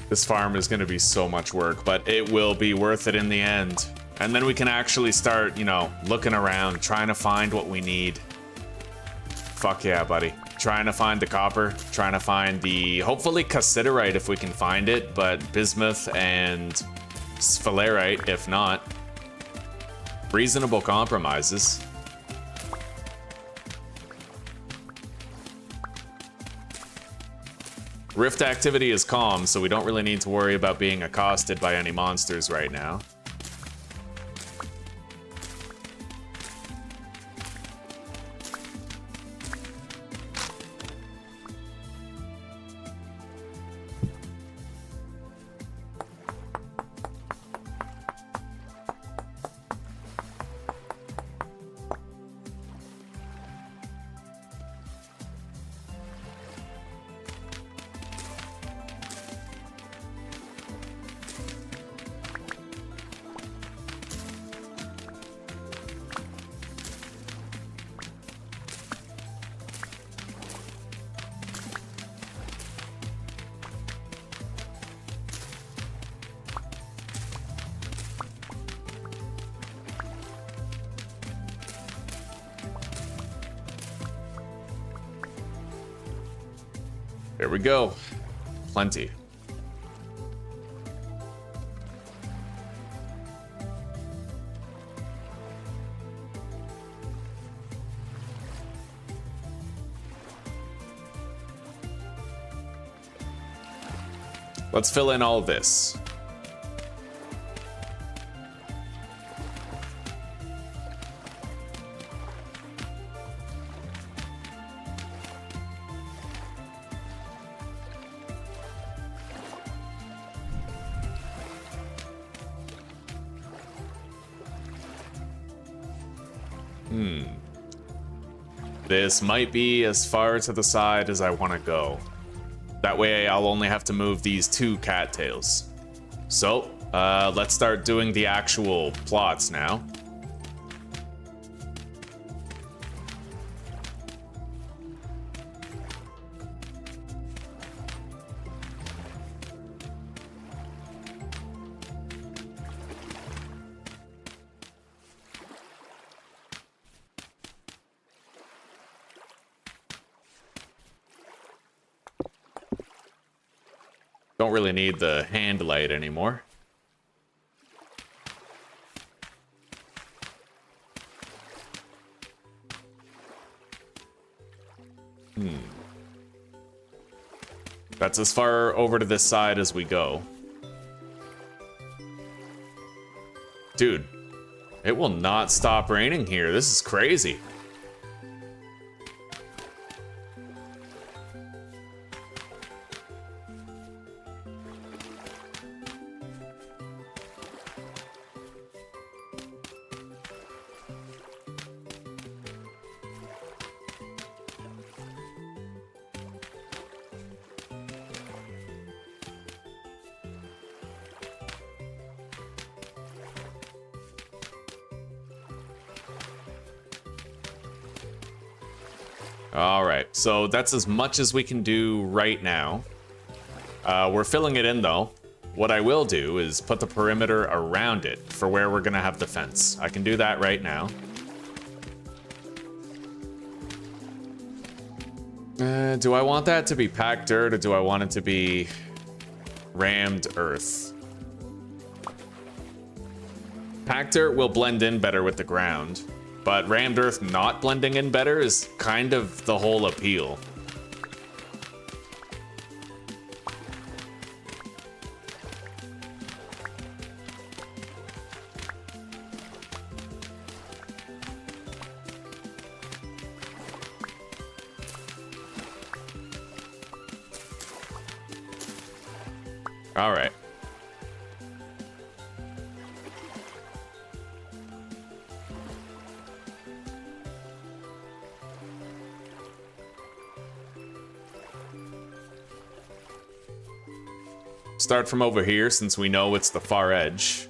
This farm is going to be so much work, but it will be worth it in the end. And then we can actually start, you know, looking around, trying to find what we need. Fuck yeah, buddy. Trying to find the copper, trying to find the, hopefully cassiterite if we can find it, but bismuth and sphalerite if not. Reasonable compromises. Rift activity is calm, so we don't really need to worry about being accosted by any monsters right now. There we go. Plenty. Let's fill in all this. This might be as far to the side as I want to go. That way I'll only have to move these 2 cattails. So, let's start doing the actual plots now. Don't really need the hand light anymore. That's as far over to this side as we go. Dude, it will not stop raining here. This is crazy. All right, so that's as much as we can do right now. We're filling it in though. What I will do is put the perimeter around it for where we're gonna have the fence. I can do that right now. Do I want that to be packed dirt or do I want it to be rammed earth? Packed dirt will blend in better with the ground, but rammed earth not blending in better is kind of the whole appeal. All right. Start from over here since we know it's the far edge.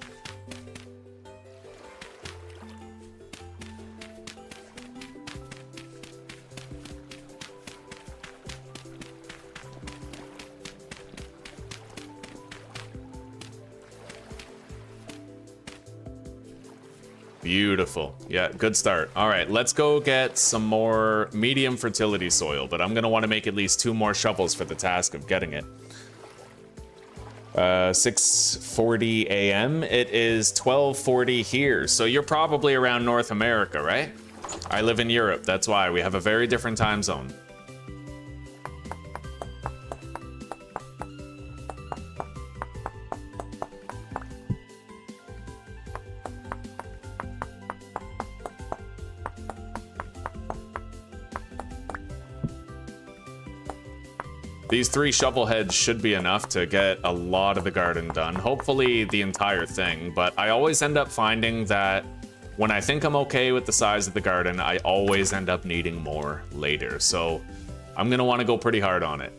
Beautiful. Yeah, good start. All right, let's go get some more medium fertility soil, but I'm gonna want to make at least 2 more shovels for the task of getting it. 6:40 a.m. It is 12:40 here, so you're probably around North America, right? I live in Europe, that's why. We have a very different time zone. These 3 shovel heads should be enough to get a lot of the garden done. Hopefully the entire thing, but I always end up finding that when I think I'm okay with the size of the garden, I always end up needing more later. So I'm gonna wanna go pretty hard on it.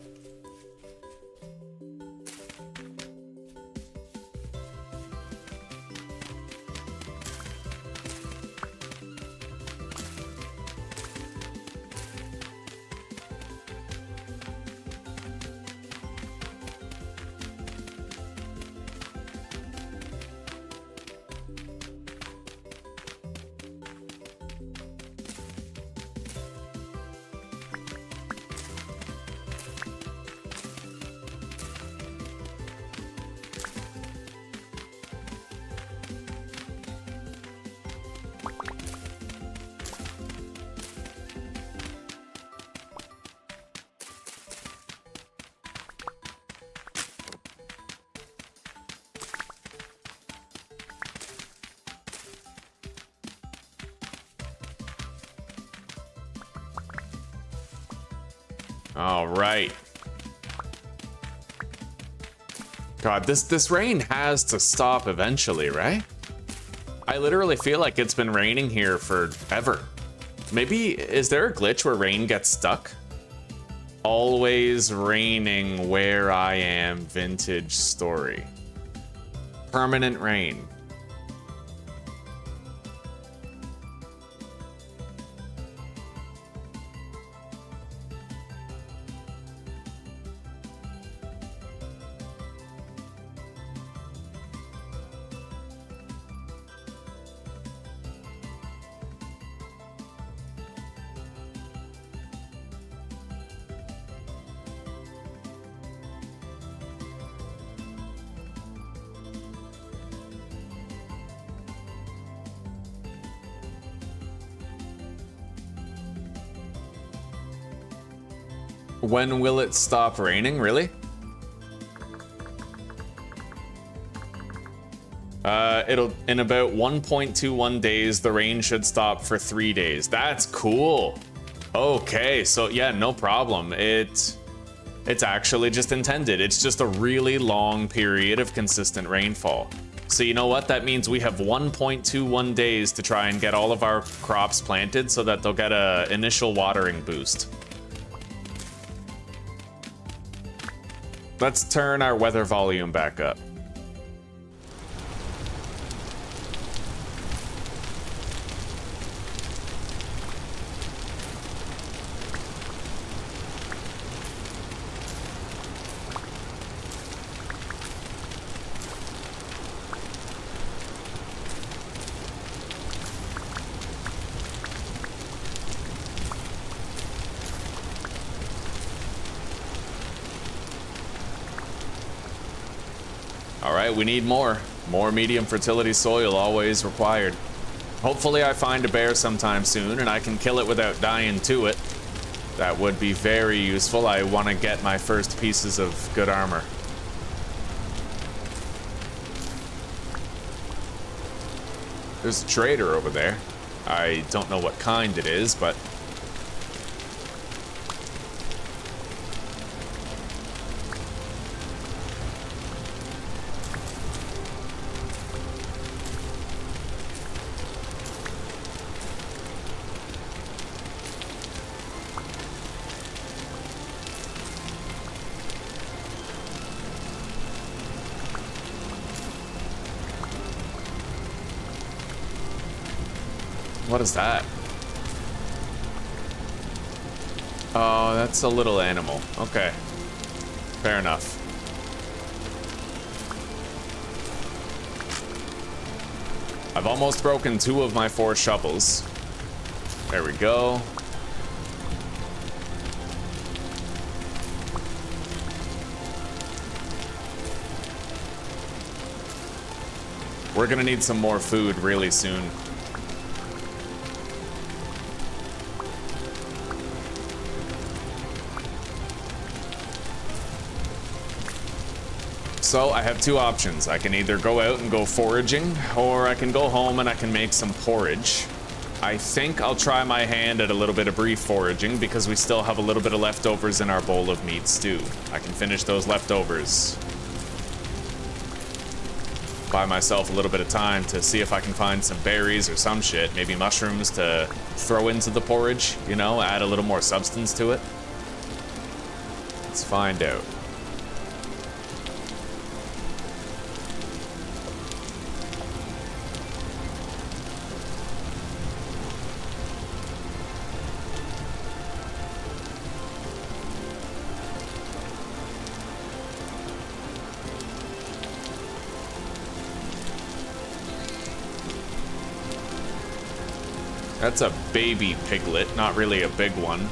All right. God, this rain has to stop eventually, right? I literally feel like it's been raining here forever. Maybe, is there a glitch where rain gets stuck? Always raining where I am, vintage story. Permanent rain. When will it stop raining, really? It'll, in about 1.21 days, the rain should stop for 3 days. That's cool. Okay, so yeah, no problem. It's actually just intended. It's just a really long period of consistent rainfall. So you know what? That means we have 1.21 days to try and get all of our crops planted so that they'll get an initial watering boost. Let's turn our weather volume back up. All right, we need more. More medium fertility soil always required. Hopefully I find a bear sometime soon and I can kill it without dying to it. That would be very useful. I want to get my first pieces of good armor. There's a trader over there. I don't know what kind it is, but... What is that? Oh, that's a little animal. Okay. Fair enough. I've almost broken 2 of my 4 shovels. There we go. We're gonna need some more food really soon. So I have 2 options. I can either go out and go foraging, or I can go home and I can make some porridge. I think I'll try my hand at a little bit of brief foraging because we still have a little bit of leftovers in our bowl of meat stew. I can finish those leftovers. Buy myself a little bit of time to see if I can find some berries or some shit, maybe mushrooms to throw into the porridge, you know, add a little more substance to it. Let's find out. That's a baby piglet, not really a big one.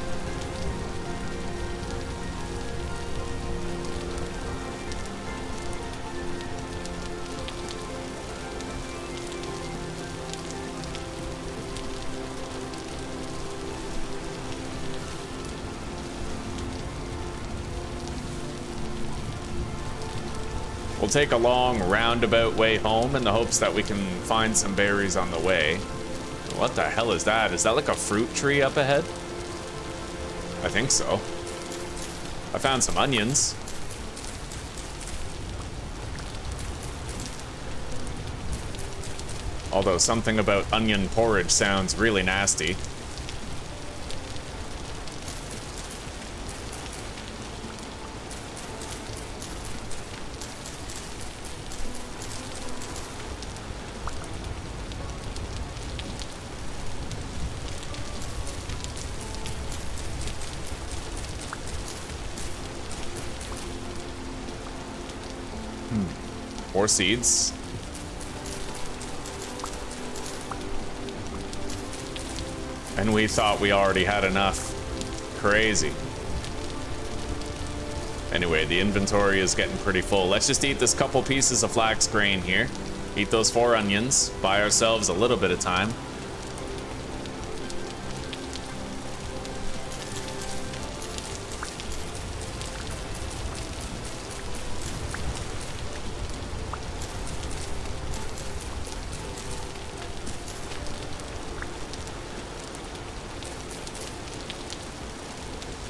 We'll take a long roundabout way home in the hopes that we can find some berries on the way. What the hell is that? Is that like a fruit tree up ahead? I think so. I found some onions. Although something about onion porridge sounds really nasty. More seeds. And we thought we already had enough. Crazy. Anyway, the inventory is getting pretty full. Let's just eat this couple pieces of flax grain here. Eat those 4 onions. Buy ourselves a little bit of time.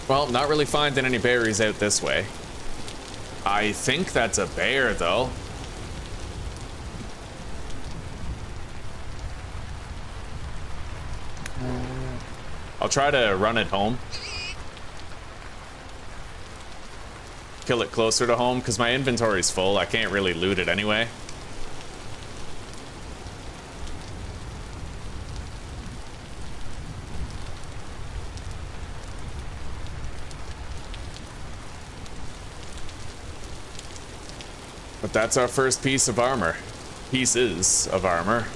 Well, not really finding any berries out this way. I think that's a bear, though. I'll try to run it home. Kill it closer to home, because my inventory's full. I can't really loot it anyway. But that's our first piece of armor. Pieces of armor.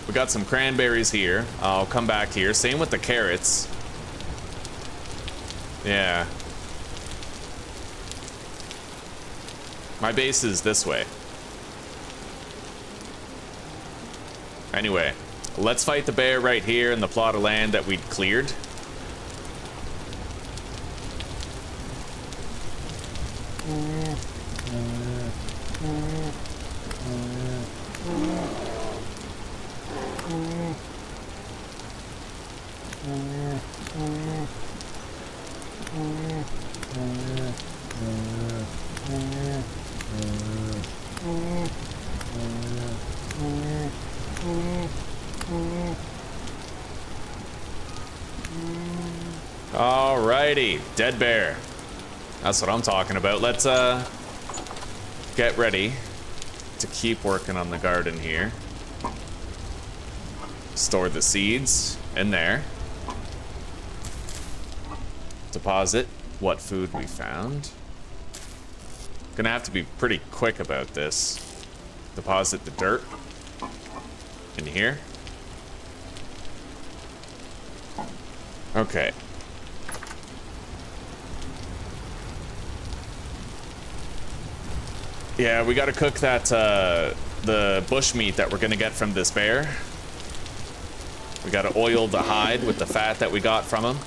We got some cranberries here. I'll come back here. Same with the carrots. Yeah. My base is this way. Anyway, let's fight the bear right here in the plot of land that we'd cleared. Alrighty, dead bear. That's what I'm talking about. Let's get ready to keep working on the garden here. Store the seeds in there. Deposit what food we found. Gonna have to be pretty quick about this. Deposit the dirt in here. Okay. Yeah, we gotta cook that, the bush meat that we're gonna get from this bear. We gotta oil the hide with the fat that we got from him.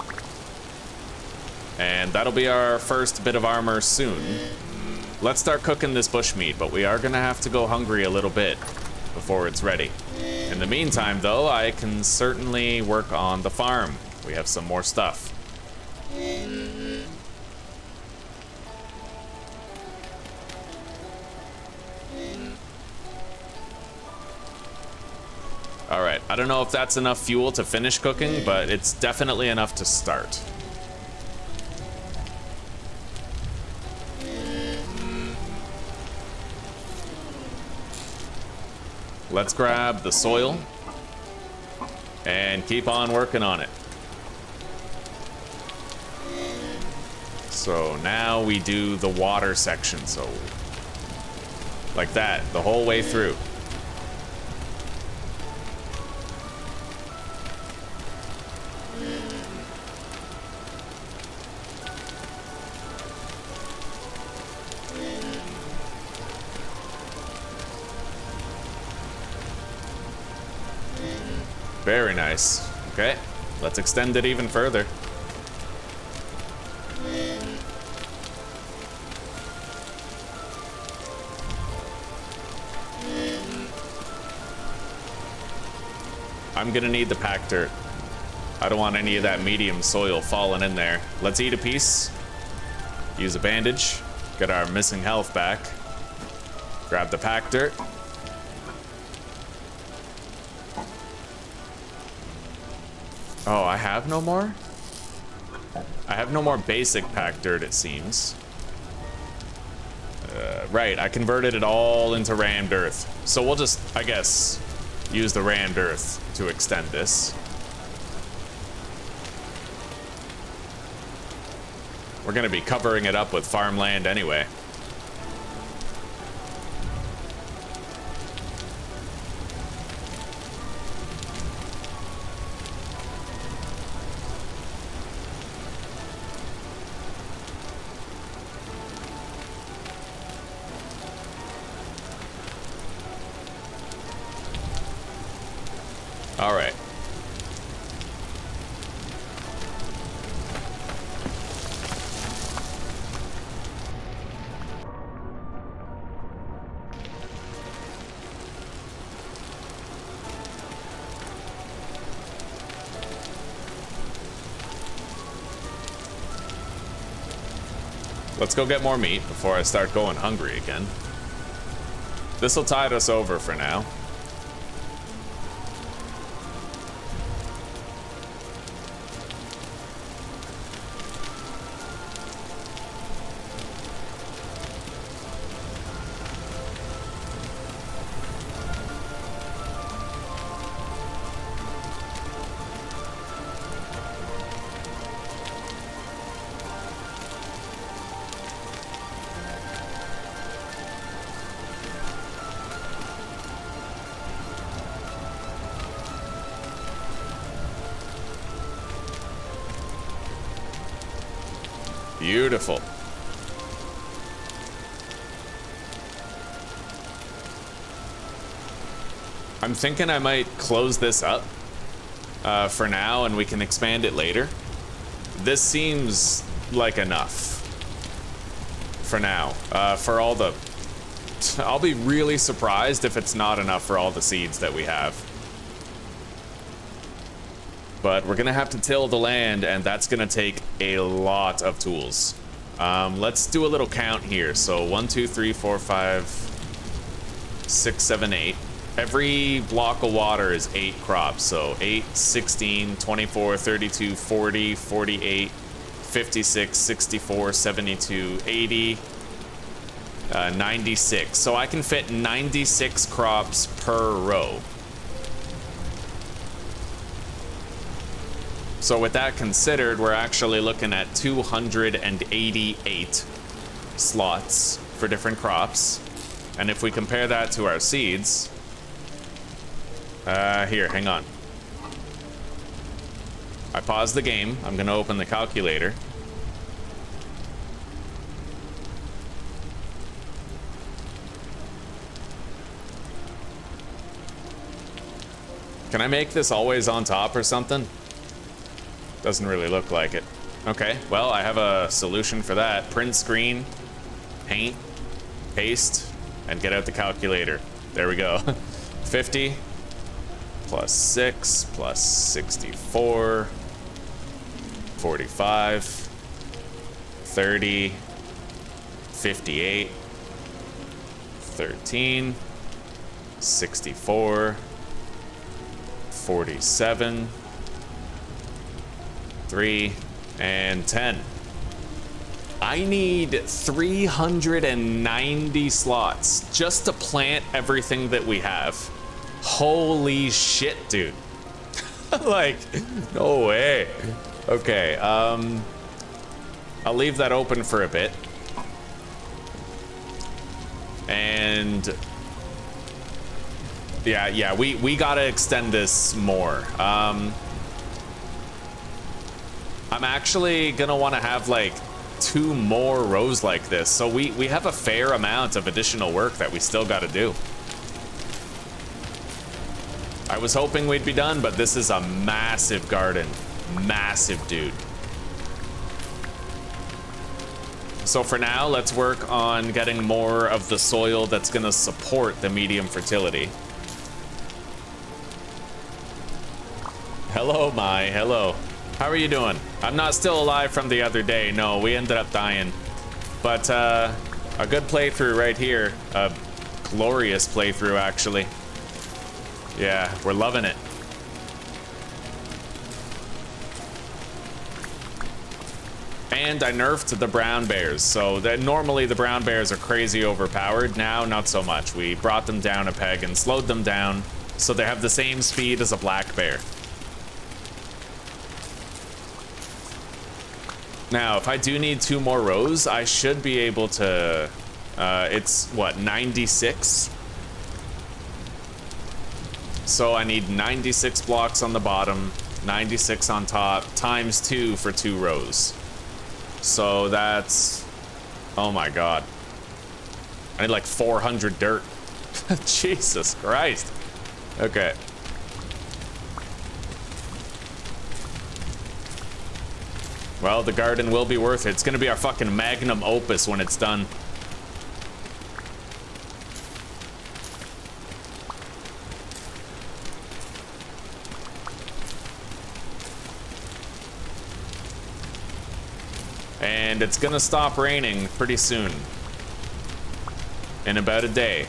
And that'll be our first bit of armor soon. Let's start cooking this bush meat, but we are gonna have to go hungry a little bit before it's ready. In the meantime, though, I can certainly work on the farm. We have some more stuff. Alright, I don't know if that's enough fuel to finish cooking, but it's definitely enough to start. Let's grab the soil and keep on working on it. So now we do the water section, so like that, the whole way through. Very nice. Okay, let's extend it even further. I'm gonna need the packed dirt. I don't want any of that medium soil falling in there. Let's eat a piece. Use a bandage. Get our missing health back. Grab the packed dirt. Oh, I have no more? I have no more basic packed dirt, it seems. Right, I converted it all into rammed earth. So we'll just, I guess, use the rammed earth to extend this. We're gonna be covering it up with farmland anyway. All right. Let's go get more meat before I start going hungry again. This'll tide us over for now. Beautiful. I'm thinking I might close this up for now, and we can expand it later. This seems like enough for now. For all the... I'll be really surprised if it's not enough for all the seeds that we have. But we're gonna have to till the land, and that's gonna take a lot of tools. Let's do a little count here. So 1, 2, 3, 4, 5, 6, 7, 8. Every block of water is 8 crops. So 8, 16, 24, 32, 40, 48, 56, 64, 72, 80, 96. So I can fit 96 crops per row. So with that considered, we're actually looking at 288 slots for different crops. And if we compare that to our seeds, here, hang on. I paused the game. I'm gonna open the calculator. Can I make this always on top or something? Doesn't really look like it. Okay, well, I have a solution for that. Print screen, paint, paste, and get out the calculator. There we go. 50 plus 6 plus 64, 45, 30, 58, 13, 64, 47, 3, and 10. I need 390 slots just to plant everything that we have. Holy shit, dude. Like, no way. Okay, I'll leave that open for a bit. And yeah, we gotta extend this more. I'm actually gonna want to have like 2 more rows like this, so we have a fair amount of additional work that we still got to do. I was hoping we'd be done, but this is a massive garden. Massive, dude. So for now, let's work on getting more of the soil that's gonna support the medium fertility. Hello, Mai. Hello. How are you doing? I'm not still alive from the other day. No, we ended up dying. But a good playthrough right here. A glorious playthrough, actually. Yeah, we're loving it. And I nerfed the brown bears. So that normally the brown bears are crazy overpowered. Now, not so much. We brought them down a peg and slowed them down so they have the same speed as a black bear. Now, if I do need 2 more rows, I should be able to, it's what, 96? So I need 96 blocks on the bottom, 96 on top, times 2 for 2 rows. So that's, oh my God. I need like 400 dirt. Jesus Christ. Okay. Well, the garden will be worth it. It's gonna be our fucking magnum opus when it's done. And it's gonna stop raining pretty soon. In about a day.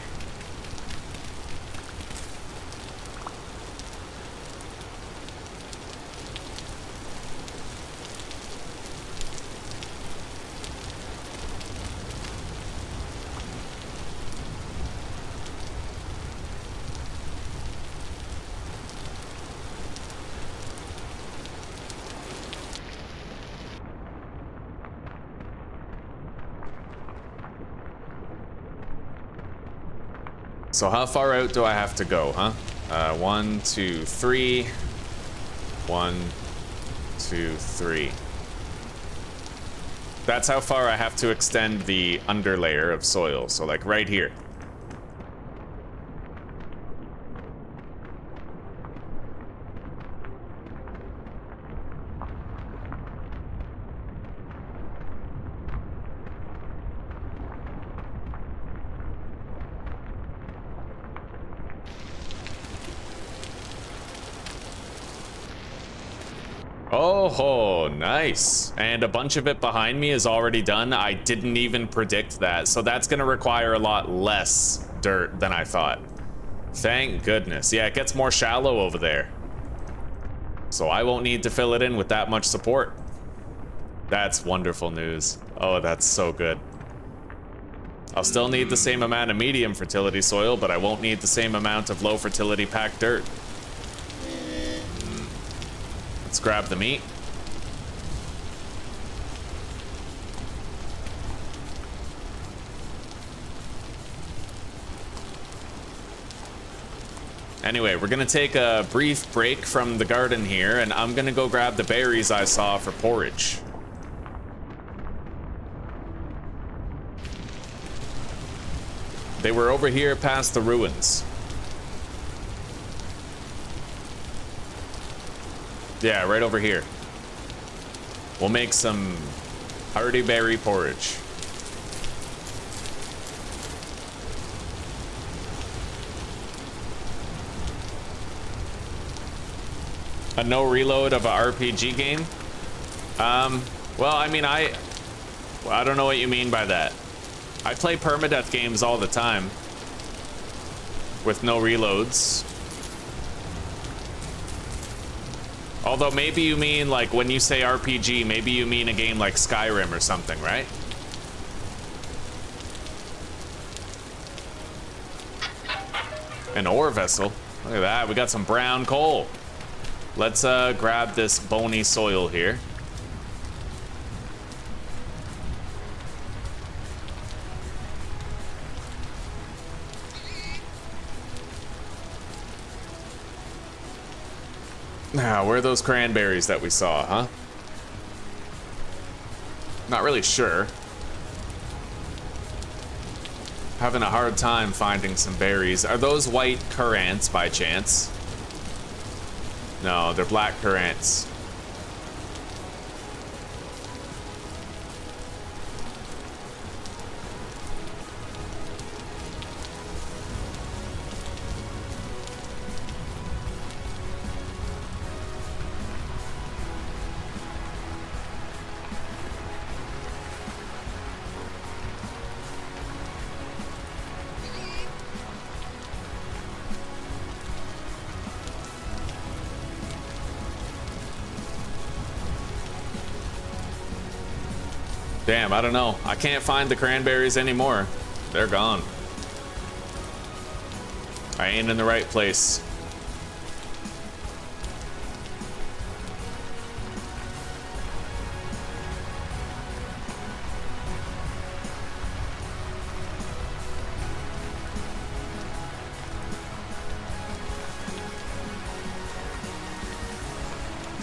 So how far out do I have to go, huh? 1, 2, 3. 1, 2, 3. That's how far I have to extend the underlayer of soil. So like right here. Oh, nice. And a bunch of it behind me is already done. I didn't even predict that. So that's going to require a lot less dirt than I thought. Thank goodness. Yeah, it gets more shallow over there. So I won't need to fill it in with that much support. That's wonderful news. Oh, that's so good. I'll still need the same amount of medium fertility soil, but I won't need the same amount of low fertility packed dirt. Let's grab the meat. Anyway, we're gonna take a brief break from the garden here, and I'm gonna go grab the berries I saw for porridge. They were over here past the ruins. Yeah, right over here. We'll make some hearty berry porridge. A no reload of a RPG game? Well, I mean, I don't know what you mean by that. I play permadeath games all the time with no reloads. Although maybe you mean, like, when you say RPG, maybe you mean a game like Skyrim or something, right? An ore vessel. Look at that, we got some brown coal. Let's grab this bony soil here. Now, where are those cranberries that we saw, huh? Not really sure. Having a hard time finding some berries. Are those white currants by chance? No, they're black currants. Damn, I don't know. I can't find the cranberries anymore. They're gone. I ain't in the right place.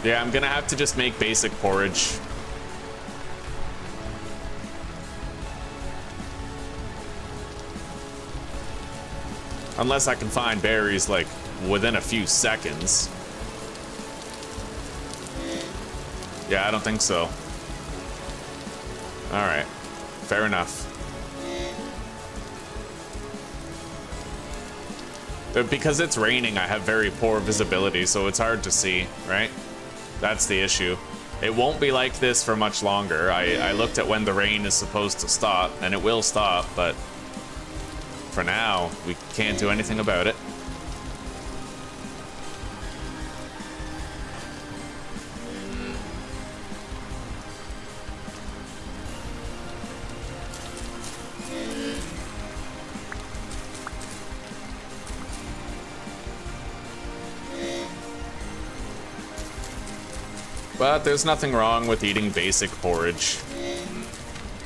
Yeah, I'm gonna have to just make basic porridge. Unless I can find berries, like, within a few seconds. Yeah, I don't think so. Alright. Fair enough. Because it's raining, I have very poor visibility, so it's hard to see, right? That's the issue. It won't be like this for much longer. I looked at when the rain is supposed to stop, and it will stop, but for now, we can't do anything about it. But there's nothing wrong with eating basic porridge.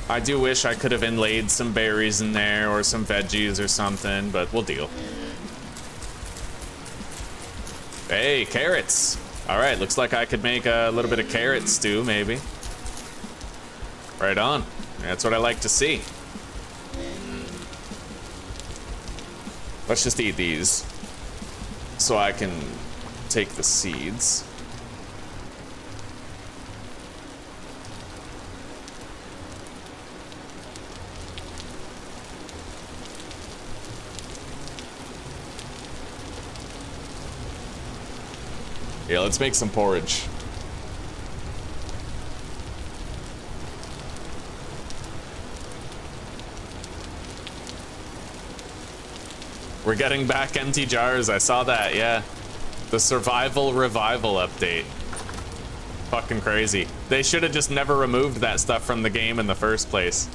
I do wish I could have inlaid some berries in there or some veggies or something, but we'll deal. Hey, carrots. All right, looks like I could make a little bit of carrot stew, maybe. Right on. That's what I like to see. Let's just eat these so I can take the seeds. Yeah, let's make some porridge. We're getting back empty jars. I saw that, yeah. The survival revival update. Fucking crazy. They should have just never removed that stuff from the game in the first place.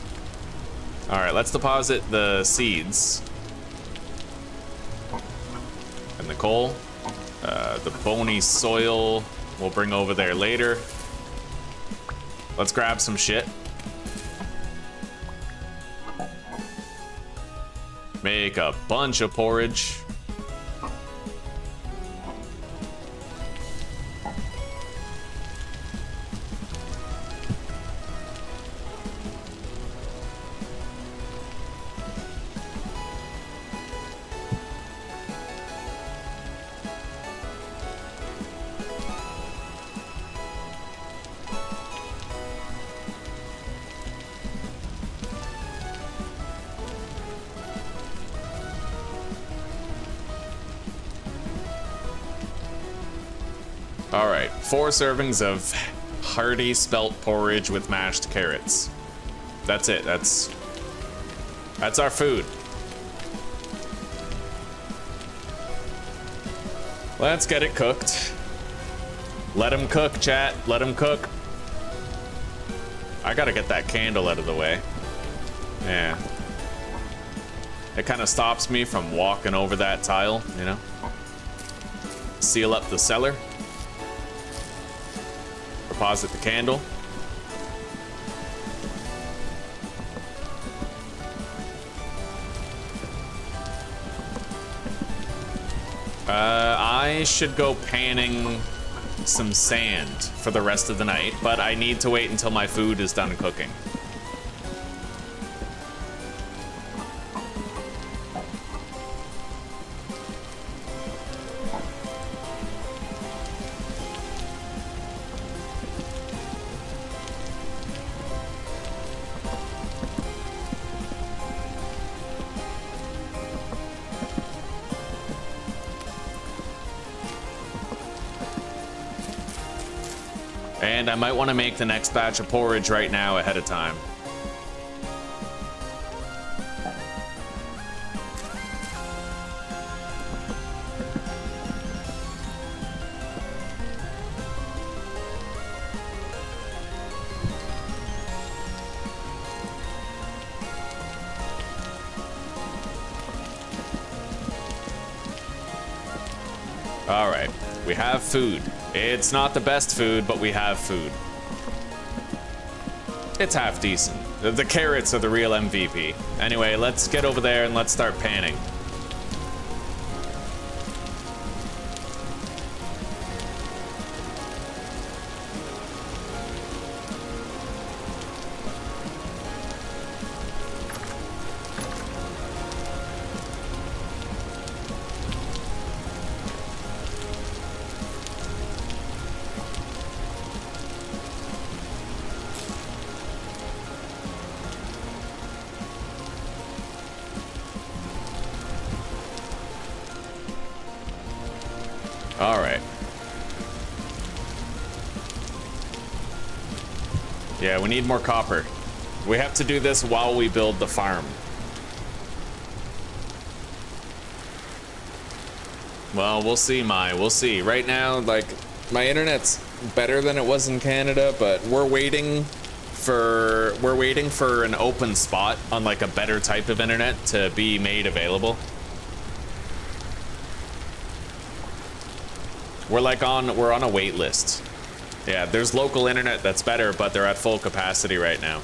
All right, let's deposit the seeds. And the coal. The bony soil we'll bring over there later. Let's grab some shit. Make a bunch of porridge. All right, 4 servings of hearty spelt porridge with mashed carrots. That's it. That's our food. Let's get it cooked. Let him cook, chat. Let him cook. I gotta get that candle out of the way. Yeah. It kind of stops me from walking over that tile, you know? Seal up the cellar. Deposit the candle. I should go panning some sand for the rest of the night, but I need to wait until my food is done cooking. And I might want to make the next batch of porridge right now ahead of time. All right, we have food. It's not the best food, but we have food. It's half decent. The carrots are the real MVP. Anyway, let's get over there and let's start panning. All right. Yeah, we need more copper. We have to do this while we build the farm. Well, we'll see, we'll see. Right now, like, my internet's better than it was in Canada, but we're waiting for an open spot on like a better type of internet to be made available. We're on a wait list. Yeah, there's local internet that's better, but they're at full capacity right now.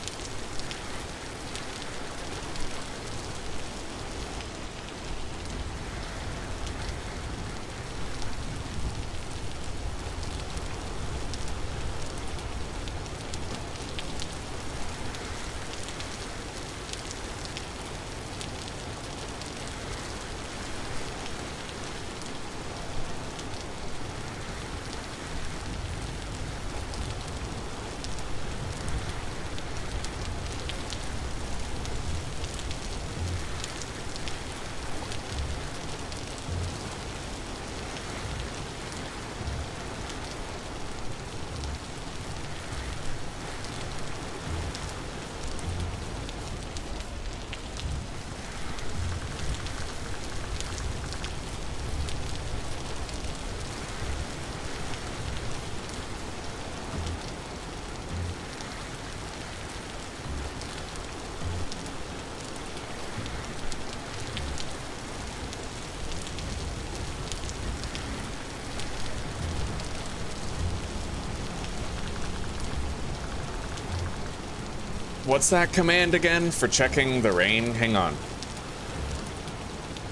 What's that command again for checking the rain? Hang on.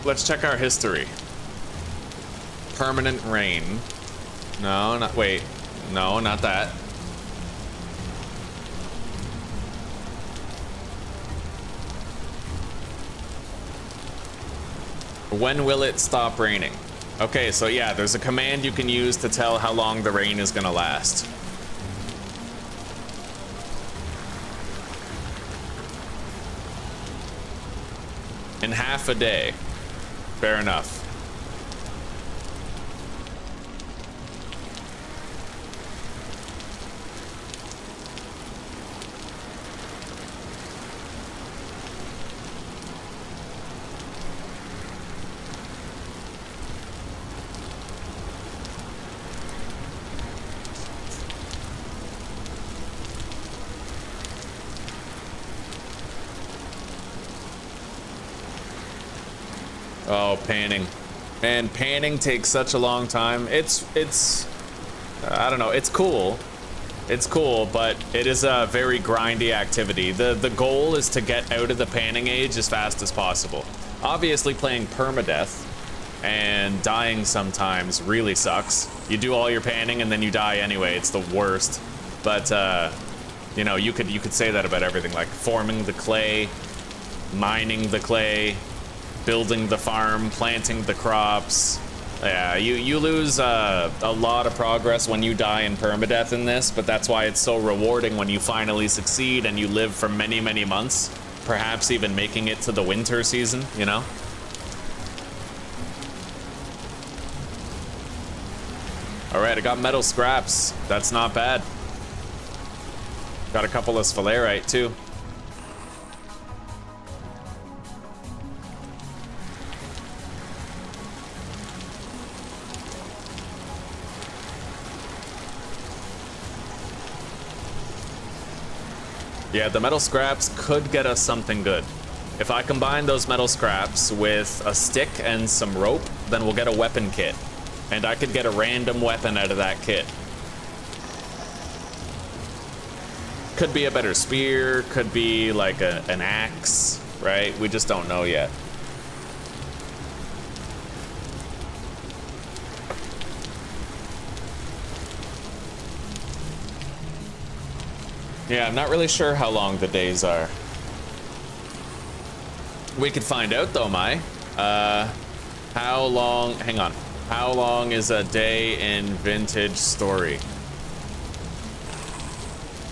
Let's check our history. Permanent rain. No, not, wait. No, not that. When will it stop raining? Okay, so yeah, there's a command you can use to tell how long the rain is gonna last. In half a day. Fair enough. Oh, panning. And panning takes such a long time. It's I don't know, it's cool. It's cool, but it is a very grindy activity. The goal is to get out of the panning age as fast as possible. Obviously playing permadeath and dying sometimes really sucks. You do all your panning and then you die anyway. It's the worst. But you know, you could say that about everything, like forming the clay, mining the clay, building the farm, planting the crops. Yeah, you lose a lot of progress when you die in permadeath in this, but that's why it's so rewarding when you finally succeed and you live for many, many months, perhaps even making it to the winter season, you know? All right, I got metal scraps. That's not bad. Got a couple of sphalerite too. Yeah, the metal scraps could get us something good. If I combine those metal scraps with a stick and some rope, then we'll get a weapon kit. And I could get a random weapon out of that kit. Could be a better spear, could be like an axe, right? We just don't know yet. Yeah, I'm not really sure how long the days are. We could find out though, Mai. How long, hang on. How long is a day in Vintage Story?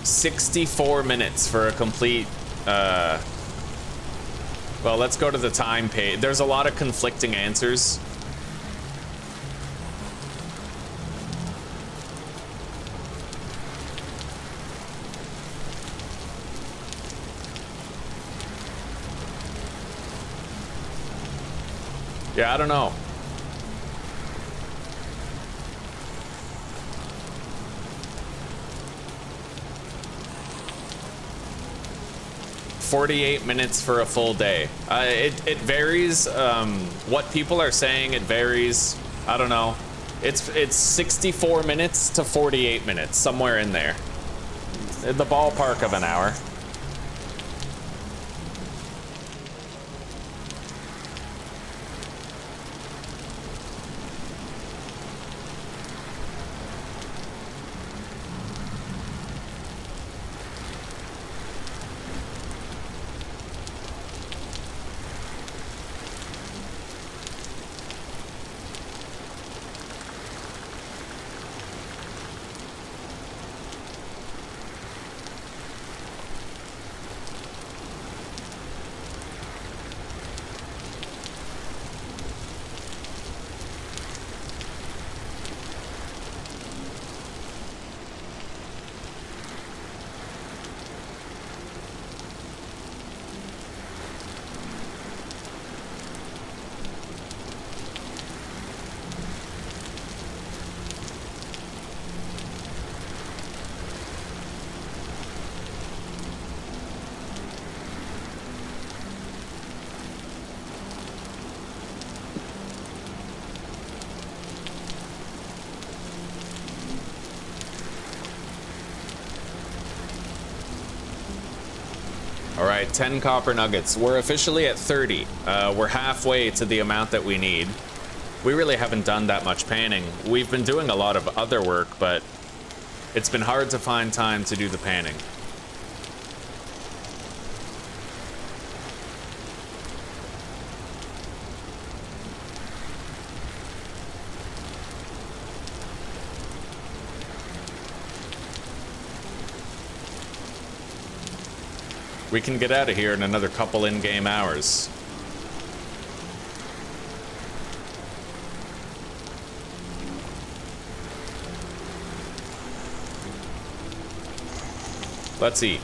64 minutes for a complete, well, let's go to the time page. There's a lot of conflicting answers. Yeah, I don't know. "48 minutes for a full day." It varies. What people are saying, it varies. I don't know. It's 64 minutes to 48 minutes, somewhere in there. In the ballpark of an hour. All right, 10 copper nuggets. We're officially at 30. We're halfway to the amount that we need. We really haven't done that much panning. We've been doing a lot of other work, but it's been hard to find time to do the panning. We can get out of here in another couple in-game hours. Let's eat.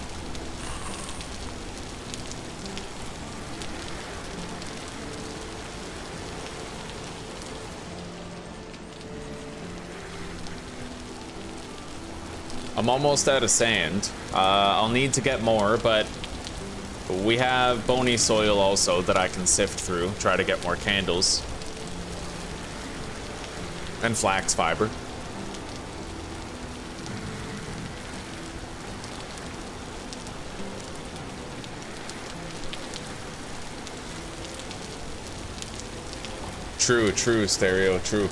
I'm almost out of sand. I'll need to get more, but we have bony soil also that I can sift through, try to get more candles. And flax fiber. True, Stereo, true.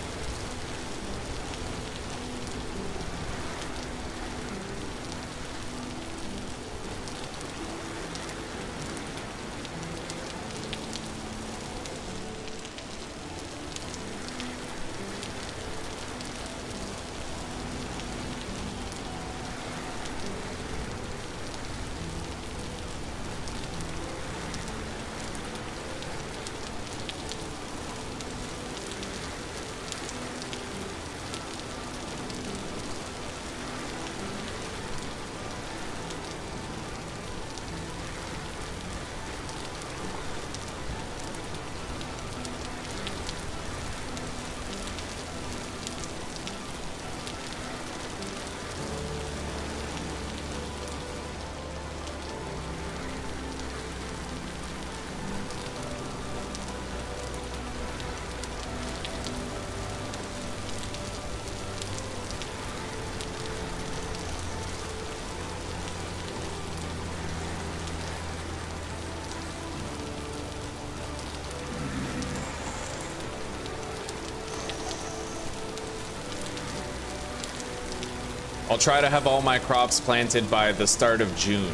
I'll try to have all my crops planted by the start of June.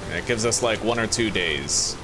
And it gives us like 1 or 2 days.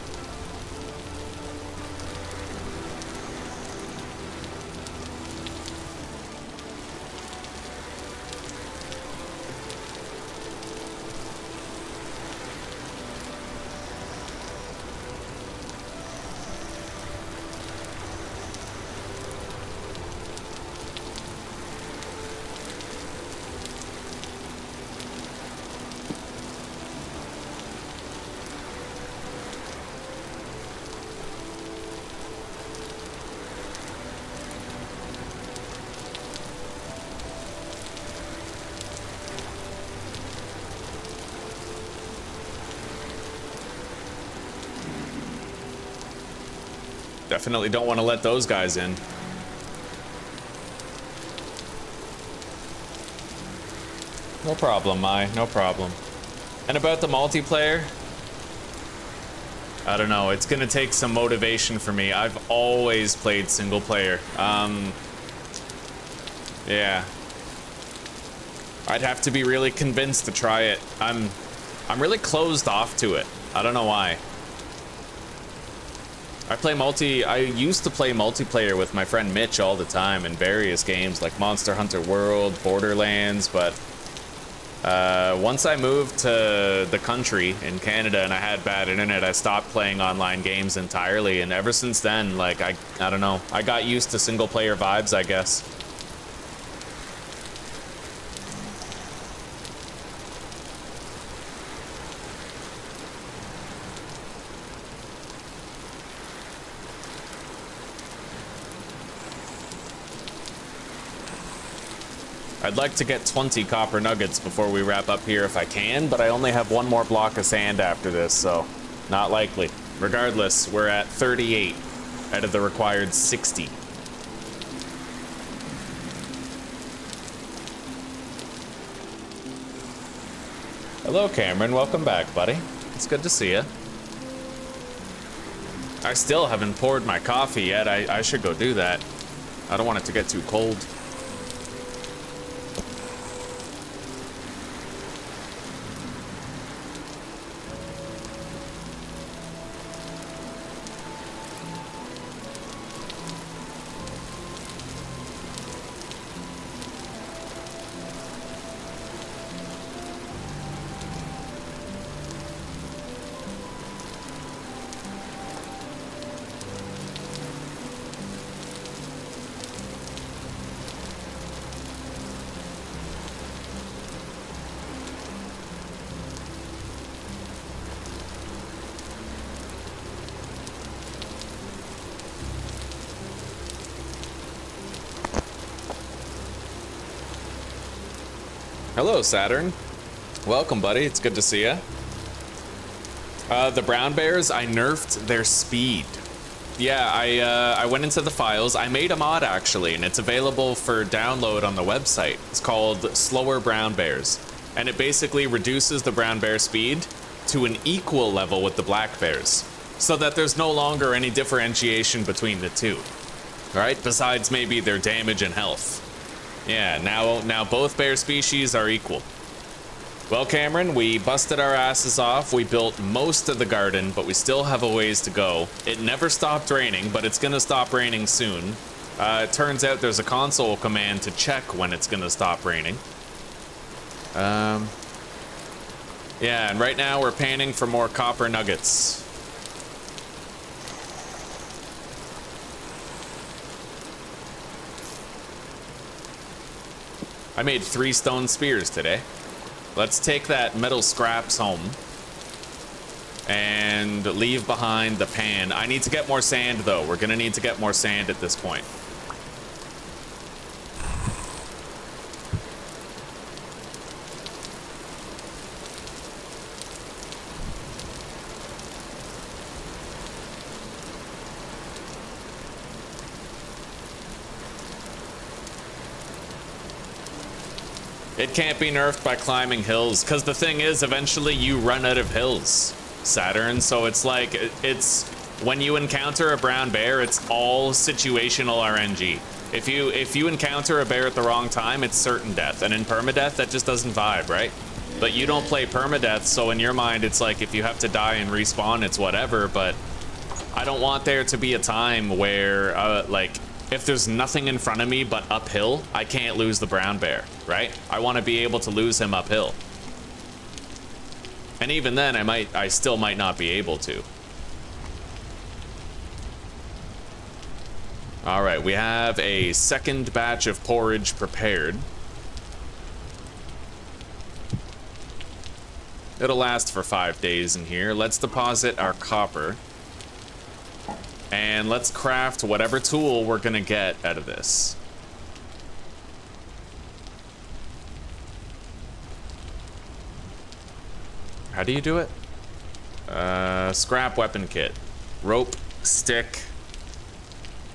Definitely don't want to let those guys in. No problem, Mai. No problem. And about the multiplayer, I don't know. It's gonna take some motivation for me. I've always played single player. Yeah. I'd have to be really convinced to try it. I'm really closed off to it. I don't know why. I used to play multiplayer with my friend Mitch all the time in various games like Monster Hunter World, Borderlands, but once I moved to the country in Canada and I had bad internet, I stopped playing online games entirely, and ever since then, like, I don't know, I got used to single player vibes, I guess. I'd like to get 20 copper nuggets before we wrap up here if I can, but I only have 1 more block of sand after this, so not likely. Regardless, we're at 38 out of the required 60. Hello, Cameron. Welcome back, buddy. It's good to see you. I still haven't poured my coffee yet. I should go do that. I don't want it to get too cold. Hello, Saturn. Welcome, buddy. It's good to see you. The brown bears, I nerfed their speed. Yeah, I went into the files. I made a mod, actually, and it's available for download on the website. It's called Slower Brown Bears, and it basically reduces the brown bear speed to an equal level with the black bears, so that there's no longer any differentiation between the two, right? Besides maybe their damage and health. Yeah, now both bear species are equal. Well, Cameron, we busted our asses off. We built most of the garden, but we still have a ways to go. It never stopped raining, but it's gonna stop raining soon. It turns out there's a console command to check when it's gonna stop raining. Yeah, and right now we're panning for more copper nuggets. I made 3 stone spears today. Let's take that metal scraps home and leave behind the pan. I need to get more sand, though. We're gonna need to get more sand at this point. It can't be nerfed by climbing hills, because the thing is, eventually you run out of hills, Saturn. So it's like, it's when you encounter a brown bear, it's all situational RNG. If you encounter a bear at the wrong time, it's certain death. And in permadeath, that just doesn't vibe, right? But you don't play permadeath, so in your mind, it's like if you have to die and respawn, it's whatever. But I don't want there to be a time where, like, if there's nothing in front of me but uphill, I can't lose the brown bear, right? I want to be able to lose him uphill. And even then, I still might not be able to. All right, we have a second batch of porridge prepared. It'll last for 5 days in here. Let's deposit our copper. And let's craft whatever tool we're gonna get out of this. How do you do it? Scrap weapon kit. Rope, stick,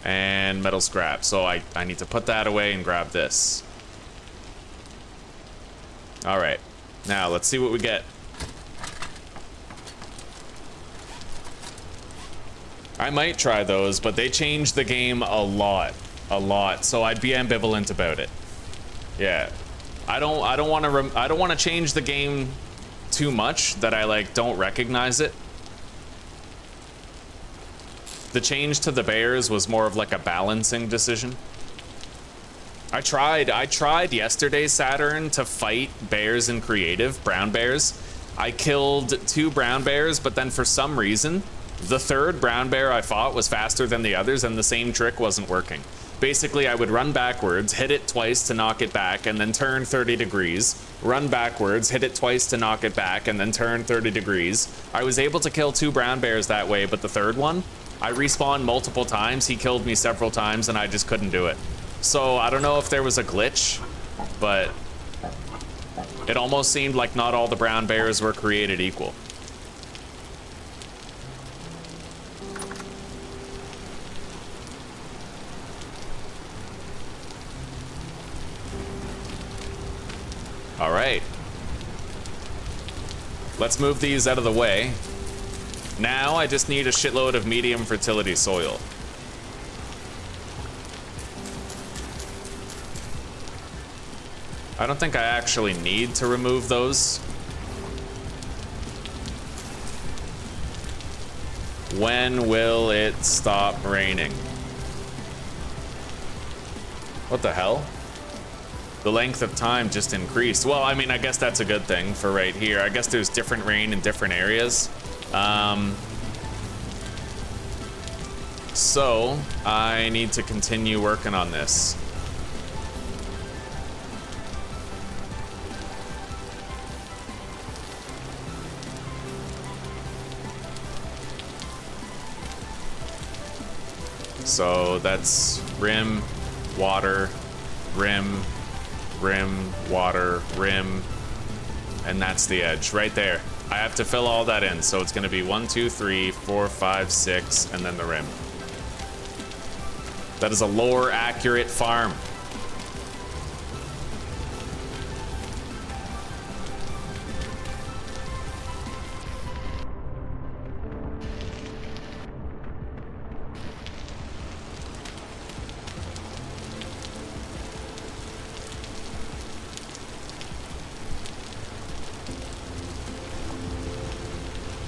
and metal scrap. So I need to put that away and grab this. All right, now let's see what we get. I might try those, but they changed the game a lot, so I'd be ambivalent about it. Yeah, I don't want to change the game too much that I like don't recognize it. The change to the bears was more of like a balancing decision. I tried yesterday, Saturn, to fight bears in creative, brown bears. I killed 2 brown bears, but then for some reason, the third brown bear I fought was faster than the others, and the same trick wasn't working. Basically, I would run backwards, hit it twice to knock it back, and then turn 30 degrees. Run backwards, hit it twice to knock it back, and then turn 30 degrees. I was able to kill 2 brown bears that way, but the third one, I respawned multiple times, he killed me several times, and I just couldn't do it. So I don't know if there was a glitch, but it almost seemed like not all the brown bears were created equal. All right. Let's move these out of the way. Now I just need a shitload of medium fertility soil. I don't think I actually need to remove those. When will it stop raining? What the hell? The length of time just increased. Well, I mean, I guess that's a good thing for right here. I guess there's different rain in different areas. So I need to continue working on this. So that's rim, water, rim, rim, water, rim, and that's the edge right there. I have to fill all that in, so it's going to be 1, 2, 3, 4, 5, 6, and then the rim. That is a lore accurate farm.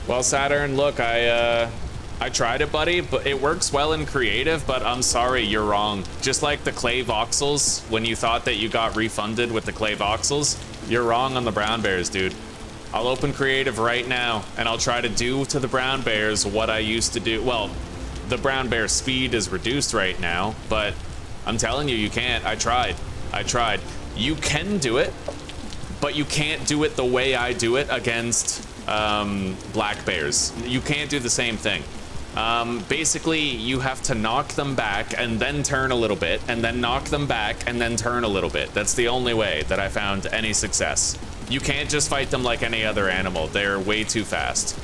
Well, Saturn, look, I tried it, buddy, but it works well in creative, but I'm sorry, you're wrong. Just like the clay voxels, when you thought that you got refunded with the clay voxels, you're wrong on the brown bears, dude. I'll open creative right now, and I'll try to do to the brown bears what I used to do. Well, the brown bear speed is reduced right now, but I'm telling you, you can't. I tried. You can do it, but you can't do it the way I do it against black bears. You can't do the same thing. Basically, you have to knock them back and then turn a little bit, and then knock them back and then turn a little bit. That's the only way that I found any success. You can't just fight them like any other animal. They're way too fast.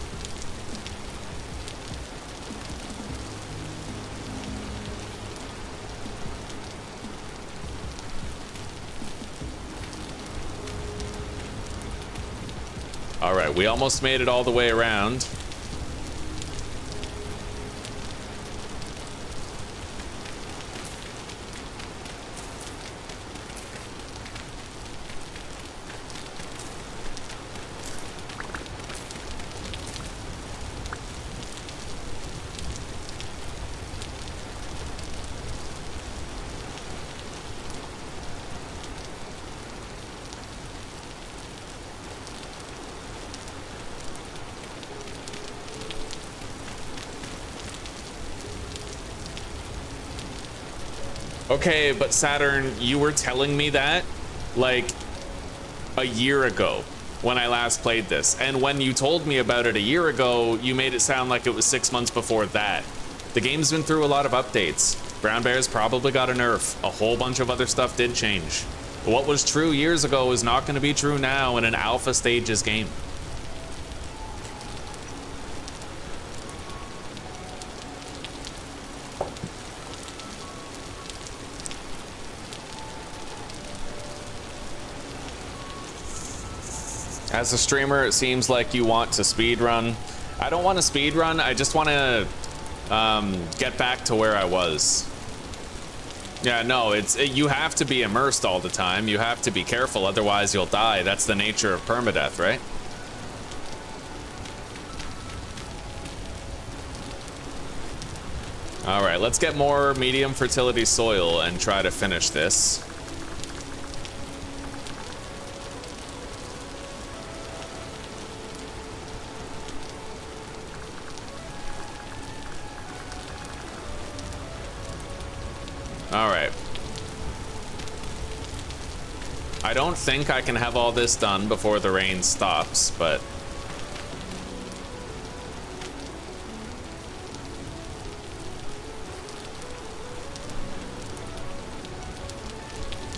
All right, we almost made it all the way around. Okay, but Saturn, you were telling me that like a year ago when I last played this. And when you told me about it a year ago, you made it sound like it was 6 months before that. The game's been through a lot of updates. Brown bears probably got a nerf. A whole bunch of other stuff did change. What was true years ago is not going to be true now in an alpha stages game. As a streamer, it seems like you want to speedrun. I don't want to speedrun, I just want to get back to where I was. Yeah, no, you have to be immersed all the time. You have to be careful, otherwise you'll die. That's the nature of permadeath, right? All right, let's get more medium fertility soil and try to finish this. All right. I don't think I can have all this done before the rain stops, but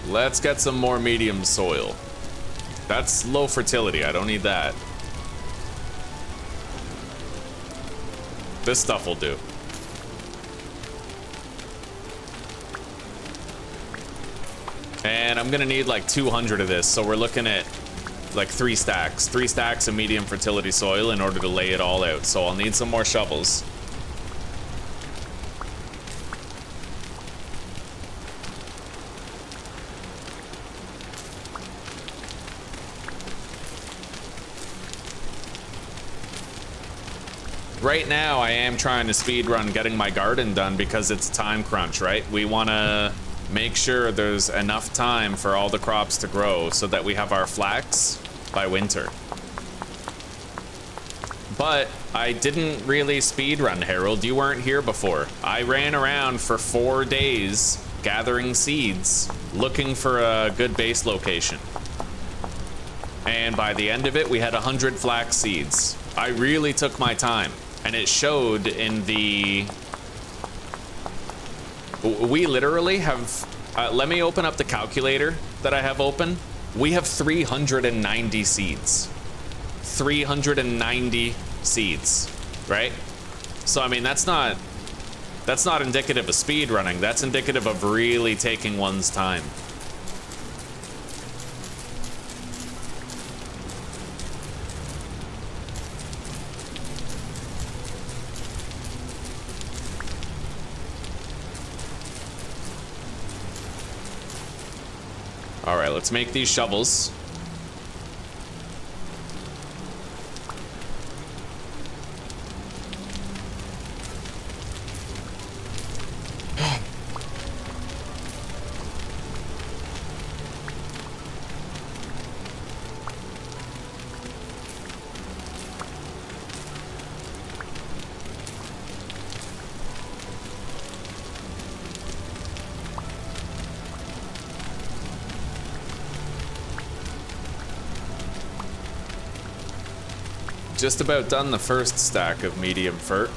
let's get some more medium soil. That's low fertility. I don't need that. This stuff will do. And I'm gonna need like 200 of this, so we're looking at like 3 stacks. 3 stacks of medium fertility soil in order to lay it all out. So I'll need some more shovels. Right now, I am trying to speedrun getting my garden done because it's a time crunch, right? We want to make sure there's enough time for all the crops to grow so that we have our flax by winter. But I didn't really speedrun, Harold. You weren't here before. I ran around for 4 days gathering seeds, looking for a good base location. And by the end of it, we had 100 flax seeds. I really took my time. And it showed in the... We literally have... let me open up the calculator that I have open. We have 390 seeds. 390 seeds, right? So, I mean, that's not indicative of speed running. That's indicative of really taking one's time. All right, let's make these shovels. Just about done the first stack of medium fert.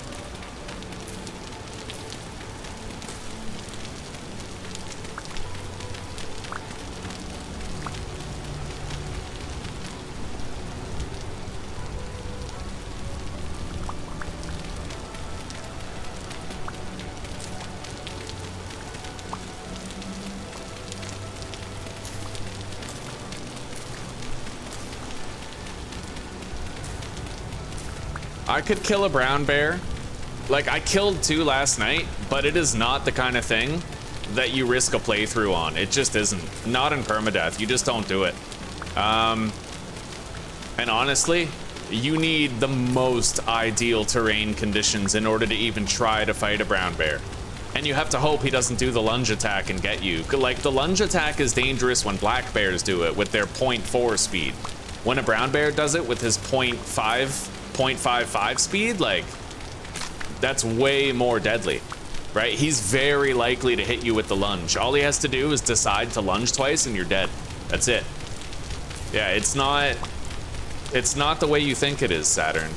I could kill a brown bear. Like, I killed 2 last night, but it is not the kind of thing that you risk a playthrough on. It just isn't. Not in permadeath. You just don't do it. And honestly, you need the most ideal terrain conditions in order to even try to fight a brown bear. And you have to hope he doesn't do the lunge attack and get you. Like, the lunge attack is dangerous when black bears do it with their 0.4 speed. When a brown bear does it with his 0.55 speed, like, that's way more deadly, right? He's very likely to hit you with the lunge. All he has to do is decide to lunge twice and you're dead. That's it. Yeah, it's not the way you think it is, Saturn.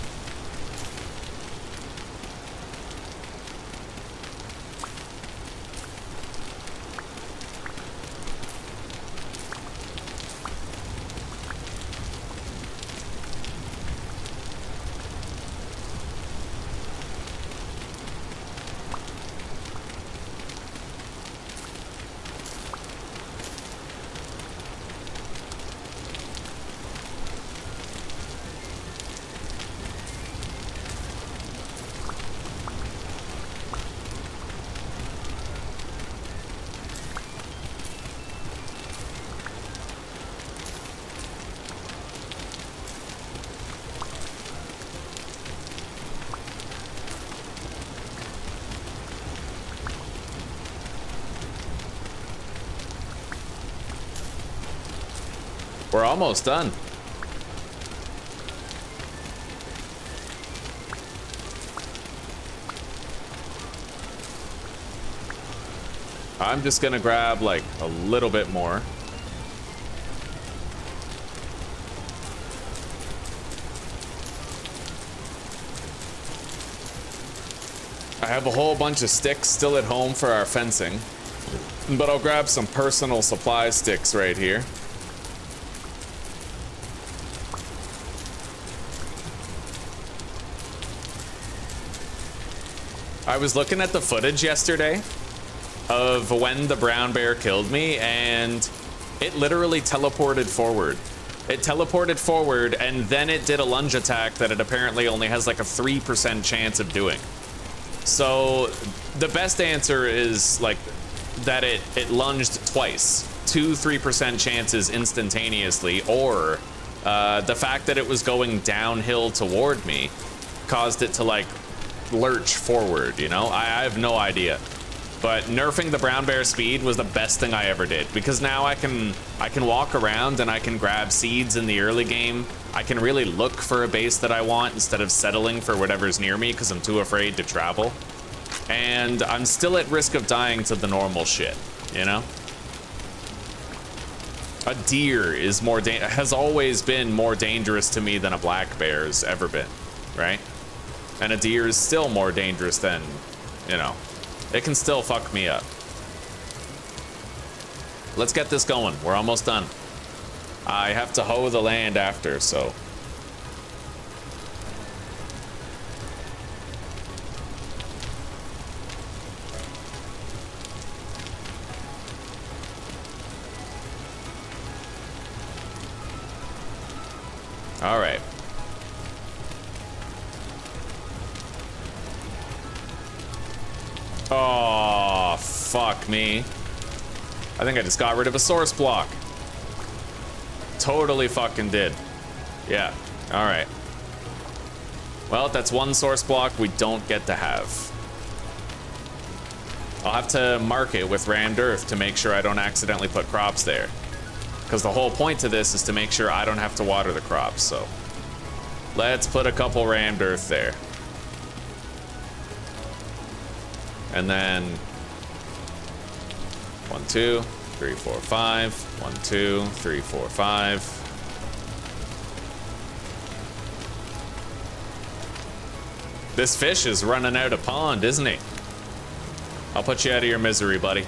We're almost done. I'm just gonna grab like a little bit more. I have a whole bunch of sticks still at home for our fencing, but I'll grab some personal supply sticks right here. I was looking at the footage yesterday of when the brown bear killed me, and it literally teleported forward. It teleported forward, and then it did a lunge attack that it apparently only has like a 3% chance of doing. So the best answer is like that it lunged twice, 2-3% chances instantaneously, or the fact that it was going downhill toward me caused it to like lurch forward, you know? I have no idea. But nerfing the brown bear speed was the best thing I ever did, because now I can walk around and I can grab seeds in the early game. I can really look for a base that I want instead of settling for whatever's near me because I'm too afraid to travel. And I'm still at risk of dying to the normal shit, you know? A deer is has always been more dangerous to me than a black bear has ever been, right? And a deer is still more dangerous than, you know, it can still fuck me up. Let's get this going. We're almost done. I have to hoe the land after, so. All right. Oh, fuck me. I think I just got rid of a source block. Totally fucking did. Yeah, all right. Well, that's one source block we don't get to have. I'll have to mark it with rammed earth to make sure I don't accidentally put crops there. Because the whole point to this is to make sure I don't have to water the crops, so. Let's put a couple rammed earth there. And then 1, 2, 3, 4, 5. 1, 2, 3, 4, 5. This fish is running out of pond, isn't he? I'll put you out of your misery, buddy.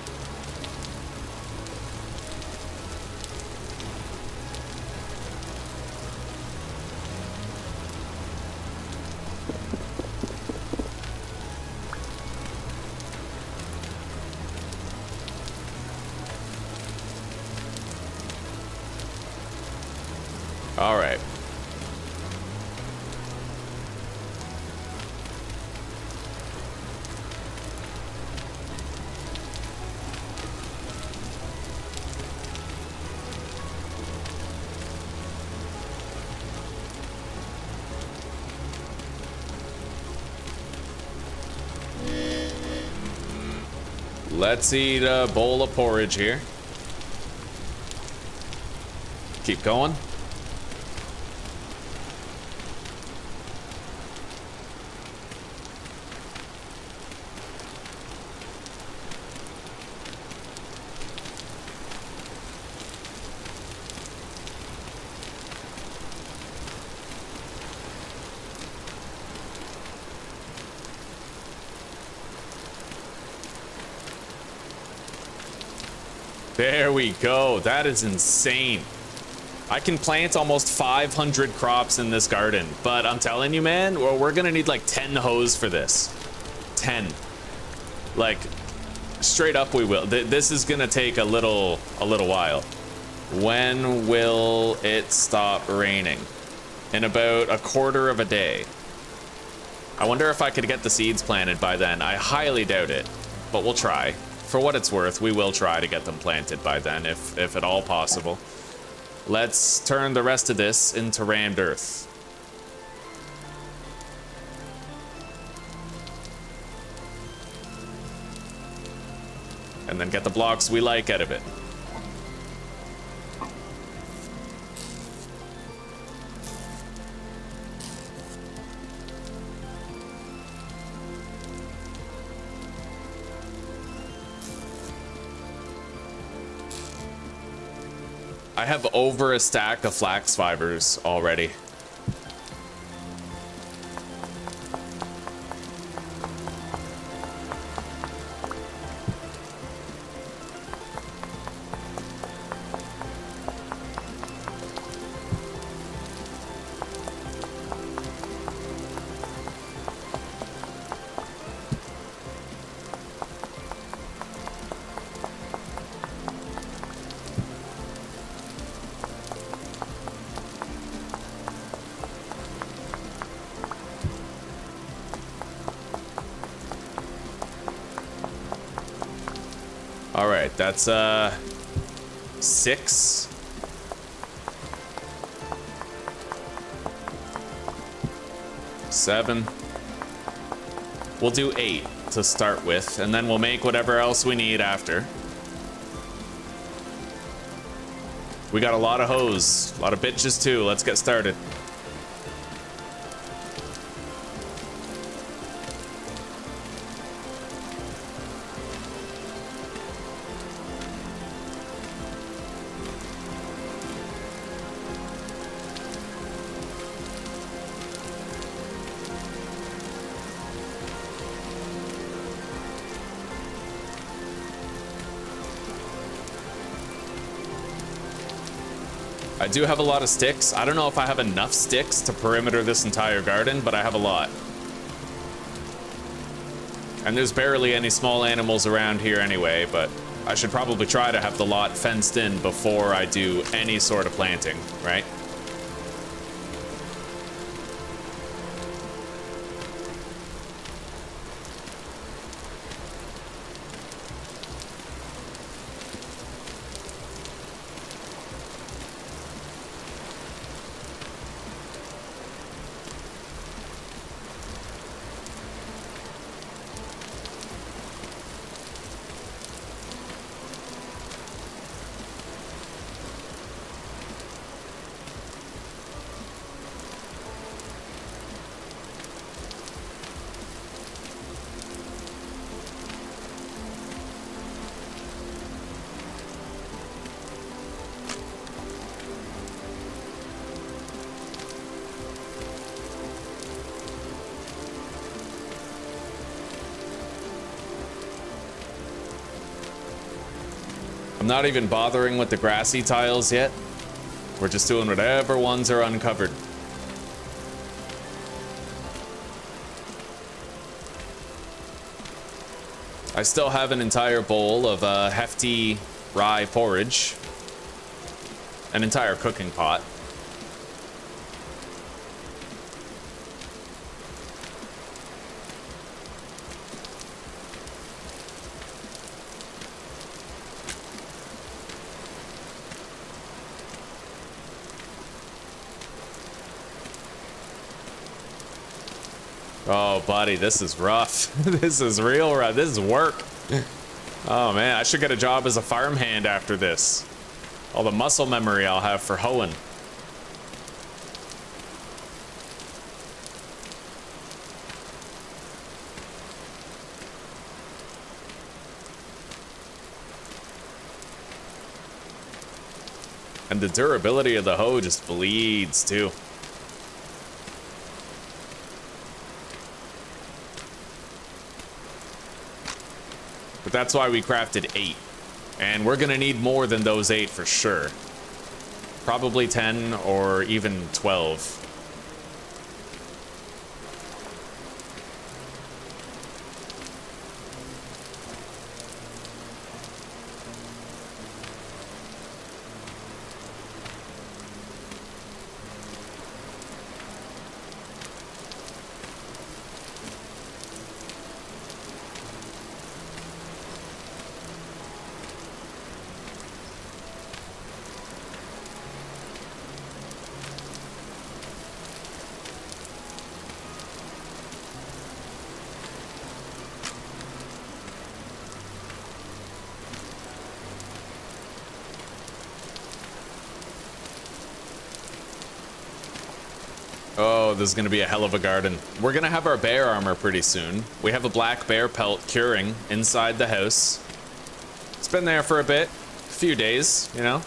All right. Let's eat a bowl of porridge here. Keep going. There we go. That is insane. I can plant almost 500 crops in this garden, but I'm telling you, man, we're gonna need like 10 hoes for this. 10. Like, straight up we will. This is gonna take a little while. When will it stop raining? In about a quarter of a day. I wonder if I could get the seeds planted by then. I highly doubt it, but we'll try. For what it's worth, we will try to get them planted by then, if at all possible. Let's turn the rest of this into rammed earth. And then get the blocks we like out of it. I have over a stack of flax fibers already. All right, that's 6. Seven. We'll do 8 to start with, and then we'll make whatever else we need after. We got a lot of hoes, a lot of bitches too. Let's get started. I do have a lot of sticks. I don't know if I have enough sticks to perimeter this entire garden, but I have a lot. And there's barely any small animals around here anyway, but I should probably try to have the lot fenced in before I do any sort of planting, right? I'm not even bothering with the grassy tiles yet. We're just doing whatever ones are uncovered. I still have an entire bowl of hefty rye porridge. An entire cooking pot. Oh, buddy, this is rough. This is real rough. This is work. Oh, man, I should get a job as a farmhand after this. All the muscle memory I'll have for hoeing. And the durability of the hoe just bleeds, too. But that's why we crafted 8. And we're gonna need more than those 8 for sure. Probably 10 or even 12. Oh, this is gonna be a hell of a garden. We're gonna have our bear armor pretty soon. We have a black bear pelt curing inside the house. It's been there for a bit, a few days, you know?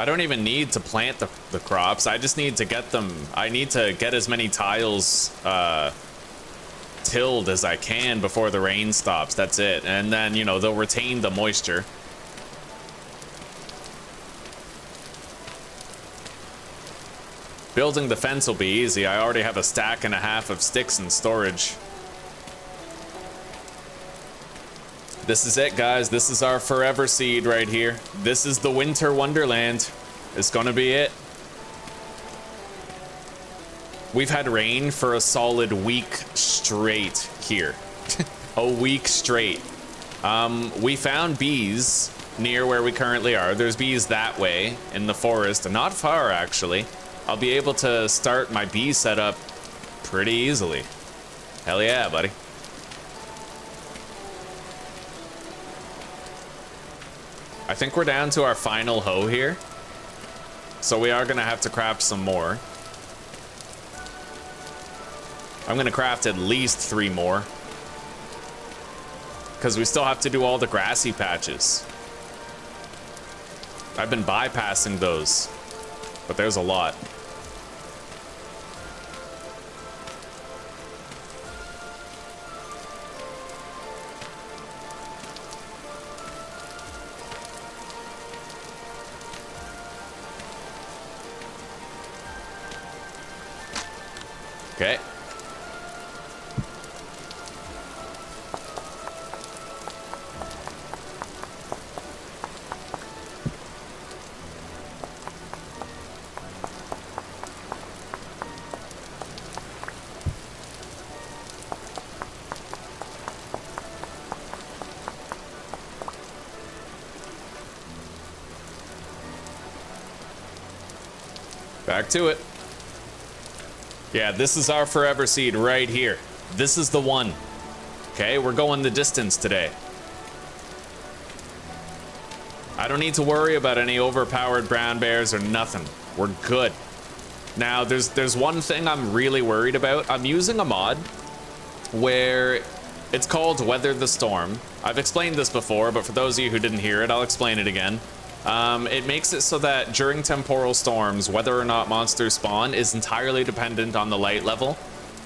I don't even need to plant the crops. I just need to get them. I need to get as many tiles tilled as I can before the rain stops. That's it. And then, you know, they'll retain the moisture. Building the fence will be easy. I already have a stack and a half of sticks in storage. This is it, guys. This is our forever seed right here. This is the winter wonderland. It's gonna be it. We've had rain for a solid week straight here. A week straight. We found bees near where we currently are. There's bees that way in the forest, not far actually. I'll be able to start my bee setup pretty easily. Hell yeah, buddy. I think we're down to our final hoe here. So we are gonna have to craft some more. I'm gonna craft at least 3 more. Because we still have to do all the grassy patches. I've been bypassing those, but there's a lot. Okay. Back to it. Yeah, this is our forever seed right here. This is the one. Okay, we're going the distance today. I don't need to worry about any overpowered brown bears or nothing. We're good. Now, there's one thing I'm really worried about. I'm using a mod where it's called Weather the Storm. I've explained this before, but for those of you who didn't hear it, I'll explain it again. It makes it so that during temporal storms, whether or not monsters spawn is entirely dependent on the light level.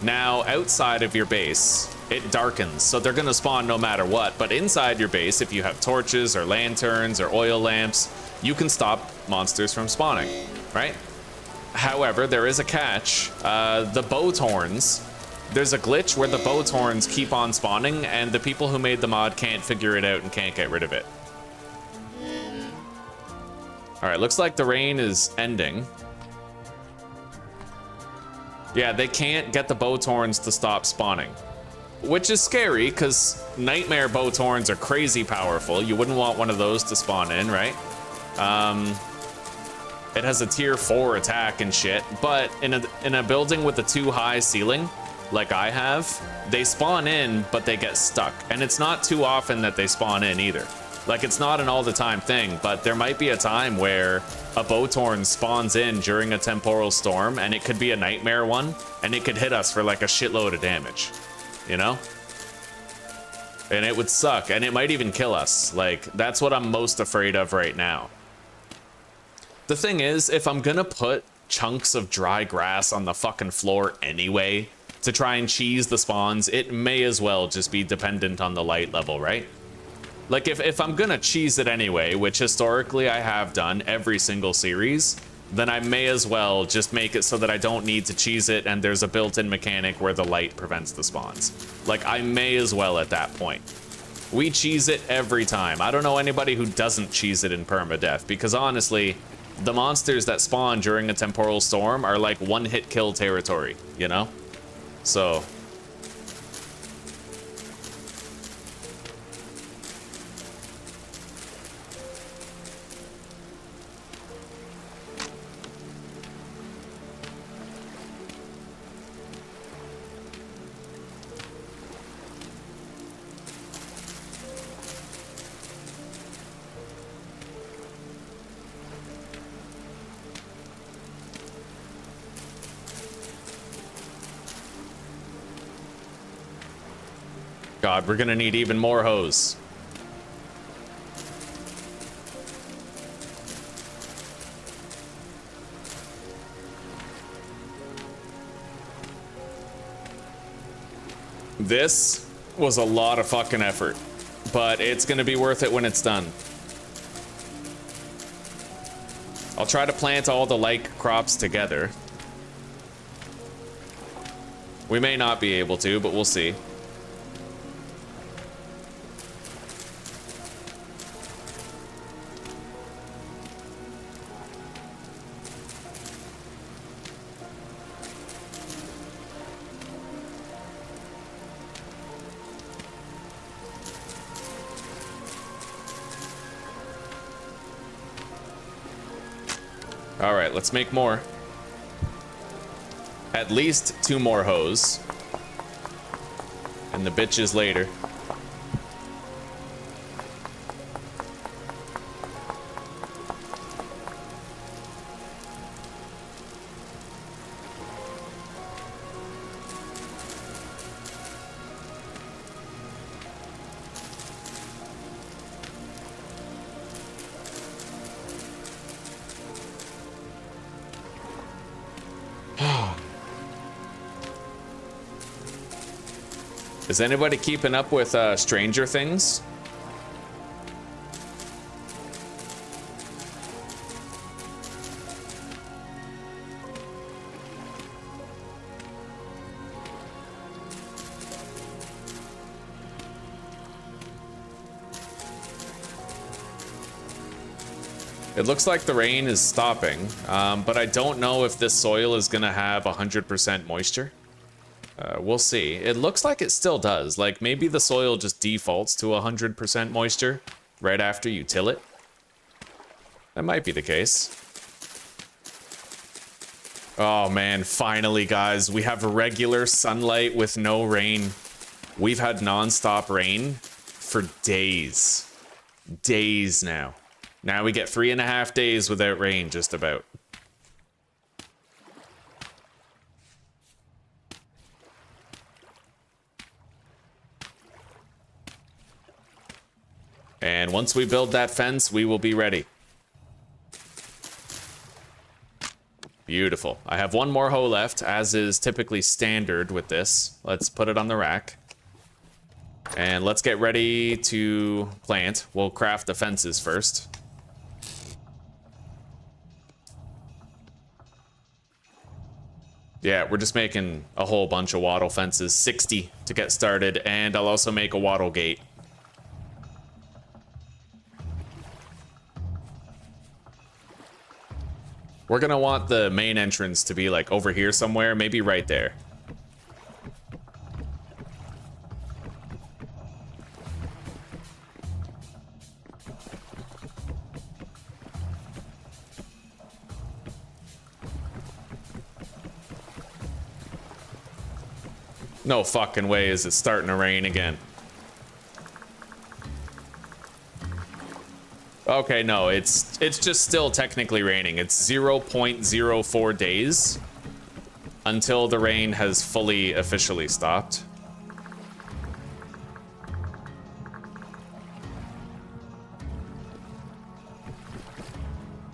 Now, outside of your base, it darkens, so they're gonna spawn no matter what. But inside your base, if you have torches or lanterns or oil lamps, you can stop monsters from spawning, right? However, there is a catch. The bowthorns, there's a glitch where the bowthorns keep on spawning, and the people who made the mod can't figure it out and can't get rid of it. All right, looks like the rain is ending. Yeah, they can't get the bowthorns to stop spawning, which is scary because nightmare bowthorns are crazy powerful. You wouldn't want one of those to spawn in, right? It has a tier 4 attack and shit, but in a building with a too high ceiling, like I have, they spawn in, but they get stuck. And it's not too often that they spawn in either. Like, it's not an all the time thing, but there might be a time where a bowthorn spawns in during a temporal storm, and it could be a nightmare one, and it could hit us for like a shitload of damage, you know? And it would suck, and it might even kill us. Like, that's what I'm most afraid of right now. The thing is, if I'm gonna put chunks of dry grass on the fucking floor anyway to try and cheese the spawns, it may as well just be dependent on the light level, right? Like, if I'm gonna cheese it anyway, which historically I have done every single series, then I may as well just make it so that I don't need to cheese it and there's a built-in mechanic where the light prevents the spawns. Like, I may as well at that point. We cheese it every time. I don't know anybody who doesn't cheese it in permadeath, because honestly, the monsters that spawn during a temporal storm are like one-hit kill territory, you know? So... God, we're gonna need even more hose. This was a lot of fucking effort, but it's gonna be worth it when it's done. I'll try to plant all the like crops together. We may not be able to, but we'll see. All right, let's make more. At least 2 more hoes. And the bitches later. Is anybody keeping up with Stranger Things? It looks like the rain is stopping, but I don't know if this soil is gonna have 100% moisture. We'll see. It looks like it still does. Like, maybe the soil just defaults to 100% moisture right after you till it. That might be the case. Oh man, finally guys, we have regular sunlight with no rain. We've had non-stop rain for days. Days now. Now we get 3.5 days without rain, just about. And once we build that fence, we will be ready. Beautiful. I have 1 more hoe left, as is typically standard with this. Let's put it on the rack. And let's get ready to plant. We'll craft the fences first. Yeah, we're just making a whole bunch of wattle fences. 60 to get started, and I'll also make a wattle gate. We're gonna want the main entrance to be like over here somewhere, maybe right there. No fucking way is it starting to rain again. Okay, no, it's just still technically raining. It's 0.04 days until the rain has fully officially stopped.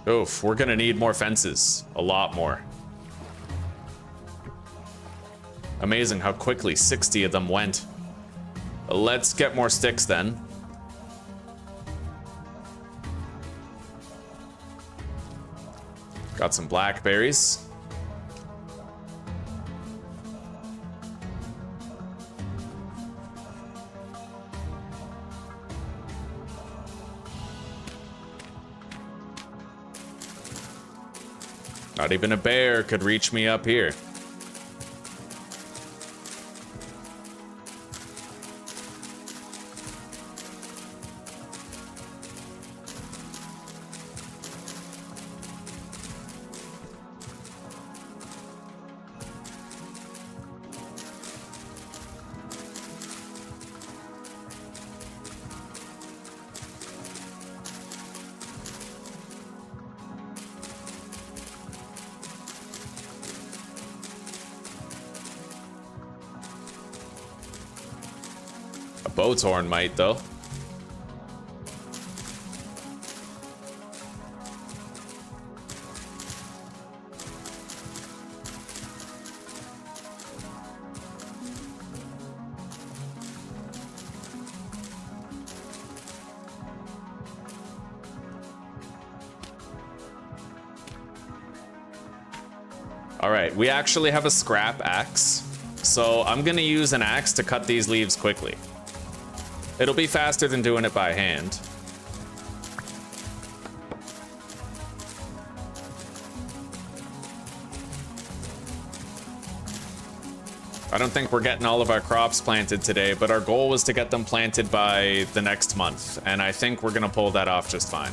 Oof, we're gonna need more fences. A lot more. Amazing how quickly 60 of them went. Let's get more sticks then. Got some blackberries. Not even a bear could reach me up here. Boat's horn might, though. All right, we actually have a scrap axe, so I'm gonna use an axe to cut these leaves quickly. It'll be faster than doing it by hand. I don't think we're getting all of our crops planted today, but our goal was to get them planted by the next month, and I think we're gonna pull that off just fine.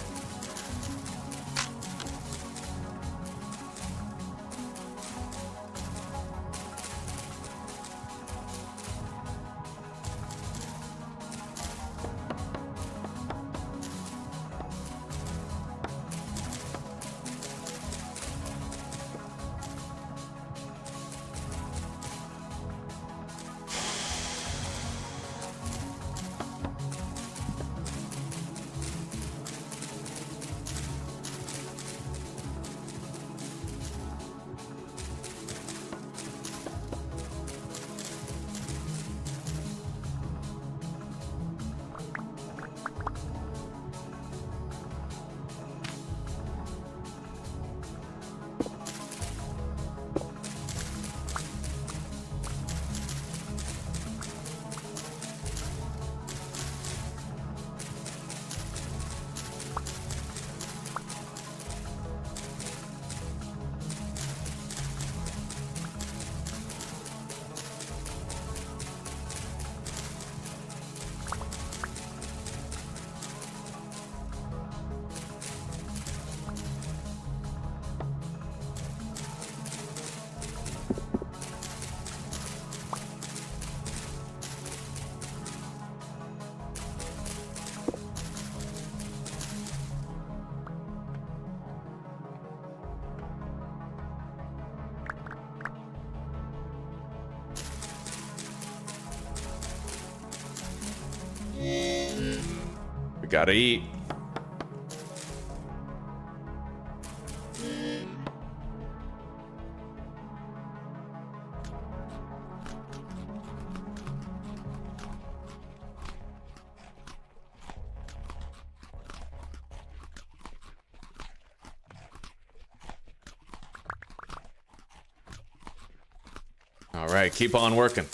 Gotta eat. All right, keep on working.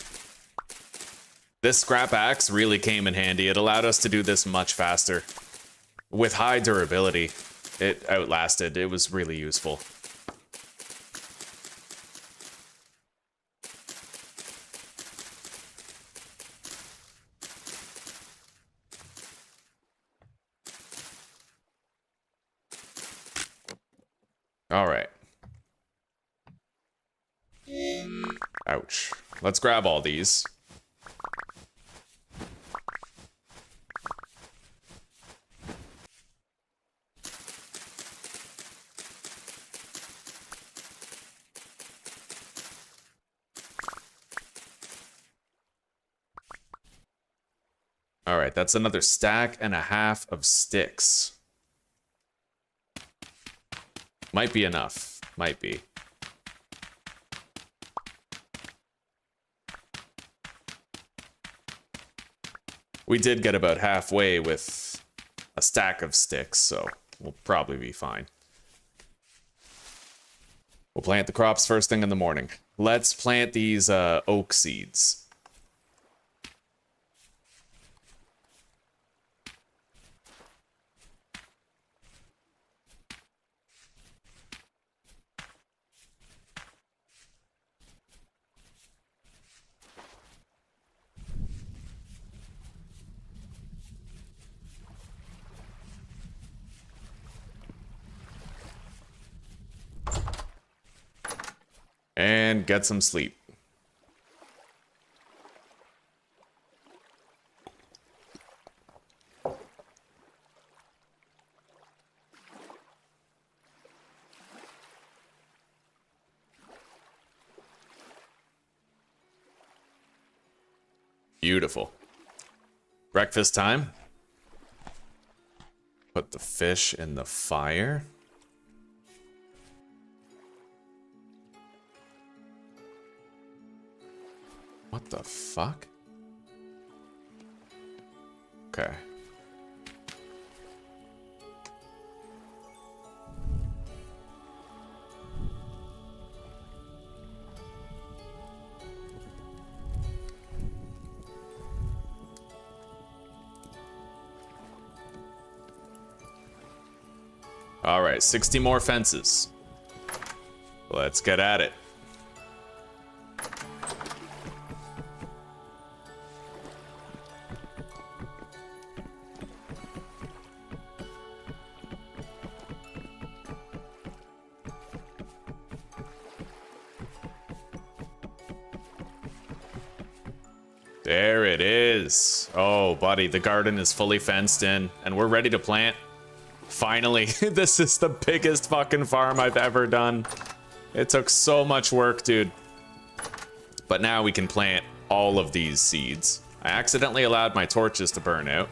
This scrap axe really came in handy. It allowed us to do this much faster. With high durability, it outlasted. It was really useful. All right. Ouch. Let's grab all these. All right, that's another stack and a half of sticks. Might be enough. Might be. We did get about halfway with a stack of sticks, so we'll probably be fine. We'll plant the crops first thing in the morning. Let's plant these oak seeds. And get some sleep. Beautiful. Breakfast time. Put the fish in the fire. What the fuck? Okay. All right, 60 more fences. Let's get at it. There it is. Oh, buddy, the garden is fully fenced in, and we're ready to plant. Finally, this is the biggest fucking farm I've ever done. It took so much work, dude. But now we can plant all of these seeds. I accidentally allowed my torches to burn out,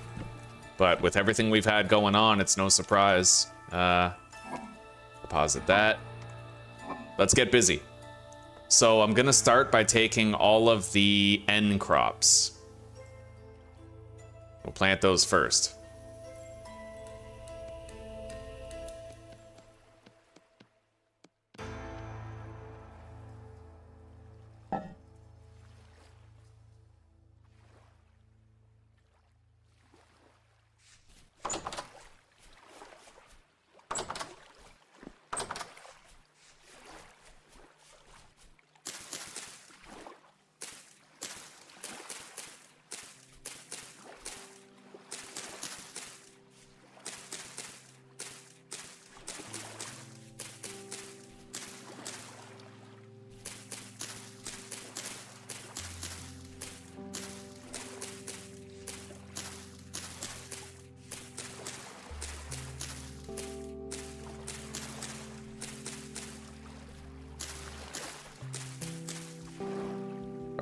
but with everything we've had going on, it's no surprise. Deposit that. Let's get busy. So I'm gonna start by taking all of the N crops. We'll plant those first.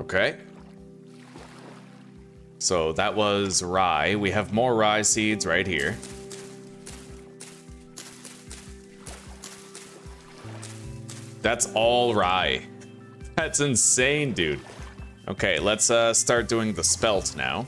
Okay. So that was rye. We have more rye seeds right here. That's all rye. That's insane, dude. Okay, let's start doing the spelt now.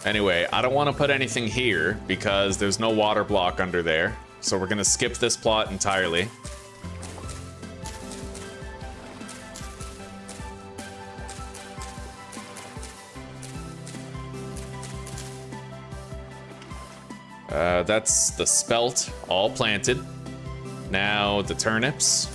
Anyway, I don't want to put anything here because there's no water block under there. So we're going to skip this plot entirely. That's the spelt all planted. Now the turnips.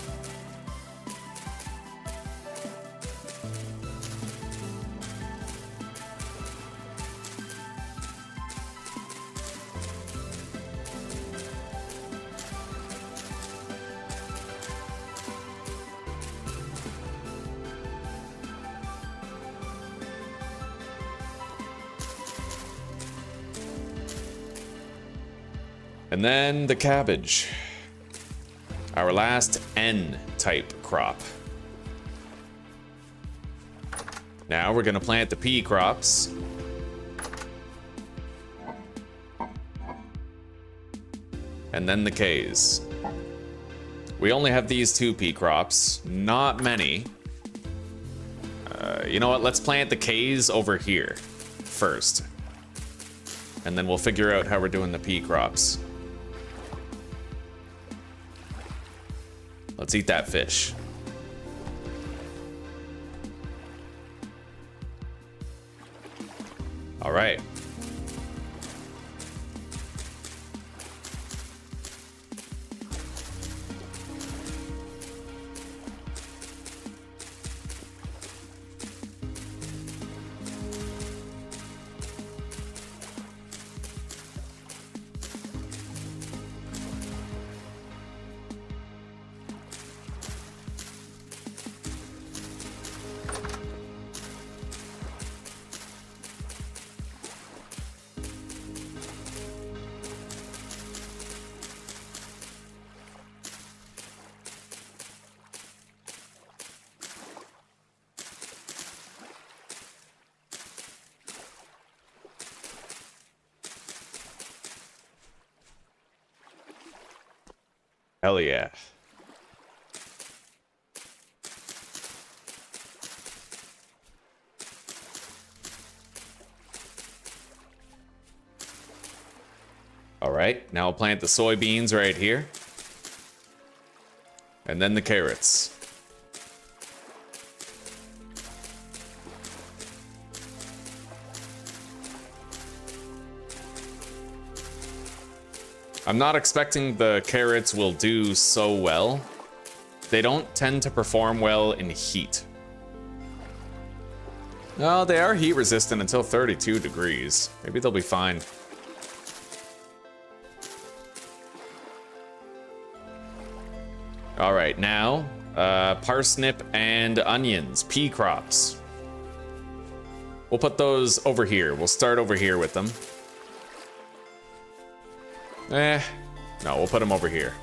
And then the cabbage. Our last N-type crop. Now we're gonna plant the pea crops. And then the Ks. We only have these 2 pea crops, not many. You know what, let's plant the Ks over here first. And then we'll figure out how we're doing the pea crops. Let's eat that fish. All right. Hell yeah. All right, now I'll plant the soybeans right here. And then the carrots. I'm not expecting the carrots will do so well. They don't tend to perform well in heat. No, they are heat resistant until 32 degrees. Maybe they'll be fine. All right, now, parsnip and onions, pea crops. We'll put those over here. We'll start over here with them. No, we'll put them over here.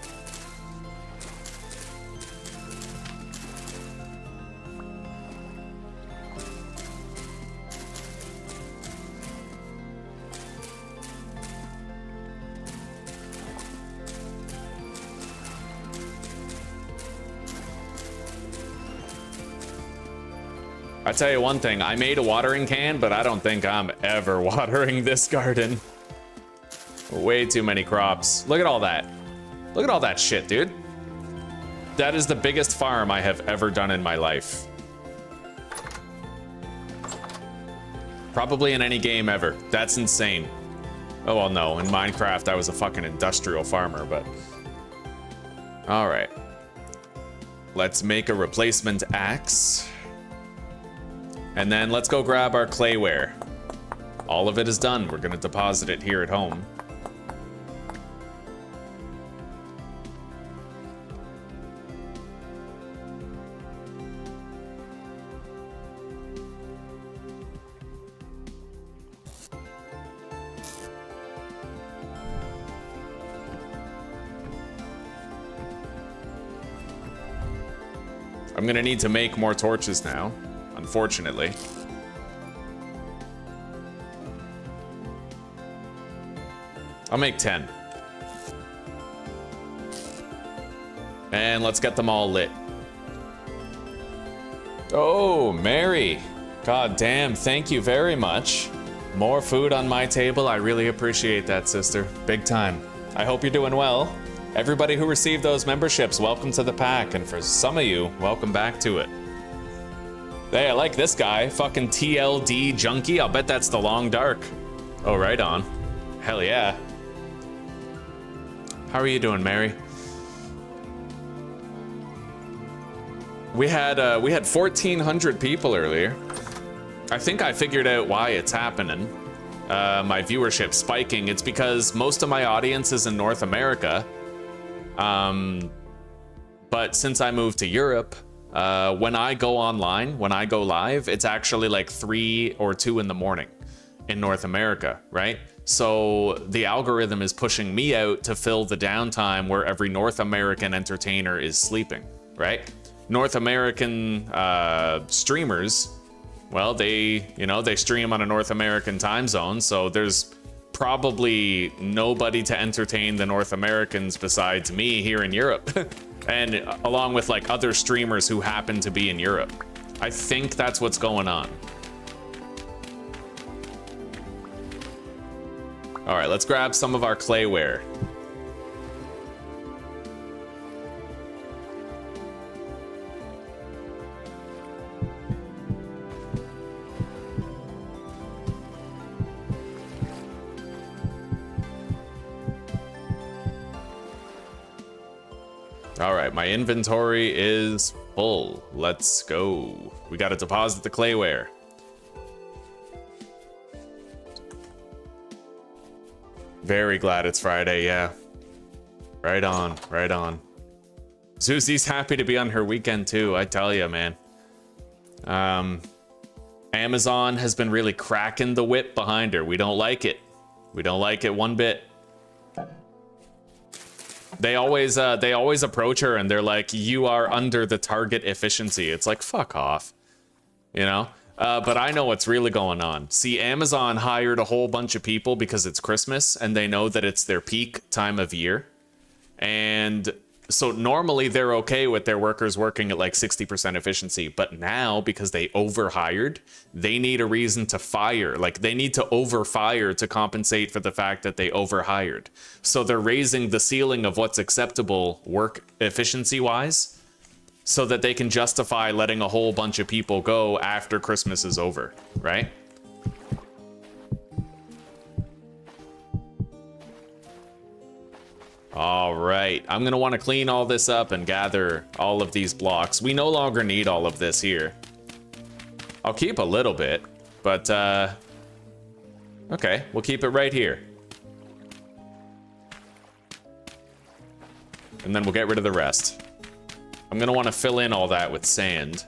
I tell you one thing, I made a watering can, but I don't think I'm ever watering this garden. Way too many crops. Look at all that. Look at all that shit, dude. That is the biggest farm I have ever done in my life. Probably in any game ever. That's insane. Oh, well, no. In Minecraft, I was a fucking industrial farmer, but... All right. Let's make a replacement axe. And then let's go grab our clayware. All of it is done. We're gonna deposit it here at home. I'm gonna need to make more torches now, unfortunately. I'll make 10. And let's get them all lit. Oh, Mary. God damn, thank you very much. More food on my table. I really appreciate that, sister. Big time. I hope you're doing well. Everybody who received those memberships, welcome to the pack. And for some of you, welcome back to it. Hey, I like this guy. Fucking TLD junkie. I'll bet that's the Long Dark. Oh, right on. Hell yeah. How are you doing, Mary? We had 1,400 people earlier. I think I figured out why it's happening. My viewership spiking. It's because most of my audience is in North America. But since I moved to Europe, when I go online, when I go live, it's actually like 3 or 2 in the morning in North America, right? So the algorithm is pushing me out to fill the downtime where every North American entertainer is sleeping, right? North American streamers, well, they stream on a North American time zone, so there's probably nobody to entertain the North Americans besides me here in Europe. And along with like other streamers who happen to be in Europe. I think that's what's going on. All right, let's grab some of our clayware. All right, my inventory is full. Let's go. We got to deposit the clayware. Very glad it's Friday, yeah. Right on, right on. Susie's happy to be on her weekend too, I tell you, man. Amazon has been really cracking the whip behind her. We don't like it. We don't like it one bit. They always approach her and they're like, you are under the target efficiency. It's like, fuck off, you know? But I know what's really going on. See, Amazon hired a whole bunch of people because it's Christmas and they know that it's their peak time of year. And so normally they're okay with their workers working at like 60% efficiency. But now, because they overhired, they need a reason to fire. Like they need to overfire to compensate for the fact that they overhired. So they're raising the ceiling of what's acceptable work efficiency wise, so that they can justify letting a whole bunch of people go after Christmas is over, right? All right, I'm gonna want to clean all this up and gather all of these blocks. We no longer need all of this here. I'll keep a little bit, but okay, we'll keep it right here. And then we'll get rid of the rest. I'm gonna want to fill in all that with sand.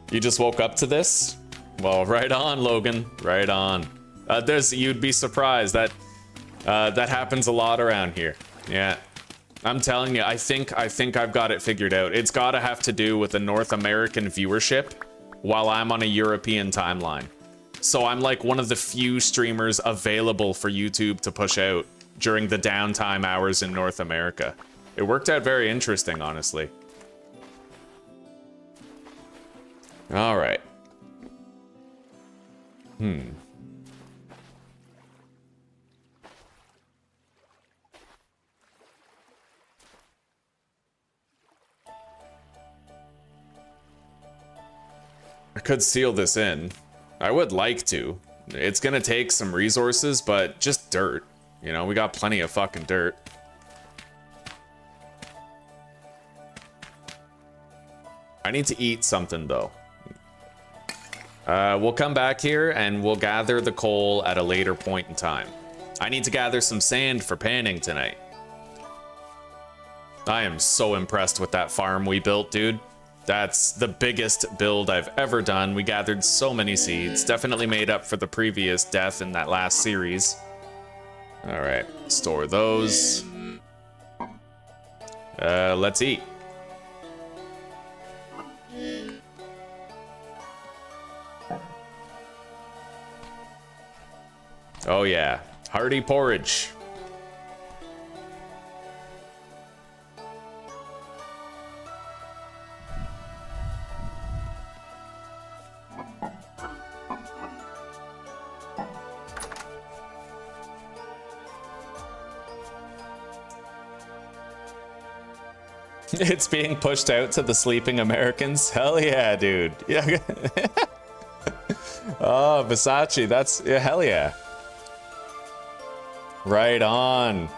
You just woke up to this? Well, right on, Logan. Right on. You'd be surprised that that happens a lot around here. Yeah, I'm telling you, I think I've got it figured out. It's got to have to do with the North American viewership, while I'm on a European timeline. So I'm like one of the few streamers available for YouTube to push out during the downtime hours in North America. It worked out very interesting, honestly. All right. I could seal this in. I would like to. It's gonna take some resources, but just dirt. You know, we got plenty of fucking dirt. I need to eat something though. We'll come back here and we'll gather the coal at a later point in time. I need to gather some sand for panning tonight. I am so impressed with that farm we built, dude. That's the biggest build I've ever done. We gathered so many seeds. Definitely made up for the previous death in that last series. All right, store those. Let's eat. Oh yeah, hearty porridge. It's being pushed out to the sleeping Americans. Hell yeah, dude. Yeah. Oh, Versace, that's, yeah, hell yeah. Right on,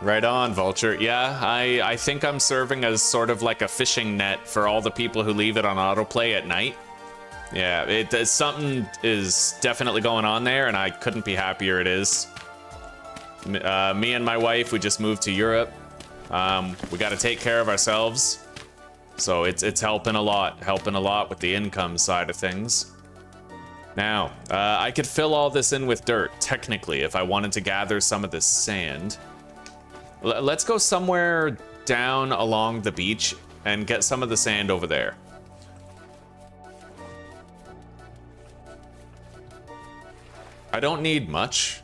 Vulture. Yeah, I think I'm serving as sort of like a fishing net for all the people who leave it on autoplay at night. Yeah, something is definitely going on there, and I couldn't be happier it is. Me and my wife, we just moved to Europe. We got to take care of ourselves, so it's helping a lot with the income side of things. Now, I could fill all this in with dirt, technically, if I wanted to gather some of this sand. Let's go somewhere down along the beach and get some of the sand over there. I don't need much.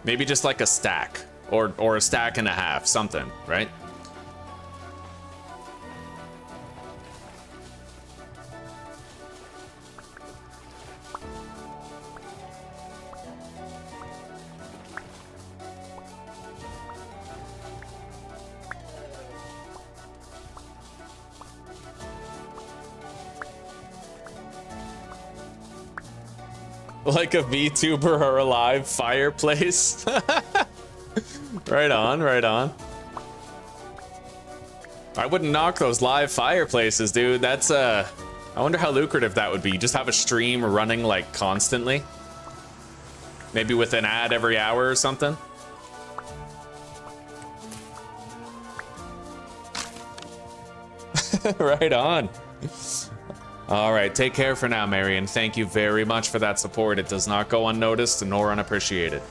Maybe just like a stack, or a stack and a half, something, right? Like a VTuber or a live fireplace. Right on, right on. I wouldn't knock those live fireplaces, dude. That's I wonder how lucrative that would be. Just have a stream running like constantly. Maybe with an ad every hour or something. Right on. All right, take care for now, Marion. Thank you very much for that support. It does not go unnoticed nor unappreciated.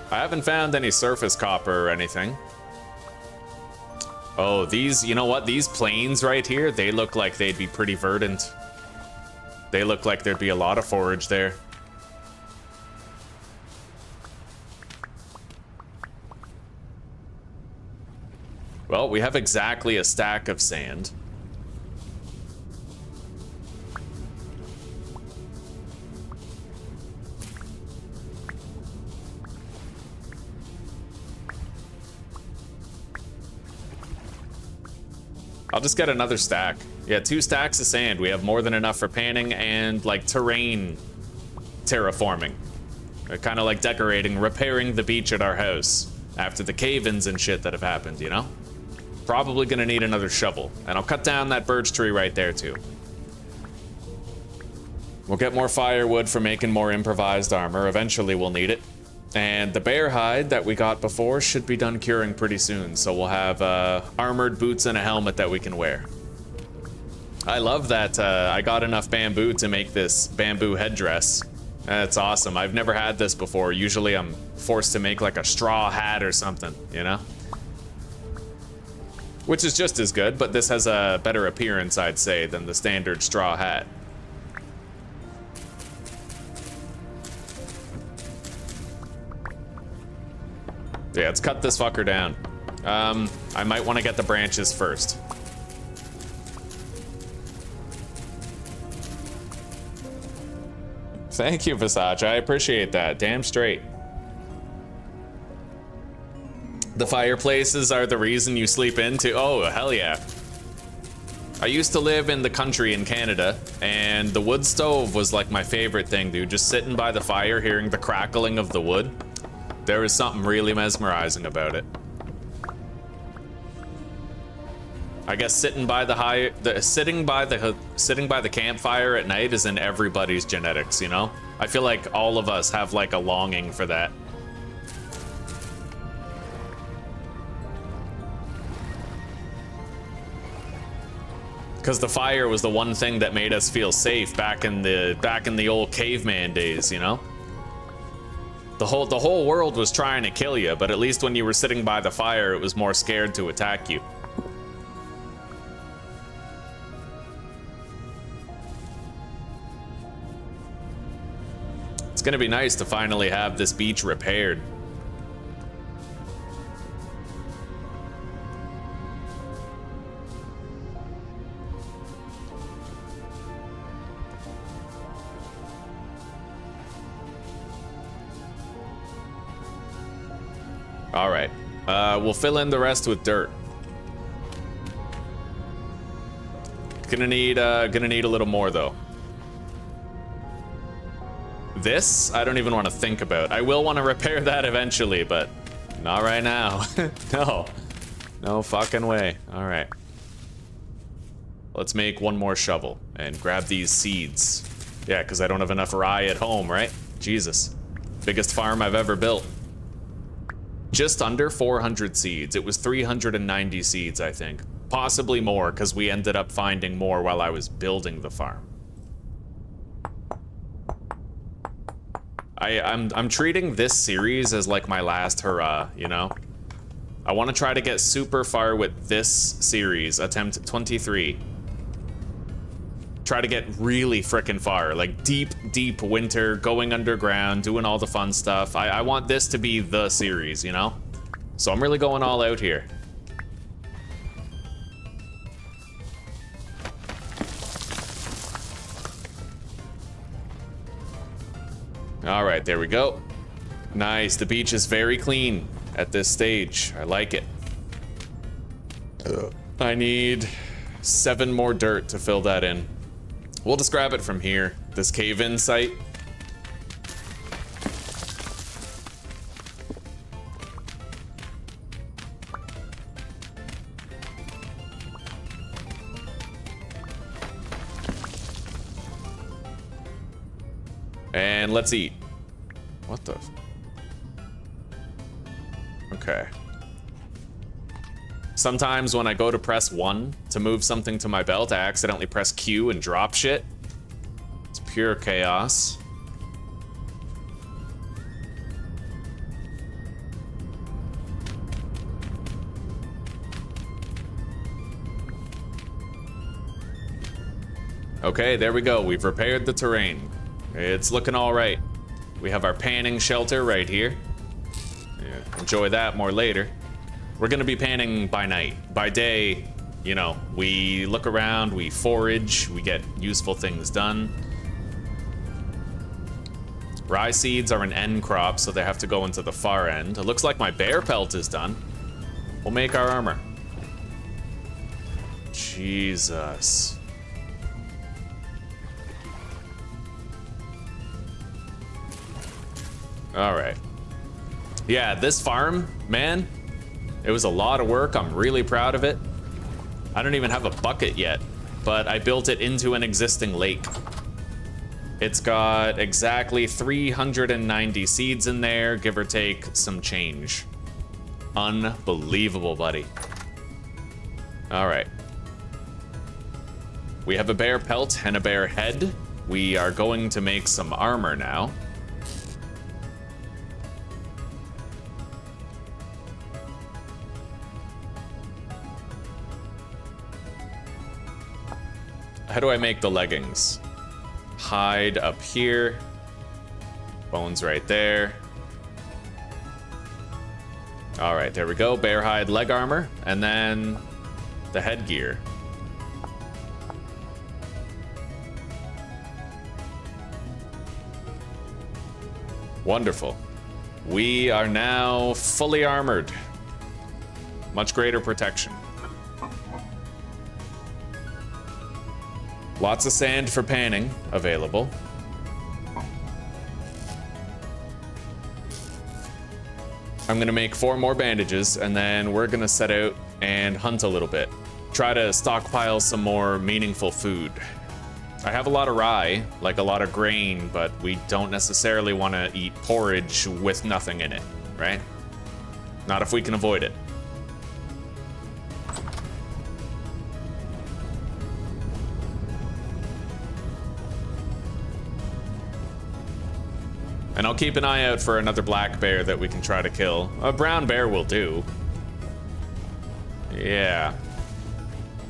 I haven't found any surface copper or anything. Oh, these, you know what? These plains right here, they look like they'd be pretty verdant. They look like there'd be a lot of forage there. Well, we have exactly a stack of sand. I'll just get another stack. Yeah, 2 stacks of sand. We have more than enough for panning and like terrain terraforming. Kind of like decorating, repairing the beach at our house after the cave-ins and shit that have happened, you know? Probably gonna need another shovel. And I'll cut down that birch tree right there too. We'll get more firewood for making more improvised armor. Eventually we'll need it. And the bear hide that we got before should be done curing pretty soon, so we'll have armored boots and a helmet that we can wear. I love that I got enough bamboo to make this bamboo headdress. That's awesome. I've never had this before. Usually I'm forced to make like a straw hat or something, you know? Which is just as good, but this has a better appearance, I'd say, than the standard straw hat. Yeah, let's cut this fucker down. I might want to get the branches first. Thank you, Visage. I appreciate that. Damn straight. The fireplaces are the reason you sleep into. Oh, hell yeah. I used to live in the country in Canada, and the wood stove was like my favorite thing, dude. Just sitting by the fire, hearing the crackling of the wood. There was something really mesmerizing about it. I guess sitting by the campfire at night is in everybody's genetics, you know? I feel like all of us have like a longing for that. Because the fire was the one thing that made us feel safe back in the old caveman days, you know? The whole world was trying to kill you, but at least when you were sitting by the fire, it was more scared to attack you. It's gonna be nice to finally have this beach repaired. All right, we'll fill in the rest with dirt. Gonna need a little more though. This, I don't even want to think about. I will want to repair that eventually, but not right now. No fucking way. All right. Let's make one more shovel and grab these seeds. Yeah, because I don't have enough rye at home, right? Jesus. Biggest farm I've ever built. Just under 400 seeds. It was 390 seeds, I think. Possibly more, because we ended up finding more while I was building the farm. I'm treating this series as like my last hurrah, you know? I want to try to get super far with this series, attempt 23. Try to get really frickin' far, like deep winter, going underground, doing all the fun stuff. I want this to be the series, you know? So I'm really going all out here. All right, there we go. Nice, the beach is very clean at this stage. I like it. I need 7 more dirt to fill that in. We'll just grab it from here, this cave-in site. And let's eat. What the? Okay. Sometimes when I go to press 1 to move something to my belt, I accidentally press Q and drop shit. It's pure chaos. Okay, there we go. We've repaired the terrain. It's looking all right. We have our panning shelter right here. Yeah, enjoy that more later. We're gonna be panning by night. By day, you know, we look around, we forage, we get useful things done. Rye seeds are an end crop, so they have to go into the far end. It looks like my bear pelt is done. We'll make our armor. Jesus. All right. Yeah, this farm, man, it was a lot of work. I'm really proud of it. I don't even have a bucket yet, but I built it into an existing lake. It's got exactly 390 seeds in there, give or take some change. Unbelievable, buddy. All right. We have a bear pelt and a bear head. We are going to make some armor now. How do I make the leggings? Hide up here. Bones right there. All right, there we go. Bear hide leg armor, and then the headgear. Wonderful. We are now fully armored. Much greater protection. Lots of sand for panning available. I'm gonna make 4 more bandages, and then we're gonna set out and hunt a little bit. Try to stockpile some more meaningful food. I have a lot of rye, like a lot of grain, but we don't necessarily want to eat porridge with nothing in it, right? Not if we can avoid it. And I'll keep an eye out for another black bear that we can try to kill. A brown bear will do. Yeah.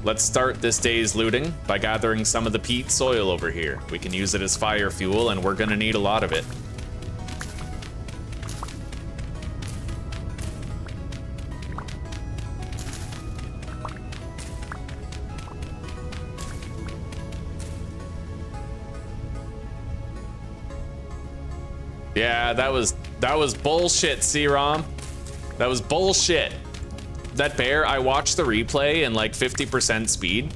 Let's start this day's looting by gathering some of the peat soil over here. We can use it as fire fuel, and we're gonna need a lot of it. Yeah, that was bullshit, C-ROM. That was bullshit. That bear, I watched the replay in like 50% speed,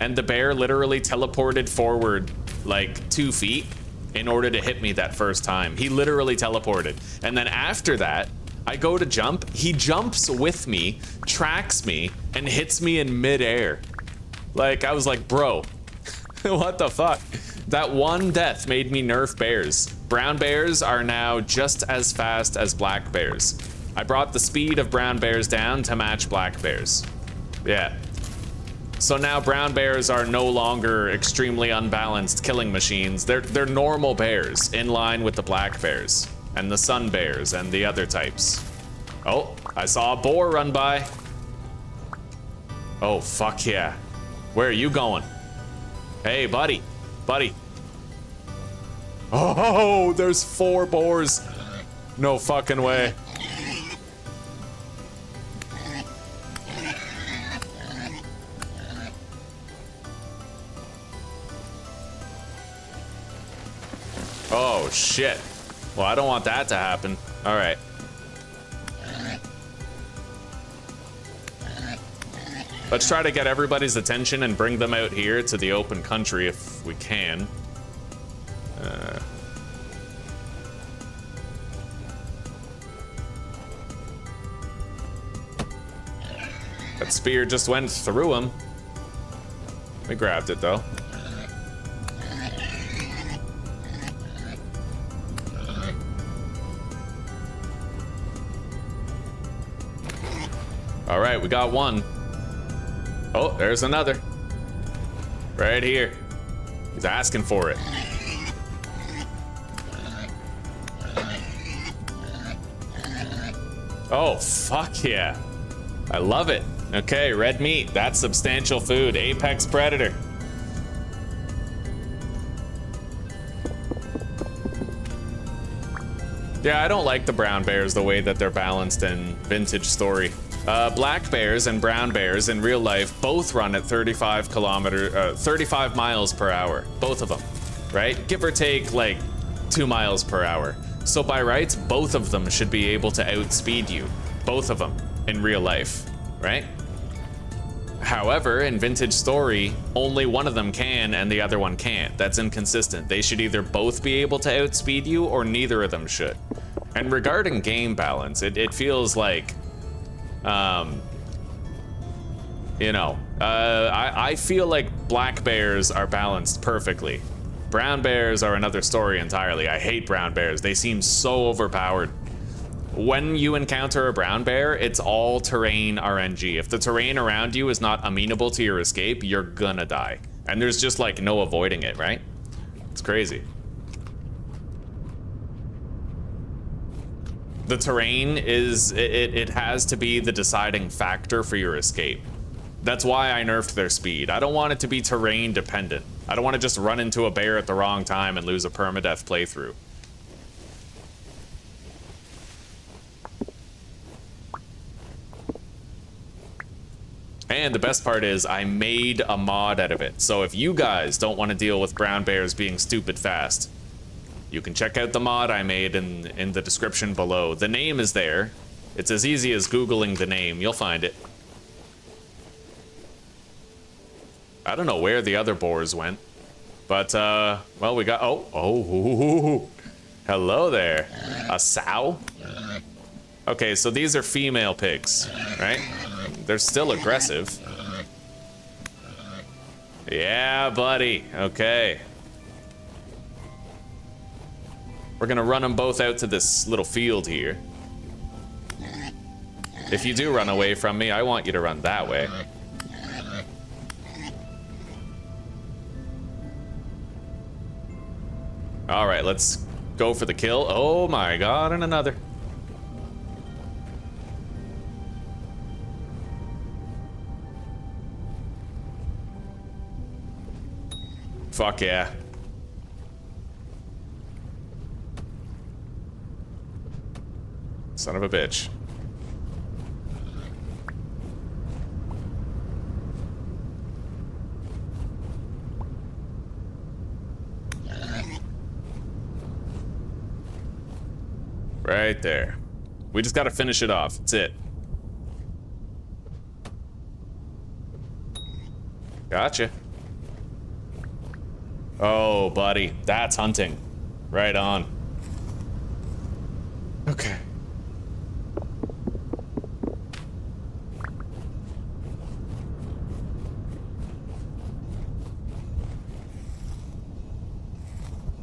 and the bear literally teleported forward like 2 feet in order to hit me that first time. He literally teleported. And then after that, I go to jump, he jumps with me, tracks me, and hits me in midair. Like, I was like, bro, what the fuck? That one death made me nerf bears. Brown bears are now just as fast as black bears. I brought the speed of brown bears down to match black bears. Yeah. So now brown bears are no longer extremely unbalanced killing machines. They're normal bears in line with the black bears and the sun bears and the other types. Oh, I saw a boar run by. Oh, fuck yeah. Where are you going? Hey, buddy. Buddy. Oh, there's 4 boars. No fucking way. Oh, shit. Well, I don't want that to happen. All right. Let's try to get everybody's attention and bring them out here to the open country if we can. That spear just went through him. We grabbed it though. All right, we got one. Oh, there's another. Right here. He's asking for it. Oh, fuck yeah. I love it. Okay, red meat. That's substantial food. Apex predator. Yeah, I don't like the brown bears the way that they're balanced in Vintage Story. Black bears and brown bears in real life both run at 35 miles per hour. Both of them, right? Give or take like 2 miles per hour. So by rights, both of them should be able to outspeed you. Both of them in real life, right? However, in Vintage Story, only one of them can and the other one can't. That's inconsistent. They should either both be able to outspeed you or neither of them should. And regarding game balance, it feels like, you know, I feel like black bears are balanced perfectly. Brown bears are another story entirely. I hate brown bears. They seem so overpowered. When you encounter a brown bear, it's all terrain RNG. If the terrain around you is not amenable to your escape, you're gonna die. And there's just like no avoiding it, right? It's crazy. The terrain is, it has to be the deciding factor for your escape. That's why I nerfed their speed. I don't want it to be terrain dependent. I don't want to just run into a bear at the wrong time and lose a permadeath playthrough. And the best part is I made a mod out of it. So if you guys don't want to deal with brown bears being stupid fast, you can check out the mod I made in the description below. The name is there. It's as easy as Googling the name. You'll find it. I don't know where the other boars went. But, well, we got... Oh, hello there. A sow? Okay, so these are female pigs, right? They're still aggressive. Yeah, buddy. Okay. We're gonna run them both out to this little field here. If you do run away from me, I want you to run that way. All right, let's go for the kill. Oh my god, and another. Fuck yeah. Son of a bitch. Right there. We just gotta finish it off. That's it. Gotcha. Oh, buddy. That's hunting. Right on. Okay.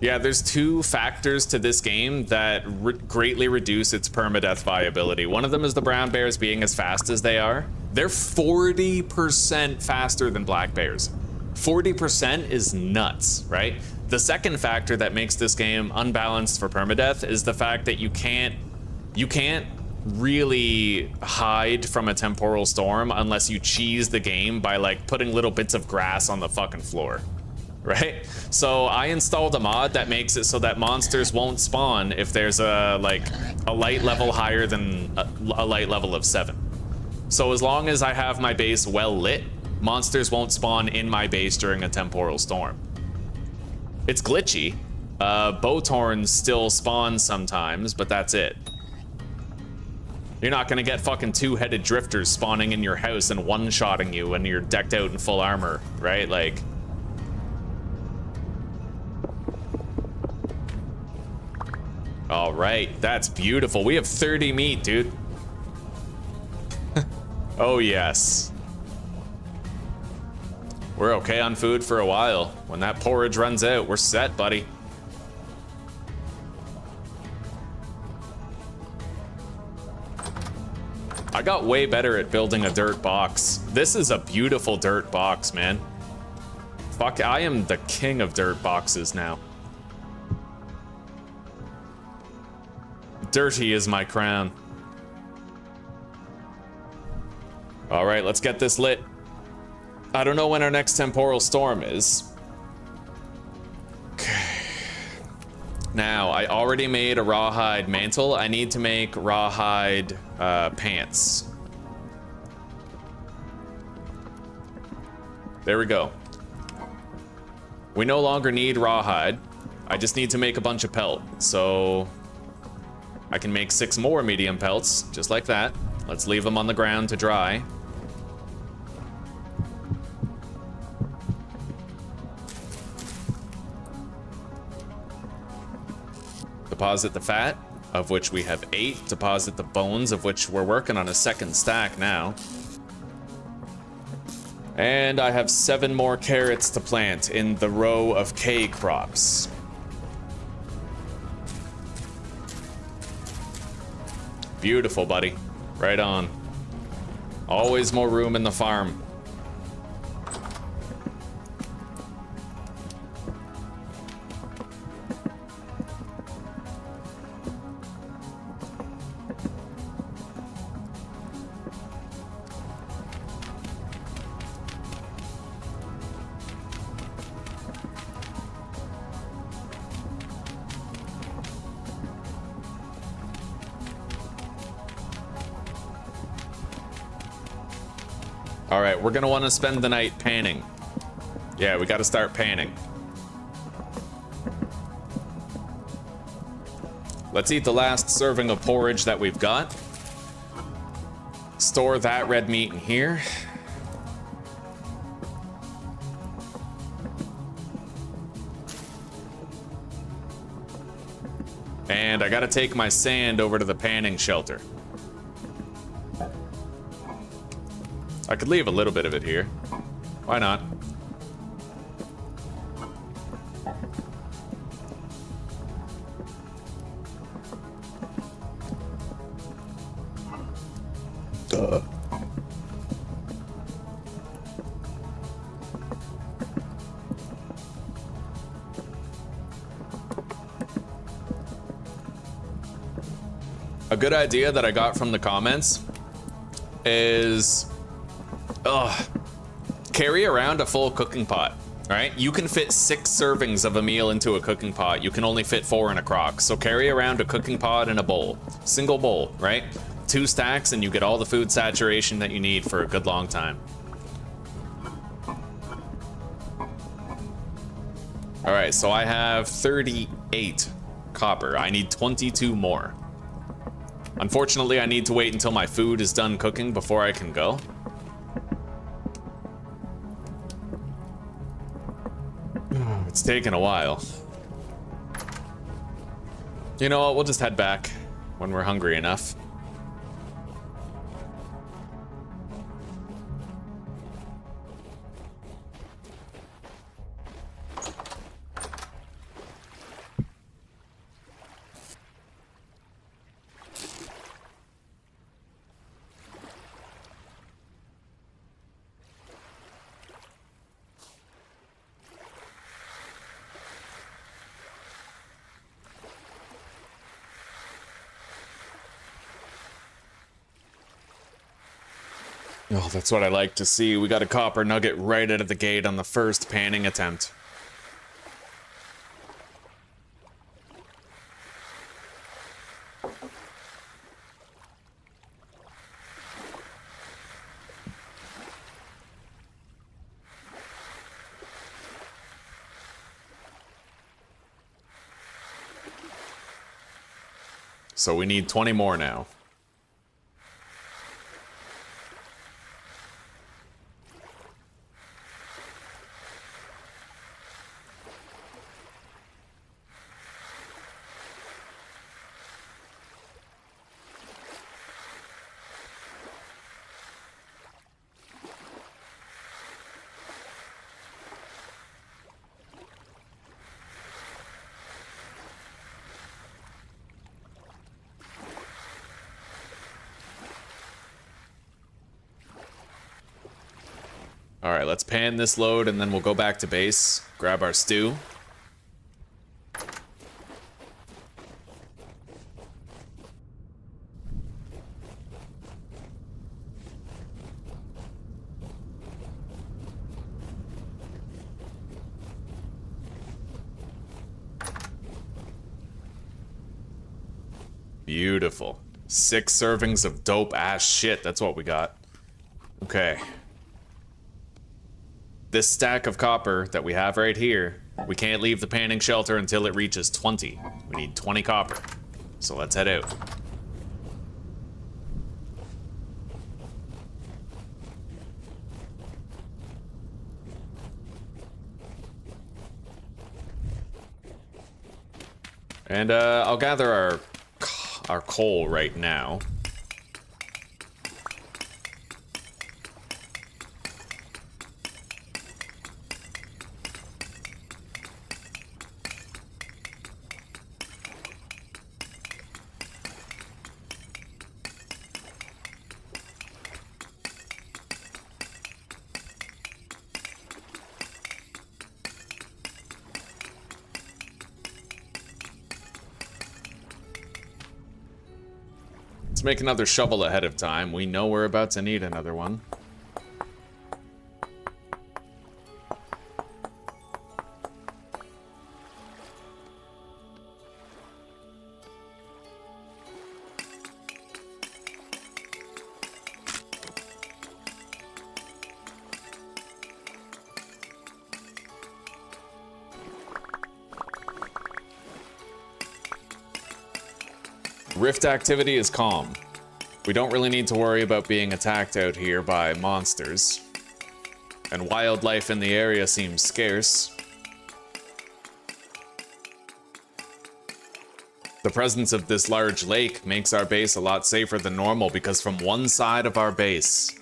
Yeah, there's two factors to this game that greatly reduce its permadeath viability. One of them is the brown bears being as fast as they are. They're 40% faster than black bears. 40% is nuts, right? The second factor that makes this game unbalanced for permadeath is the fact that you can't really hide from a temporal storm unless you cheese the game by like putting little bits of grass on the fucking floor. Right? So I installed a mod that makes it so that monsters won't spawn if there's a light level higher than a light level of 7. So as long as I have my base well lit, monsters won't spawn in my base during a temporal storm. It's glitchy. Bowthorns still spawn sometimes, but that's it. You're not gonna get fucking two-headed drifters spawning in your house and one-shotting you when you're decked out in full armor, right? Like... All right, that's beautiful. We have 30 meat, dude. Oh, yes. We're okay on food for a while. When that porridge runs out, we're set, buddy. I got way better at building a dirt box. This is a beautiful dirt box, man. Fuck, I am the king of dirt boxes now. Dirty is my crown. All right, let's get this lit. I don't know when our next temporal storm is. Okay. Now, I already made a rawhide mantle. I need to make rawhide pants. There we go. We no longer need rawhide. I just need to make a bunch of pelt. So I can make 6 more medium pelts, just like that. Let's leave them on the ground to dry. Deposit the fat, of which we have 8. Deposit the bones, of which we're working on a second stack now. And I have 7 more carrots to plant in the row of K crops. Beautiful, buddy. Right on. Always more room in the farm. All right, we're gonna want to spend the night panning. Yeah, we gotta start panning. Let's eat the last serving of porridge that we've got. Store that red meat in here. And I gotta take my sand over to the panning shelter. I could leave a little bit of it here. Why not? Duh. A good idea that I got from the comments is, carry around a full cooking pot, right? You can fit 6 servings of a meal into a cooking pot. You can only fit 4 in a crock. So carry around a cooking pot and a bowl. Single bowl, right? 2 stacks and you get all the food saturation that you need for a good long time. All right, so I have 38 copper. I need 22 more. Unfortunately, I need to wait until my food is done cooking before I can go. It's taken a while. You know what? We'll just head back when we're hungry enough. Oh, that's what I like to see. We got a copper nugget right out of the gate on the first panning attempt. So we need 20 more now. All right, let's pan this load and then we'll go back to base, grab our stew. Beautiful. 6 servings of dope ass shit. That's what we got. Okay. This stack of copper that we have right here, we can't leave the panning shelter until it reaches 20. We need 20 copper. So let's head out. And I'll gather our coal right now. Let's make another shovel ahead of time. We know we're about to need another one. Rift activity is calm. We don't really need to worry about being attacked out here by monsters. And wildlife in the area seems scarce. The presence of this large lake makes our base a lot safer than normal because from one side of our base,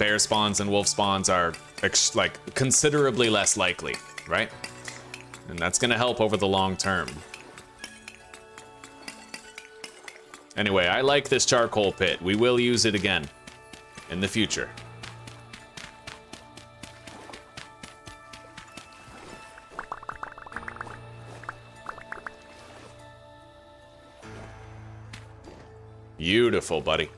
bear spawns and wolf spawns are like considerably less likely, right? And that's gonna help over the long term. Anyway, I like this charcoal pit. We will use it again in the future. Beautiful, buddy.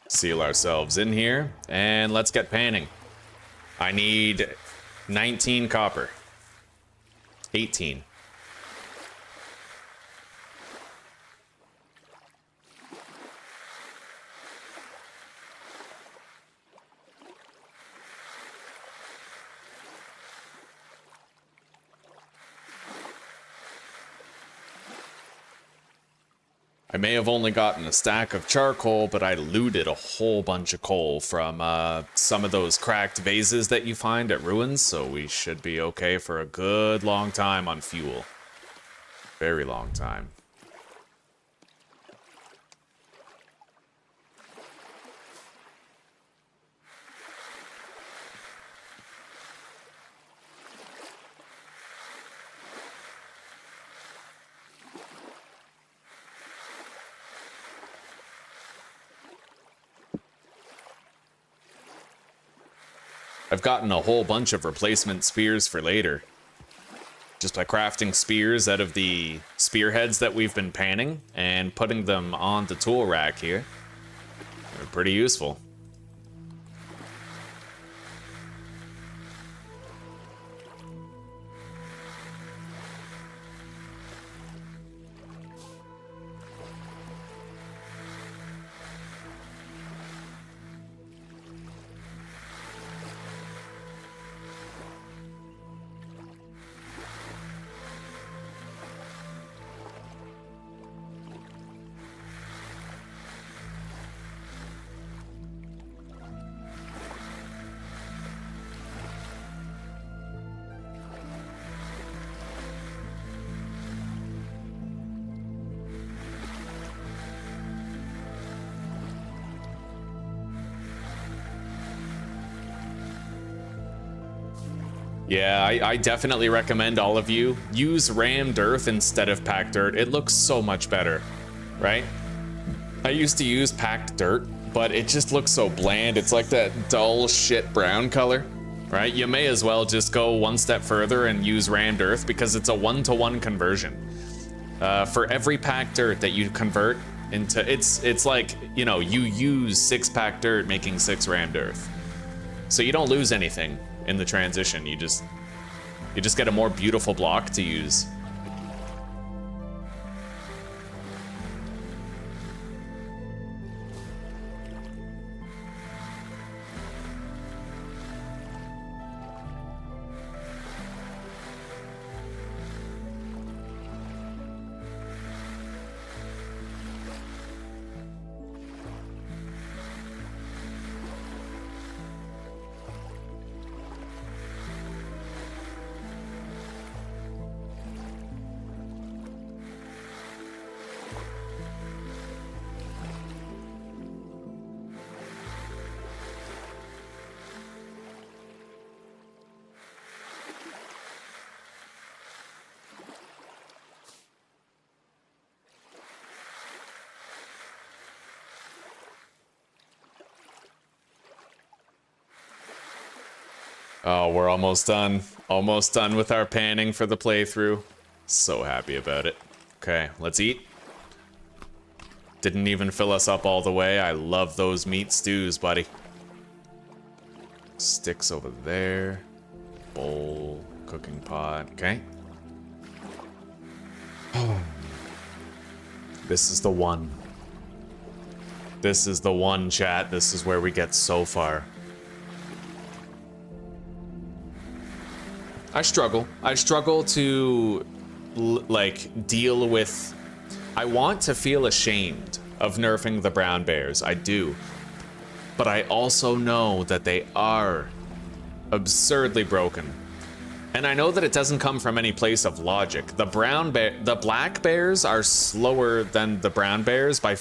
Seal ourselves in here, and let's get panning. I need 19 copper. 18. I may have only gotten a stack of charcoal, but I looted a whole bunch of coal from some of those cracked vases that you find at ruins, so we should be okay for a good long time on fuel. Very long time. I've gotten a whole bunch of replacement spears for later. Just by crafting spears out of the spearheads that we've been panning and putting them on the tool rack here. They're pretty useful. Yeah, I definitely recommend all of you use rammed earth instead of packed dirt. It looks so much better, right? I used to use packed dirt, but it just looks so bland. It's like that dull shit brown color, right? You may as well just go one step further and use rammed earth because it's a 1-to-1 conversion. For every packed dirt that you convert into, it's like, you know, you use 6 packed dirt making 6 rammed earth. So you don't lose anything in the transition. You just get a more beautiful block to use. Oh, we're almost done. Almost done with our panning for the playthrough. So happy about it. Okay, let's eat. Didn't even fill us up all the way. I love those meat stews, buddy. Sticks over there. Bowl, cooking pot, okay. This is the one. This is the one, chat. This is where we get so far. I struggle to like deal with. I want to feel ashamed of nerfing the brown bears. I do, but I also know that they are absurdly broken, And I know that it doesn't come from any place of logic. The black bears are slower than the brown bears by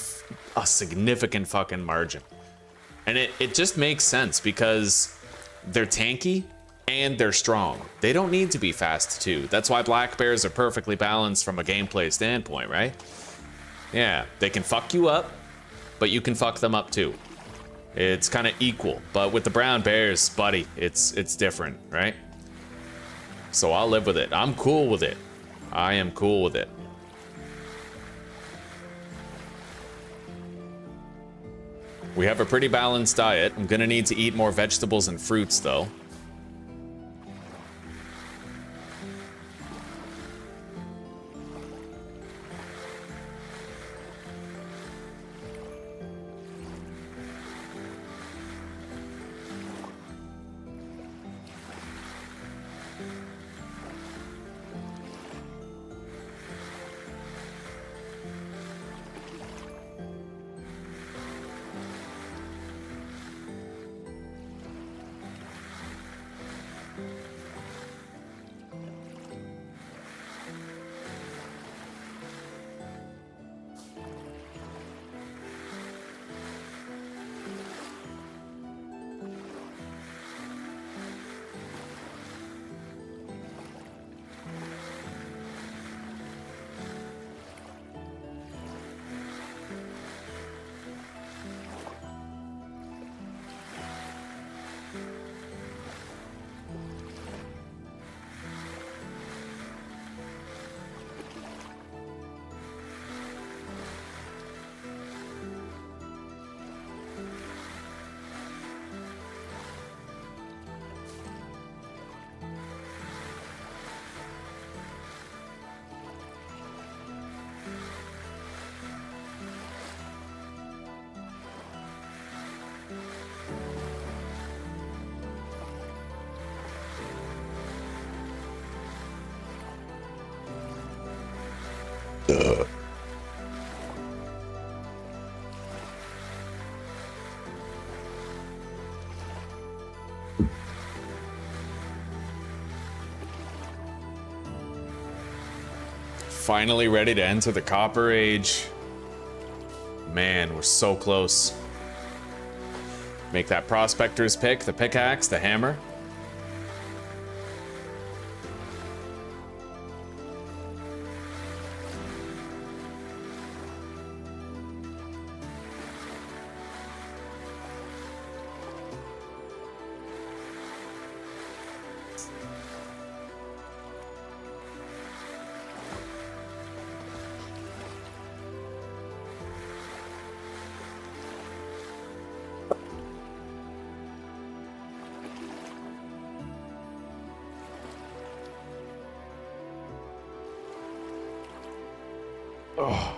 a significant fucking margin. And it just makes sense because they're tanky and they're strong. They don't need to be fast too. That's why black bears are perfectly balanced from a gameplay standpoint, right? Yeah, they can fuck you up, but you can fuck them up too. It's kind of equal. But with the brown bears, buddy, it's different, right? So I'll live with it. I'm cool with it. I am cool with it. We have a pretty balanced diet. I'm gonna need to eat more vegetables and fruits though. Finally ready to enter the Copper Age. Man, we're so close. Make that prospector's pick, the pickaxe, the hammer. Oh.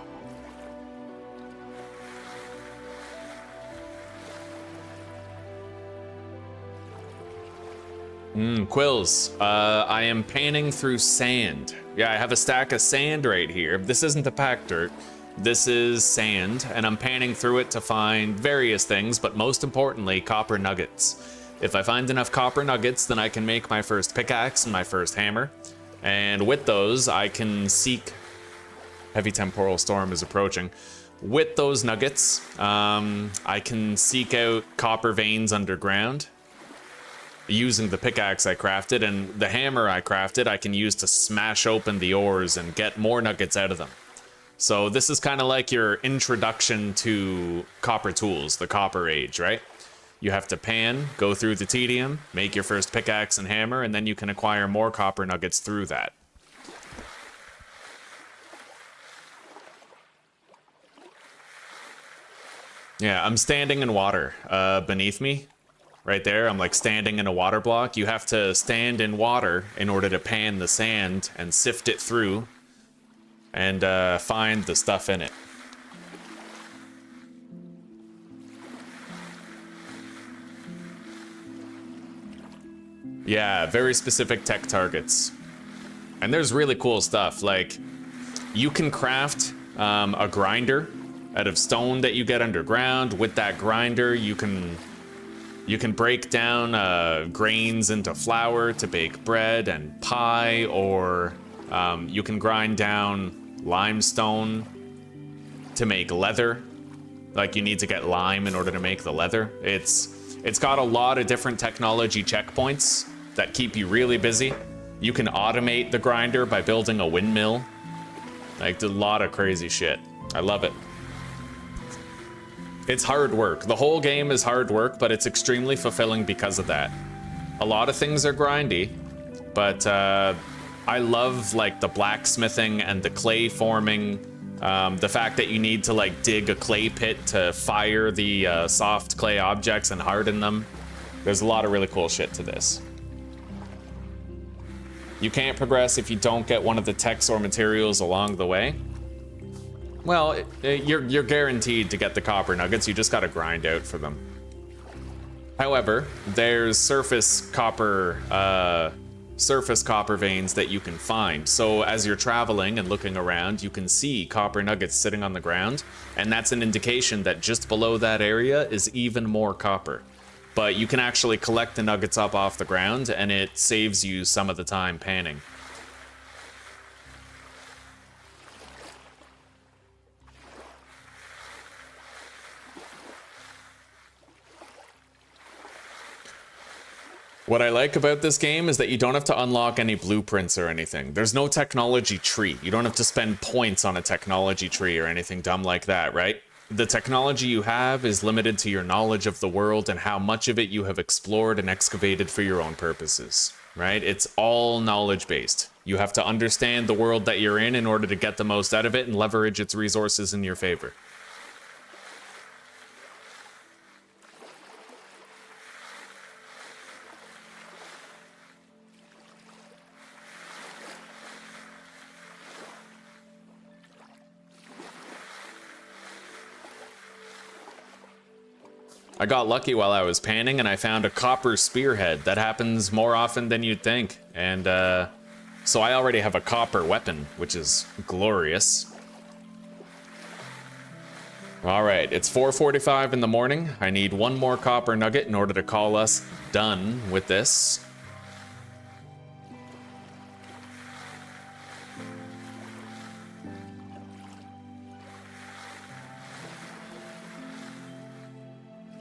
Quills. I am panning through sand. Yeah, I have a stack of sand right here. This isn't the packed dirt. This is sand, and I'm panning through it to find various things, but most importantly, copper nuggets. If I find enough copper nuggets, then I can make my first pickaxe and my first hammer. And with those, I can seek... Heavy temporal storm is approaching. With those nuggets, I can seek out copper veins underground. Using the pickaxe I crafted and the hammer I crafted, I can use to smash open the ores and get more nuggets out of them. So this is kind of like your introduction to copper tools, the Copper Age, right? You have to pan, go through the tedium, make your first pickaxe and hammer, and then you can acquire more copper nuggets through that. Yeah, I'm standing in water beneath me. Right there, I'm like standing in a water block. You have to stand in water in order to pan the sand and sift it through and find the stuff in it. Yeah, very specific tech targets. And there's really cool stuff. Like, you can craft a grinder out of stone that you get underground. With that grinder, you can You can break down grains into flour to bake bread and pie, or you can grind down limestone to make leather. Like, you need to get lime in order to make the leather. It's got a lot of different technology checkpoints that keep you really busy. You can automate the grinder by building a windmill. Like, a lot of crazy shit. I love it. It's hard work. The whole game is hard work, but it's extremely fulfilling because of that. A lot of things are grindy, but I love like the blacksmithing and the clay forming. The fact that you need to like dig a clay pit to fire the soft clay objects and harden them. There's a lot of really cool shit to this. You can't progress if you don't get one of the techs or materials along the way. Well, you're guaranteed to get the copper nuggets, you just gotta grind out for them. However, there's surface copper veins that you can find. So as you're traveling and looking around, you can see copper nuggets sitting on the ground, and that's an indication that just below that area is even more copper. But you can actually collect the nuggets up off the ground, and it saves you some of the time panning. What I like about this game is that you don't have to unlock any blueprints or anything. There's no technology tree. You don't have to spend points on a technology tree or anything dumb like that, right? The technology you have is limited to your knowledge of the world and how much of it you have explored and excavated for your own purposes, right? It's all knowledge-based. You have to understand the world that you're in order to get the most out of it and leverage its resources in your favor. I got lucky while I was panning and I found a copper spearhead. That happens more often than you'd think. And so I already have a copper weapon, which is glorious. All right, it's 4:45 in the morning. I need one more copper nugget in order to call us done with this.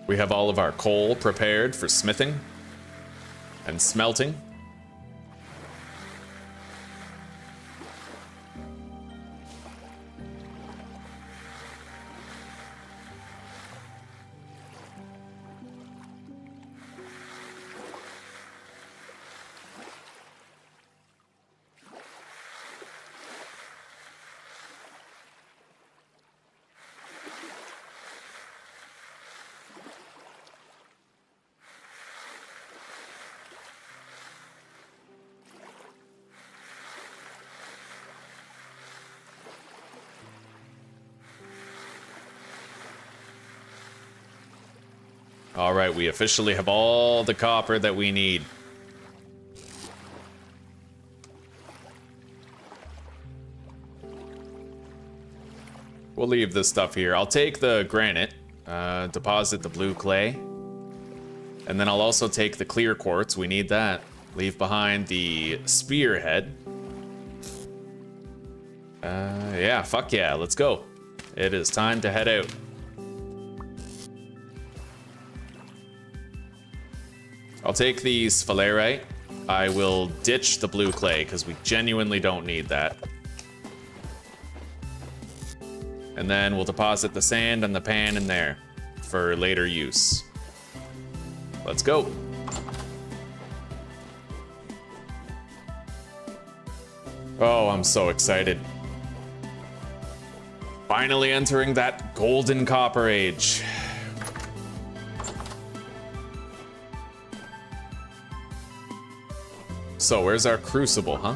We have all of our coal prepared for smithing and smelting. All right, we officially have all the copper that we need. We'll leave this stuff here. I'll take the granite, deposit the blue clay, and then I'll also take the clear quartz. We need that. Leave behind the spearhead. Yeah, fuck yeah, let's go. It is time to head out. I'll take the sphalerite. I will ditch the blue clay because we genuinely don't need that. And then we'll deposit the sand and the pan in there for later use. Let's go. Oh, I'm so excited. Finally entering that golden copper age. So where's our crucible, huh?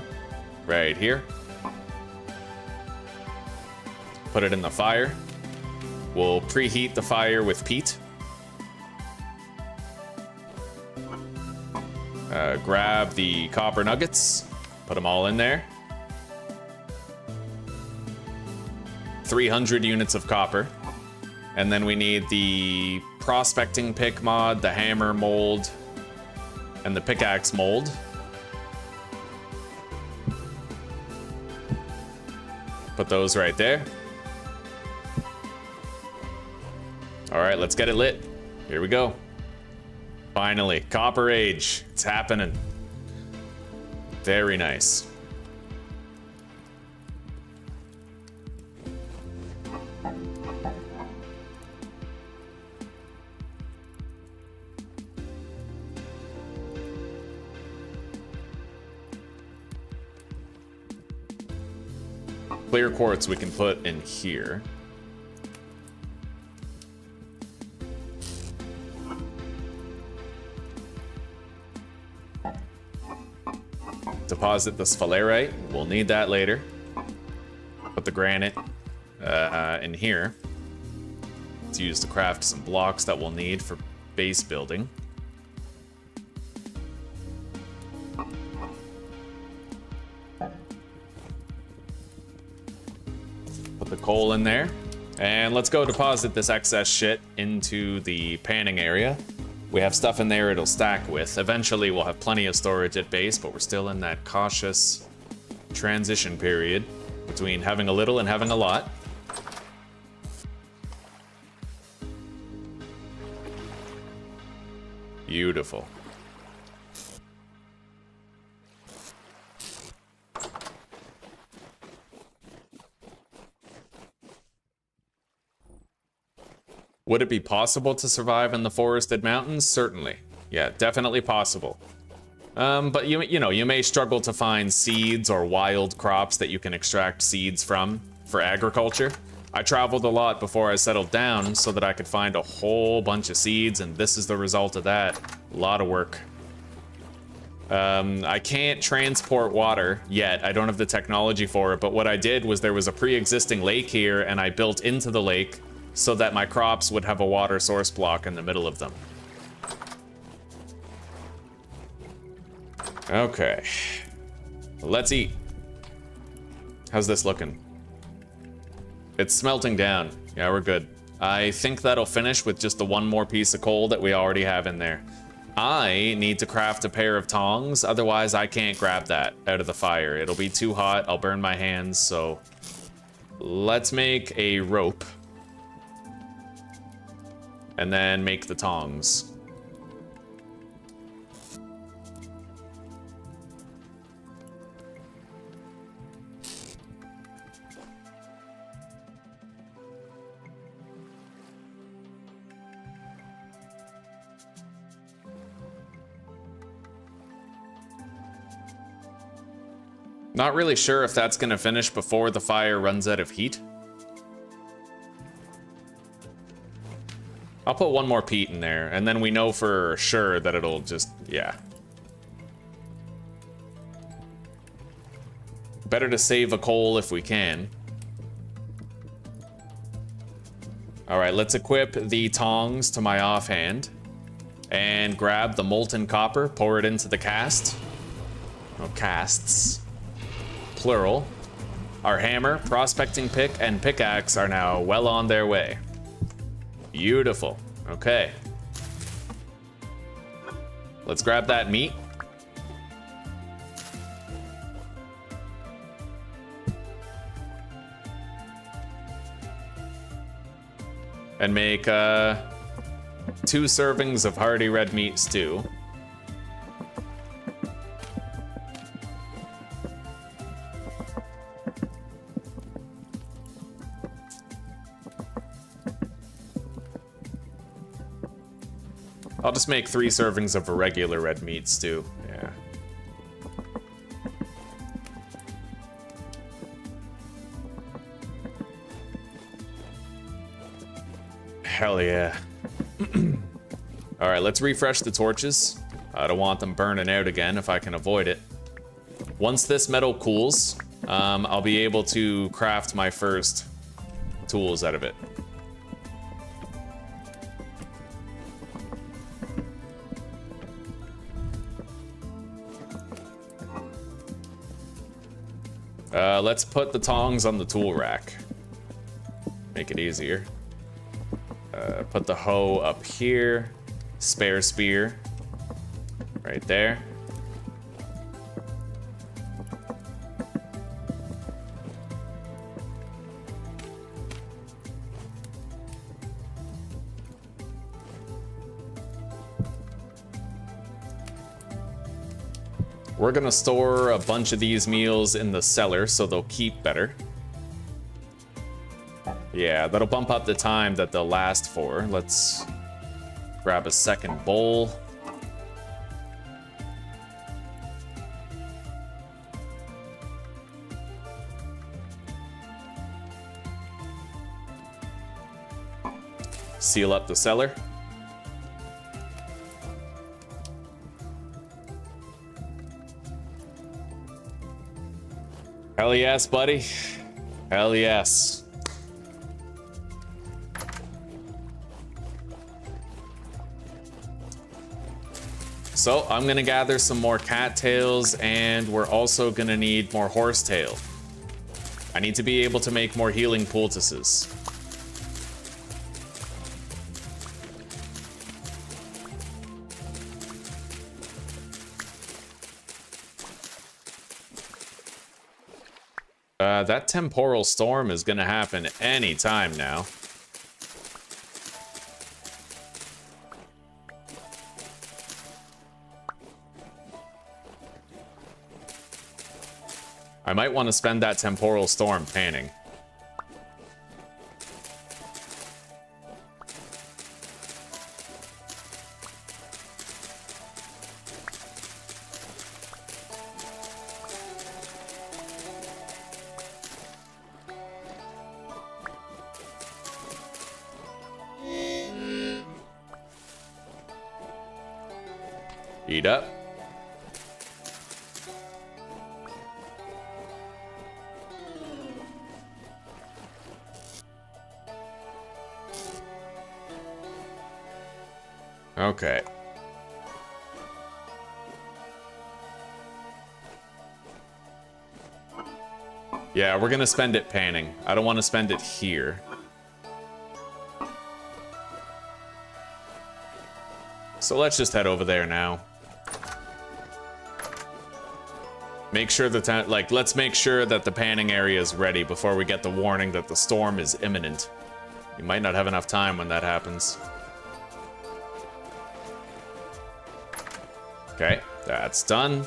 Right here. Put it in the fire. We'll preheat the fire with peat. Grab the copper nuggets. Put them all in there. 300 units of copper. And then we need the prospecting pick mod, the hammer mold, and the pickaxe mold. Put those right there. All right, let's get it lit. Here we go. Finally, Copper Age. It's happening. Very nice. Clear quartz we can put in here. Deposit the sphalerite. We'll need that later. Put the granite in here. It's used to craft some blocks that we'll need for base building. Put the coal in there. And let's go deposit this excess shit into the panning area. We have stuff in there it'll stack with. Eventually we'll have plenty of storage at base, but we're still in that cautious transition period between having a little and having a lot. Beautiful. Would it be possible to survive in the forested mountains? Certainly. Yeah, definitely possible. But you know, you may struggle to find seeds or wild crops that you can extract seeds from for agriculture. I traveled a lot before I settled down so that I could find a whole bunch of seeds, and this is the result of that. A lot of work. I can't transport water yet. I don't have the technology for it, but what I did was there was a pre-existing lake here, and I built into the lake so that my crops would have a water source block in the middle of them. Okay. Let's eat. How's this looking? It's smelting down. Yeah, we're good. I think that'll finish with just the one more piece of coal that we already have in there. I need to craft a pair of tongs, otherwise I can't grab that out of the fire. It'll be too hot, I'll burn my hands, so let's make a rope. And then make the tongs. Not really sure if that's gonna finish before the fire runs out of heat. I'll put one more peat in there, and then we know for sure that it'll just, yeah. Better to save a coal if we can. All right, let's equip the tongs to my offhand and grab the molten copper, pour it into the cast. Oh, casts. Plural. Our hammer, prospecting pick, and pickaxe are now well on their way. Beautiful. Okay. Let's grab that meat. And make 2 servings of hearty red meat stew. I'll just make 3 servings of a regular red meat stew. Yeah. Hell yeah. All right, let's refresh the torches. I don't want them burning out again if I can avoid it. Once this metal cools, I'll be able to craft my first tools out of it. Let's put the tongs on the tool rack. Make it easier. Put the hoe up here. Spare spear. Right there. We're gonna store a bunch of these meals in the cellar so they'll keep better. Yeah, that'll bump up the time that they'll last for. Let's grab a second bowl. Seal up the cellar. Hell yes, buddy. Hell yes. So I'm gonna gather some more cattails, and we're also gonna need more horsetail. I need to be able to make more healing poultices. That temporal storm is gonna happen any time now. I might want to spend that temporal storm panning. Eat up. Okay. Yeah, we're gonna spend it panning. I don't want to spend it here. So let's just head over there now. Make sure that, let's make sure that the panning area is ready before we get the warning that the storm is imminent. You might not have enough time when that happens. Okay, that's done.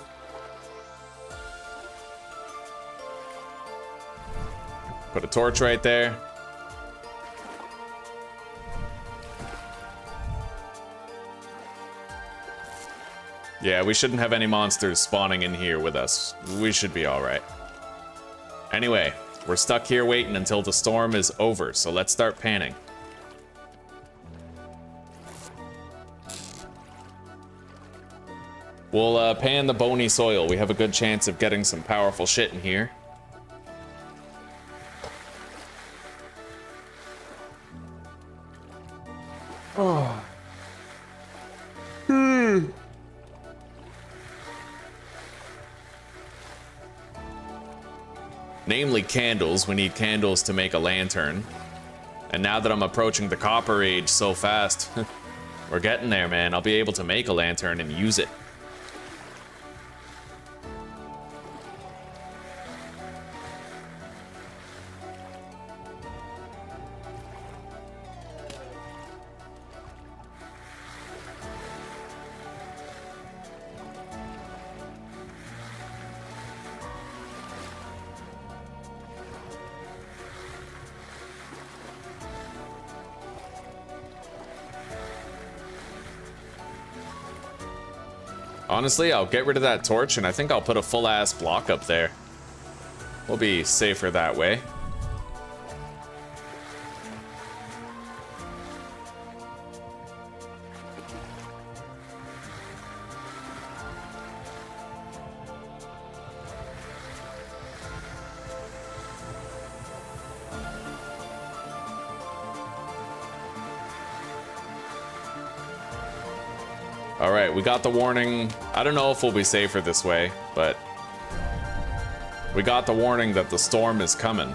Put a torch right there. Yeah, we shouldn't have any monsters spawning in here with us. We should be alright. Anyway, we're stuck here waiting until the storm is over, so let's start panning. We'll pan the bony soil. We have a good chance of getting some powerful shit in here. Oh. Namely candles. We need candles to make a lantern. And now that I'm approaching the Copper Age so fast, we're getting there, man. I'll be able to make a lantern and use it. Honestly, I'll get rid of that torch, and I think I'll put a full-ass block up there. We'll be safer that way. Alright, we got the warning. I don't know if we'll be safer this way, but we got the warning that the storm is coming.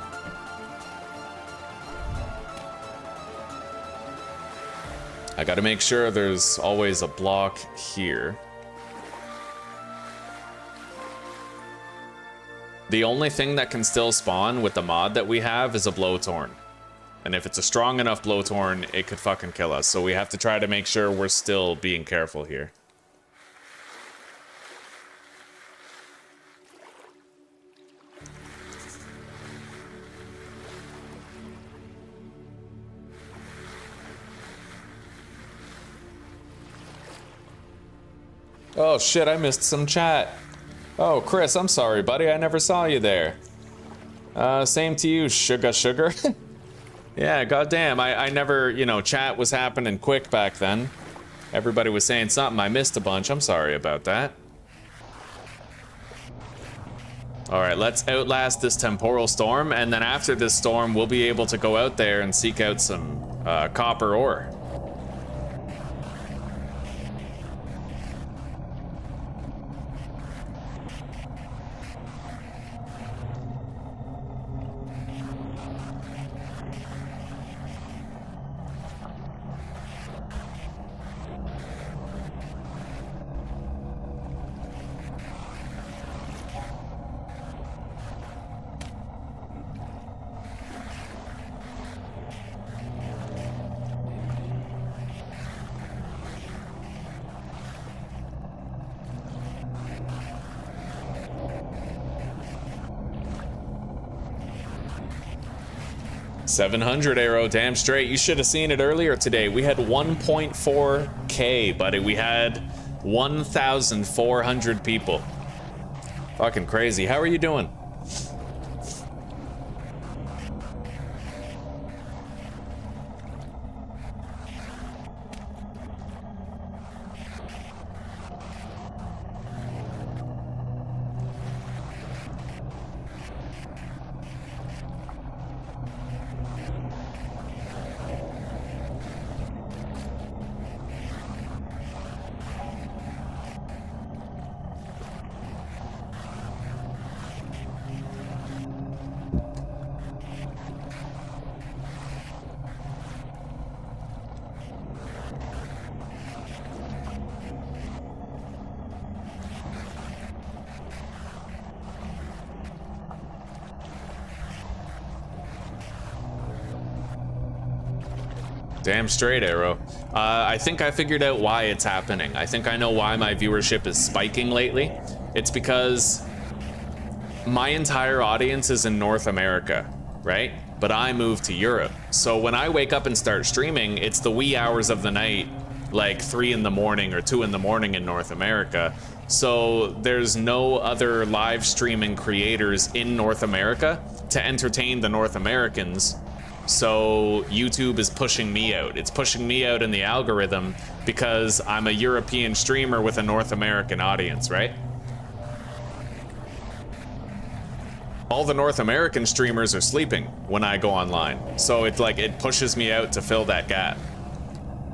I gotta make sure there's always a block here. The only thing that can still spawn with the mod that we have is a blowtorn. And if it's a strong enough blowtorn, it could fucking kill us. So we have to try to make sure we're still being careful here. Oh shit, I missed some chat. Oh, Chris, I'm sorry, buddy. I never saw you there. Same to you, sugar. Yeah, goddamn. I never, you know, chat was happening quick back then. Everybody was saying something. I missed a bunch. I'm sorry about that. All right, let's outlast this temporal storm, and then after this storm, we'll be able to go out there and seek out some copper ore. $700 arrow, damn straight. You should have seen it earlier today. We had 1.4K, buddy. We had 1,400 people. Fucking crazy. How are you doing? Damn straight, Arrow. I think I figured out why it's happening. I think I know why my viewership is spiking lately. It's because my entire audience is in North America, right? But I moved to Europe. So when I wake up and start streaming, it's the wee hours of the night, like 3 in the morning or 2 in the morning in North America. So there's no other live streaming creators in North America to entertain the North Americans. So YouTube is pushing me out. It's pushing me out in the algorithm because I'm a European streamer with a North American audience, right? All the North American streamers are sleeping when I go online. So it's like it pushes me out to fill that gap.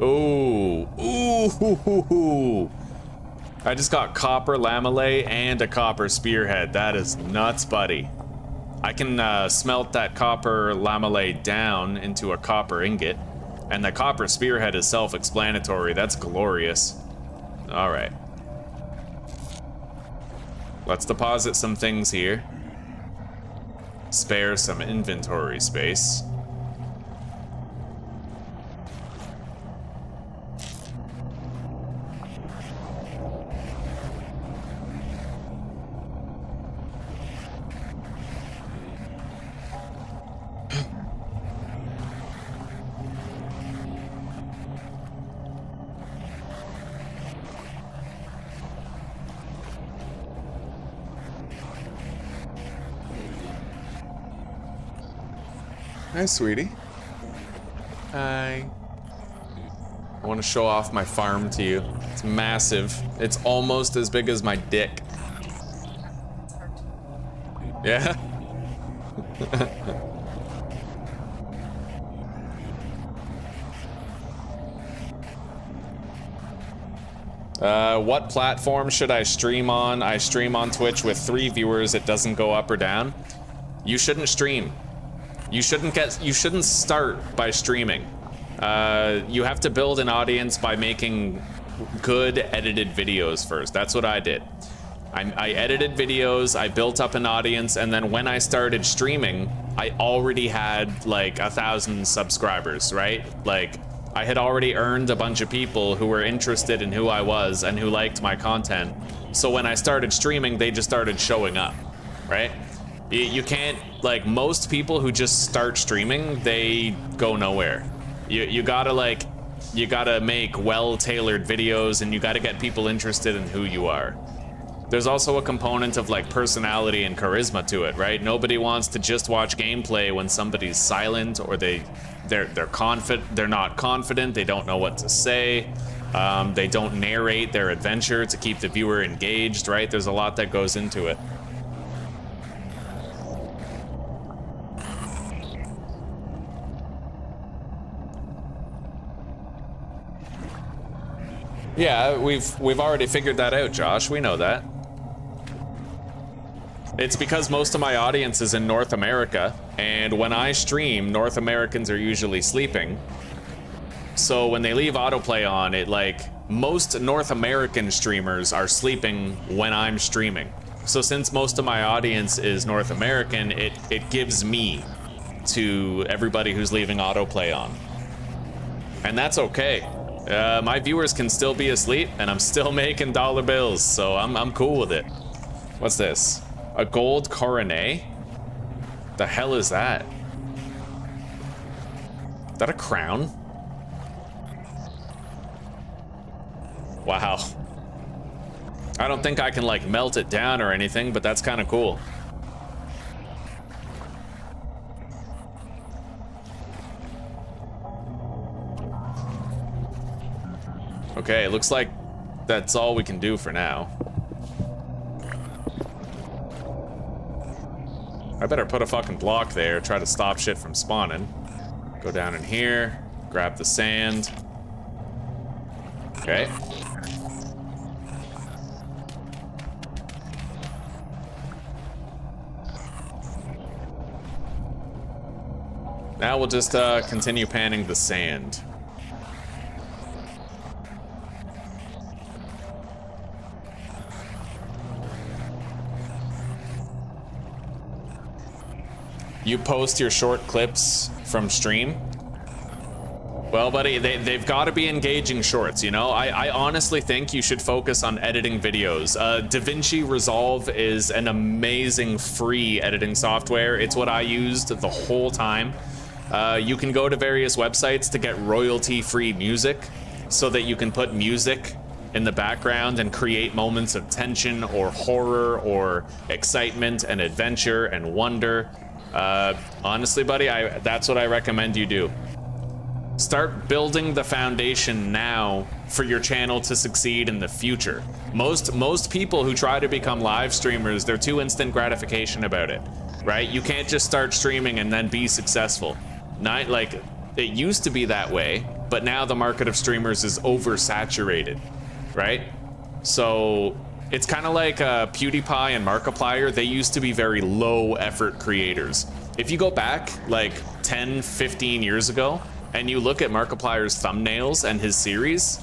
Ooh, ooh, I just got copper lamellae and a copper spearhead. That is nuts, buddy. I can smelt that copper lamellae down into a copper ingot, and the copper spearhead is self-explanatory. That's glorious. All right. Let's deposit some things here. Spare some inventory space. Hi, sweetie. Hi. I want to show off my farm to you. It's massive. It's almost as big as my dick. Yeah? What platform should I stream on? I stream on Twitch with 3 viewers. It doesn't go up or down. You shouldn't stream. You shouldn't start by streaming. You have to build an audience by making good edited videos first. That's what I did. I edited videos, I built up an audience, and then when I started streaming, I already had like 1,000 subscribers, right? Like, I had already earned a bunch of people who were interested in who I was and who liked my content. So when I started streaming, they just started showing up, right? You can't, like, most people who just start streaming, they go nowhere. You gotta make well-tailored videos, and you gotta get people interested in who you are. There's also a component of like personality and charisma to it, right? Nobody wants to just watch gameplay when somebody's silent or they're not confident, they don't know what to say, they don't narrate their adventure to keep the viewer engaged, right? There's a lot that goes into it. Yeah, we've already figured that out, Josh. We know that. It's because most of my audience is in North America, and when I stream, North Americans are usually sleeping. So when they leave autoplay on, it like most North American streamers are sleeping when I'm streaming. So since most of my audience is North American, it gives me to everybody who's leaving autoplay on. And that's okay. My viewers can still be asleep, and I'm still making dollar bills, so I'm cool with it. What's this? A gold coronet? The hell is that? Is that a crown? Wow. I don't think I can like melt it down or anything, but that's kind of cool. Okay, it looks like that's all we can do for now. I better put a fucking block there, try to stop shit from spawning. Go down in here, grab the sand. Okay. Now we'll just continue panning the sand. You post your short clips from stream? Well, buddy, they've got to be engaging shorts, you know? I honestly think you should focus on editing videos. DaVinci Resolve is an amazing free editing software. It's what I used the whole time. You can go to various websites to get royalty-free music so that you can put music in the background and create moments of tension or horror or excitement and adventure and wonder. Honestly, buddy, that's what I recommend you do. Start building the foundation now for your channel to succeed in the future. Most people who try to become live streamers, they're too instant gratification about it, right? You can't just start streaming and then be successful. Not like it used to be that way, but now the market of streamers is oversaturated, right? So it's kind of like PewDiePie and Markiplier. They used to be very low effort creators. If you go back like 10, 15 years ago and you look at Markiplier's thumbnails and his series,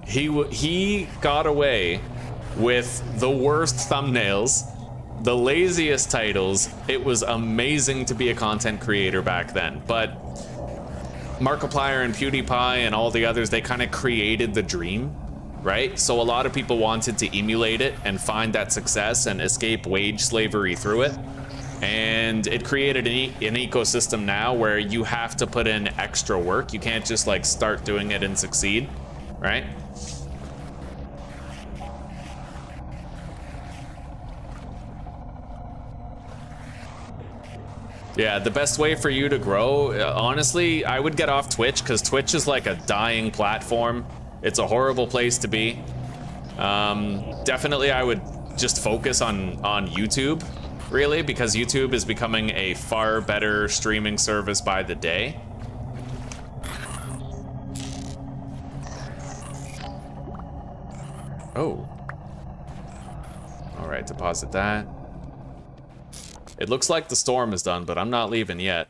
he got away with the worst thumbnails, the laziest titles. It was amazing to be a content creator back then. But Markiplier and PewDiePie and all the others, they kind of created the dream, right? So a lot of people wanted to emulate it and find that success and escape wage slavery through it. And it created an ecosystem now where you have to put in extra work. You can't just like start doing it and succeed, right? Yeah, the best way for you to grow, honestly, I would get off Twitch, because Twitch is like a dying platform. It's a horrible place to be. Definitely I would just focus on YouTube, really, because YouTube is becoming a far better streaming service by the day. Oh. All right, deposit that. It looks like the storm is done, but I'm not leaving yet.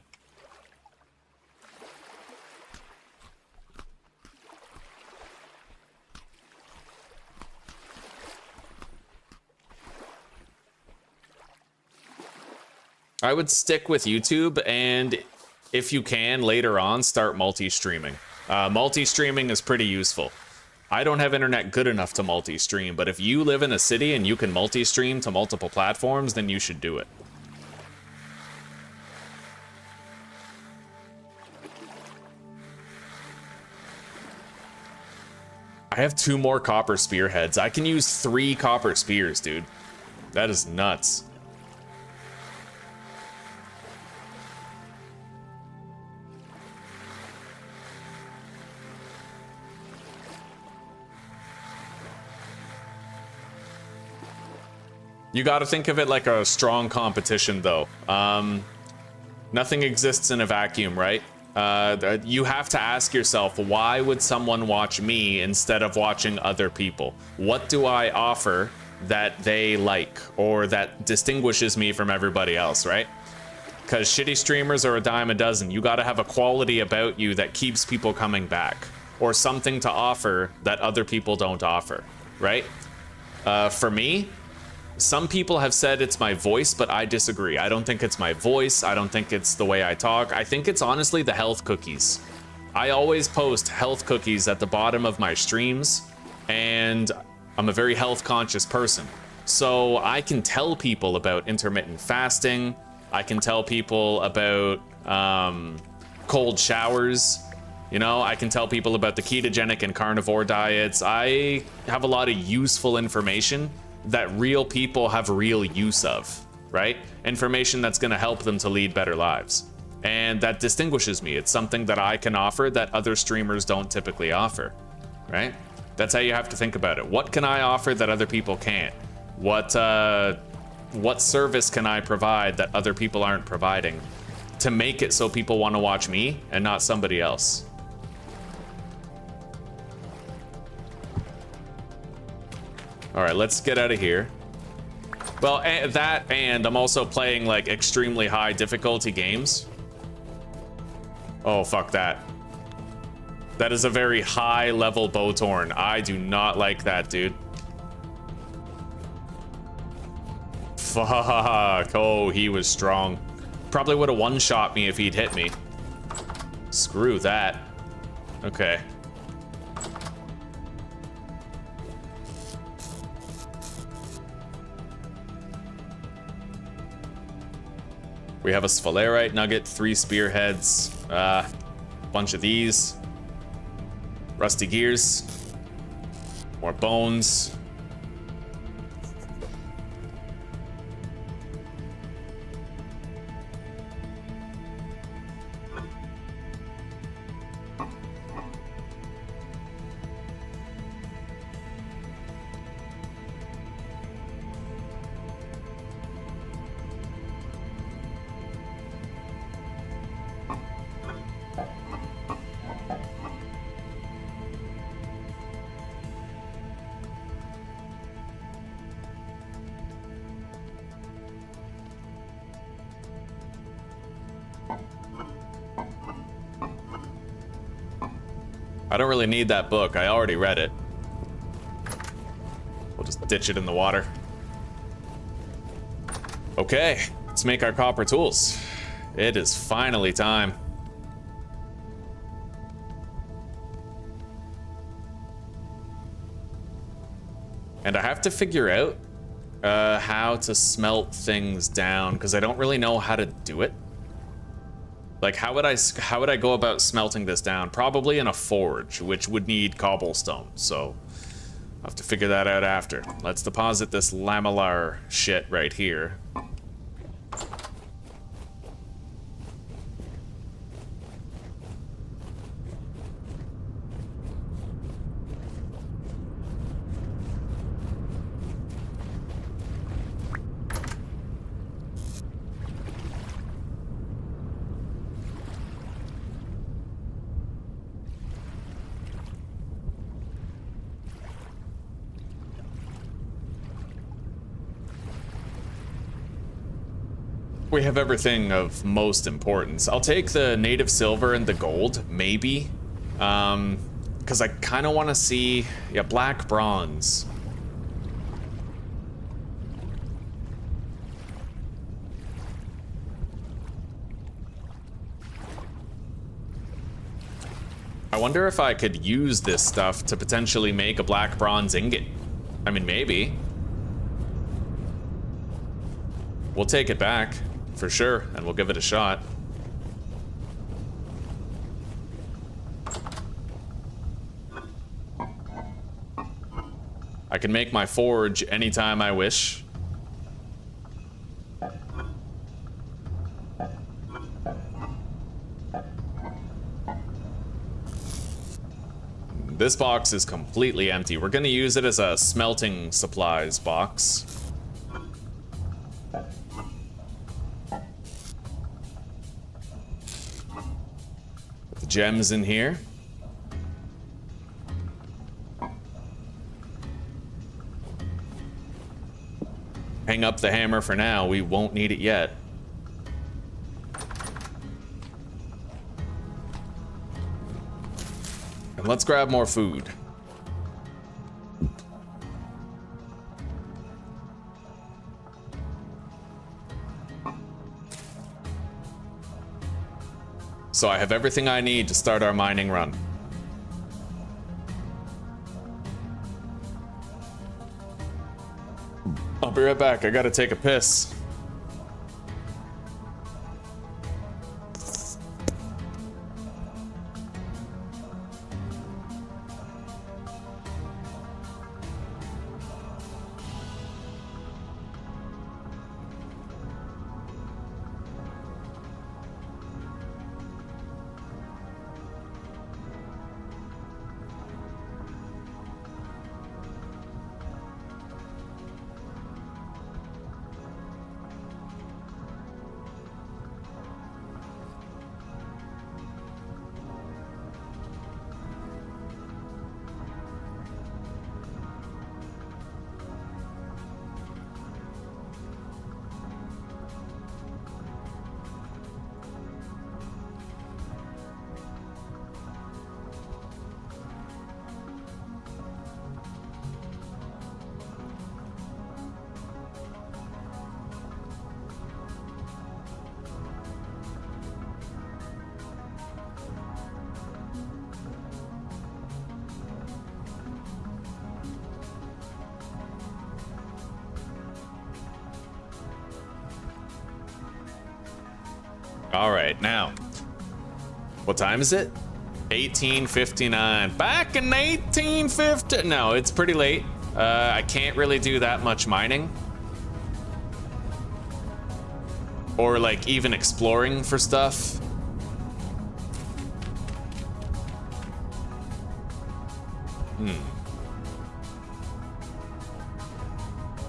I would stick with YouTube, and if you can, later on, start multi-streaming. Multi-streaming is pretty useful. I don't have internet good enough to multi-stream, but if you live in a city and you can multi-stream to multiple platforms, then you should do it. I have 2 more copper spearheads. I can use 3 copper spears, dude. That is nuts. You gotta think of it like a strong competition, though. Nothing exists in a vacuum, right? You have to ask yourself, why would someone watch me instead of watching other people? What do I offer that they like, or that distinguishes me from everybody else, right? Because shitty streamers are a dime a dozen. You gotta have a quality about you that keeps people coming back, or something to offer that other people don't offer, right? For me, some people have said it's my voice, but I disagree. I don't think it's my voice. I don't think it's the way I talk. I think it's honestly the health cookies. I always post health cookies at the bottom of my streams, and I'm a very health conscious person. So I can tell people about intermittent fasting. I can tell people about cold showers. You know, I can tell people about the ketogenic and carnivore diets. I have a lot of useful information that real people have real use of, right? Information that's gonna help them to lead better lives. And that distinguishes me. It's something that I can offer that other streamers don't typically offer, right? That's how you have to think about it. What can I offer that other people can't? What service can I provide that other people aren't providing to make it so people wanna watch me and not somebody else? All right, let's get out of here. Well, that, and I'm also playing like extremely high difficulty games. Oh, fuck that. That is a very high level Bowtorn. I do not like that, dude. Fuck. Oh, he was strong. Probably would have one-shot me if he'd hit me. Screw that. Okay. We have a sphalerite nugget, 3 spearheads, bunch of these, rusty gears, more bones. I don't really need that book. I already read it. We'll just ditch it in the water. Okay, let's make our copper tools. It is finally time. And I have to figure out how to smelt things down, because I don't really know how to do it. Like, how would I go about smelting this down? Probably in a forge, which would need cobblestone. So I'll have to figure that out after. Let's deposit this lamellar shit right here. We have everything of most importance. I'll take the native silver and the gold, maybe. Because I kind of want to see... Yeah, black bronze. I wonder if I could use this stuff to potentially make a black bronze ingot. I mean, maybe. We'll take it back, for sure, and we'll give it a shot. I can make my forge anytime I wish. This box is completely empty. We're gonna use it as a smelting supplies box. Put the gems in here. Hang up the hammer for now. We won't need it yet. And let's grab more food. So I have everything I need to start our mining run. I'll be right back. I gotta take a piss. All right, now, what time is it? 18:59. Back in 1850. No, it's pretty late. I can't really do that much mining. Or like even exploring for stuff.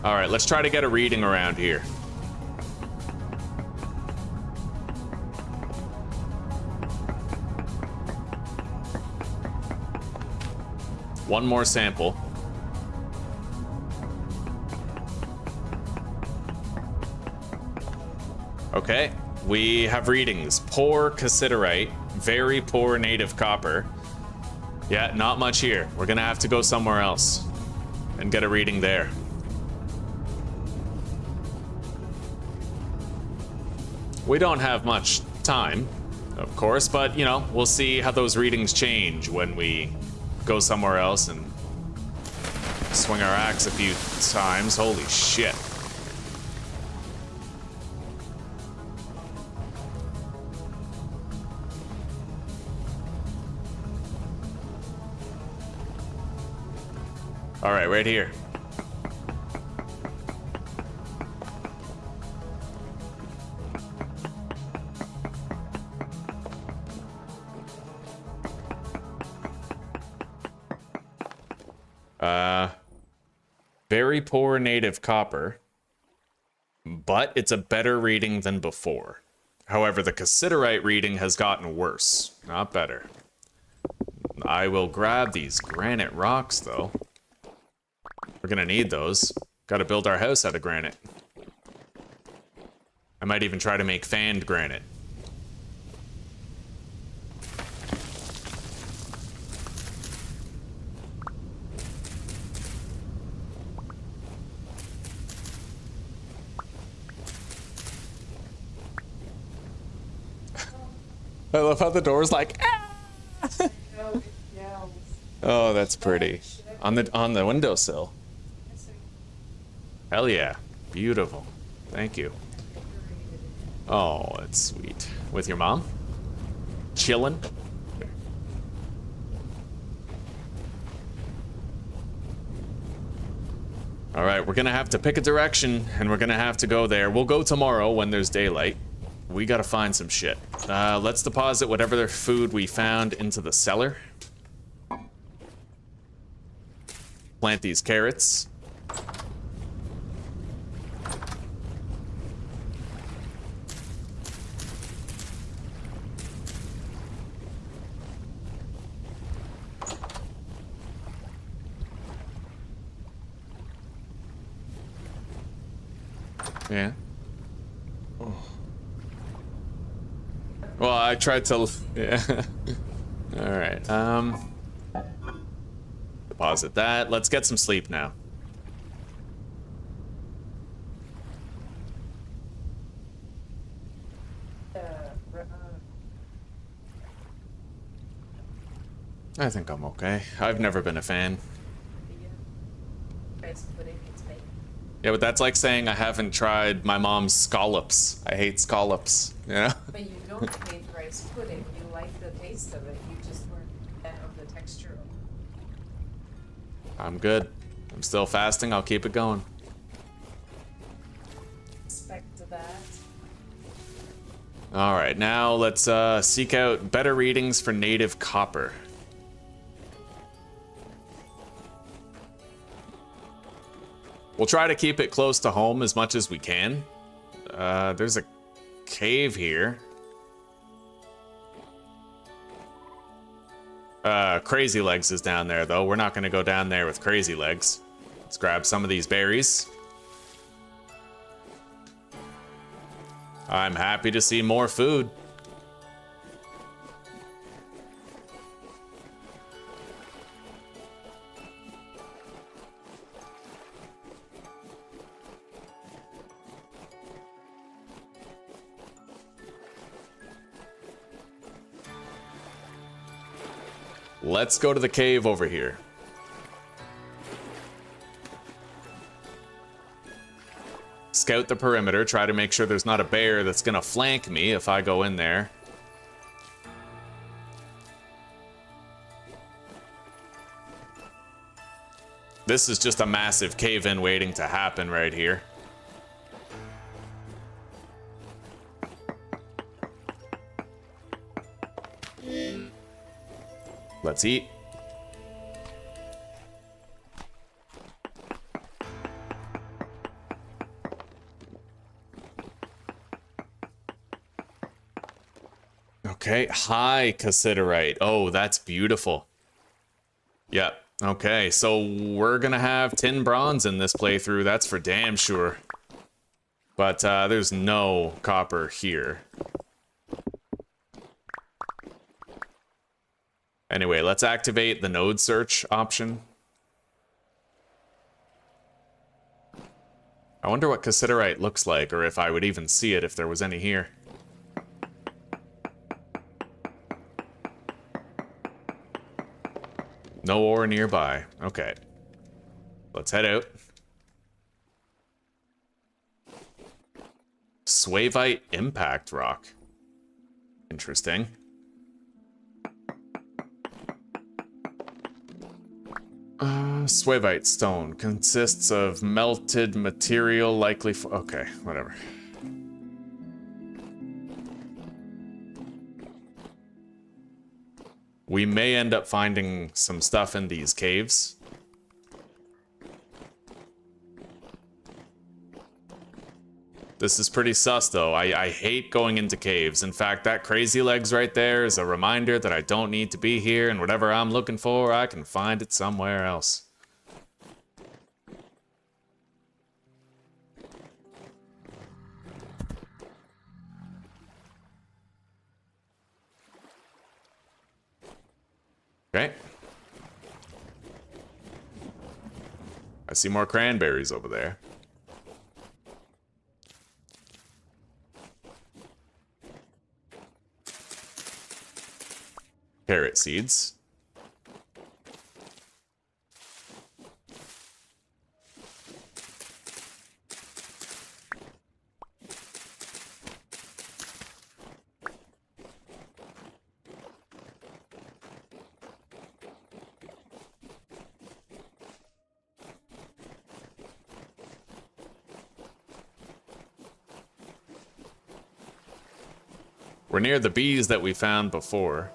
All right, let's try to get a reading around here. One more sample. Okay, we have readings. Poor cassiterite, very poor native copper. Yeah, not much here. We're gonna have to go somewhere else and get a reading there. We don't have much time, of course, but you know, we'll see how those readings change when we go somewhere else and swing our axe a few times. Holy shit. All right, right here. Very poor native copper, but it's a better reading than before. However, the cassiterite reading has gotten worse, not better. I will grab these granite rocks, though. We're gonna need those. Gotta build our house out of granite. I might even try to make fanned granite. I love how the door's like, ah! No. Oh, that's pretty. On the windowsill. Hell yeah. Beautiful. Thank you. Oh, that's sweet. With your mom? Chillin'? All right, we're gonna have to pick a direction, and we're gonna have to go there. We'll go tomorrow when there's daylight. We gotta find some shit. Let's deposit whatever food we found into the cellar. Plant these carrots. Yeah. Oh. Well, I tried to. Yeah. All right. Deposit that. Let's get some sleep now. I think I'm okay. I've never been a fan. Yeah, but that's like saying I haven't tried my mom's scallops. I hate scallops, you know? But you don't hate rice pudding. You like the taste of it. You just weren't a fan of the texture of it. I'm good. I'm still fasting. I'll keep it going. Expect that. All right, now let's seek out better readings for native copper. We'll try to keep it close to home as much as we can. There's a cave here. Crazy Legs is down there, though. We're not going to go down there with Crazy Legs. Let's grab some of these berries. I'm happy to see more food. Let's go to the cave over here. Scout the perimeter, try to make sure there's not a bear that's gonna flank me if I go in there. This is just a massive cave-in waiting to happen right here. Let's eat. Okay, high cassiterite. Oh, that's beautiful. Yep. Okay, so we're gonna have tin bronze in this playthrough, that's for damn sure. But there's no copper here. Anyway, let's activate the node search option. I wonder what cassiterite looks like, or if I would even see it if there was any here. No ore nearby. Okay. Let's head out. Swavite impact rock. Interesting. Swavite stone consists of melted material likely for... Okay, whatever. We may end up finding some stuff in these caves. This is pretty sus, though. I hate going into caves. In fact, that Crazy Legs right there is a reminder that I don't need to be here, and whatever I'm looking for, I can find it somewhere else. Okay. I see more cranberries over there. Carrot seeds. We're near the bees that we found before.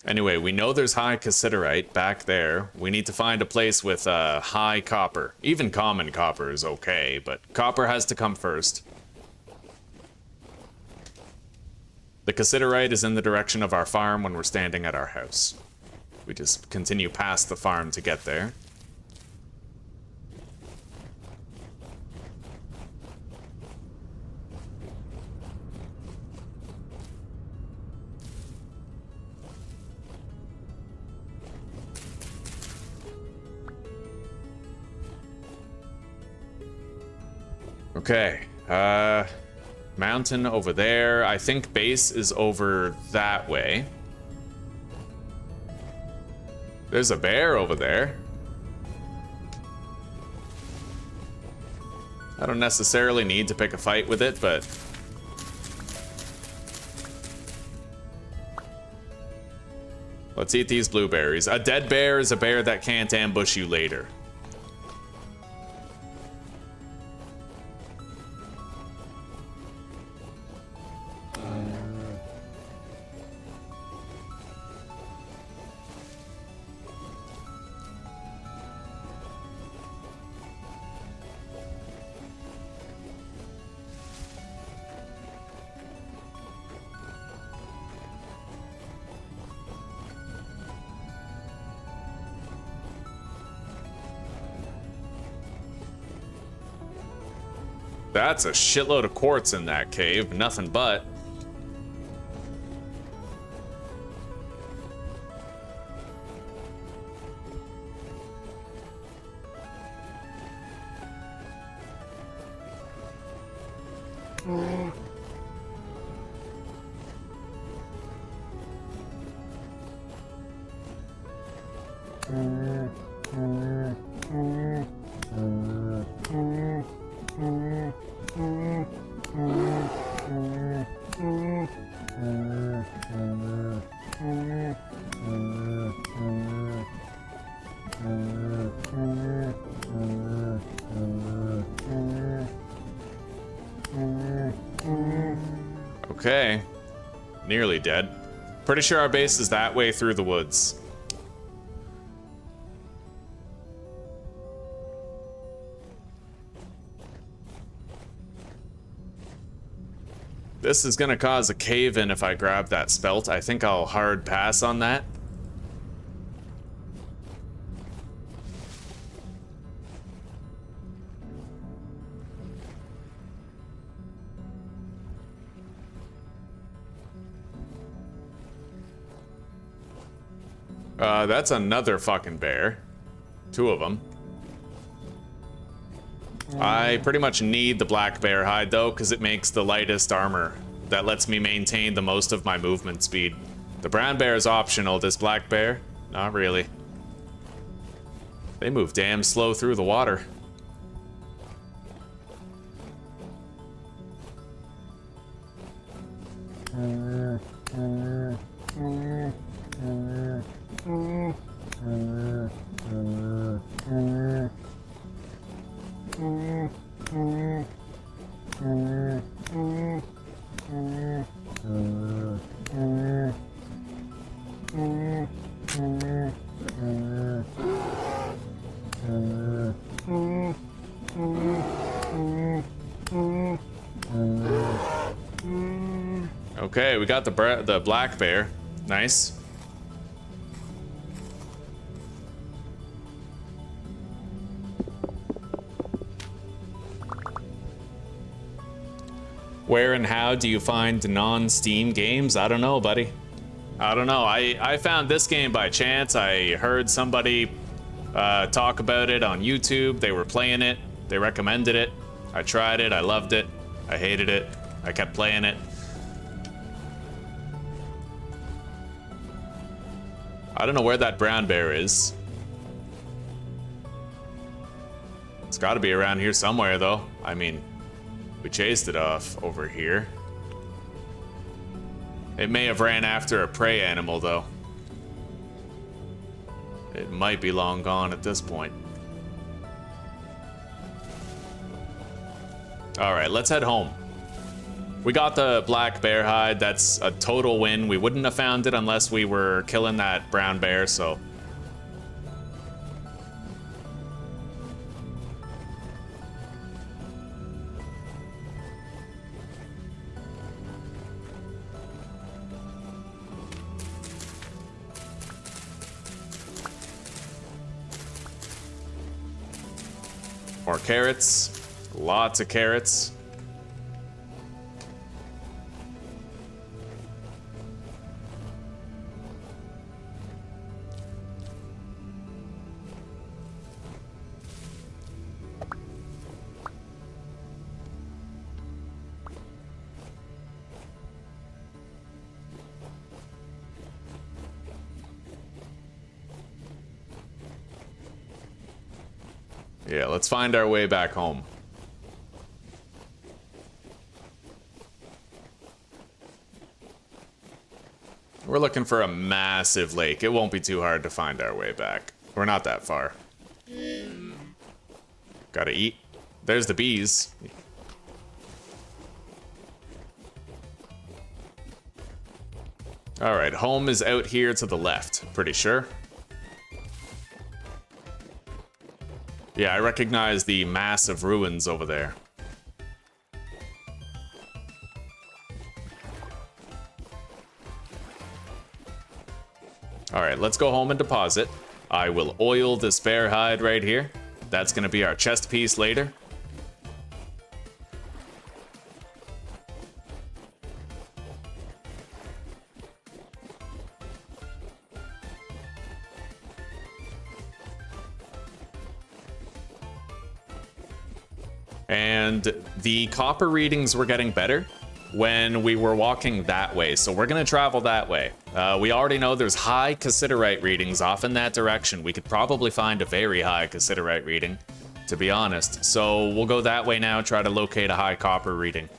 Anyway, we know there's high cassiterite back there. We need to find a place with high copper. Even common copper is okay, but copper has to come first. The cassiterite is in the direction of our farm when we're standing at our house. We just continue past the farm to get there. Okay, mountain over there. I think base is over that way. There's a bear over there. I don't necessarily need to pick a fight with it, but... let's eat these blueberries. A dead bear is a bear that can't ambush you later. That's a shitload of quartz in that cave, nothing but. Okay. Nearly dead. Pretty sure our base is that way through the woods. This is gonna cause a cave-in if I grab that spelt. I think I'll hard pass on that. That's another fucking bear. Two of them. I pretty much need the black bear hide though, because it makes the lightest armor. That lets me maintain the most of my movement speed. The brown bear is optional. This black bear, not really. They move damn slow through the water. Okay, we got the black bear. Nice. Where and how do you find non-Steam games? I don't know, buddy. I don't know. I found this game by chance. I heard somebody talk about it on YouTube. They were playing it. They recommended it. I tried it. I loved it. I hated it. I kept playing it. I don't know where that brown bear is. It's got to be around here somewhere, though. I mean, we chased it off over here. It may have ran after a prey animal, though. It might be long gone at this point. Alright, let's head home. We got the black bear hide. That's a total win. We wouldn't have found it unless we were killing that brown bear, so... More carrots. Lots of carrots. Yeah, let's find our way back home. We're looking for a massive lake. It won't be too hard to find our way back. We're not that far. Gotta eat. There's the bees. Alright, home is out here to the left, pretty sure. Yeah, I recognize the massive ruins over there. Alright, let's go home and deposit. I will oil this bear hide right here. That's gonna be our chest piece later. And the copper readings were getting better when we were walking that way, so we're gonna travel that way. We already know there's high cassiterite readings off in that direction. We could probably find a very high cassiterite reading, to be honest. So we'll go that way now, try to locate a high copper reading.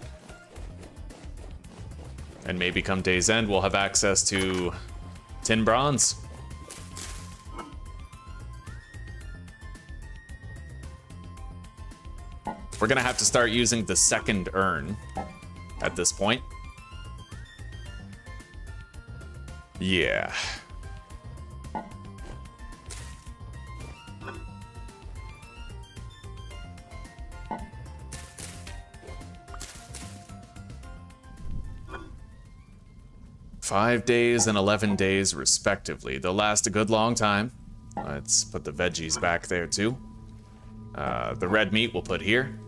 And maybe come day's end, we'll have access to tin bronze. We're gonna have to start using the second urn at this point. Yeah. Five days and 11 days, respectively. They'll last a good long time. Let's put the veggies back there, too. The red meat we'll put here.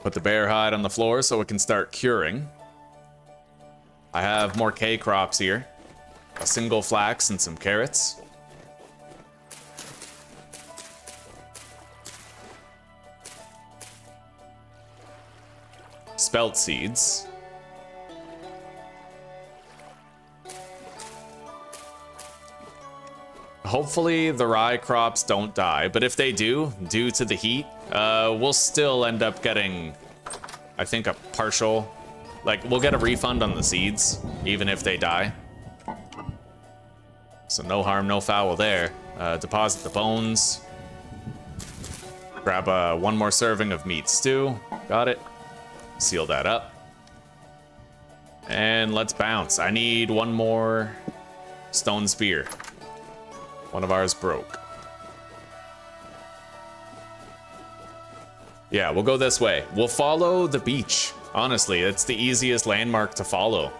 Put the bear hide on the floor so it can start curing. I have more K crops here. A single flax and some carrots. Spelt seeds. Hopefully the rye crops don't die, but if they do, due to the heat, we'll still end up getting, I think, a partial, like, we'll get a refund on the seeds, even if they die. So no harm, no foul there. Deposit the bones. Grab one more serving of meat stew. Got it. Seal that up. And let's bounce. I need one more stone spear. One of ours broke. Yeah, we'll go this way. We'll follow the beach. Honestly, it's the easiest landmark to follow.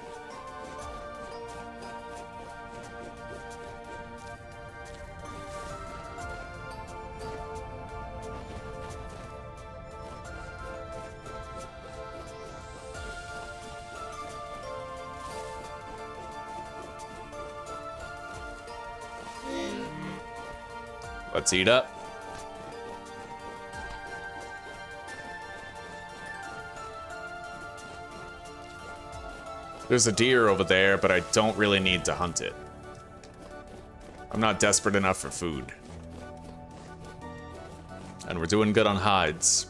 Let's eat up. There's a deer over there, but I don't really need to hunt it. I'm not desperate enough for food. And we're doing good on hides.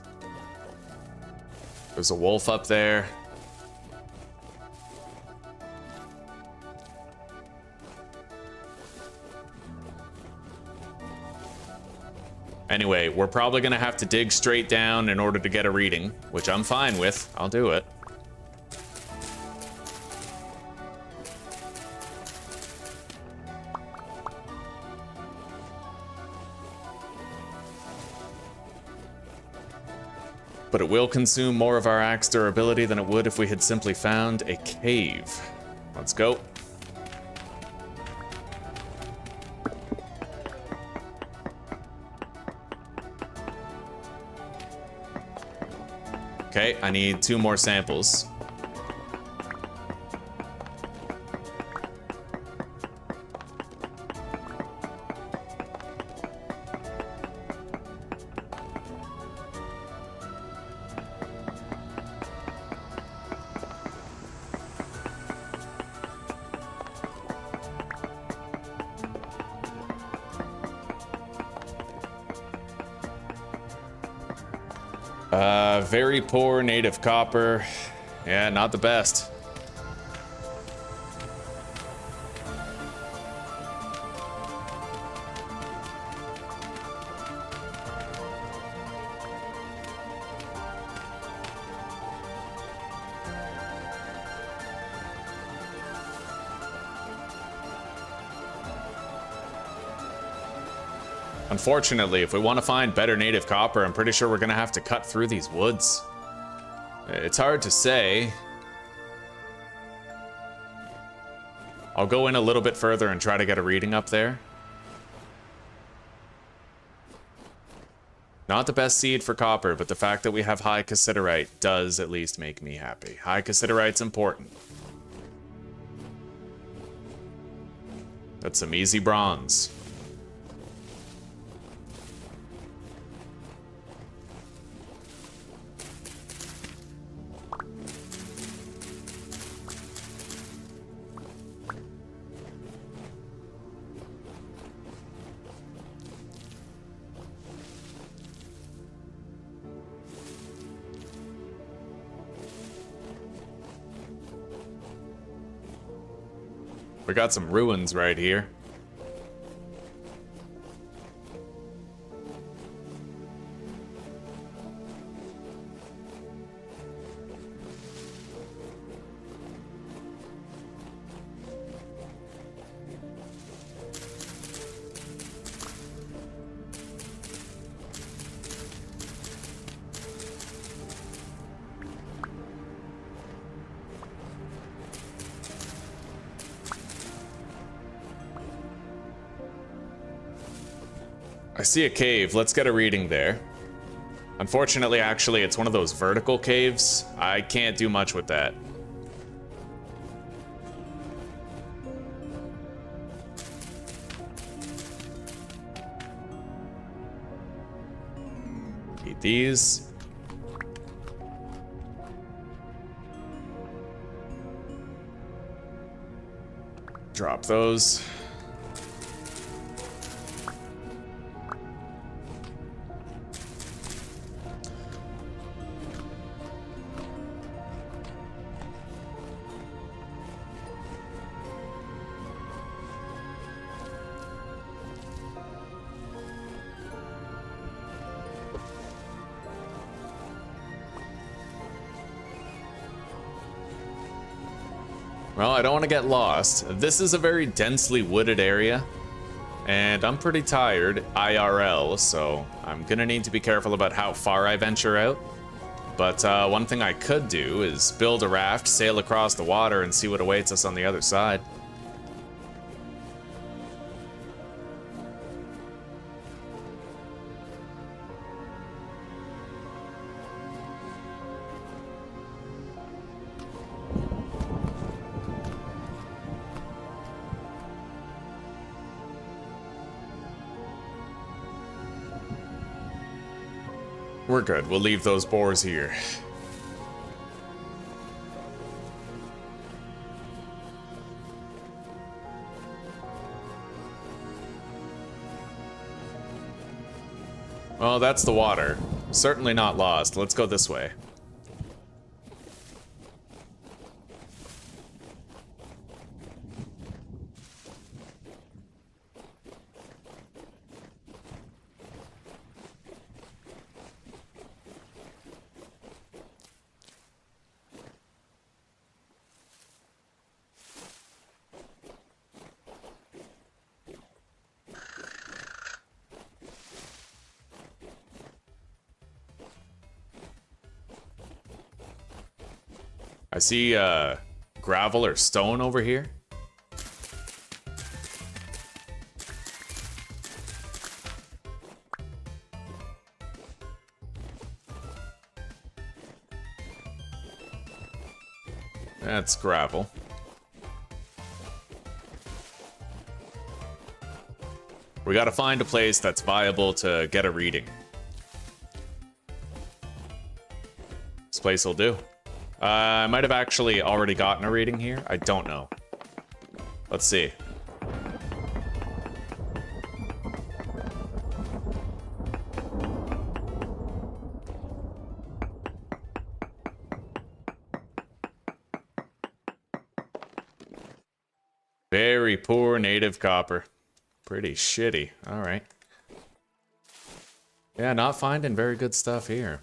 There's a wolf up there. Anyway, we're probably gonna have to dig straight down in order to get a reading, which I'm fine with. I'll do it. But it will consume more of our axe durability than it would if we had simply found a cave. Let's go. Okay, I need 2 more samples. Very poor native copper. Yeah, not the best. Unfortunately, if we want to find better native copper, I'm pretty sure we're gonna have to cut through these woods. It's hard to say. I'll go in a little bit further and try to get a reading up there. Not the best seed for copper, but the fact that we have high cassiterite does at least make me happy. High cassiterite's important. That's some easy bronze. We got some ruins right here. I see a cave. Let's get a reading there. Unfortunately, actually, it's one of those vertical caves. I can't do much with that. Eat these. Drop those. Well, I don't want to get lost. This is a very densely wooded area, and I'm pretty tired IRL, so I'm gonna need to be careful about how far I venture out. But one thing I could do is build a raft, sail across the water, and see what awaits us on the other side. We're good. We'll leave those boars here. Well, that's the water. Certainly not lost. Let's go this way. I see gravel or stone over here. That's gravel. We gotta find a place that's viable to get a reading. This place will do. I might have actually already gotten a reading here. I don't know. Let's see. Very poor native copper. Pretty shitty. All right. Yeah, not finding very good stuff here.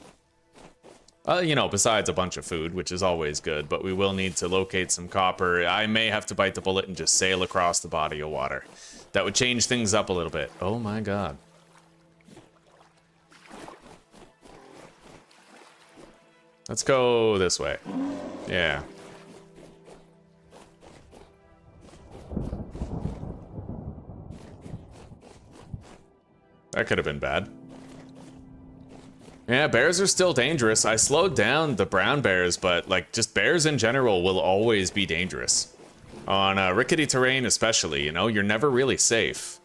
You know, besides a bunch of food, which is always good, but we will need to locate some copper. I may have to bite the bullet and just sail across the body of water. That would change things up a little bit. Oh my god. Let's go this way. Yeah. That could have been bad. Yeah, bears are still dangerous. I slowed down the brown bears, but like just bears in general will always be dangerous. On rickety terrain especially, you know, you're never really safe.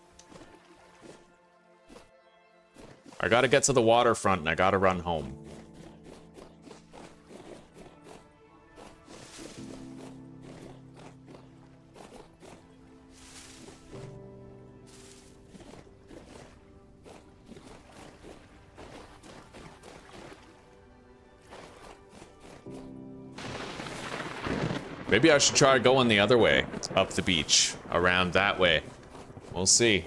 I gotta get to the waterfront and I gotta run home. Maybe I should try going the other way, up the beach, around that way. We'll see.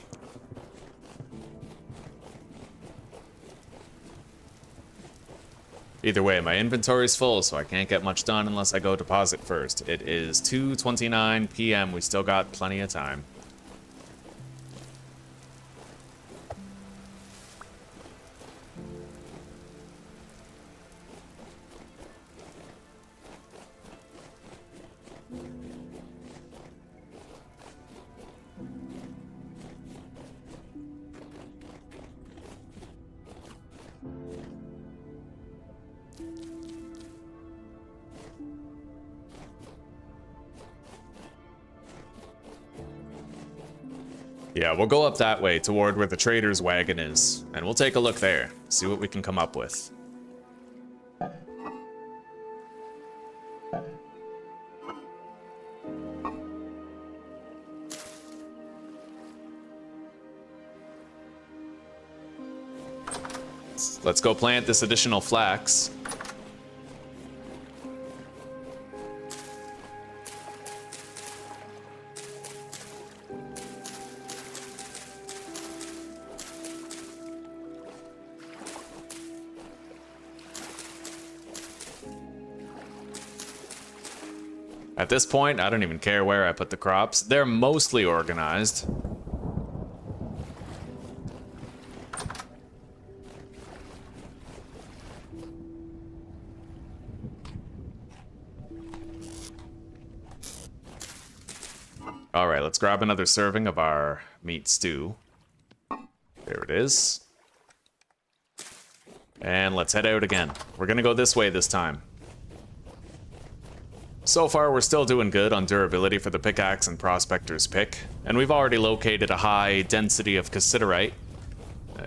Either way, my inventory's full, so I can't get much done unless I go deposit first. It is 2:29 p.m. We still got plenty of time. Yeah, we'll go up that way toward where the trader's wagon is, and we'll take a look there, see what we can come up with. Let's go plant this additional flax. At this point, I don't even care where I put the crops. They're mostly organized. All right, let's grab another serving of our meat stew. There it is. And let's head out again. We're gonna go this way this time. So far, we're still doing good on durability for the pickaxe and prospector's pick, and we've already located a high density of cassiterite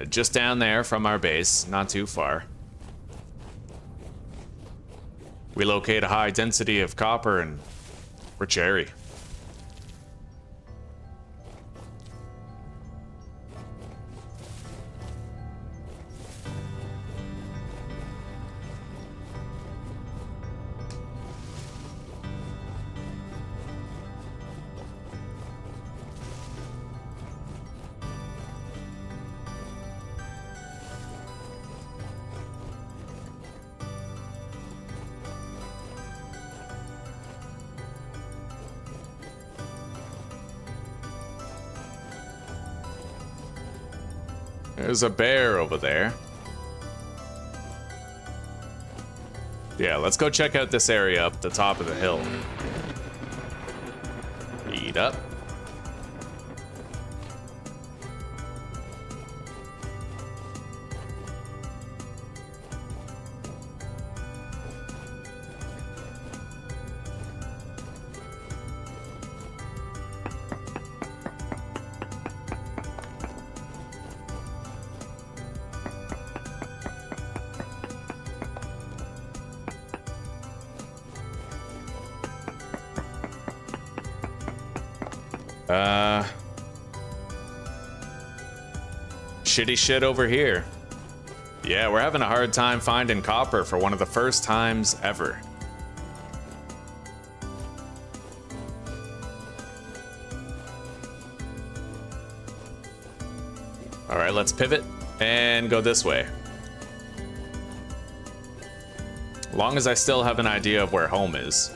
just down there from our base, not too far. We locate a high density of copper and we're cherry. There's a bear over there. Yeah, let's go check out this area up the top of the hill. Eat up. Shitty shit over here. Yeah, we're having a hard time finding copper for one of the first times ever. All right, let's pivot and go this way. Long as I still have an idea of where home is.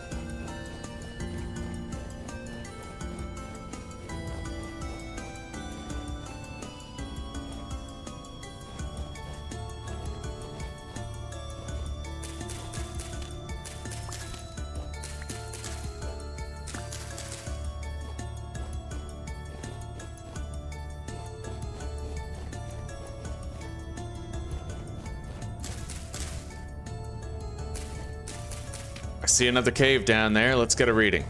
I see another cave down there. Let's get a reading.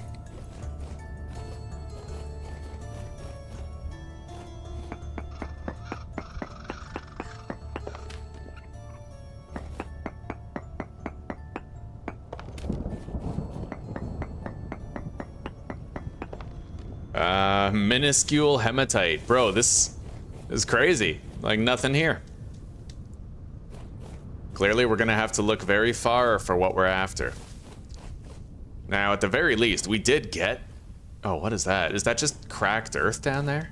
Minuscule hematite. Bro, this is crazy. Like nothing here. Clearly, we're gonna have to look very far for what we're after. Now, at the very least, we did get... Oh, what is that? Is that just cracked earth down there?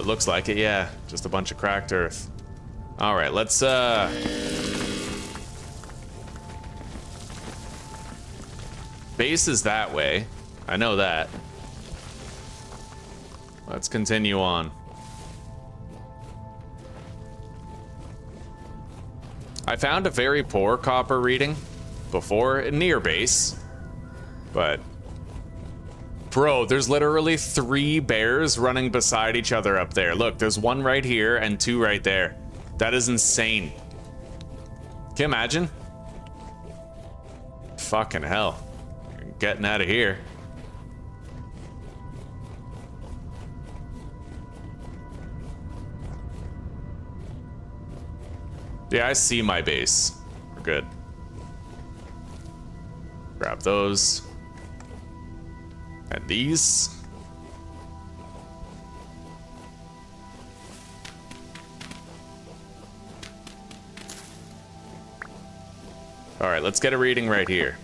Looks like it, yeah. Just a bunch of cracked earth. All right, let's, Base is that way. I know that. Let's continue on. I found a very poor copper reading before near base, but bro, there's literally 3 bears running beside each other up there. Look, there's 1 right here and 2 right there. That is insane. Can you imagine? Fucking hell. Getting out of here. Yeah, I see my base. We're good. Grab those. And these. All right, let's get a reading right here.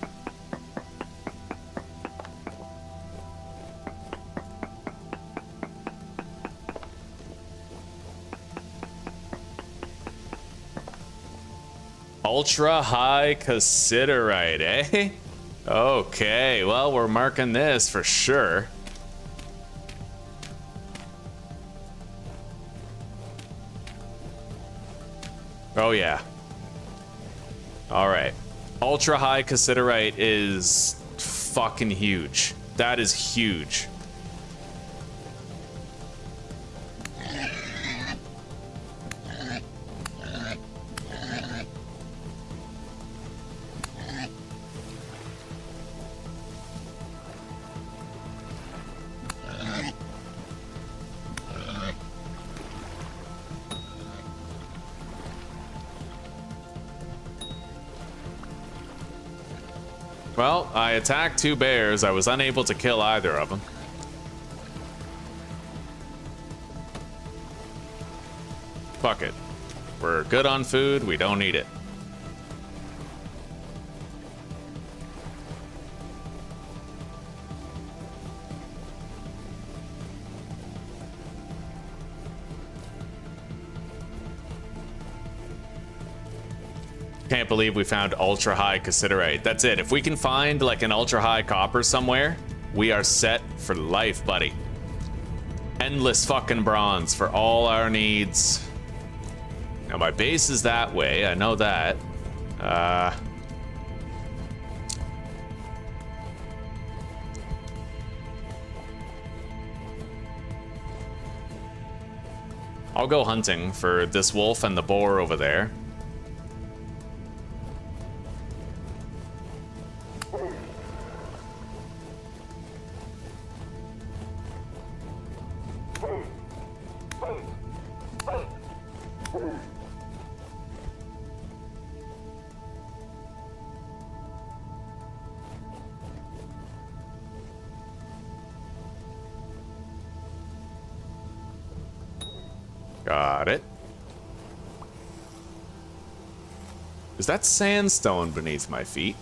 Ultra high cassiterite, eh? Okay, well, we're marking this for sure. Oh, yeah. All right. Ultra high cassiterite is fucking huge. That is huge. Well, I attacked 2 bears. I was unable to kill either of them. Fuck it. We're good on food. We don't need it. Can't believe we found ultra high cassiterite. That's it. If we can find like an ultra high copper somewhere, we are set for life, buddy. endless fucking bronze for all our needs. Now my base is that way, I know that. I'll go hunting for this wolf and the boar over there. Got it. Is that sandstone beneath my feet?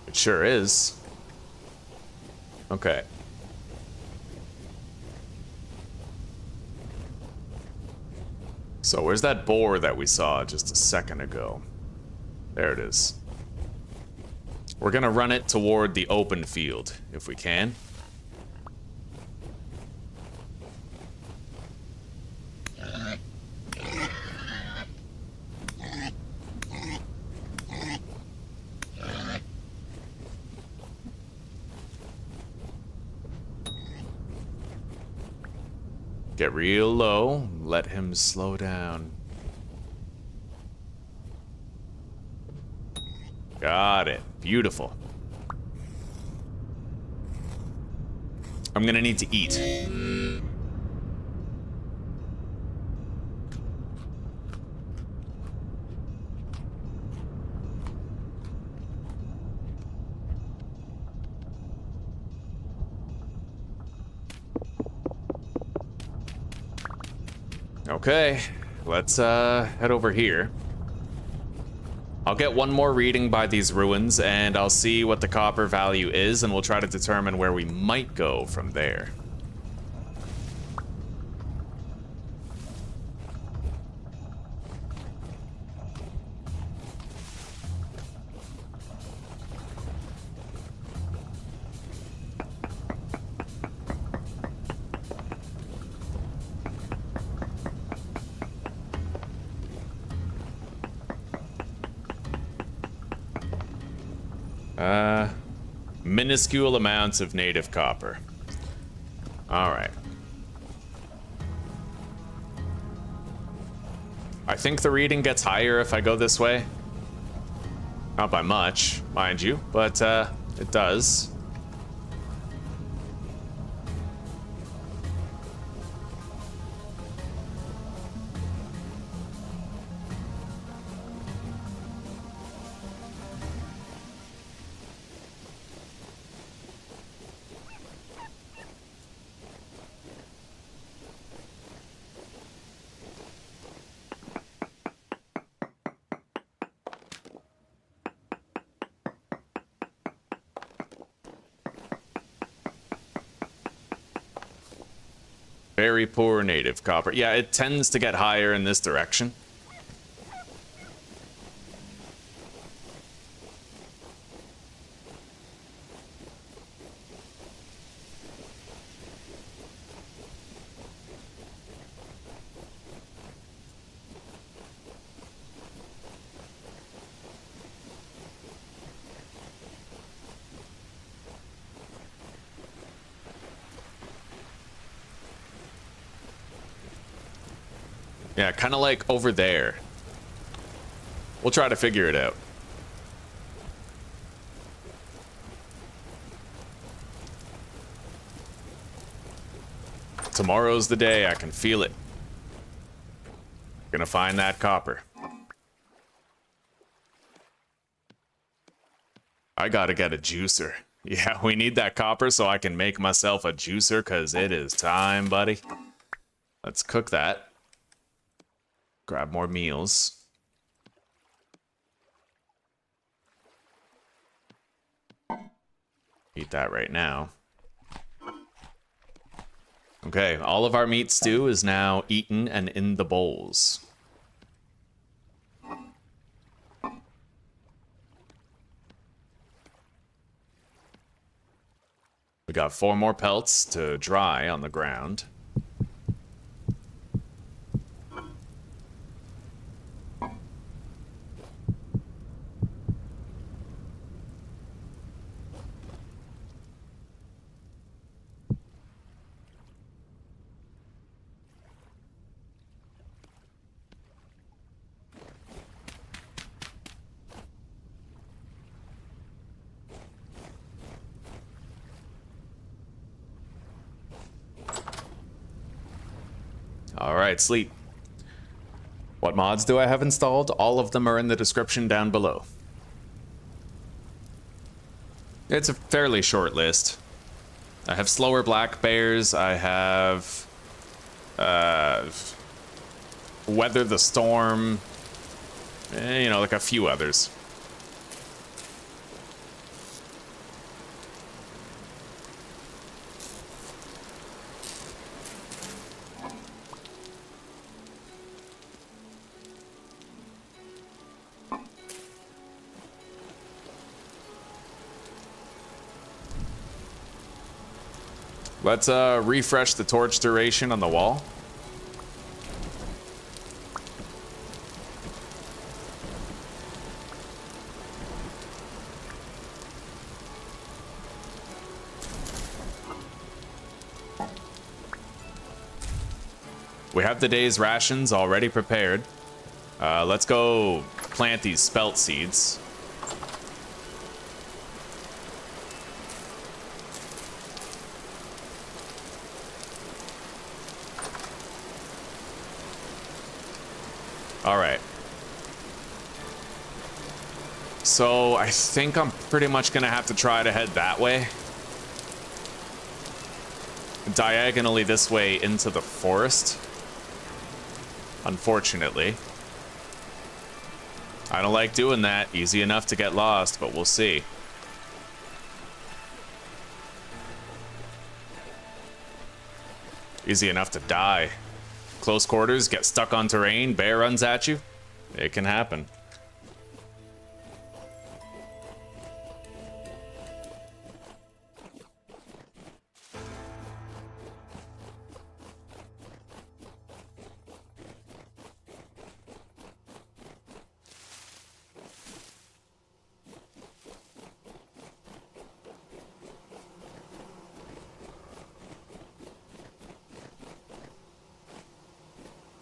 It sure is. Okay. So where's that boar that we saw just a second ago? There it is. We're gonna run it toward the open field, if we can. Get real low, let him slow down. Got it. Beautiful. I'm gonna need to eat. Okay, let's head over here. I'll get one more reading by these ruins, and I'll see what the copper value is, and we'll try to determine where we might go from there. Minuscule amounts of native copper. Alright. I think the reading gets higher if I go this way. Not by much, mind you, but it does. Very poor native copper. Yeah, it tends to get higher in this direction. Yeah, kind of like over there. We'll try to figure it out. Tomorrow's the day, I can feel it. Gonna find that copper. I gotta get a juicer. Yeah, we need that copper so I can make myself a juicer, because it is time, buddy. Let's cook that. Grab more meals. Eat that right now. Okay, all of our meat stew is now eaten and in the bowls. We got 4 more pelts to dry on the ground. Alright, sleep. What mods do I have installed? All of them are in the description down below. It's a fairly short list. I have slower black bears, I have weather the storm, you know, like a few others. Let's refresh the torch duration on the wall. We have the day's rations already prepared. Let's go plant these spelt seeds. All right. So I think I'm pretty much gonna have to try to head that way. Diagonally this way into the forest. Unfortunately. I don't like doing that. Easy enough to get lost, but we'll see. Easy enough to die. Close quarters, get stuck on terrain, bear runs at you. It can happen.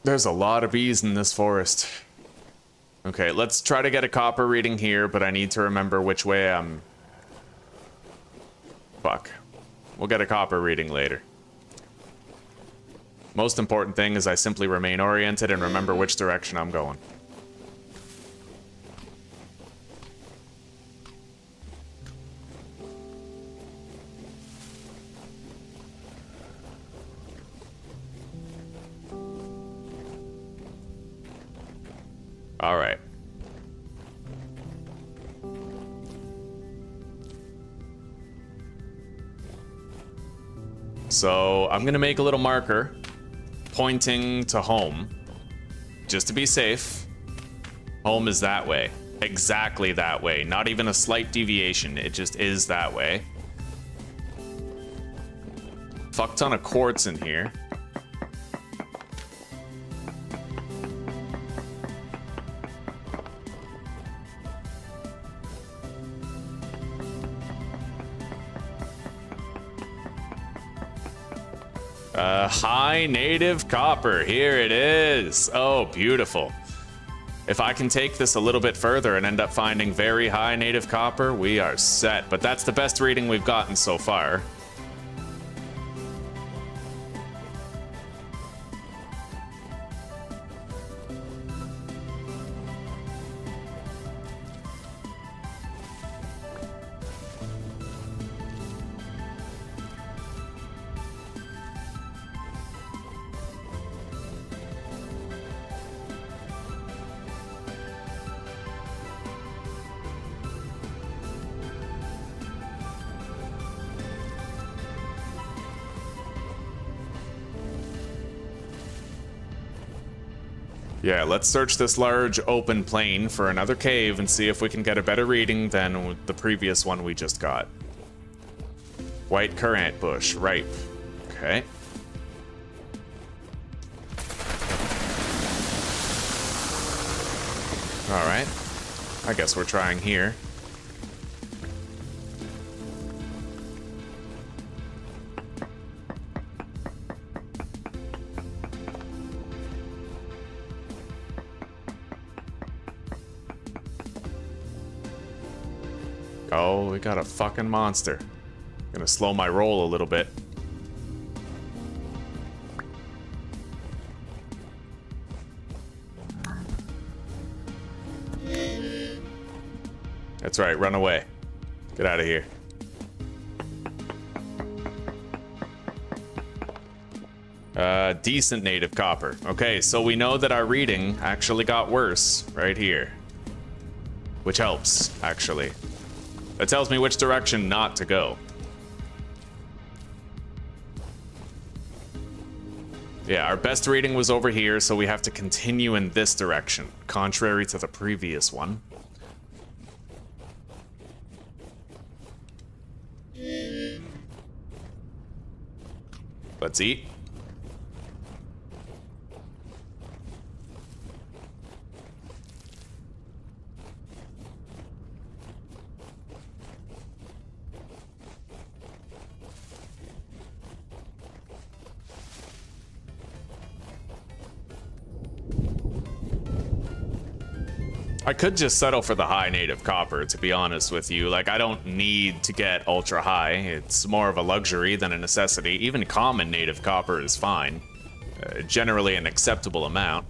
There's a lot of bees in this forest. Okay, let's try to get a copper reading here, but I need to remember which way I'm... Fuck. We'll get a copper reading later. Most important thing is I simply remain oriented and remember which direction I'm going. All right. So I'm gonna make a little marker pointing to home, just to be safe. Home is that way, exactly that way, not even a slight deviation, it just is that way. Fuck ton of quartz in here. High native copper, here it is. Oh, beautiful. If I can take this a little bit further and end up finding very high native copper, we are set. But that's the best reading we've gotten so far. Yeah, let's search this large open plain for another cave and see if we can get a better reading than the previous one we just got. White currant bush, ripe. Okay. Alright. I guess we're trying here. Oh, we got a fucking monster. Gonna slow my roll a little bit. That's right, run away. Get out of here. Decent native copper. Okay, so we know that our reading actually got worse right here. Which helps, actually. That tells me which direction not to go. Yeah, our best reading was over here, so we have to continue in this direction, contrary to the previous one. Let's eat. I could just settle for the high native copper, to be honest with you. Like, I don't need to get ultra high. It's more of a luxury than a necessity. Even common native copper is fine. Generally an acceptable amount.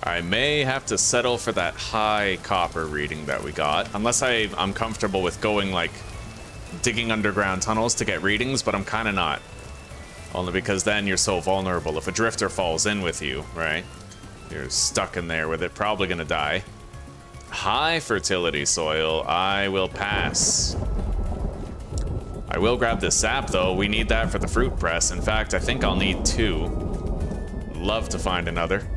I may have to settle for that high copper reading that we got, unless I'm comfortable with going, like, digging underground tunnels to get readings, but I'm kind of not. Only because then you're so vulnerable. If a drifter falls in with you, right, you're stuck in there with it, probably gonna die. High fertility soil, I will pass. I will grab this sap, though. We need that for the fruit press. In fact, I think I'll need 2. Love to find another.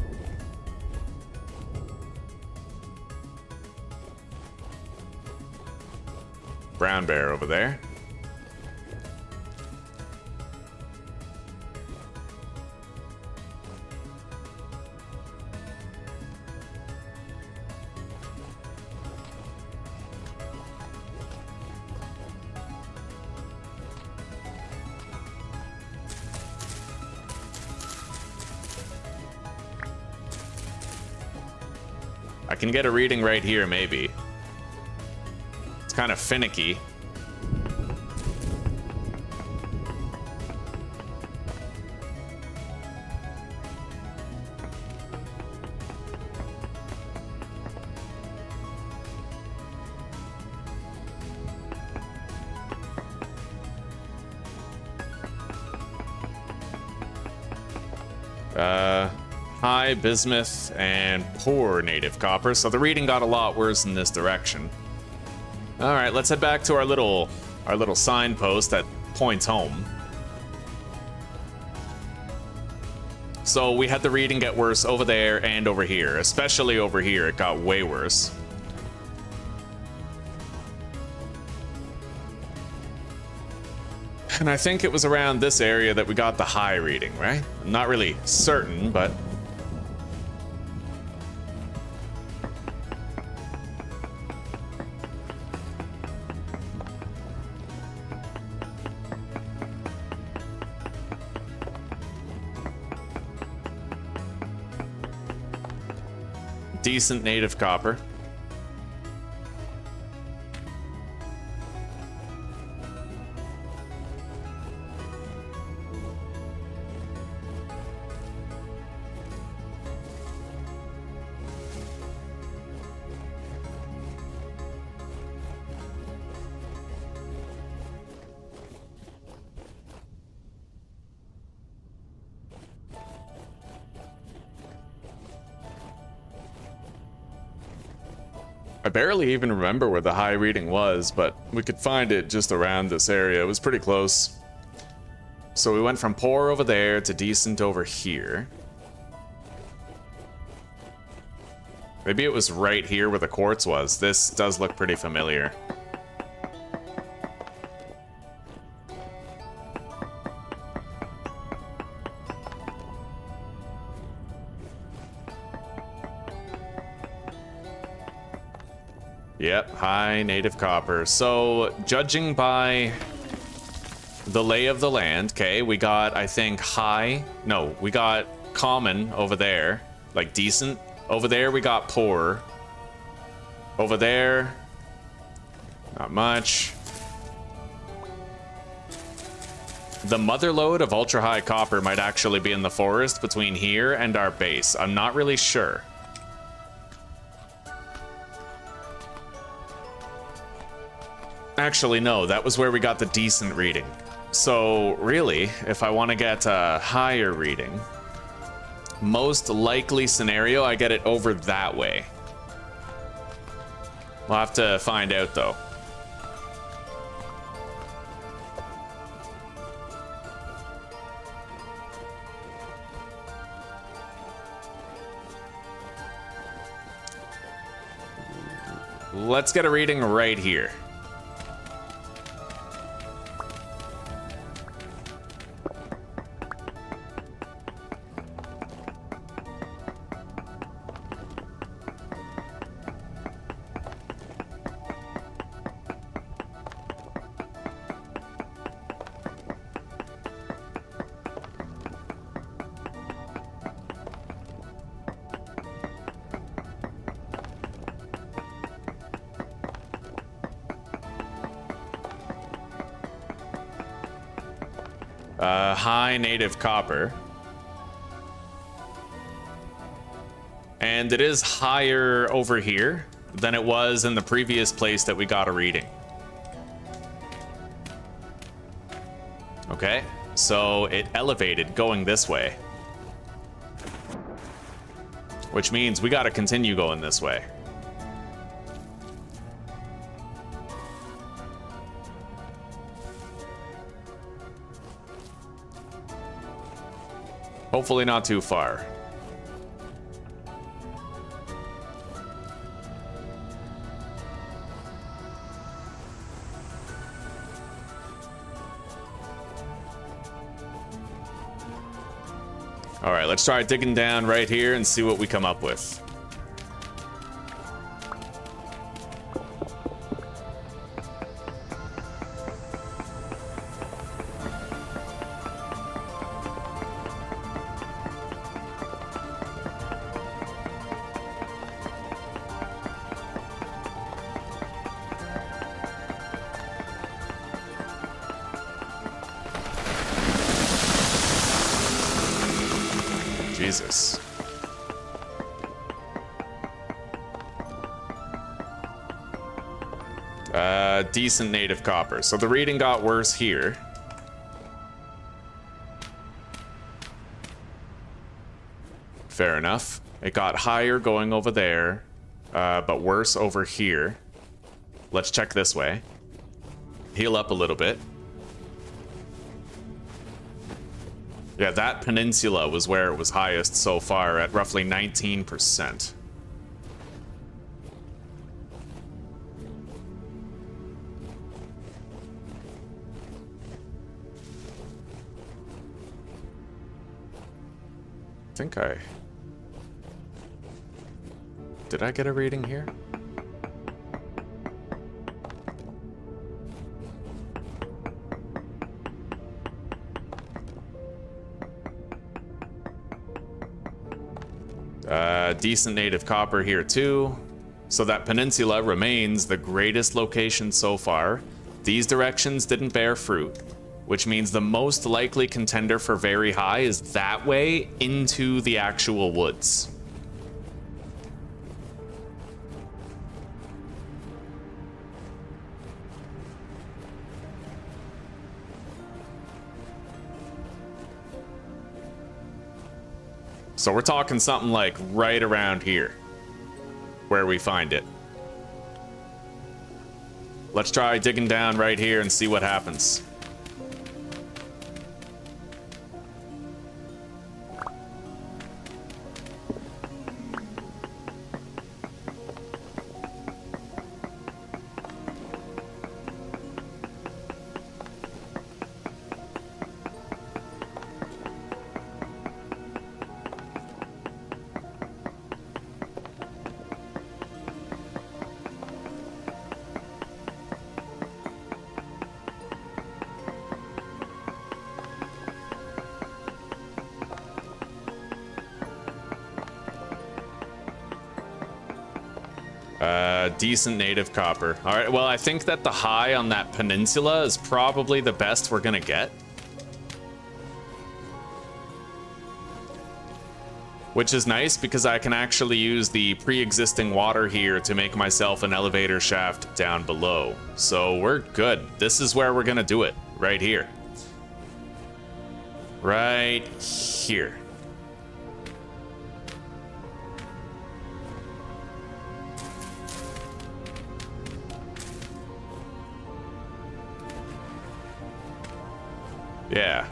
Brown bear over there. I can get a reading right here, maybe. It's kind of finicky. High bismuth and poor native copper, so the reading got a lot worse in this direction. All right, let's head back to our little signpost that points home. So we had the reading get worse over there and over here, especially over here. It got way worse. And I think it was around this area that we got the high reading, right? I'm not really certain, but... Decent native copper. I barely even remember where the high reading was, but we could find it just around this area. It was pretty close. So we went from poor over there to decent over here. Maybe it was right here where the quartz was. This does look pretty familiar. Yep, high native copper. So, judging by the lay of the land, okay, we got, I think, high. No, we got common over there, like decent. Over there, we got poor. Over there, not much. The mother lode of ultra high copper might actually be in the forest between here and our base. I'm not really sure. Actually, no, that was where we got the decent reading. So, really, if I want to get a higher reading, most likely scenario, I get it over that way. We'll have to find out, though. Let's get a reading right here. High native copper. And it is higher over here than it was in the previous place that we got a reading. Okay, so it elevated going this way. Which means we gotta continue going this way. Hopefully not too far. All right, let's try digging down right here and see what we come up with. Jesus. Decent native copper. So the reading got worse here. Fair enough. It got higher going over there, but worse over here. Let's check this way. Heal up a little bit. Yeah, that peninsula was where it was highest so far at roughly 19%. think I... Did I get a reading here? Decent native copper here too. So that peninsula remains the greatest location so far. These directions didn't bear fruit, which means the most likely contender for very high is that way into the actual woods. So we're talking something like right around here, where we find it. Let's try digging down right here and see what happens. Decent native copper. All right, well, I think that the high on that peninsula is probably the best we're gonna get. Which is nice because I can actually use the pre-existing water here to make myself an elevator shaft down below. So we're good. This is where we're gonna do it, right here. Right here. Yeah.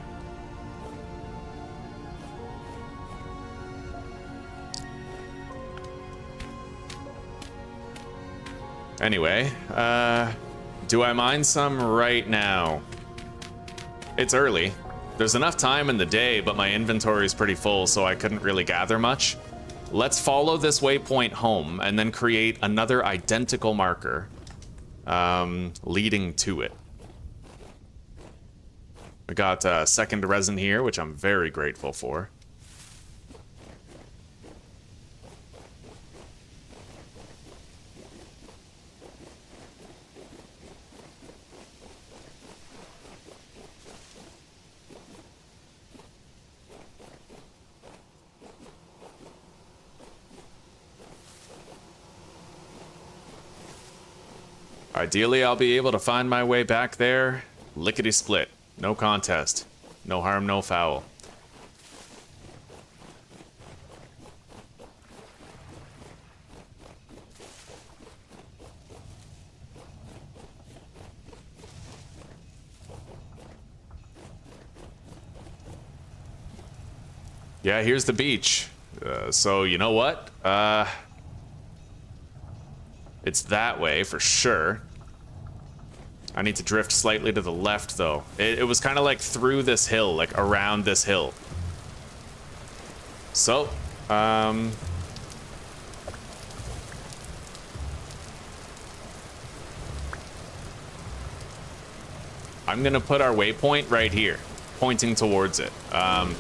Anyway, do I mine some right now? It's early. There's enough time in the day, but my inventory is pretty full, so I couldn't really gather much. Let's follow this waypoint home and then create another identical marker leading to it. We got second resin here, which I'm very grateful for. Ideally, I'll be able to find my way back there. Lickety-split. No contest. No harm, no foul. Yeah, here's the beach. So, you know what? It's that way for sure. I need to drift slightly to the left, though. It was kind of like through this hill, like around this hill. So, I'm gonna put our waypoint right here, pointing towards it. I'm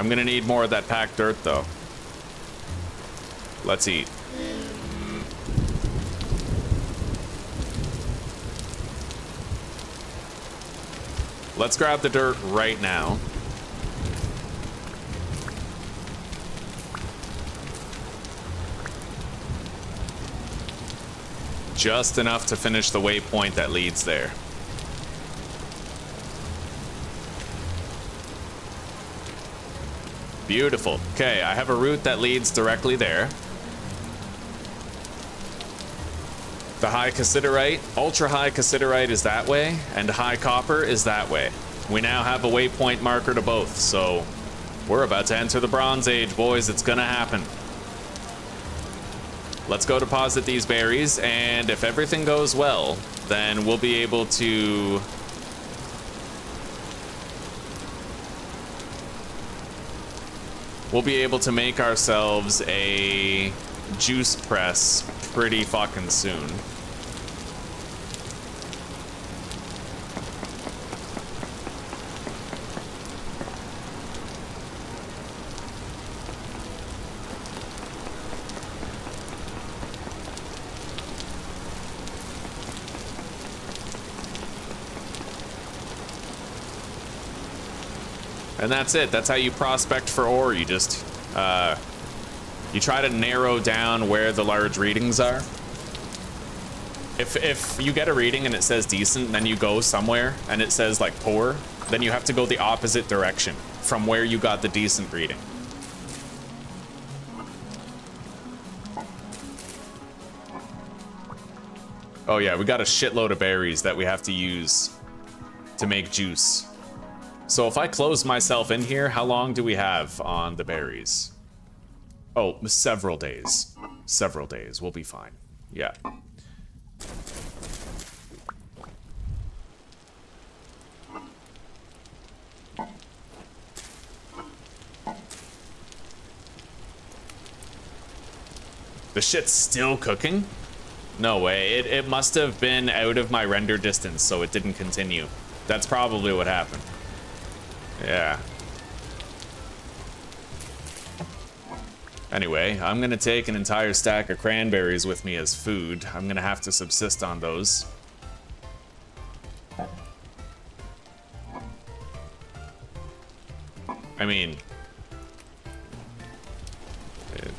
gonna need more of that packed dirt, though. Let's eat. Let's grab the dirt right now. Just enough to finish the waypoint that leads there. Beautiful. Okay, I have a route that leads directly there. The high cassiterite, ultra high cassiterite is that way, and high copper is that way. We now have a waypoint marker to both, so we're about to enter the Bronze Age, boys. It's gonna happen. let's go deposit these berries, and if everything goes well, then we'll be able to... make ourselves a juice press pretty fucking soon. And that's it. That's how you prospect for ore. You just, you try to narrow down where the large readings are. If you get a reading and it says decent, then you go somewhere and it says like poor, then you have to go the opposite direction from where you got the decent reading. Oh yeah, we got a shitload of berries that we have to use to make juice. So if I close myself in here, how long do we have on the berries? Oh, several days. Several days. We'll be fine. Yeah. The shit's still cooking? No way. It must have been out of my render distance, so it didn't continue. That's probably what happened. Yeah. Anyway, I'm gonna take an entire stack of cranberries with me as food. I'm gonna have to subsist on those. I mean,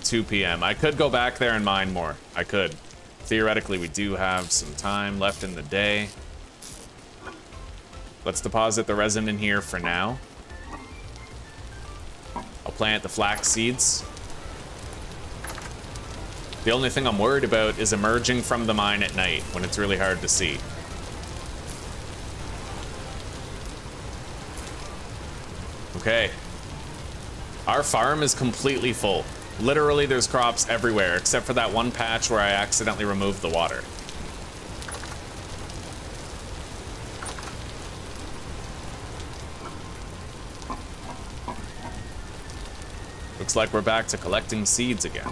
2 p.m. I could go back there and mine more. I could. Theoretically, we do have some time left in the day. Let's deposit the resin in here for now. I'll plant the flax seeds. The only thing I'm worried about is emerging from the mine at night when it's really hard to see. Okay. Our farm is completely full. Literally, there's crops everywhere, except for that one patch where I accidentally removed the water. Looks like we're back to collecting seeds again.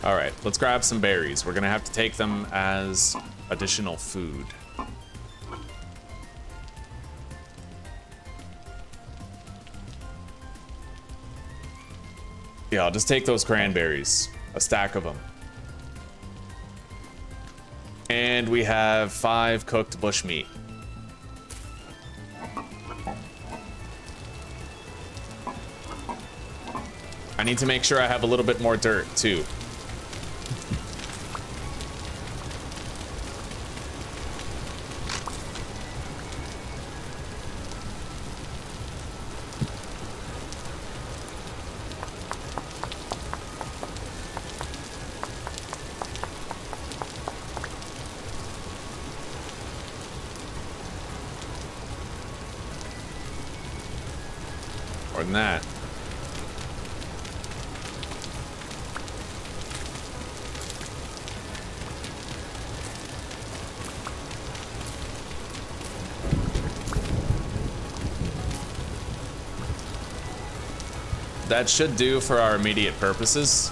All right, let's grab some berries. We're gonna have to take them as additional food. Yeah, I'll just take those cranberries, a stack of them. And we have 5 cooked bushmeat. I need to make sure I have a little bit more dirt too. More than that. That should do for our immediate purposes.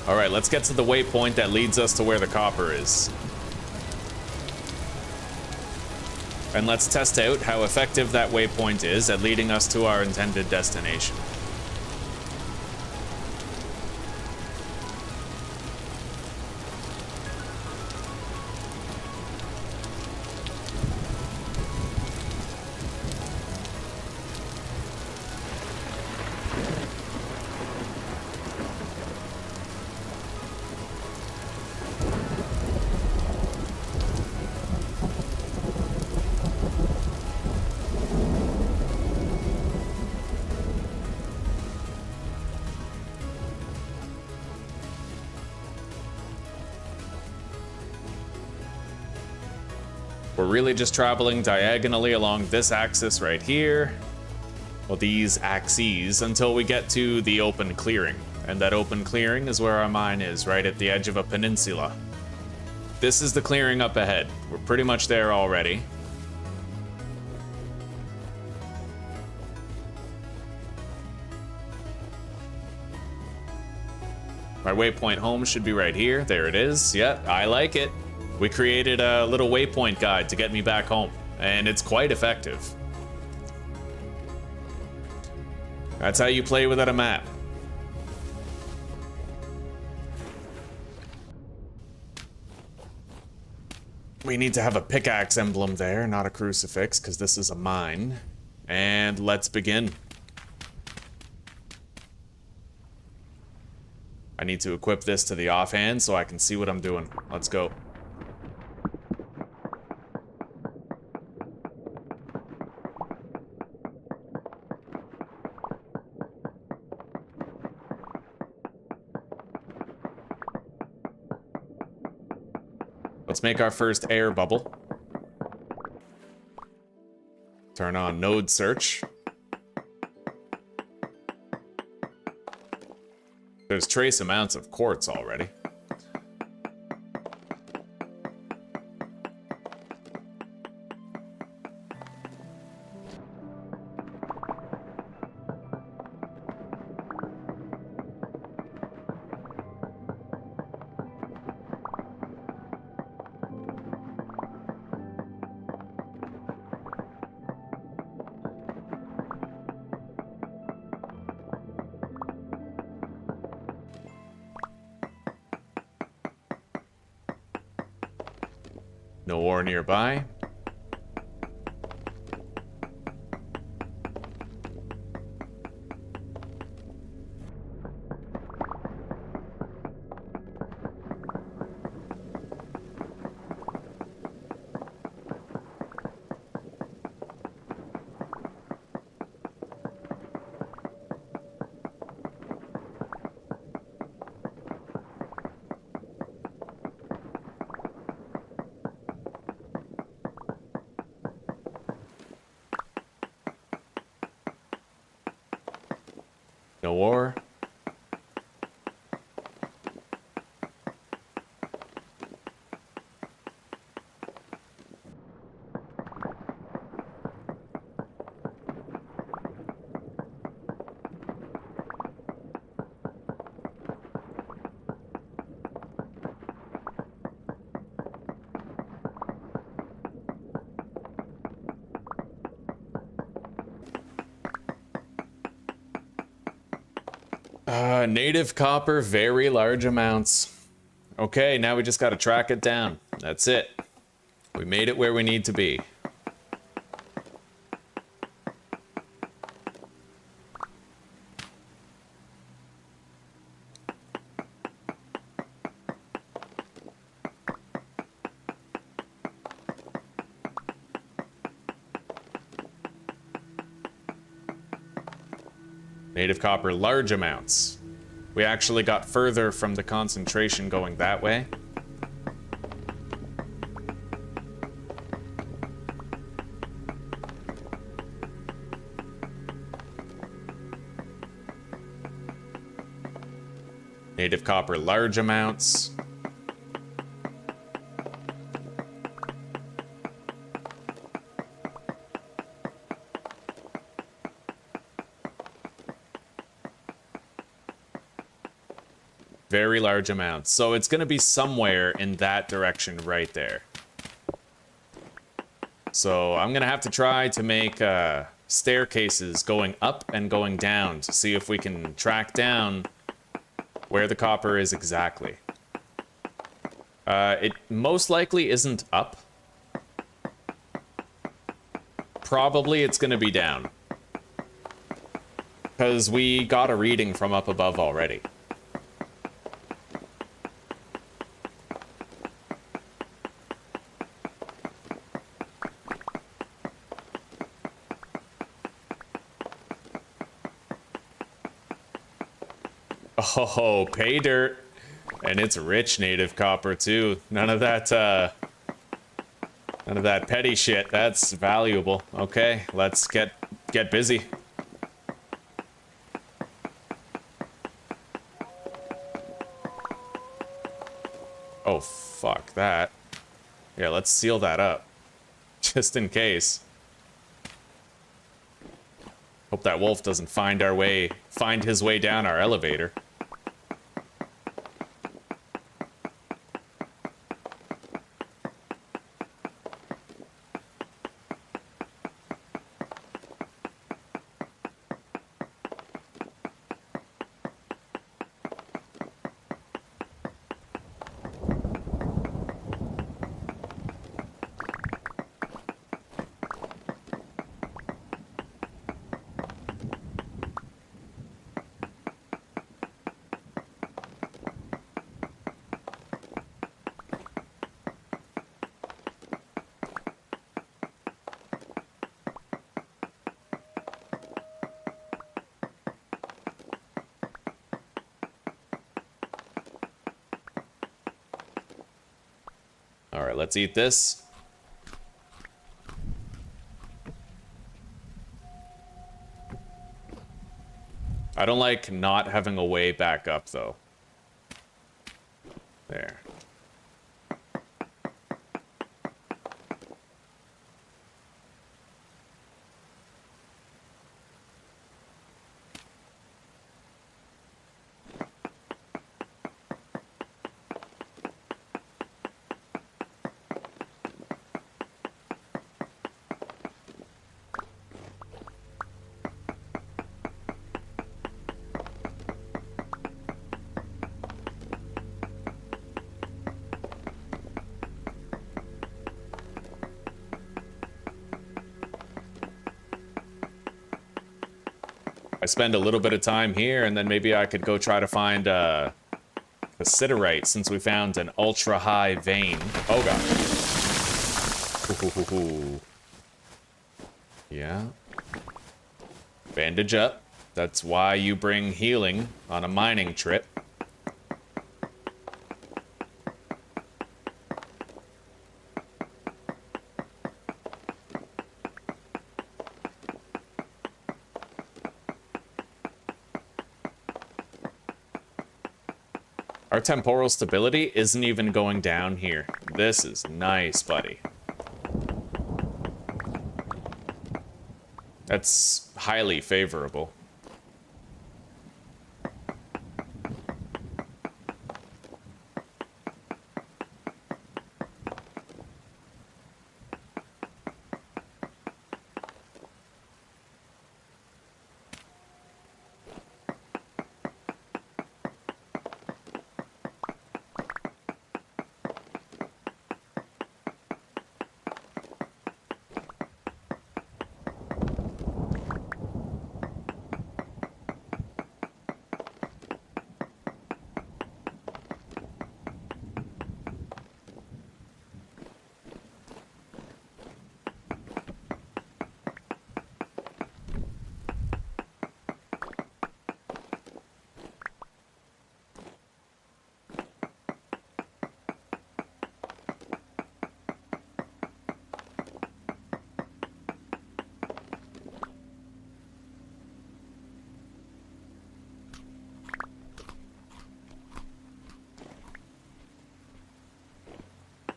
All right, let's get to the waypoint that leads us to where the copper is. And let's test out how effective that waypoint is at leading us to our intended destination. We're really just traveling diagonally along this axis right here, well, these axes, until we get to the open clearing. And that open clearing is where our mine is, right at the edge of a peninsula. This is the clearing up ahead. We're pretty much there already. My waypoint home should be right here. There it is. Yeah, I like it. We created a little waypoint guide to get me back home, and it's quite effective. That's how you play without a map. We need to have a pickaxe emblem there, not a crucifix, because this is a mine. And let's begin. I need to equip this to the offhand so I can see what I'm doing. Let's go. Let's make our first air bubble. Turn on node search. There's trace amounts of quartz already. No ore nearby. No ore. Native copper, very large amounts. Okay, now we just gotta track it down. That's it. We made it where we need to be. Native copper, large amounts. We actually got further from the concentration going that way. Native copper, large amounts. Very large amounts. So it's going to be somewhere in that direction right there. So I'm going to have to try to make staircases going up and going down to see if we can track down where the copper is exactly. It most likely isn't up. Probably it's going to be down. Because we got a reading from up above already. Oh, pay dirt. And it's rich native copper, too. None of that None of that petty shit. That's valuable. Okay, let's get busy. Oh, fuck that. Yeah, let's seal that up. Just in case. Hope that wolf doesn't find his way down our elevator. Alright, let's eat this. I don't like not having a way back up, though. There. I spend a little bit of time here, and then maybe I could go try to find a siderite, since we found an ultra-high vein. Oh, God. Ooh. Yeah. Bandage up. That's why you bring healing on a mining trip. Our temporal stability isn't even going down here. This is nice, buddy. That's highly favorable.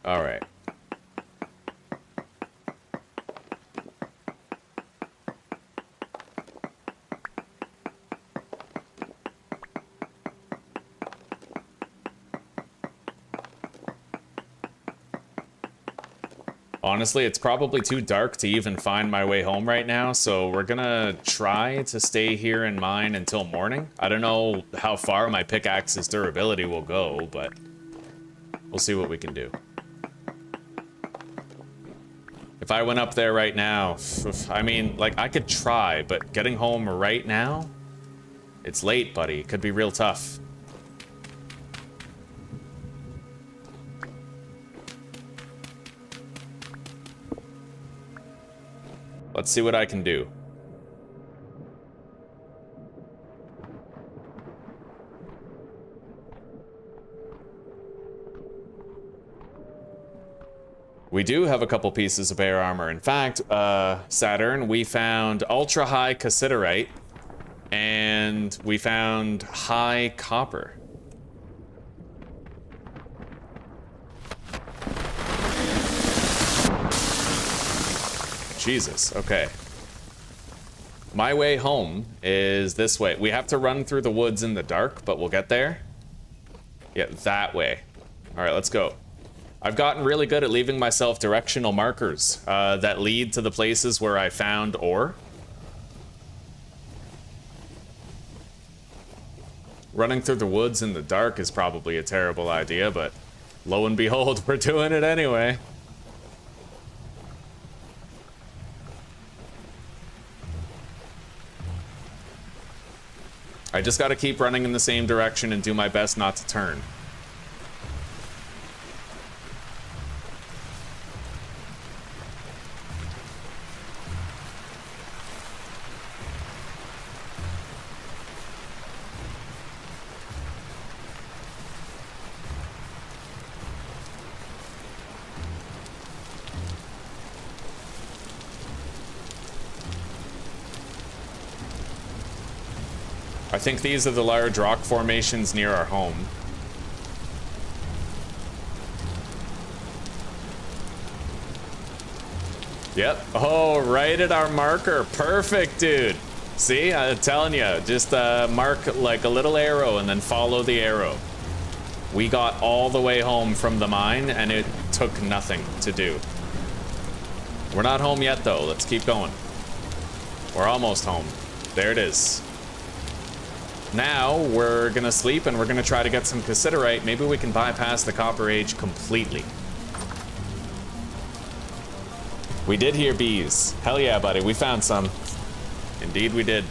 All right. Honestly, it's probably too dark to even find my way home right now, so we're gonna try to stay here and mine until morning. I don't know how far my pickaxe's durability will go, but we'll see what we can do. If I went up there right now, I mean, like, I could try, but getting home right now? It's late, buddy. It could be real tough. Let's see what I can do. We do have a couple pieces of bear armor. In fact, Saturn, we found ultra high cassiterite and we found high copper. Jesus, okay. My way home is this way. We have to run through the woods in the dark, but we'll get there. Yeah, that way. All right, let's go. I've gotten really good at leaving myself directional markers that lead to the places where I found ore. Running through the woods in the dark is probably a terrible idea, but lo and behold, we're doing it anyway. I just gotta keep running in the same direction and do my best not to turn. I think these are the large rock formations near our home. Yep. Oh, right at our marker. Perfect, dude. See, I'm telling you, just mark like a little arrow and then follow the arrow. We got all the way home from the mine and it took nothing to do. We're not home yet though. Let's keep going. We're almost home. There it is. Now we're gonna sleep and we're gonna try to get some cassiterite. Maybe we can bypass the Copper Age completely. We did hear bees. Hell yeah, buddy, we found some. Indeed we did.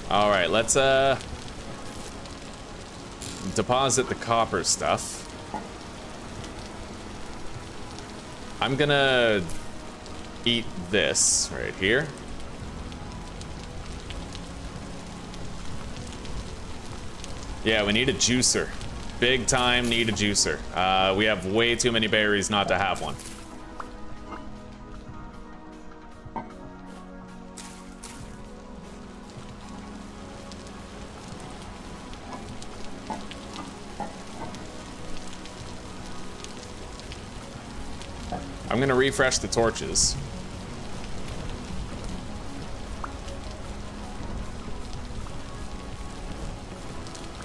All right, let's deposit the copper stuff. I'm gonna eat this right here. Yeah, we need a juicer. Big time need a juicer. We have way too many berries not to have one. I'm gonna refresh the torches.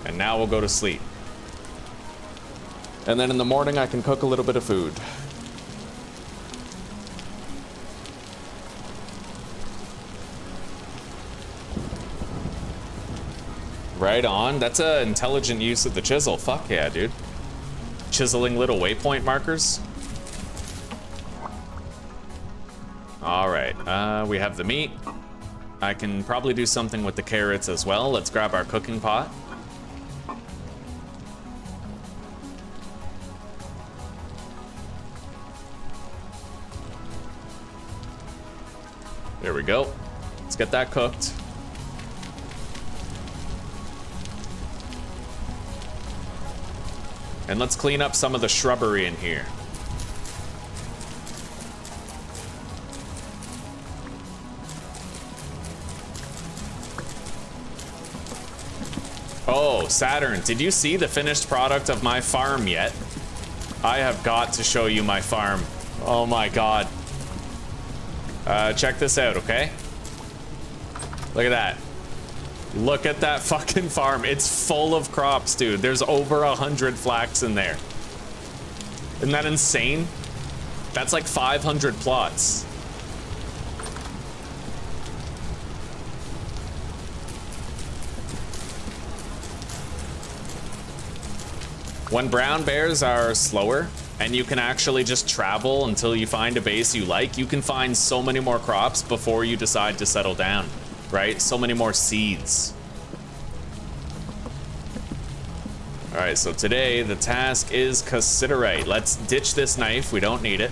And now we'll go to sleep. And then in the morning I can cook a little bit of food. Right on. That's an intelligent use of the chisel. Fuck yeah, dude. Chiseling little waypoint markers. Alright, we have the meat. I can probably do something with the carrots as well. Let's grab our cooking pot. There we go. Let's get that cooked. And let's clean up some of the shrubbery in here. Oh, Saturn, did you see the finished product of my farm yet? I have got to show you my farm. Oh my god. Check this out, okay? Look at that. Look at that fucking farm. It's full of crops, dude. There's over 100 flax in there. Isn't that insane? That's like 500 plots. When brown bears are slower, and you can actually just travel until you find a base you like, you can find so many more crops before you decide to settle down, right? So many more seeds. All right, so today the task is cassiterite. Let's ditch this knife, we don't need it.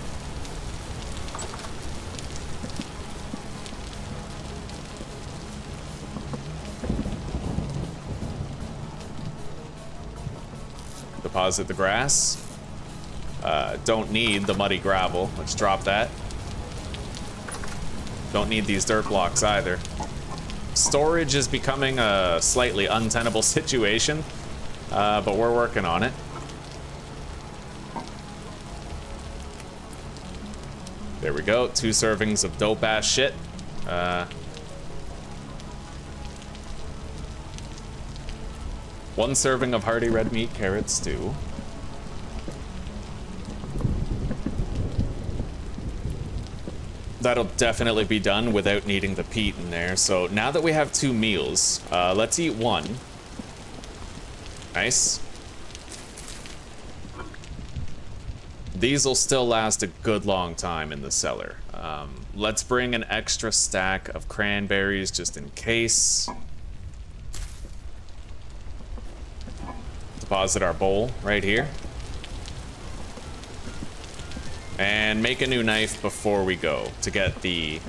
Deposit the grass. Don't need the muddy gravel. Let's drop that. Don't need these dirt blocks either. Storage is becoming a slightly untenable situation, but we're working on it. There we go. 2 servings of dope ass shit. One serving of hearty red meat carrot stew. That'll definitely be done without needing the peat in there. So now that we have 2 meals, let's eat 1. Nice. These will still last a good long time in the cellar. Let's bring an extra stack of cranberries just in case. Deposit our bowl right here. And make a new knife before we go to get the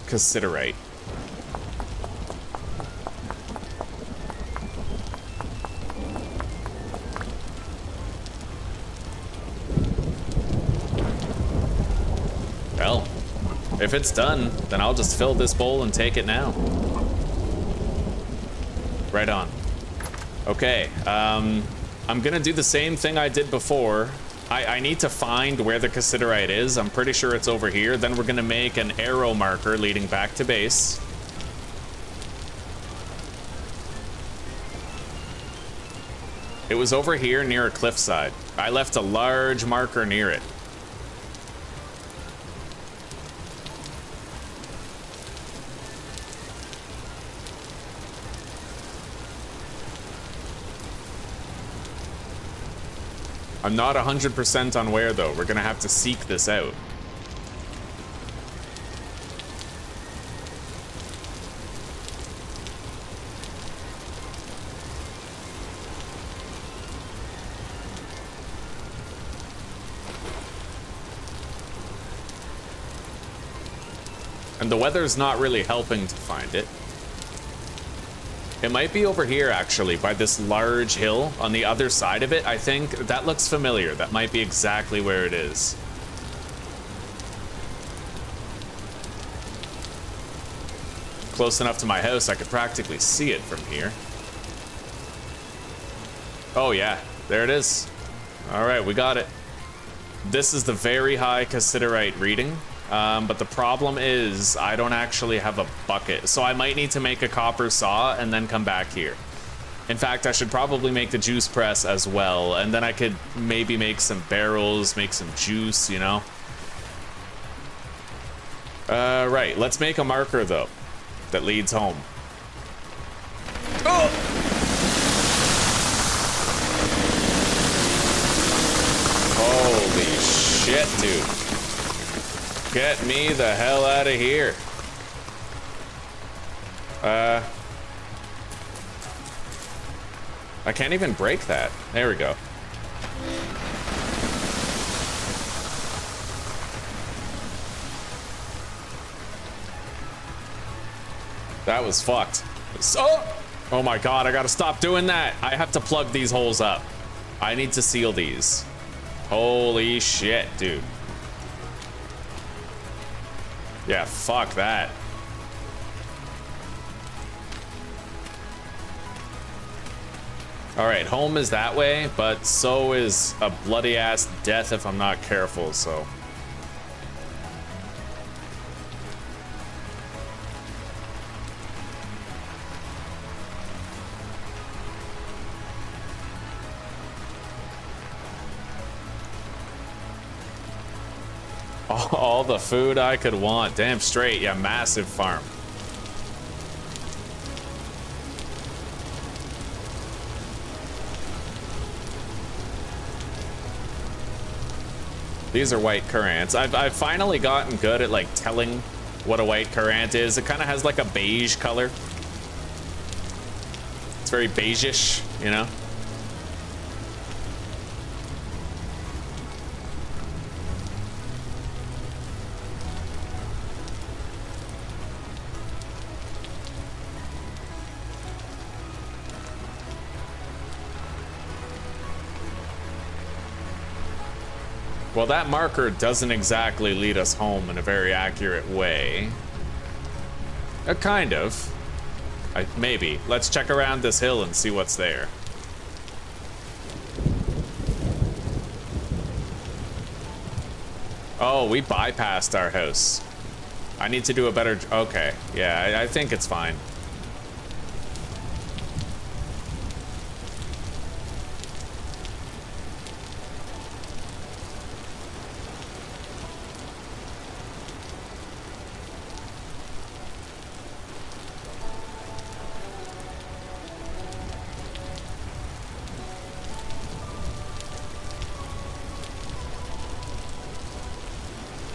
cassiterite. Well, if it's done, then I'll just fill this bowl and take it now. Right on. Okay, I'm gonna do the same thing I did before. I need to find where the cassiterite is. I'm pretty sure it's over here. Then we're gonna make an arrow marker leading back to base. It was over here near a cliffside. I left a large marker near it. I'm not 100% on where, though. We're gonna have to seek this out. And the weather's not really helping to find it. It might be over here, actually, by this large hill on the other side of it. I think that looks familiar. That might be exactly where it is. Close enough to my house, I could practically see it from here. Oh, yeah. There it is. All right, we got it. This is the very high cassiterite reading. But the problem is I don't actually have a bucket, so I might need to make a copper saw and then come back here. In fact, I should probably make the juice press as well, and then I could maybe make some barrels, make some juice, you know? Right, let's make a marker, though, that leads home. Oh! Holy shit, dude. Get me the hell out of here. I can't even break that. There we go. That was fucked. Oh my god, I gotta stop doing that. I have to plug these holes up. I need to seal these. Holy shit, dude. Yeah, fuck that. All right, home is that way, but so is a bloody ass death if I'm not careful, so. All the food I could want. Damn straight. Yeah, massive farm. These are white currants. I've finally gotten good at like telling what a white currant is. It kind of has like a beige color. It's very beige-ish, you know? Well, that marker doesn't exactly lead us home in a very accurate way. Kind of. Maybe. Let's check around this hill and see what's there. Oh, we bypassed our house. I need to do a better... Okay. Yeah, I think it's fine.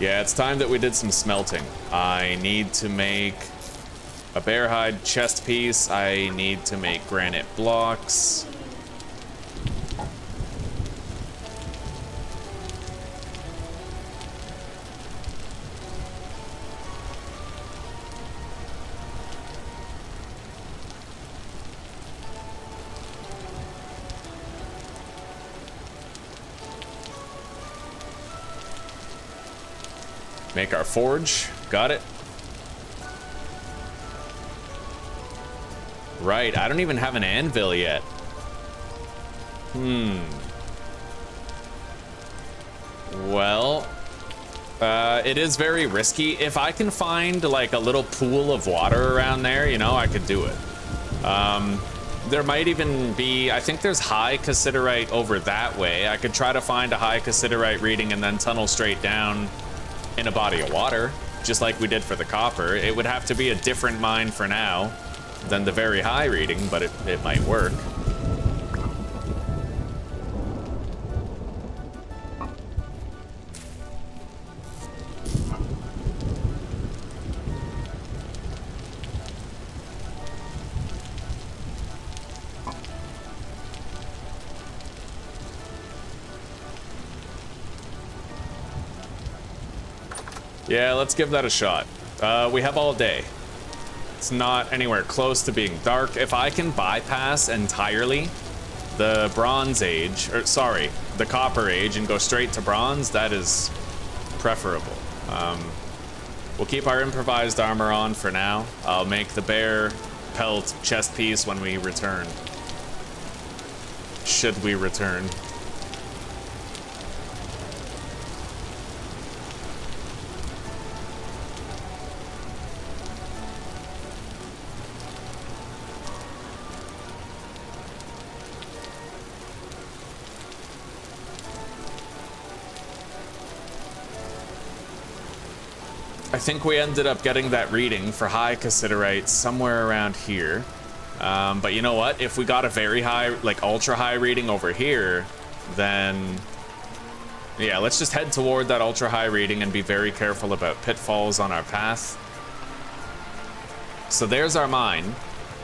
Yeah, it's time that we did some smelting. I need to make a bear hide chest piece. I need to make granite blocks. Make our forge. Got it. Right, I don't even have an anvil yet. Well, it is very risky. If I can find like a little pool of water around there, you know, I could do it. There might even be, I think there's high cassiterite over that way. I could try to find a high cassiterite reading and then tunnel straight down in a body of water, just like we did for the copper. It would have to be a different mine for now than the very high reading, but it might work. Yeah, let's give that a shot. We have all day. It's not anywhere close to being dark. If I can bypass entirely the Bronze Age, or sorry, the Copper Age, and go straight to Bronze, that is preferable. We'll keep our improvised armor on for now. I'll make the bear pelt chest piece when we return. Should we return? I think we ended up getting that reading for high cassiterite somewhere around here. But you know what? If we got a very high, like ultra high reading over here, then yeah, let's just head toward that ultra high reading and be very careful about pitfalls on our path. So there's our mine.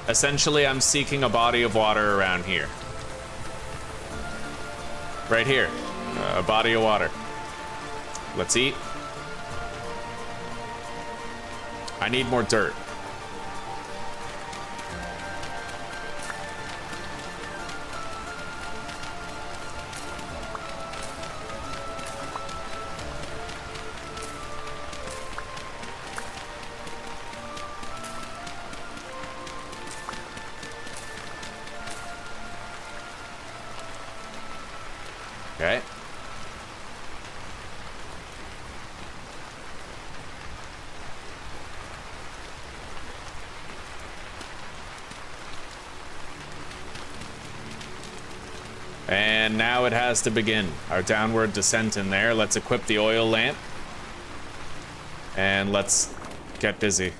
Essentially, I'm seeking a body of water around here. Right here, a body of water. Let's eat. I need more dirt. Okay. And now it has to begin our downward descent in there. Let's equip the oil lamp. And let's get busy.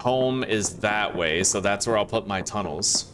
Home is that way, so that's where I'll put my tunnels.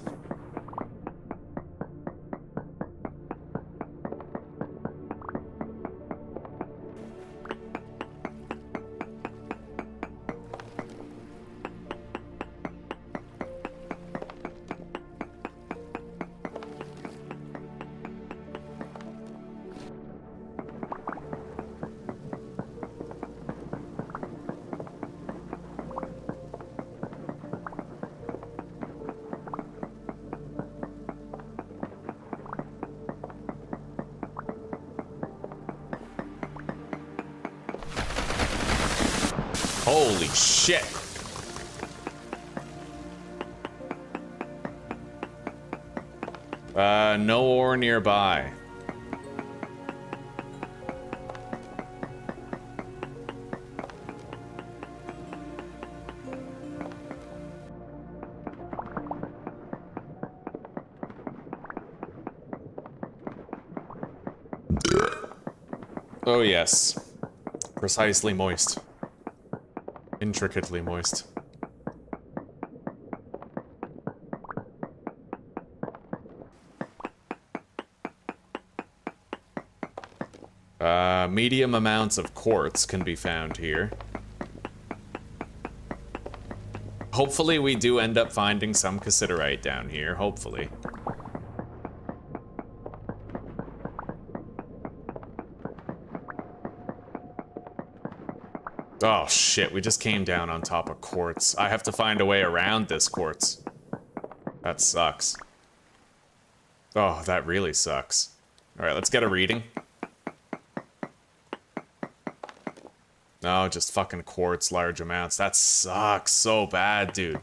Holy shit. No ore nearby. Oh yes. Precisely moist. Intricately moist. Medium amounts of quartz can be found here. Hopefully we do end up finding some cassiterite down here, hopefully. Oh shit, we just came down on top of quartz. I have to find a way around this quartz. That sucks. Oh, that really sucks. Alright, let's get a reading. No, just fucking quartz, large amounts. That sucks so bad, dude.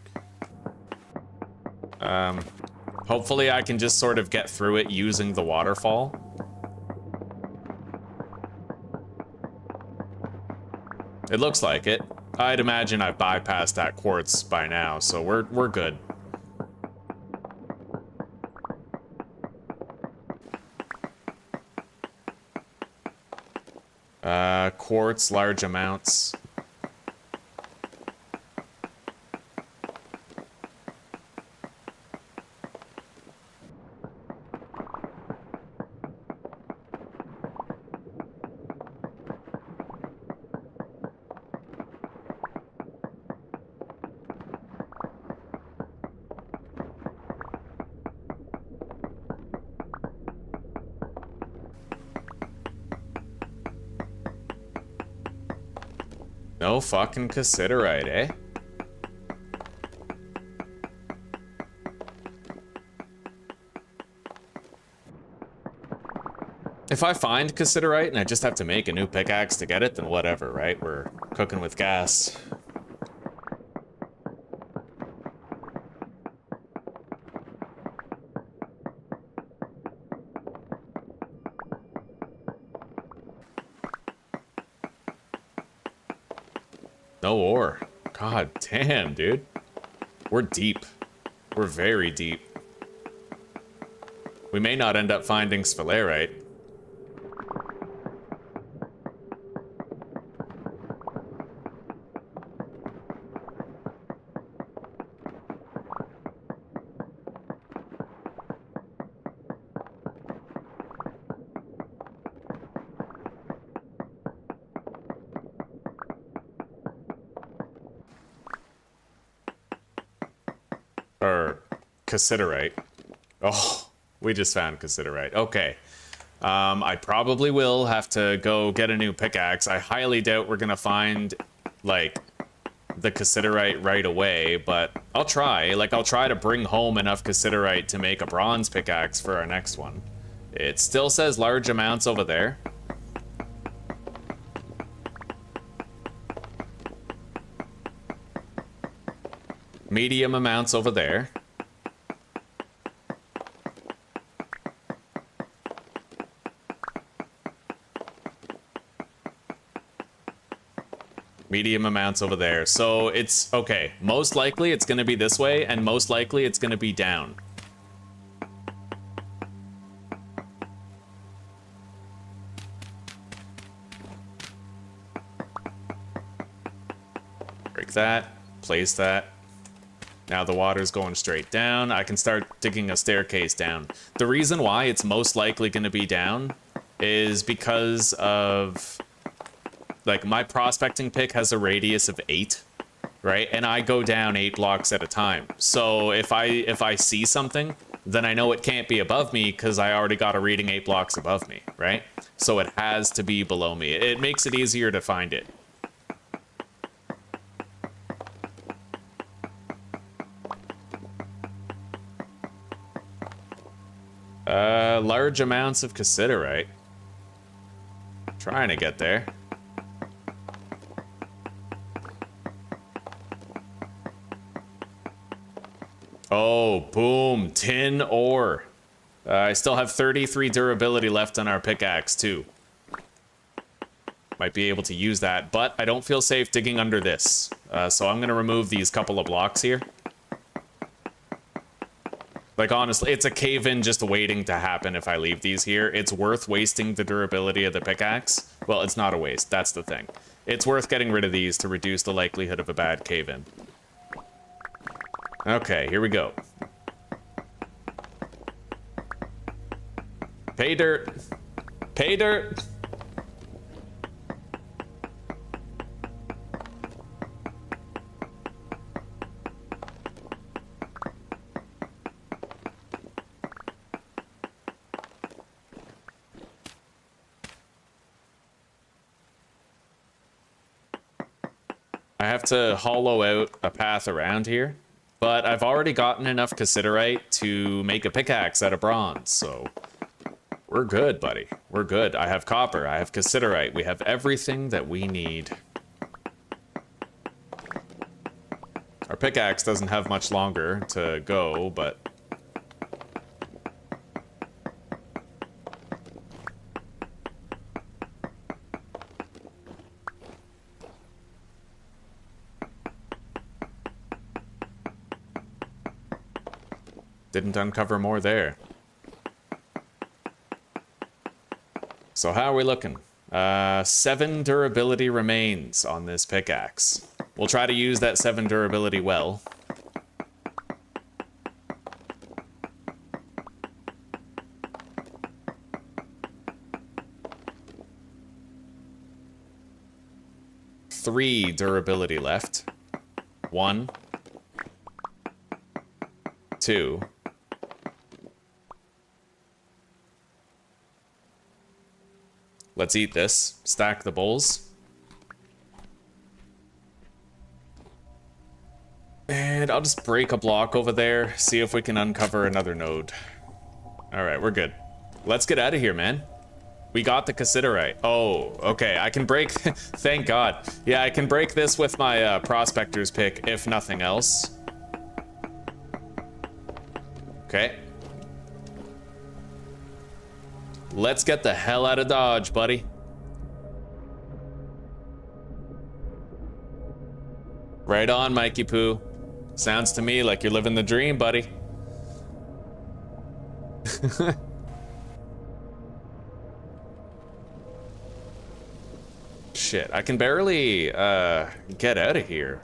Hopefully I can just sort of get through it using the waterfall. It looks like it. I'd imagine I've bypassed that quartz by now, so we're good. Quartz, large amounts. No fucking cassiterite, eh? If I find cassiterite and I just have to make a new pickaxe to get it, then whatever, right? We're cooking with gas. No ore. God damn, dude. We're deep. We're very deep. We may not end up finding sphalerite. Cassiterite. Oh, we just found cassiterite. Okay. I probably will have to go get a new pickaxe. I highly doubt we're gonna find, like, the cassiterite right away, but I'll try. Like, I'll try to bring home enough cassiterite to make a bronze pickaxe for our next one. It still says large amounts over there. Medium amounts over there. Medium amounts over there. So it's okay. Most likely it's going to be this way, and most likely it's going to be down. Break that. Place that. Now the water's going straight down. I can start digging a staircase down. The reason why it's most likely going to be down is because of... like, my prospecting pick has a radius of 8, right? And I go down 8 blocks at a time. So if I see something, then I know it can't be above me because I already got a reading 8 blocks above me, right? So it has to be below me. It makes it easier to find it. Large amounts of cassiterite. Trying to get there. Oh, boom. Tin ore. I still have 33 durability left on our pickaxe, too. Might be able to use that, but I don't feel safe digging under this. So I'm going to remove these couple of blocks here. Like, honestly, it's a cave-in just waiting to happen if I leave these here. It's worth wasting the durability of the pickaxe. Well, it's not a waste. That's the thing. It's worth getting rid of these to reduce the likelihood of a bad cave-in. Okay, here we go. Pay dirt. Pay dirt. I have to hollow out a path around here, but I've already gotten enough cassiterite to make a pickaxe out of bronze, so we're good, buddy. We're good. I have copper, I have cassiterite, we have everything that we need. Our pickaxe doesn't have much longer to go, but didn't uncover more there. So how are we looking? 7 durability remains on this pickaxe. We'll try to use that 7 durability well. Three durability left. 1, 2. Let's eat this. Stack the bowls. And I'll just break a block over there, see if we can uncover another node. Alright, we're good. Let's get out of here, man. We got the cassiterite. Oh, okay, I can break... Thank God. Yeah, I can break this with my prospector's pick, if nothing else. Okay. Let's get the hell out of Dodge, buddy. Right on, Mikey Poo. Sounds to me like you're living the dream, buddy. Shit, I can barely get out of here.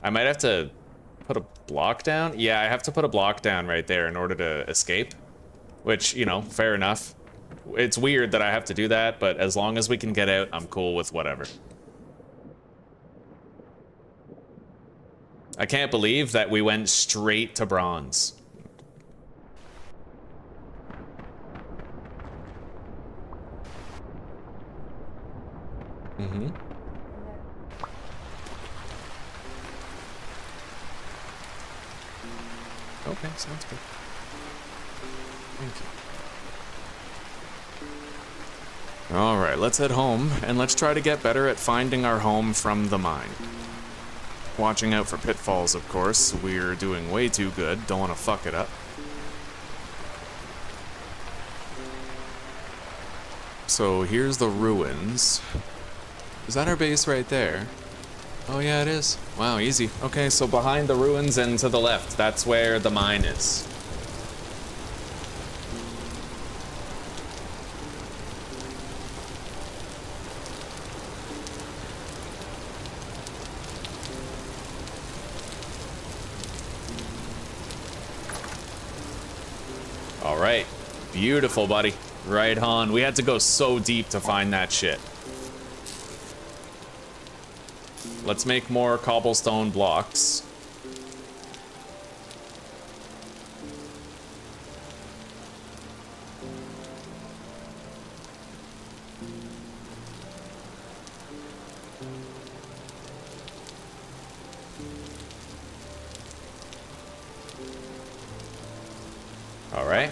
I might have to put a block down. Yeah, I have to put a block down right there in order to escape. Which, you know, fair enough. It's weird that I have to do that, but as long as we can get out, I'm cool with whatever. I can't believe that we went straight to bronze. Mm-hmm. Okay, sounds good. Thank you. Alright, let's head home, and let's try to get better at finding our home from the mine. Watching out for pitfalls, of course. We're doing way too good. Don't want to fuck it up. So here's the ruins. Is that our base right there? Oh yeah, it is. Wow, easy. Okay, so behind the ruins and to the left, that's where the mine is. All right, beautiful, buddy. Right on. We had to go so deep to find that shit. Let's make more cobblestone blocks. All right.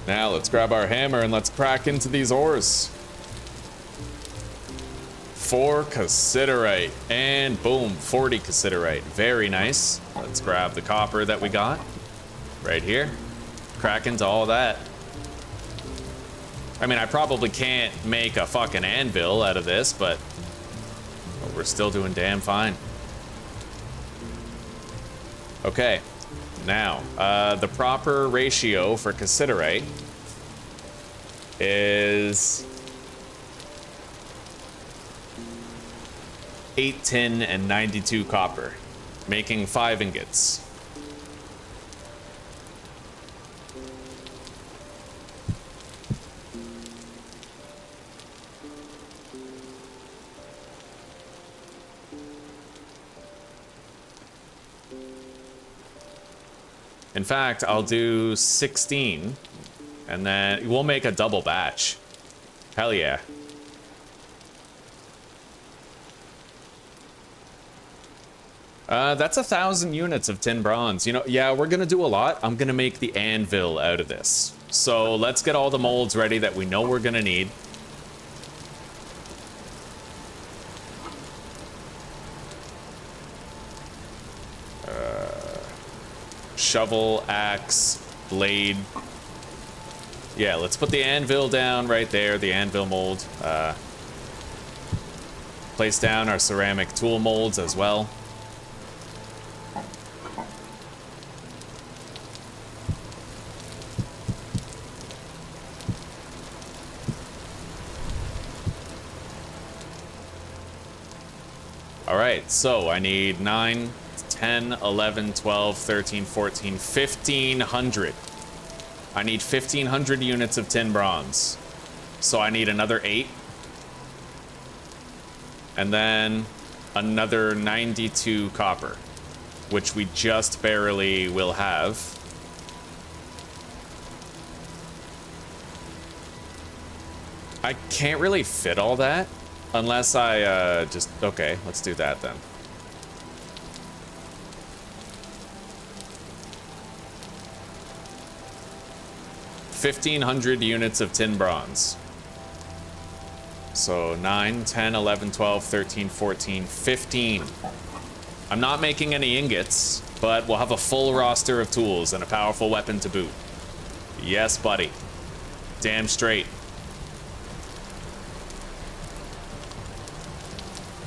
Now let's grab our hammer and let's crack into these ores. 4 cassiterite, and boom, 40 cassiterite. Very nice. Let's grab the copper that we got right here. Crack into all that. I mean, I probably can't make a fucking anvil out of this, but we're still doing damn fine. Okay, now, the proper ratio for cassiterite is 8 tin and 92 copper, making 5 ingots. In fact, I'll do 16, and then we'll make a double batch. Hell yeah. That's 1,000 units of tin bronze. You know, yeah, we're gonna do a lot. I'm gonna make the anvil out of this. So let's get all the molds ready that we know we're gonna need. Shovel, axe, blade. Yeah, let's put the anvil down right there, the anvil mold. Place down our ceramic tool molds as well. All right, so I need 9, 10, 11, 12, 13, 14, 1,500. I need 1,500 units of tin bronze. So I need another 8. And then another 92 copper, which we just barely will have. I can't really fit all that unless I just... Okay, let's do that then. $1,500 units of tin bronze. So 9, 10, 11, 12, 13, 14, 15. I'm not making any ingots, but we'll have a full roster of tools and a powerful weapon to boot. Yes, buddy. Damn straight.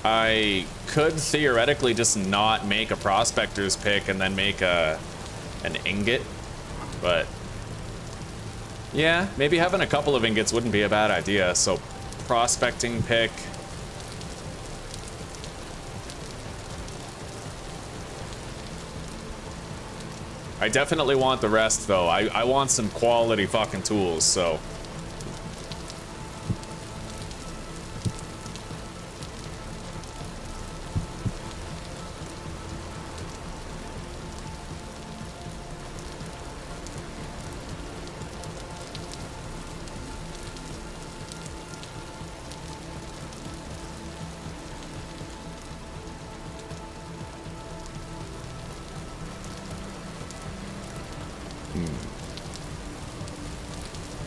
I could theoretically just not make a prospector's pick and then make an ingot, but yeah, maybe having a couple of ingots wouldn't be a bad idea. So prospecting pick. I definitely want the rest though. I want some quality fucking tools, so.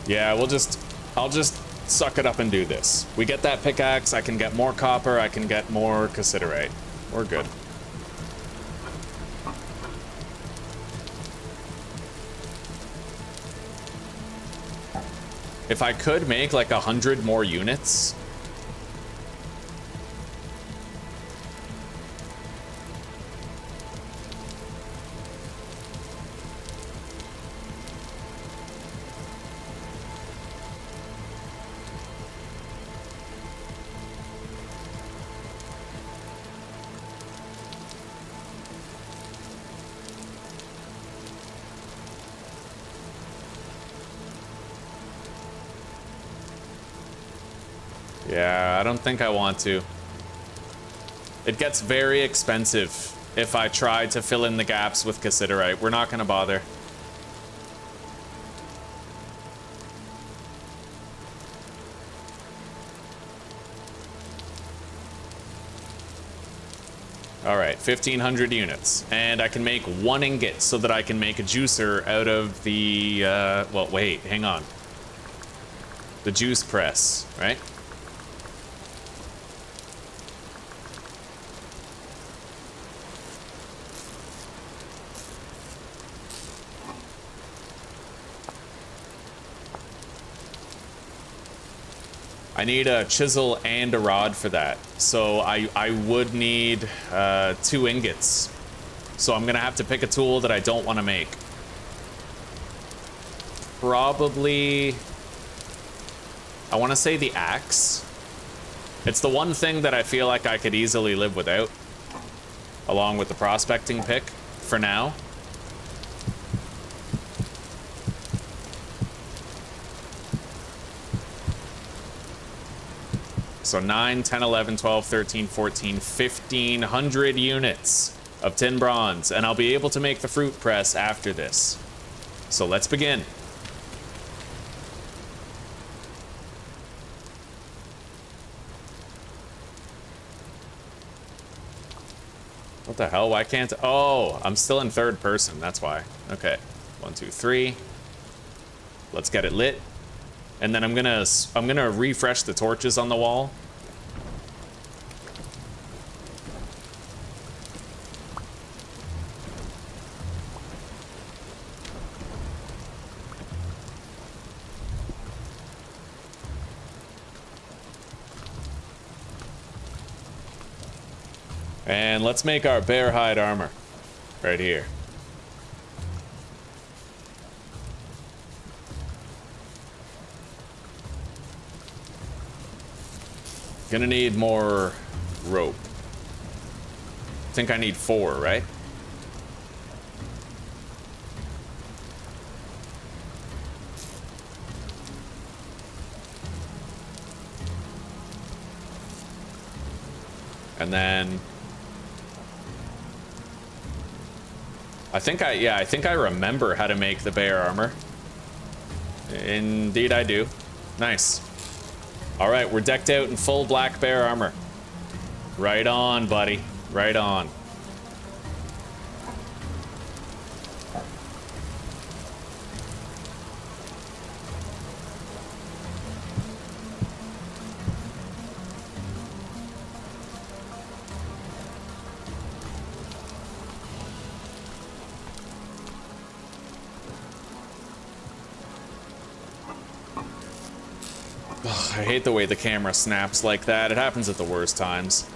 Yeah, I'll just suck it up and do this. We get that pickaxe, I can get more copper, I can get more cassiterite. We're good. If I could make like 100 more units. Yeah, I don't think I want to. It gets very expensive if I try to fill in the gaps with cassiterite. We're not gonna bother. All right. right, 1,500 units. And I can make 1 ingot so that I can make a juicer out of the, well, wait, hang on. The juice press, right? I need a chisel and a rod for that. So I would need 2 ingots. So I'm gonna have to pick a tool that I don't want to make. Probably, I want to say the axe. It's the one thing that I feel like I could easily live without, along with the prospecting pick for now. So 9, 10, 11, 12, 13, 14, 1,500 units of tin bronze, and I'll be able to make the fruit press after this. So let's begin. What the hell? Why can't... Oh, I'm still in third person. That's why. Okay. 1, 2, 3. Let's get it lit. And then I'm gonna refresh the torches on the wall. And let's make our bear hide armor right here. Gonna need more rope. I think I need 4, right? And then I think I remember how to make the bear armor. Indeed I do. Nice. All right, we're decked out in full black bear armor. Right on, buddy. Right on. I hate the way the camera snaps like that. It happens at the worst times.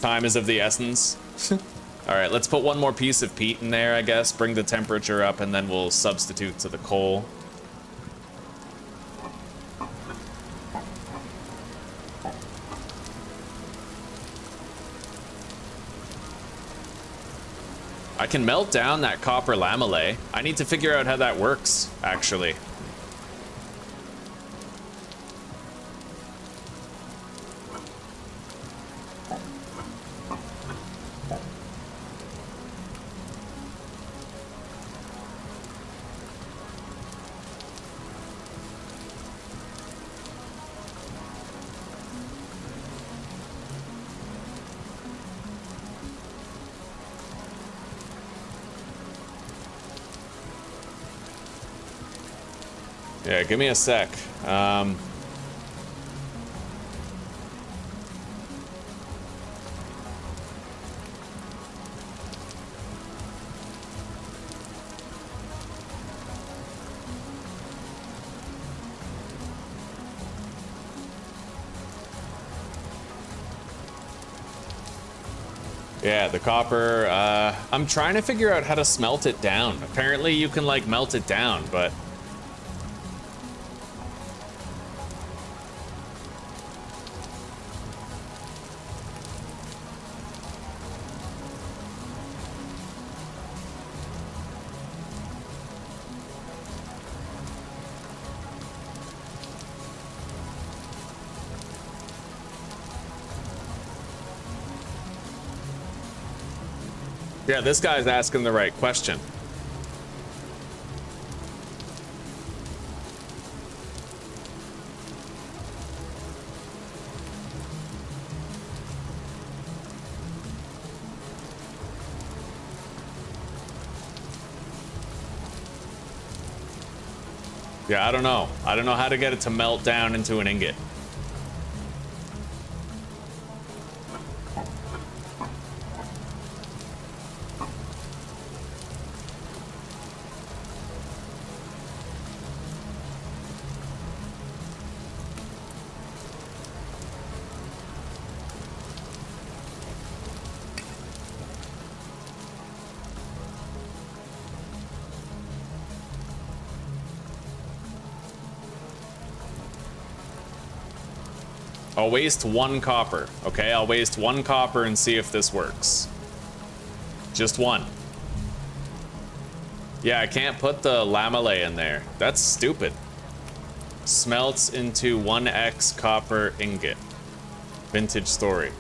Time is of the essence. All right, let's put one more piece of peat in there, I guess. Bring the temperature up, and then we'll substitute to the coal. I can melt down that copper lamellae. I need to figure out how that works, actually. Yeah, give me a sec. Yeah, the copper, I'm trying to figure out how to smelt it down. Apparently you can, like, melt it down, but... Yeah, this guy's asking the right question. Yeah, I don't know. I don't know how to get it to melt down into an ingot. I'll waste 1 copper, okay? I'll waste 1 copper and see if this works. Just 1. Yeah, I can't put the lamellae in there. That's stupid. Smelts into 1x copper ingot. Vintage story.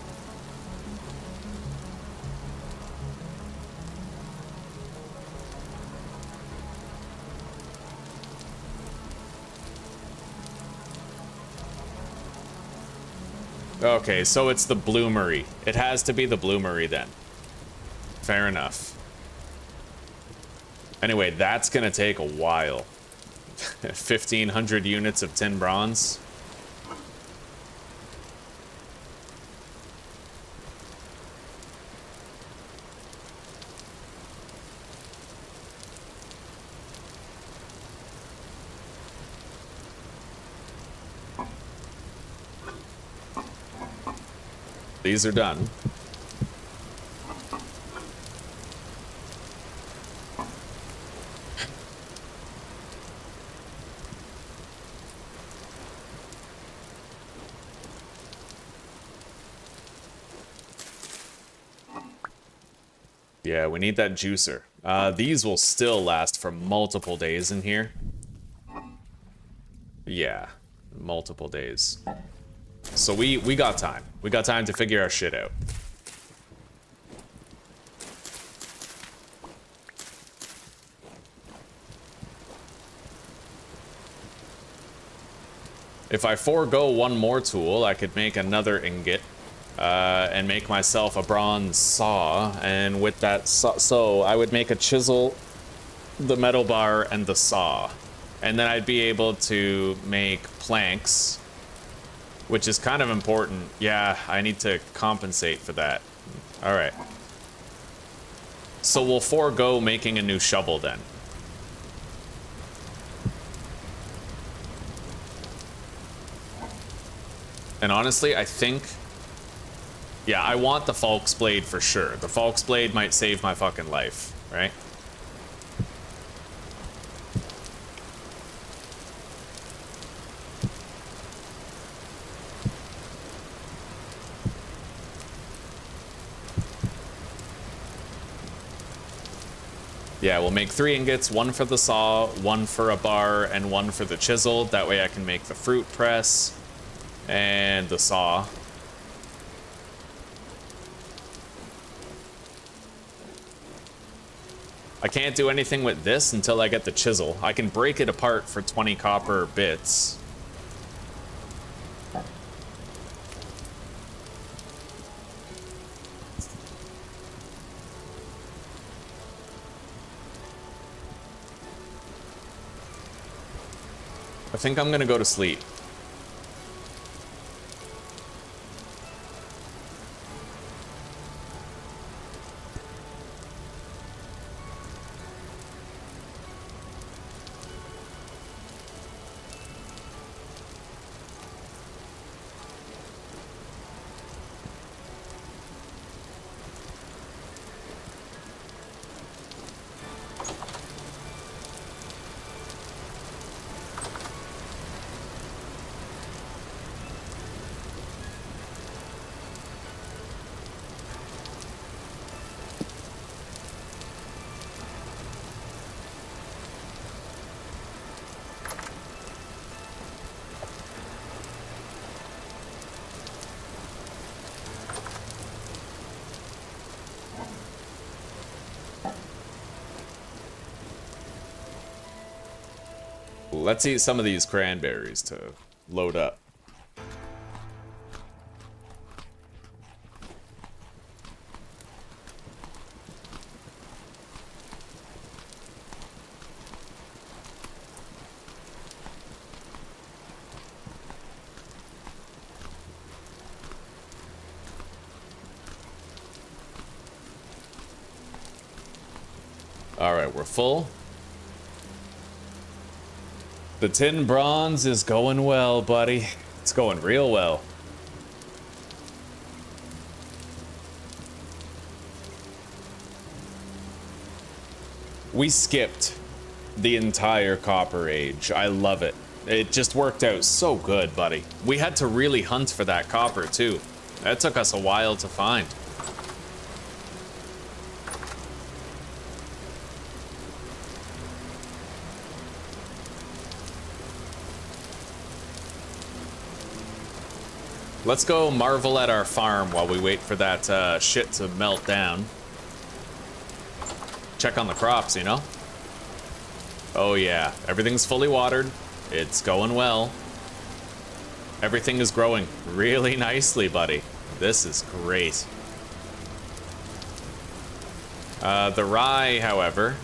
Okay, so it's the bloomery. It has to be the bloomery then. Fair enough. Anyway, that's gonna take a while. 1,500 units of tin bronze. These are done. Yeah, we need that juicer. These will still last for multiple days in here. Yeah, multiple days. So we got time. We got time to figure our shit out. If I forego 1 more tool, I could make another ingot. And make myself a bronze saw, and with that so I would make a chisel, the metal bar, and the saw, and then I'd be able to make planks, which is kind of important. Yeah, I need to compensate for that. All right, so we'll forego making a new shovel then. And honestly, I think, yeah, I want the Falk's Blade for sure. The Falk's Blade might save my fucking life, right? Yeah, we'll make 3 ingots, 1 for the saw, 1 for a bar, and 1 for the chisel. That way I can make the fruit press and the saw. I can't do anything with this until I get the chisel. I can break it apart for 20 copper bits. I think I'm gonna go to sleep. Let's eat some of these cranberries to load up. All right, we're full. The tin bronze is going well, buddy. It's going real well. We skipped the entire Copper Age. I love it. It just worked out so good, buddy. We had to really hunt for that copper, too. That took us a while to find. Let's go marvel at our farm while we wait for that shit to melt down. Check on the crops, you know? Oh yeah, everything's fully watered. It's going well. Everything is growing really nicely, buddy. This is great. The rye, however,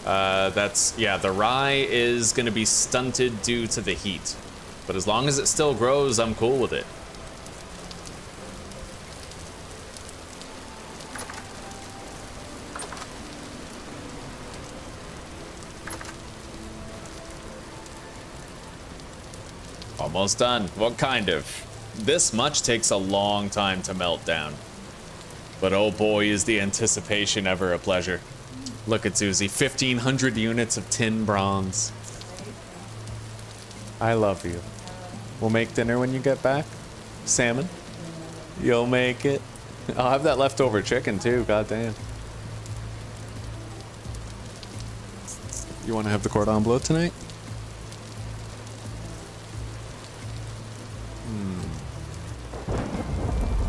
the rye is gonna be stunted due to the heat. But as long as it still grows, I'm cool with it. Almost done. What kind of? This much takes a long time to melt down. But oh boy, is the anticipation ever a pleasure. Look at Susie, 1,500 units of tin bronze. I love you. We'll make dinner when you get back. Salmon? You'll make it. I'll have that leftover chicken too, goddamn. You want to have the cordon bleu tonight?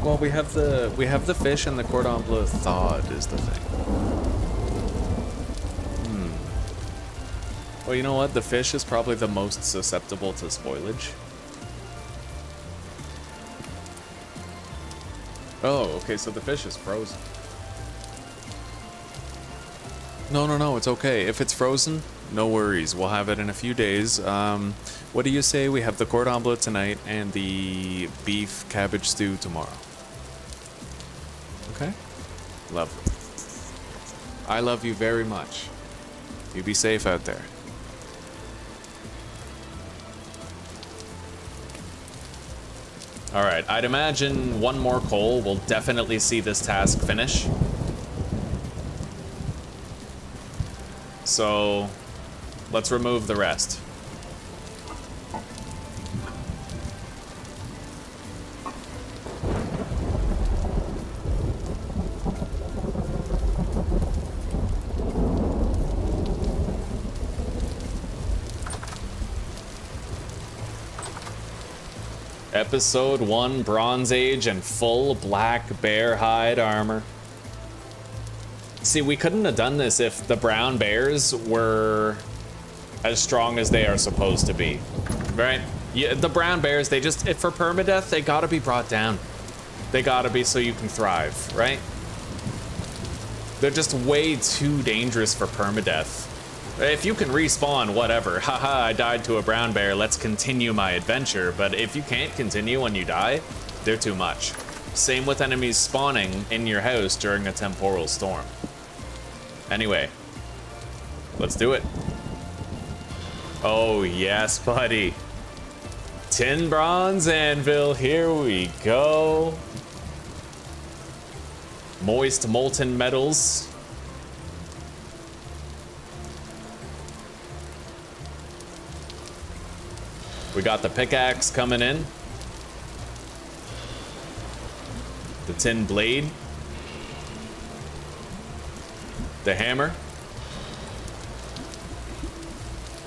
Well, we have the fish and the cordon bleu thawed is the thing. Well, you know what? The fish is probably the most susceptible to spoilage. Oh, okay, so the fish is frozen. No, it's okay. If it's frozen, no worries. We'll have it in a few days. What do you say we have the cordon bleu tonight and the beef cabbage stew tomorrow? Okay? Lovely. I love you very much. You be safe out there. Alright, I'd imagine one more coal will definitely see this task finish. So, let's remove the rest. Episode 1 Bronze Age and full black bear hide armor. See, we couldn't have done this if the brown bears were as strong as they are supposed to be, right? Yeah, the brown bears, they just, for permadeath, they gotta be brought down. They gotta be so you can thrive, right? They're just way too dangerous for permadeath. If you can respawn, whatever. Haha, I died to a brown bear, let's continue my adventure. But if you can't continue when you die, they're too much. Same with enemies spawning in your house during a temporal storm. Anyway, let's do it. Oh yes, buddy. Tin bronze anvil, here we go. Moist molten metals. We got the pickaxe coming in. The tin blade. The hammer.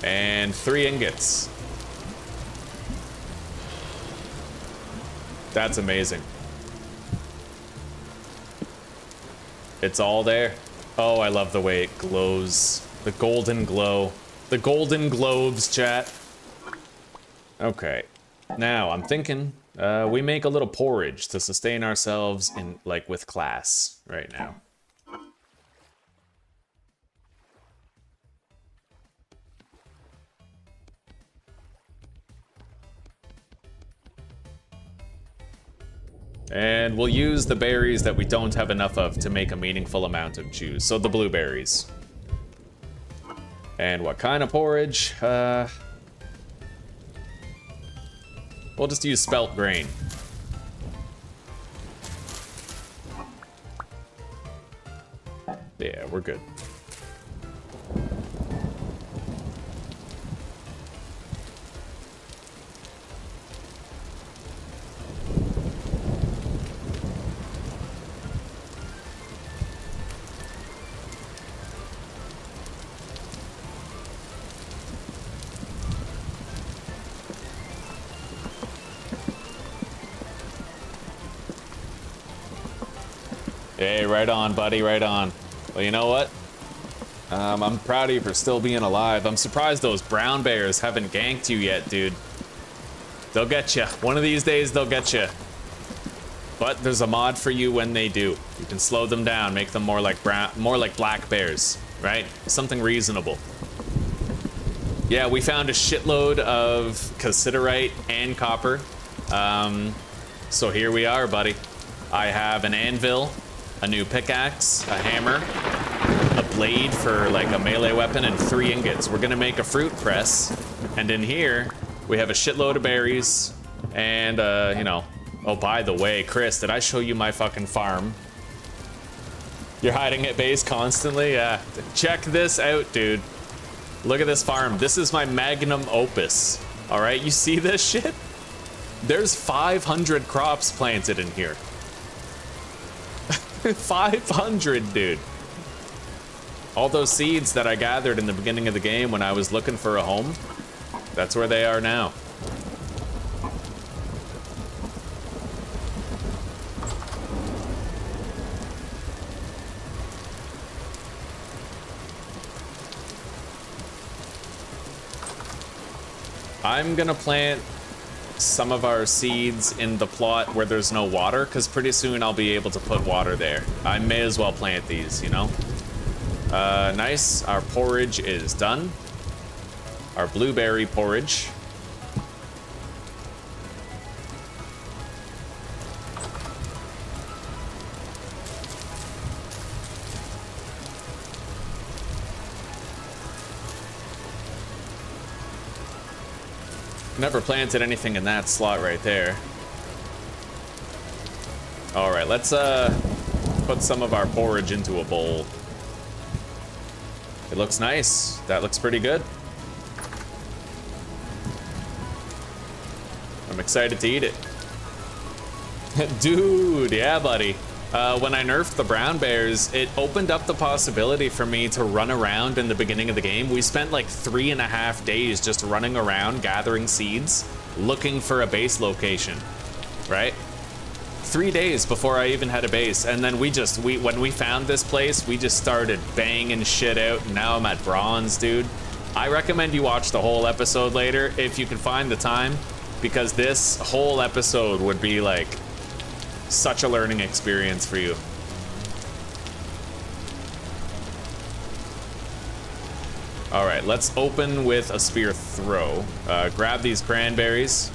And 3 ingots. That's amazing. It's all there. Oh, I love the way it glows. The golden glow. The golden globes, chat. Okay, now I'm thinking we make a little porridge to sustain ourselves in with class right now. And we'll use the berries that we don't have enough of to make a meaningful amount of juice. So the blueberries. And what kind of porridge? We'll just use spelt grain. Yeah, we're good. Hey, right on, buddy, right on. Well, you know what? I'm proud of you for still being alive. I'm surprised those brown bears haven't ganked you yet, dude. They'll get you. One of these days, they'll get you. But there's a mod for you when they do. You can slow them down, make them more like black bears, right? Something reasonable. Yeah, we found a shitload of cassiterite and copper. So here we are, buddy. I have an anvil, a new pickaxe, a hammer, a blade for like a melee weapon, and 3 ingots. We're gonna make a fruit press, and in here we have a shitload of berries and you know. Oh, by the way, Chris, did I show you my fucking farm? You're hiding at base constantly? Yeah. Check this out, dude. Look at this farm. This is my magnum opus. All right, you see this shit? There's 500 crops planted in here. 500, dude. All those seeds that I gathered in the beginning of the game when I was looking for a home, that's where they are now. I'm gonna plant some of our seeds in the plot where there's no water, because pretty soon I'll be able to put water there. I may as well plant these, you know? Nice. Our porridge is done. Our blueberry porridge. Never planted anything in that slot right there. All right, let's put some of our porridge into a bowl. It looks nice. That looks pretty good. I'm excited to eat it. Dude, yeah, buddy. When I nerfed the brown bears, it opened up the possibility for me to run around in the beginning of the game. We spent like 3.5 days just running around, gathering seeds, looking for a base location, right? 3 days before I even had a base. And then when we found this place, we just started banging shit out. And now I'm at bronze, dude. I recommend you watch the whole episode later if you can find the time, because this whole episode would be like such a learning experience for you. All right, let's open with a spear throw. Grab these cranberries.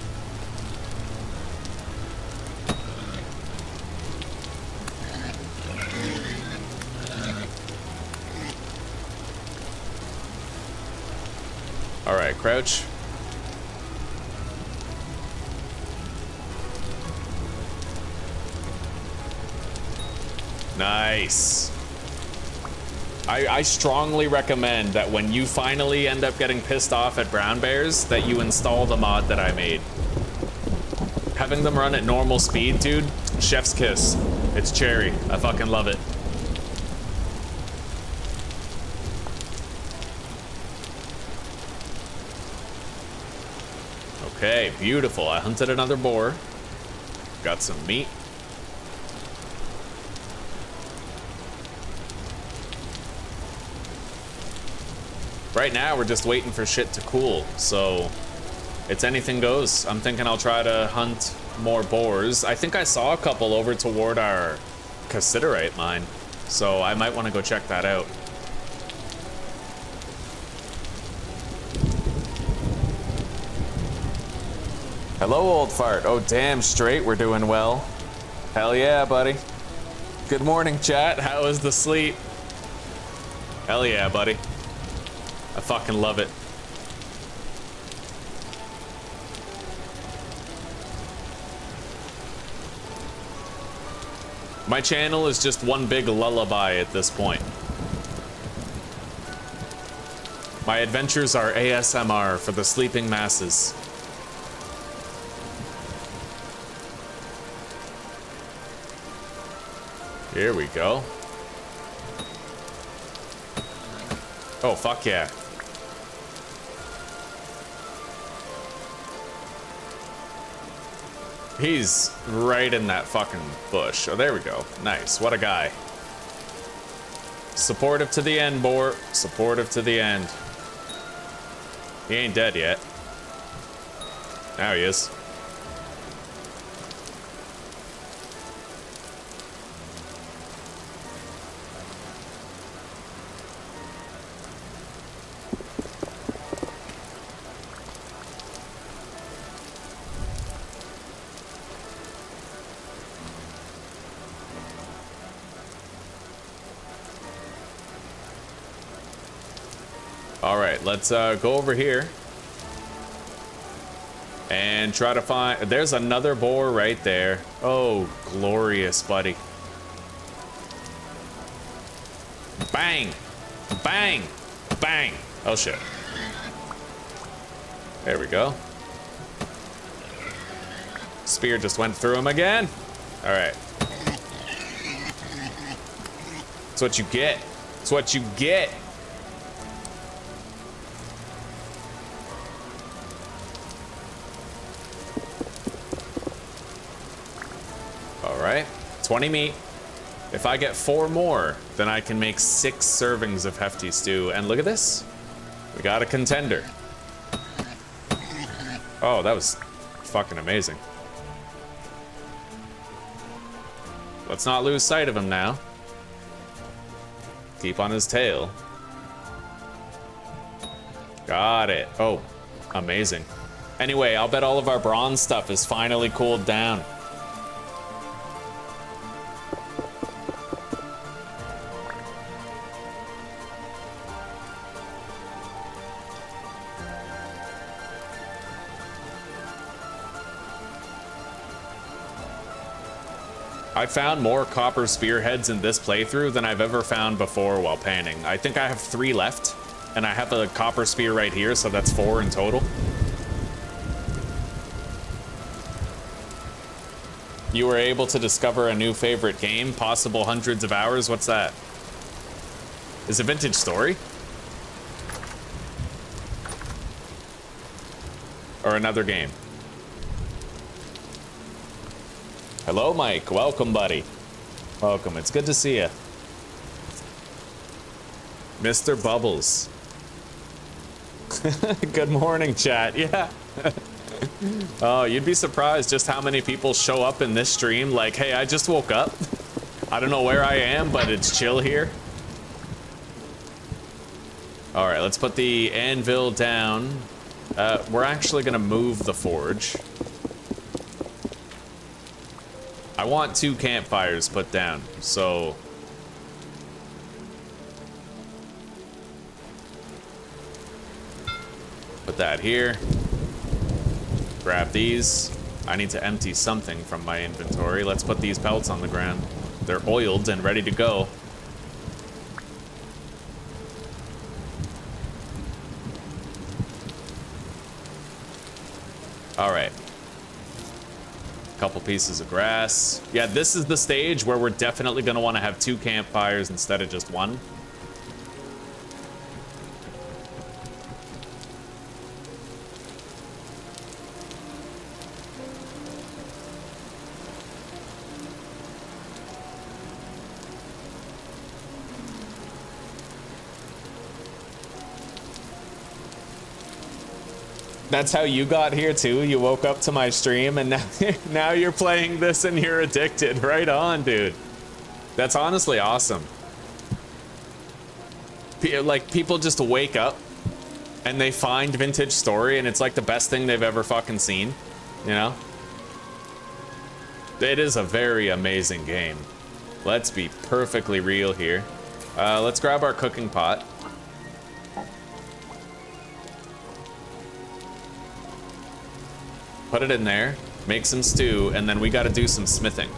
All right, crouch. Nice. I strongly recommend that when you finally end up getting pissed off at brown bears, that you install the mod that I made. Having them run at normal speed, dude, chef's kiss. It's cherry. I fucking love it. Okay, beautiful. I hunted another boar. Got some meat. Right now, we're just waiting for shit to cool, so it's anything goes. I'm thinking I'll try to hunt more boars. I think I saw a couple over toward our cassiterite mine, so I might want to go check that out. Hello, old fart. Oh, damn straight, we're doing well. Hell yeah, buddy. Good morning, chat. How was the sleep? Hell yeah, buddy. I fucking love it. My channel is just one big lullaby at this point. My adventures are ASMR for the sleeping masses. Here we go. Oh, fuck yeah. He's right in that fucking bush. Oh, there we go. Nice. What a guy. Supportive to the end, Boar. Supportive to the end. He ain't dead yet. Now he is. All right, let's go over here and try to find. There's another boar right there. Oh, glorious, buddy. Bang, bang, bang. Oh shit. There we go. Spear just went through him again. All right. That's what you get. That's what you get. All right, 20 meat. If I get 4 more, then I can make 6 servings of hefty stew. And look at this. We got a contender. Oh, that was fucking amazing. Let's not lose sight of him now. Keep on his tail. Got it. Oh, amazing. Anyway, I'll bet all of our bronze stuff is finally cooled down. I found more copper spearheads in this playthrough than I've ever found before while panning. I think I have 3 left, and I have a copper spear right here, so that's 4 in total. You were able to discover a new favorite game, possible hundreds of hours. What's that? Is it Vintage Story? Or another game? Hello, Mike. Welcome, buddy. Welcome. It's good to see you. Mr. Bubbles. Good morning, chat. Yeah. Oh, you'd be surprised just how many people show up in this stream like, hey, I just woke up. I don't know where I am, but it's chill here. All right, let's put the anvil down. We're actually gonna move the forge. I want 2 campfires put down, so... Put that here. Grab these. I need to empty something from my inventory. Let's put these pelts on the ground. They're oiled and ready to go. All right. Couple pieces of grass. Yeah, this is the stage where we're definitely gonna want to have 2 campfires instead of just 1. That's how you got here too? You woke up to my stream and now you're playing this and you're addicted. Right on, dude. That's honestly awesome. Like, people just wake up and they find Vintage Story and it's like the best thing they've ever fucking seen, you know? It is a very amazing game. Let's be perfectly real here. Let's grab our cooking pot. Put it in there, make some stew, and then we gotta do some smithing.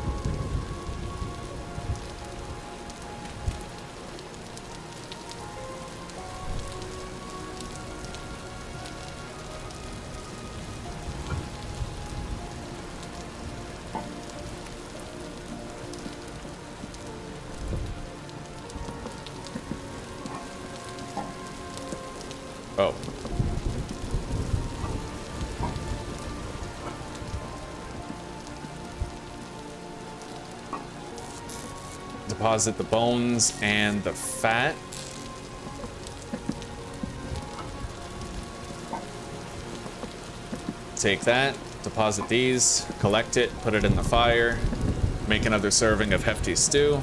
Oh. Deposit the bones and the fat. Take that, deposit these, collect it, put it in the fire, make another serving of hefty stew.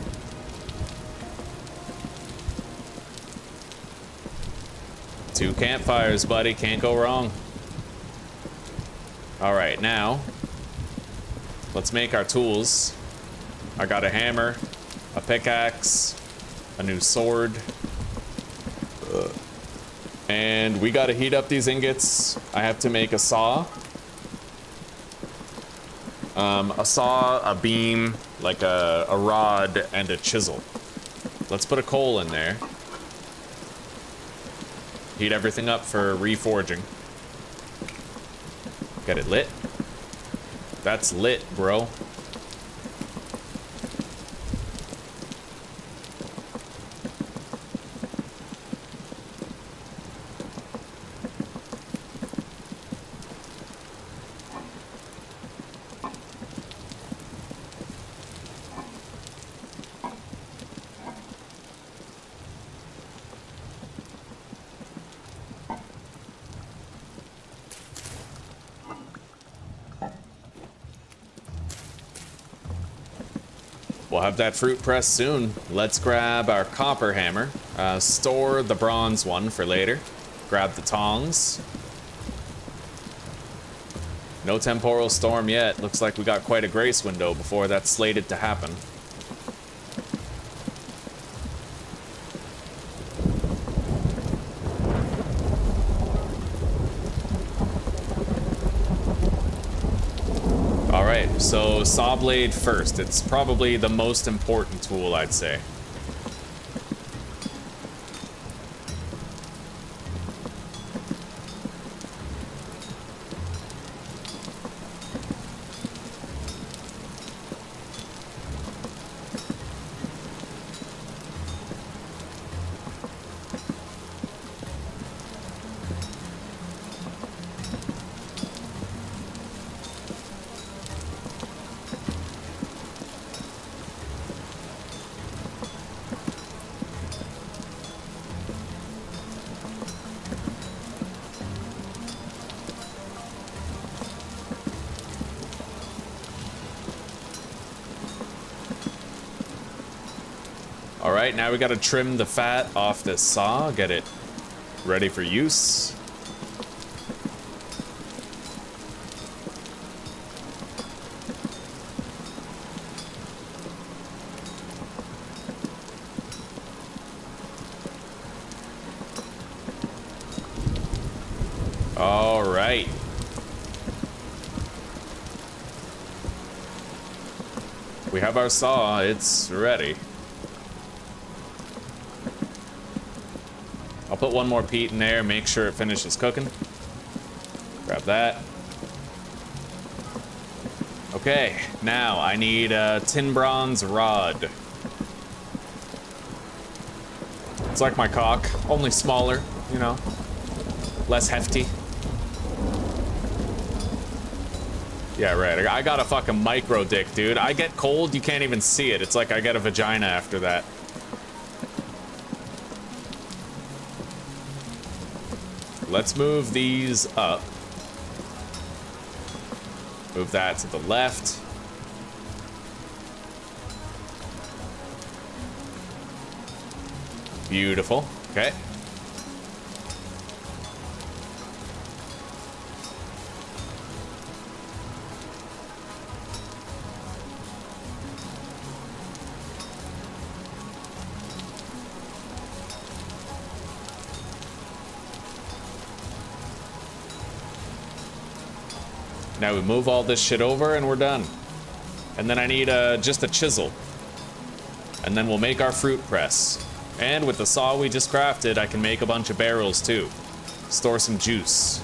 Two campfires, buddy, can't go wrong. All right, now let's make our tools. I got a hammer, a pickaxe, a new sword. And we gotta heat up these ingots. I have to make a saw. A beam, like a rod, and a chisel. Let's put a coal in there. Heat everything up for reforging. Get it lit? That's lit, bro. We'll have that fruit press soon. Let's grab our copper hammer, store the bronze one for later, grab the tongs. No temporal storm yet. Looks like we got quite a grace window before that's slated to happen. Alright, so saw blade first. It's probably the most important tool, I'd say. Alright, now we gotta trim the fat off this saw, get it ready for use. Alright. We have our saw, it's ready. I'll put one more peat in there, make sure it finishes cooking. Grab that. Okay, now I need a tin bronze rod. It's like my cock, only smaller, you know, less hefty. Yeah, right, I got a fucking micro dick, dude. I get cold, you can't even see it. It's like I get a vagina after that. Let's move these up. Move that to the left. Beautiful. Okay. Now we move all this shit over and we're done. And then I need just a chisel. And then we'll make our fruit press. And with the saw we just crafted, I can make a bunch of barrels too. Store some juice.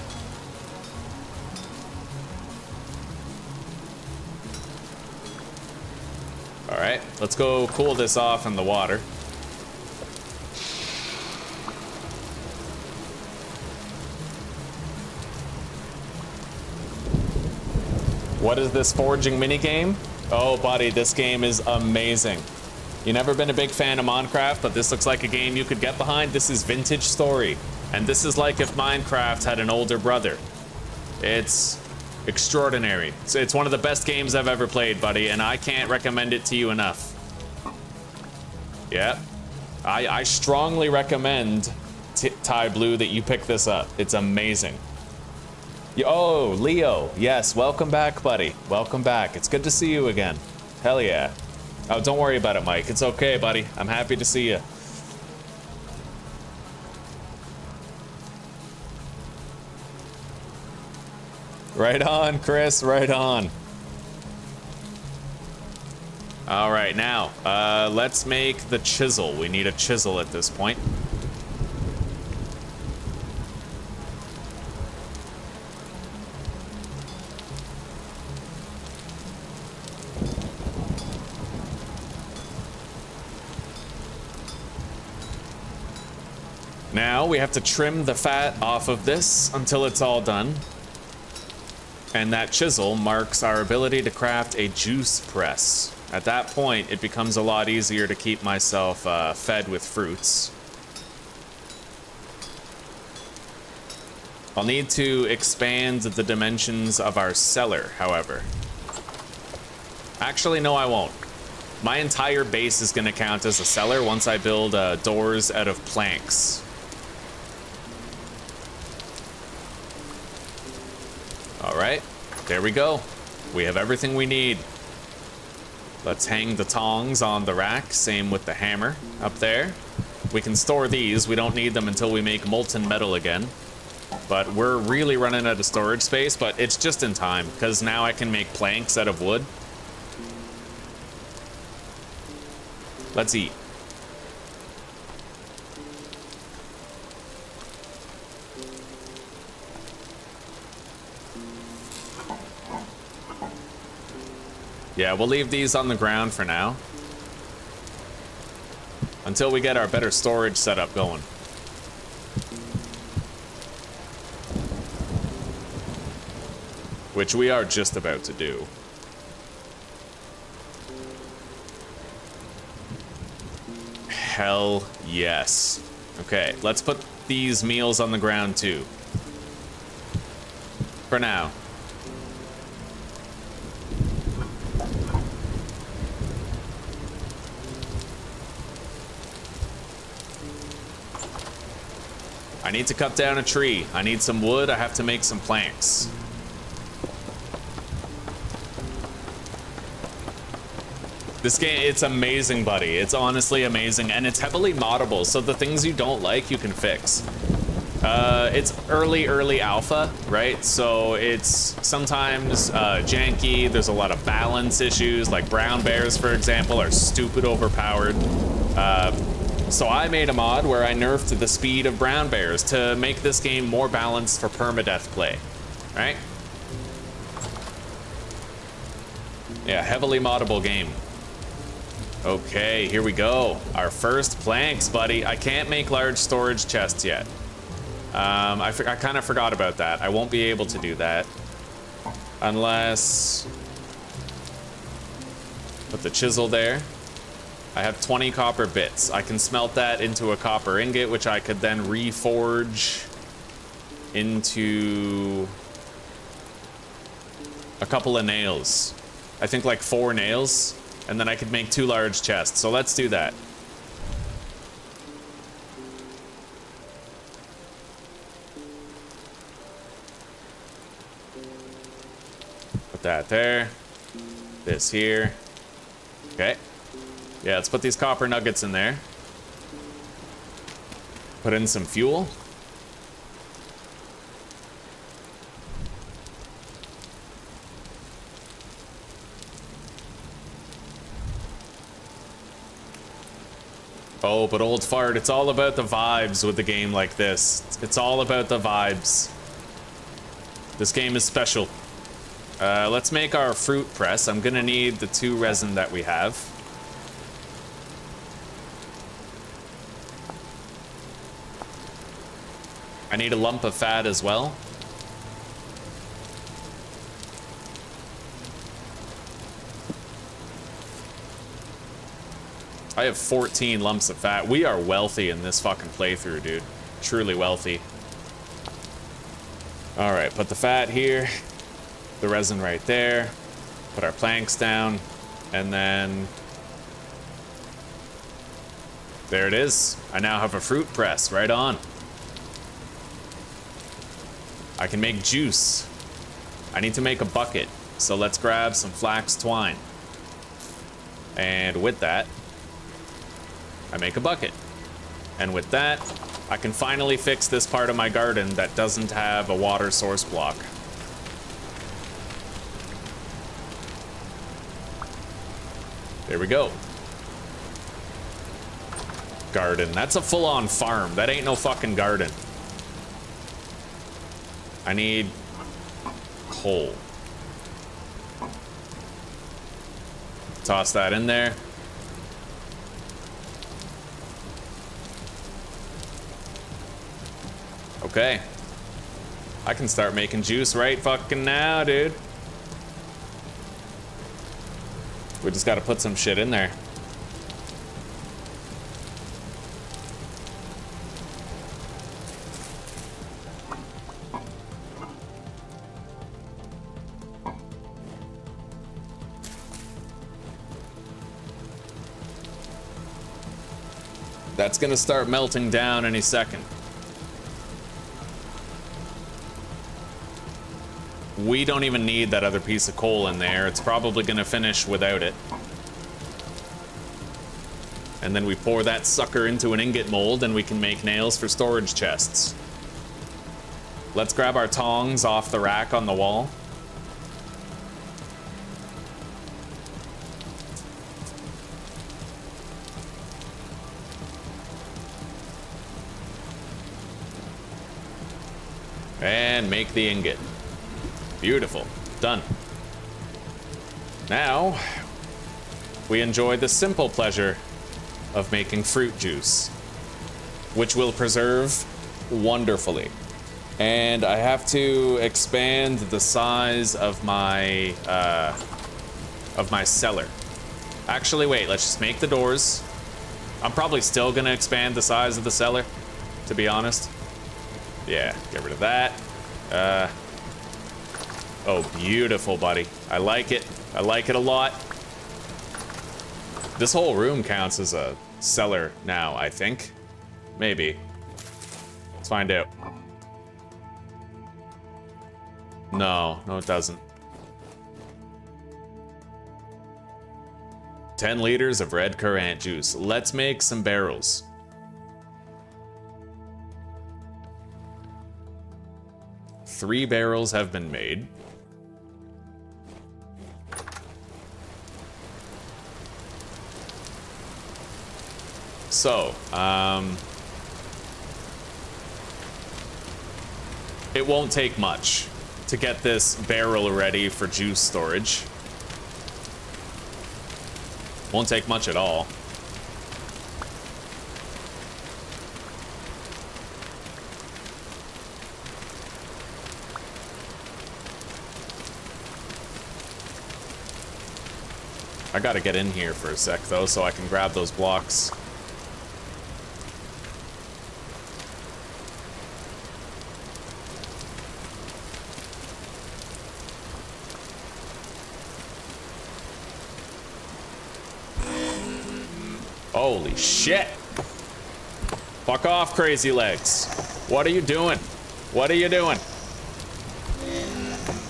Alright, let's go cool this off in the water. What is this forging minigame? Oh, buddy, this game is amazing. You never been a big fan of Minecraft, but this looks like a game you could get behind. This is vintage story. And this is like if Minecraft had an older brother. It's extraordinary. It's one of the best games I've ever played, buddy, and I can't recommend it to you enough. Yep. I strongly recommend, Ty Blue, that you pick this up. It's amazing. Oh, Leo. Yes, welcome back, buddy. Welcome back. It's good to see you again. Hell yeah. Oh, don't worry about it, Mike. It's okay, buddy. I'm happy to see you. Right on, Chris. Right on. All right, now, let's make the chisel. We need a chisel at this point. Now we have to trim the fat off of this until it's all done. And that chisel marks our ability to craft a juice press. At that point, it becomes a lot easier to keep myself fed with fruits. I'll need to expand the dimensions of our cellar, however. Actually, no, I won't. My entire base is going to count as a cellar once I build doors out of planks. All right, there we go. We have everything we need. Let's hang the tongs on the rack, same with the hammer up there. We can store these, we don't need them until we make molten metal again. But we're really running out of storage space, but it's just in time, because now I can make planks out of wood. Let's eat. Yeah, we'll leave these on the ground for now. Until we get our better storage setup going. Which we are just about to do. Hell yes. Okay, let's put these meals on the ground too. For now. I need to cut down a tree. I need some wood. I have to make some planks. This game, it's amazing, buddy. It's honestly amazing, and it's heavily moddable, so the things you don't like, you can fix. It's early alpha, right? So it's sometimes janky. There's a lot of balance issues, like brown bears, for example, are stupid overpowered. So I made a mod where I nerfed the speed of brown bears to make this game more balanced for permadeath play, right? Yeah, heavily moddable game. Okay, here we go. Our first planks, buddy. I can't make large storage chests yet. I kind of forgot about that. I won't be able to do that unless put the chisel there. I have 20 copper bits. I can smelt that into a copper ingot, which I could then reforge into a couple of nails. I think like 4 nails, and then I could make 2 large chests. So let's do that. Put that there. This here. Okay. Yeah, let's put these copper nuggets in there. Put in some fuel. Oh, but old fart, it's all about the vibes with a game like this. It's all about the vibes. This game is special. Let's make our fruit press. I'm gonna need the 2 resin that we have. I need a lump of fat as well. I have 14 lumps of fat. We are wealthy in this fucking playthrough, dude. Truly wealthy. All right, put the fat here. The resin right there. Put our planks down. And then... there it is. I now have a fruit press. Right on. I can make juice. I need to make a bucket. So let's grab some flax twine. And with that, I make a bucket. And with that, I can finally fix this part of my garden that doesn't have a water source block. There we go. Garden. That's a full-on farm. That ain't no fucking garden. I need coal. Toss that in there. Okay. I can start making juice right fucking now, dude. We just gotta put some shit in there. That's gonna start melting down any second. We don't even need that other piece of coal in there. It's probably gonna finish without it. And then we pour that sucker into an ingot mold and we can make nails for storage chests. Let's grab our tongs off the rack on the wall. And make the ingot. Beautiful. Done. Now, we enjoy the simple pleasure of making fruit juice, which will preserve wonderfully. And I have to expand the size of my cellar. Actually, wait, let's just make the doors. I'm probably still gonna expand the size of the cellar, to be honest. Yeah, get rid of that. Oh, beautiful, buddy. I like it. I like it a lot. This whole room counts as a cellar now, I think. Maybe. Let's find out. No, it doesn't. 10 liters of red currant juice. Let's make some barrels. Three barrels have been made. So, it won't take much to get this barrel ready for juice storage. Won't take much at all. I gotta get in here for a sec, though, so I can grab those blocks. Holy shit! Fuck off, crazy legs. What are you doing? What are you doing?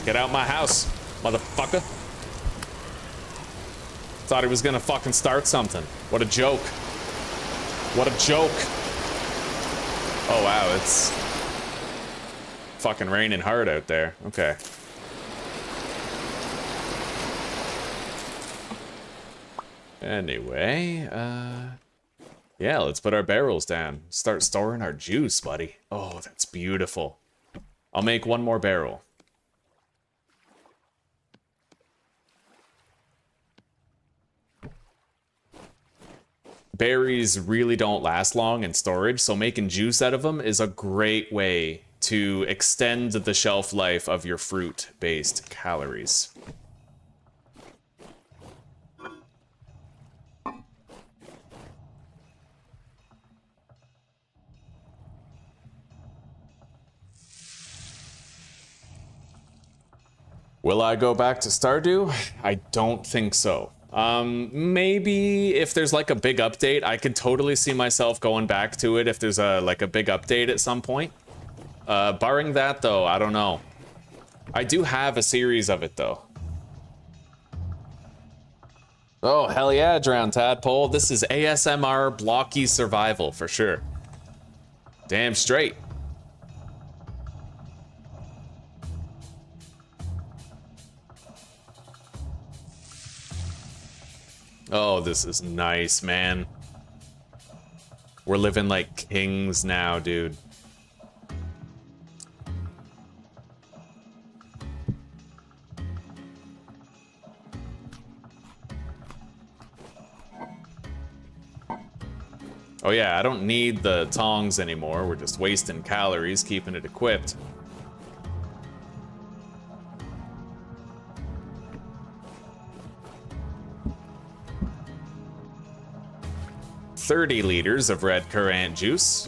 Get out my house, motherfucker. Thought he was gonna fucking start something. What a joke. What a joke. Oh wow, it's fucking raining hard out there. Okay. Anyway, Yeah, let's put our barrels down. Start storing our juice, buddy. Oh, that's beautiful. I'll make one more barrel. Berries really don't last long in storage, so making juice out of them is a great way to extend the shelf life of your fruit-based calories. Will I go back to Stardew? I don't think so. Maybe if there's like a big update, I could totally see myself going back to it if there's a big update at some point. Barring that though, I don't know. I do have a series of it though. Oh, hell yeah, Drowned Tadpole. This is ASMR blocky survival for sure. Damn straight. Oh, this is nice, man. We're living like kings now, dude. Oh yeah, I don't need the tongs anymore. We're just wasting calories keeping it equipped. $30 liters of red currant juice.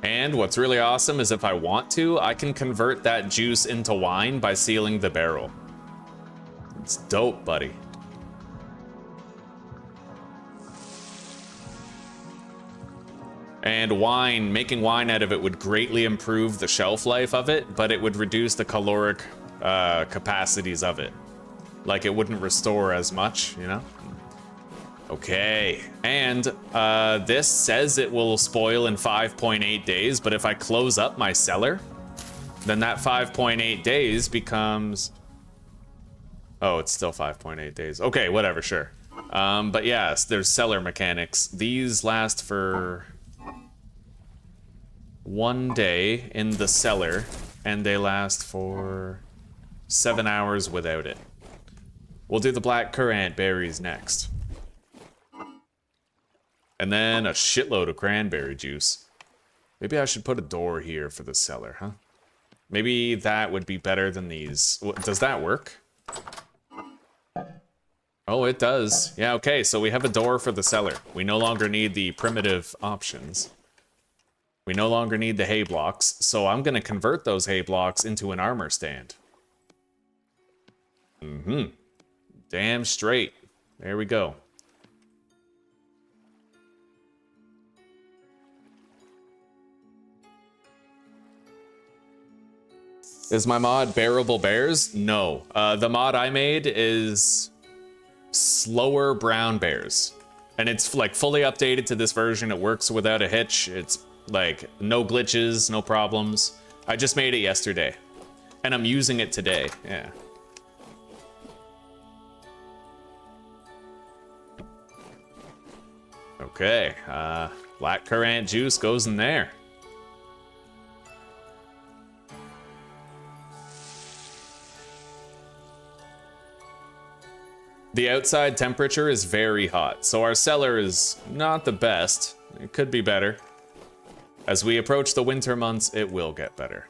And what's really awesome is if I want to, I can convert that juice into wine by sealing the barrel. It's dope, buddy. And wine, making wine out of it would greatly improve the shelf life of it, but it would reduce the caloric capacities of it. Like it wouldn't restore as much, you know? Okay, and this says it will spoil in 5.8 days, but if I close up my cellar, then that 5.8 days becomes... Oh, it's still 5.8 days. Okay, whatever, sure. But yes, there's cellar mechanics. These last for 1 day in the cellar, and they last for 7 hours without it. We'll do the black currant berries next. And then a shitload of cranberry juice. Maybe I should put a door here for the cellar, huh? Maybe that would be better than these. Does that work? Oh, it does. Yeah, okay, so we have a door for the cellar. We no longer need the primitive options. We no longer need the hay blocks, so I'm gonna convert those hay blocks into an armor stand. Mm-hmm. Damn straight. There we go. Is my mod Bearable Bears? No. The mod I made is Slower Brown Bears. And it's like fully updated to this version. It works without a hitch. It's like no glitches, no problems. I just made it yesterday. And I'm using it today, yeah. Okay, black currant juice goes in there. The outside temperature is very hot, so our cellar is not the best. It could be better. As we approach the winter months, it will get better.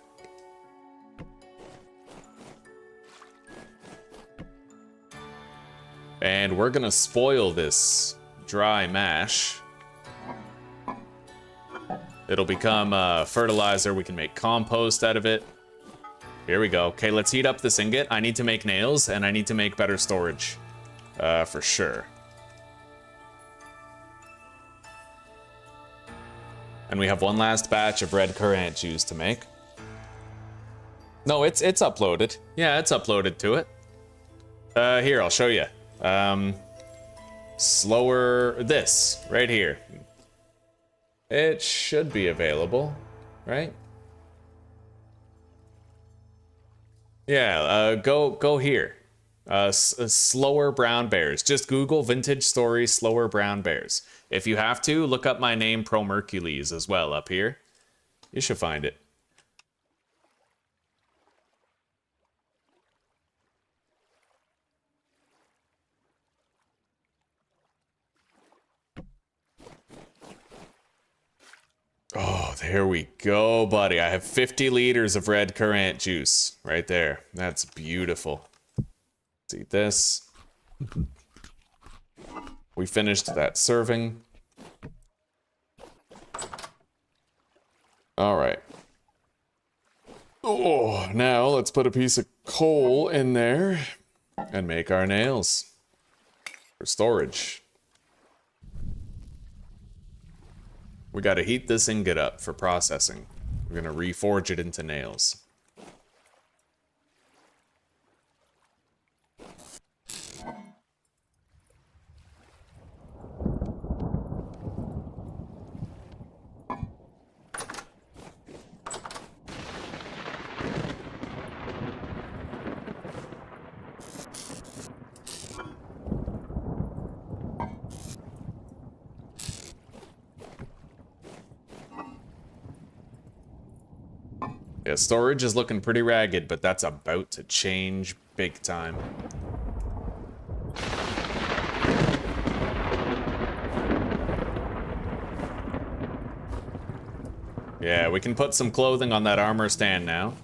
And we're gonna spoil this dry mash. It'll become fertilizer. We can make compost out of it. Here we go. Okay, let's heat up this ingot. I need to make nails, and I need to make better storage. For sure. And we have one last batch of red currant juice to make. No, it's uploaded. Yeah, it's uploaded to it. Here, I'll show you. Slower, this, right here. It should be available, right? Yeah, go here. Slower brown bears. Just Google vintage story slower brown bears. If you have to, look up my name Pro Mercules as well up here. You should find it. Oh, there we go, buddy. I have 50 liters of red currant juice right there. That's beautiful. Let's eat this. We finished that serving. All right. Oh, now let's put a piece of coal in there and make our nails for storage. We gotta heat this ingot up for processing. We're gonna reforge it into nails. Yeah, storage is looking pretty ragged, but that's about to change big time. Yeah, we can put some clothing on that armor stand now.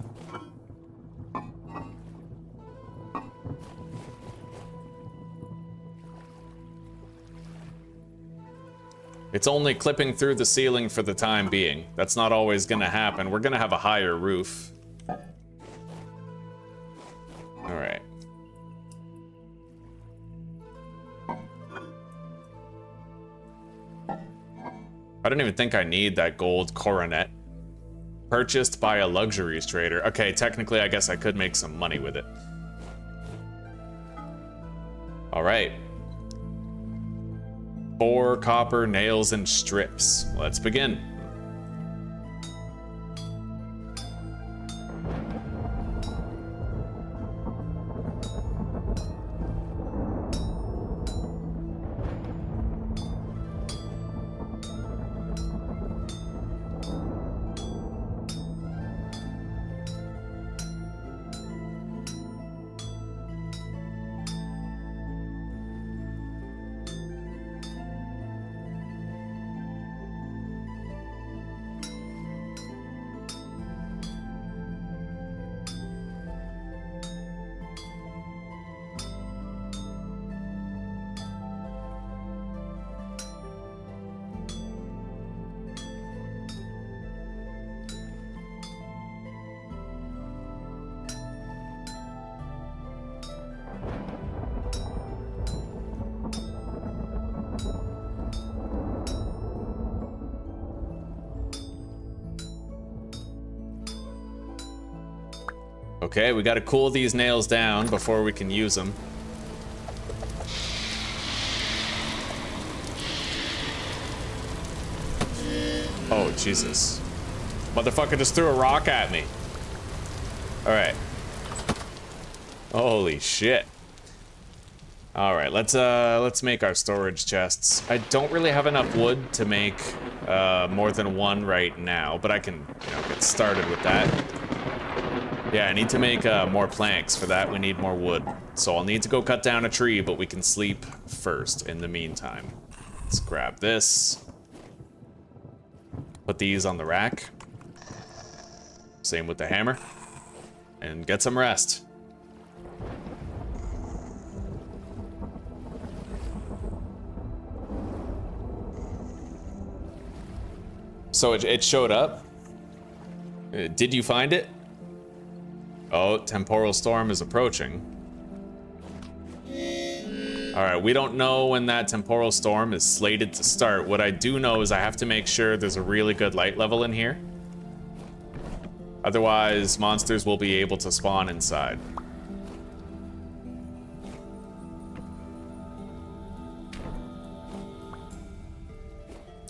It's only clipping through the ceiling for the time being. That's not always gonna happen. We're gonna have a higher roof. All right. I don't even think I need that gold coronet. Purchased by a luxuries trader. Okay, technically I guess I could make some money with it. All right. 4 copper nails and strips. Let's begin. Okay, we gotta cool these nails down before we can use them. Oh, Jesus. Motherfucker just threw a rock at me. Alright. Holy shit. Alright, let's make our storage chests. I don't really have enough wood to make more than one right now, but I can, get started with that. Yeah, I need to make more planks. For that, we need more wood. So I'll need to go cut down a tree, but we can sleep first in the meantime. Let's grab this. Put these on the rack. Same with the hammer. And get some rest. So it showed up. Did you find it? Oh, temporal storm is approaching. Alright, we don't know when that temporal storm is slated to start. What I do know is I have to make sure there's a really good light level in here. Otherwise, monsters will be able to spawn inside.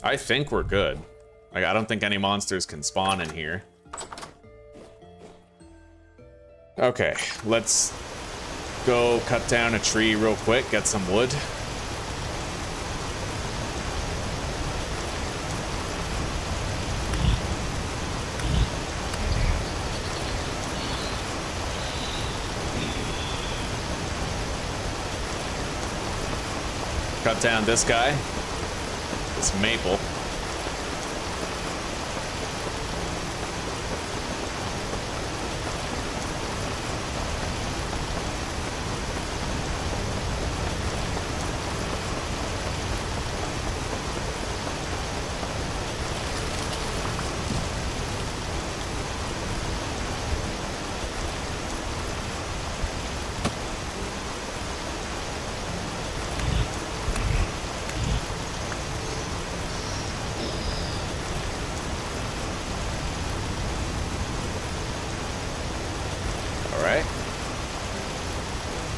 I think we're good. Like, I don't think any monsters can spawn in here. Okay, let's go cut down a tree real quick, get some wood. Cut down this guy, this maple.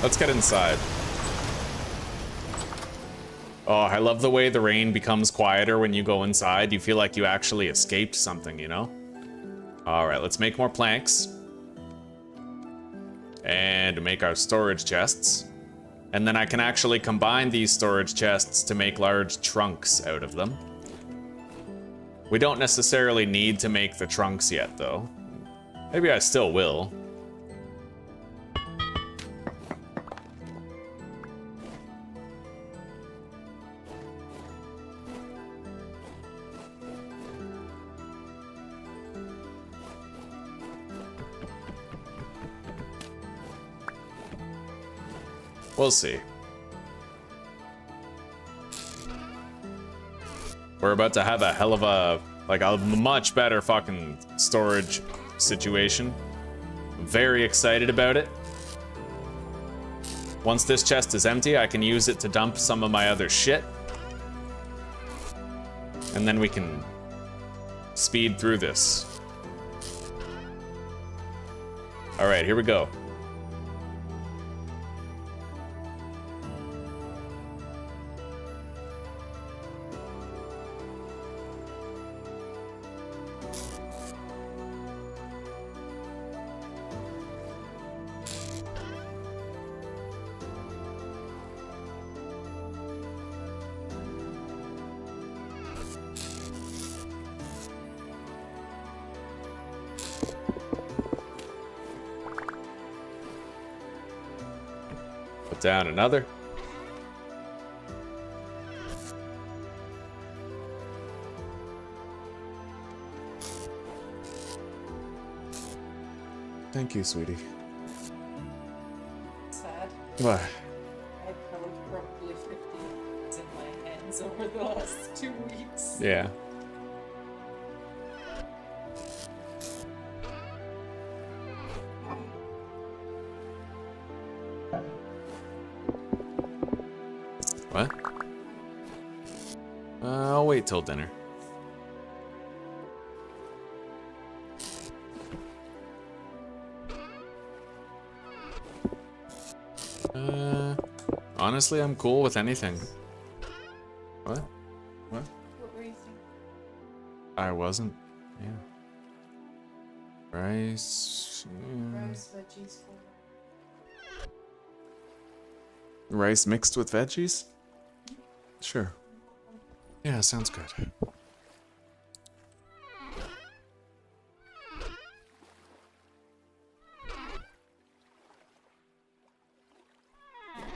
Let's get inside. Oh, I love the way the rain becomes quieter when you go inside. You feel like you actually escaped something, you know? All right, let's make more planks. And make our storage chests. And then I can actually combine these storage chests to make large trunks out of them. We don't necessarily need to make the trunks yet, though. Maybe I still will. We'll see. We're about to have a hell of a, like, a much better fucking storage situation. I'm very excited about it. Once this chest is empty, I can use it to dump some of my other shit. And then we can speed through this. All right, here we go. Down another. Thank you, sweetie. Sad. What? I held probably 50 in my hands over the last 2 weeks. Yeah. What? I'll wait till dinner. Honestly, I'm cool with anything. What? What? What were you thinking? I wasn't. Yeah. Rice. Rice, veggies, Rice mixed with veggies? Sure. Yeah, sounds good.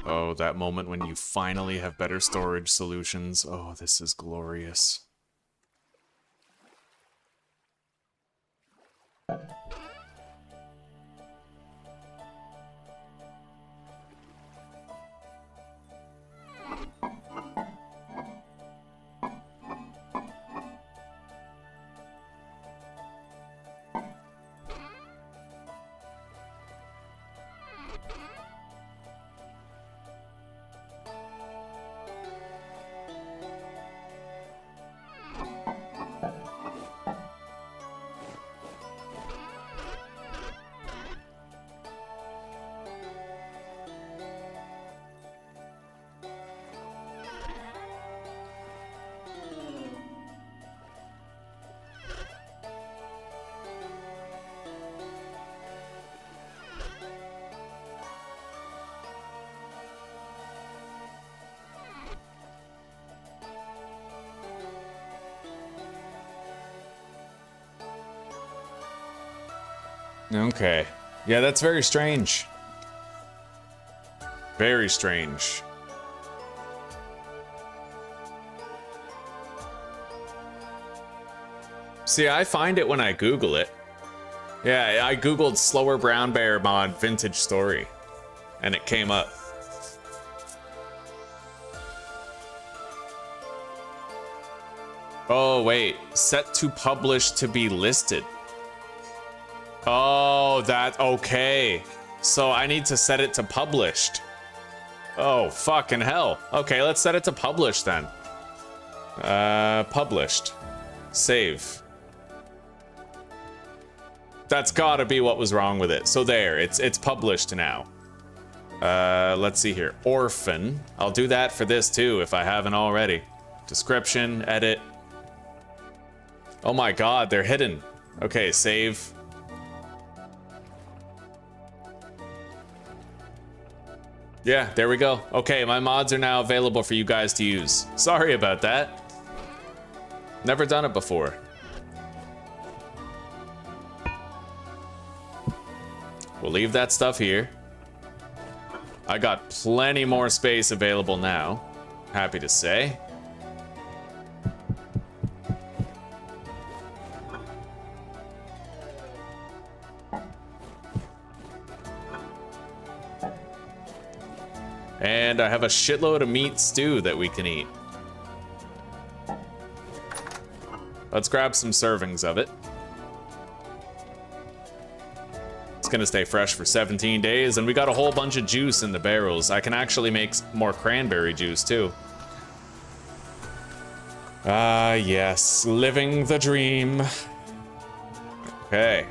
Oh, that moment when you finally have better storage solutions. Oh, this is glorious. Okay. Yeah, that's very strange. Very strange. See, I find it when I Google it. Yeah, I Googled slower brown bear mod vintage story, and it came up. Oh, wait. Set to publish to be listed. Oh, that, okay. So I need to set it to published. Oh, fucking hell. Okay, let's set it to published then. Published. Save. That's gotta be what was wrong with it. So there, it's published now. Let's see here. Orphan. I'll do that for this too if I haven't already. Description, edit. Oh my god, they're hidden. Okay, save. Yeah, there we go. Okay, my mods are now available for you guys to use. Sorry about that. Never done it before. We'll leave that stuff here. I got plenty more space available now. Happy to say. And I have a shitload of meat stew that we can eat. Let's grab some servings of it. It's gonna stay fresh for 17 days, and we got a whole bunch of juice in the barrels. I can actually make more cranberry juice too. Ah, yes, living the dream. Okay.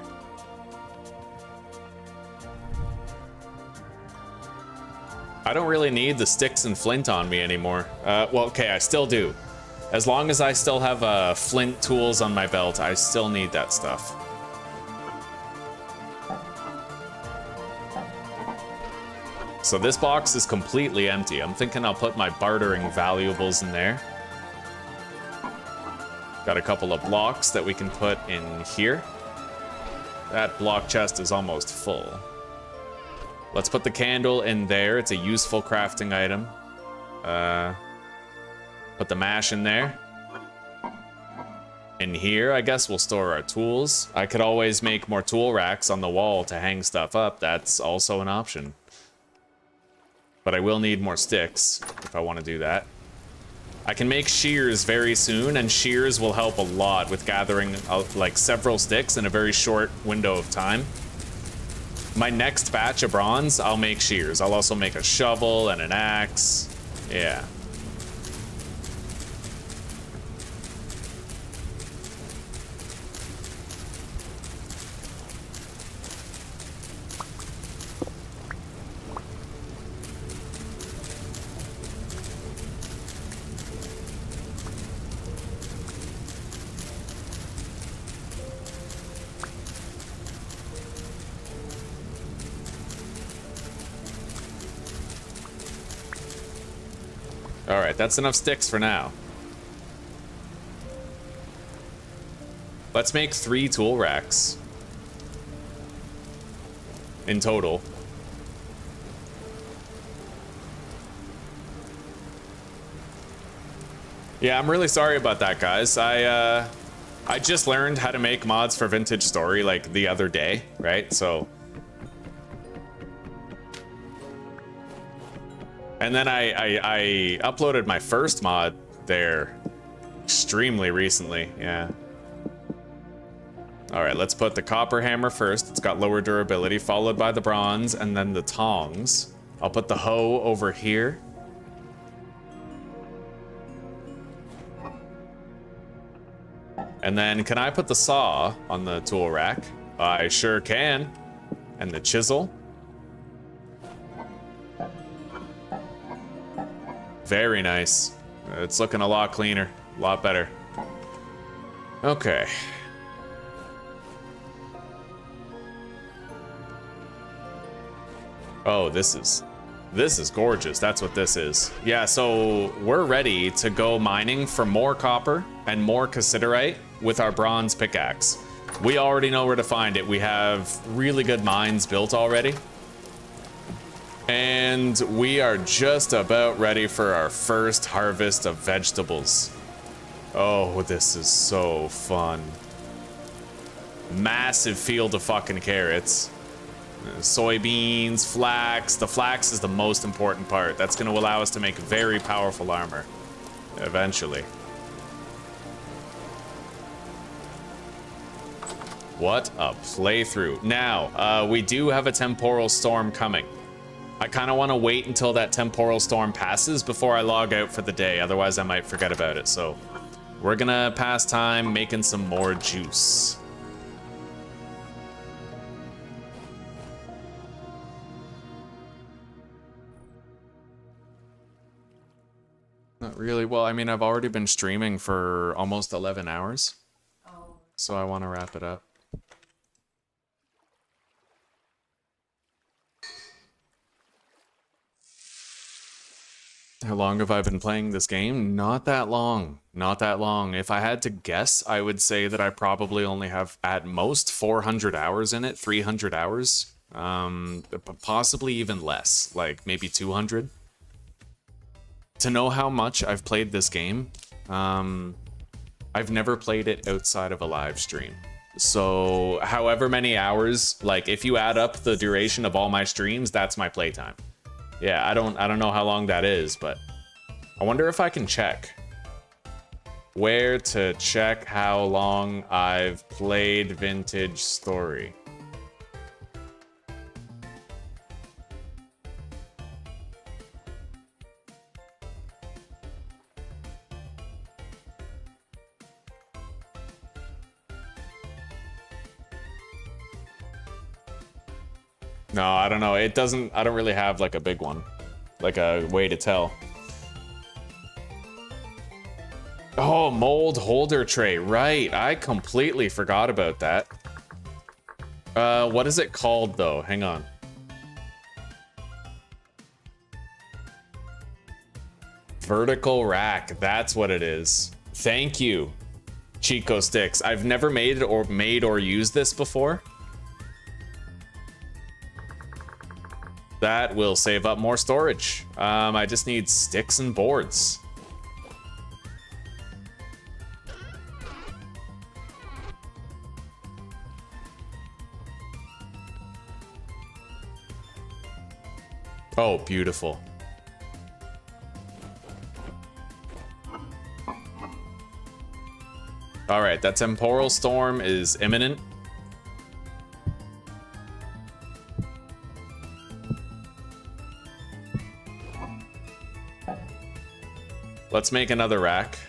I don't really need the sticks and flint on me anymore. Well, okay, I still do. As long as I still have flint tools on my belt, I still need that stuff. So this box is completely empty. I'm thinking I'll put my bartering valuables in there. Got a couple of blocks that we can put in here. That block chest is almost full. Let's put the candle in there. It's a useful crafting item. Put the mash in there. In here, I guess we'll store our tools. I could always make more tool racks on the wall to hang stuff up. That's also an option. But I will need more sticks if I want to do that. I can make shears very soon, and shears will help a lot with gathering like several sticks in a very short window of time. My next batch of bronze, I'll make shears. I'll also make a shovel and an axe. Yeah. All right, that's enough sticks for now. Let's make 3 tool racks in total. Yeah, I'm really sorry about that, guys. I just learned how to make mods for Vintage Story like the other day, right? So. And then I uploaded my first mod there extremely recently, yeah. All right, let's put the copper hammer first. It's got lower durability, followed by the bronze, and then the tongs. I'll put the hoe over here. And then can I put the saw on the tool rack? I sure can. And the chisel. Very nice. It's looking a lot cleaner, a lot better. Okay. Oh, this is gorgeous. That's what this is. Yeah, so we're ready to go mining for more copper and more cassiterite with our bronze pickaxe. We already know where to find it. We have really good mines built already. And we are just about ready for our first harvest of vegetables. Oh, this is so fun. Massive field of fucking carrots. Soybeans, flax. The flax is the most important part. That's going to allow us to make very powerful armor. Eventually. What a playthrough. Now, we do have a temporal storm coming. I kind of want to wait until that temporal storm passes before I log out for the day. Otherwise, I might forget about it. So, we're going to pass time making some more juice. Not really. Well, I mean, I've already been streaming for almost 11 hours. So I want to wrap it up. How long have I been playing this game? Not that long. Not that long. If I had to guess, I would say that I probably only have at most 400 hours in it, 300 hours. Possibly even less, like maybe 200. To know how much I've played this game, I've never played it outside of a live stream. So however many hours, like if you add up the duration of all my streams, that's my playtime. Yeah, I don't know how long that is, but I wonder if I can check. Where to check how long I've played Vintage Story. No, I don't know. It doesn't, I don't really have like a big one, like a way to tell. Oh, mold holder tray. Right. I completely forgot about that. What is it called though? Hang on. Vertical rack. That's what it is. Thank you, Chico Sticks. I've never made or used this before. That will save up more storage. I just need sticks and boards. Oh, beautiful. All right, that temporal storm is imminent. Let's make another rack.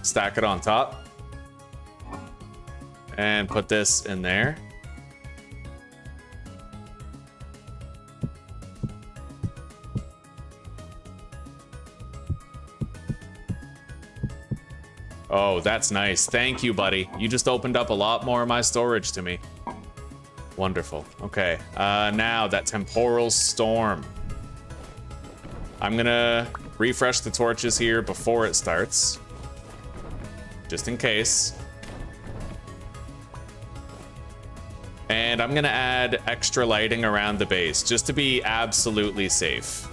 Stack it on top. And put this in there. Oh, that's nice. Thank you, buddy. You just opened up a lot more of my storage to me. Wonderful. Okay, now that temporal storm. I'm gonna refresh the torches here before it starts, just in case. And I'm gonna add extra lighting around the base, just to be absolutely safe.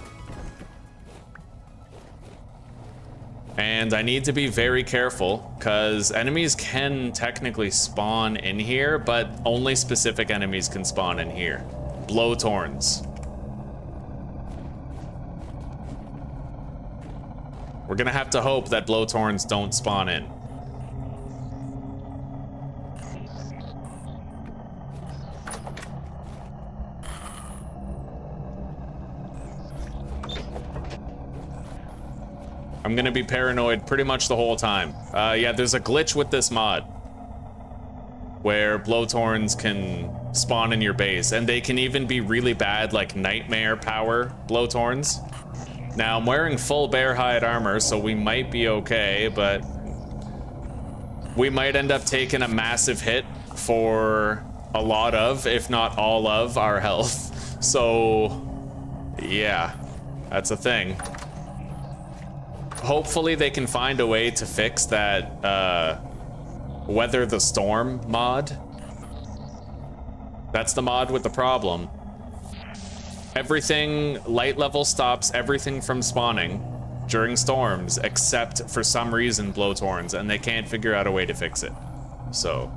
And I need to be very careful, because enemies can technically spawn in here, but only specific enemies can spawn in here. Blowtorns. We're gonna have to hope that blowtorns don't spawn in. I'm gonna be paranoid pretty much the whole time. Yeah, there's a glitch with this mod where blowtorns can spawn in your base, and they can even be really bad, like nightmare power blowtorns. Now, I'm wearing full bear hide armor, so we might be okay, but we might end up taking a massive hit for a lot of, if not all of, our health. So, yeah, that's a thing. hopefully they can find a way to fix that weather the storm mod. That's the mod with the problem. Everything, light level stops everything from spawning during storms, except for some reason blowtorns, and they can't figure out a way to fix it. So.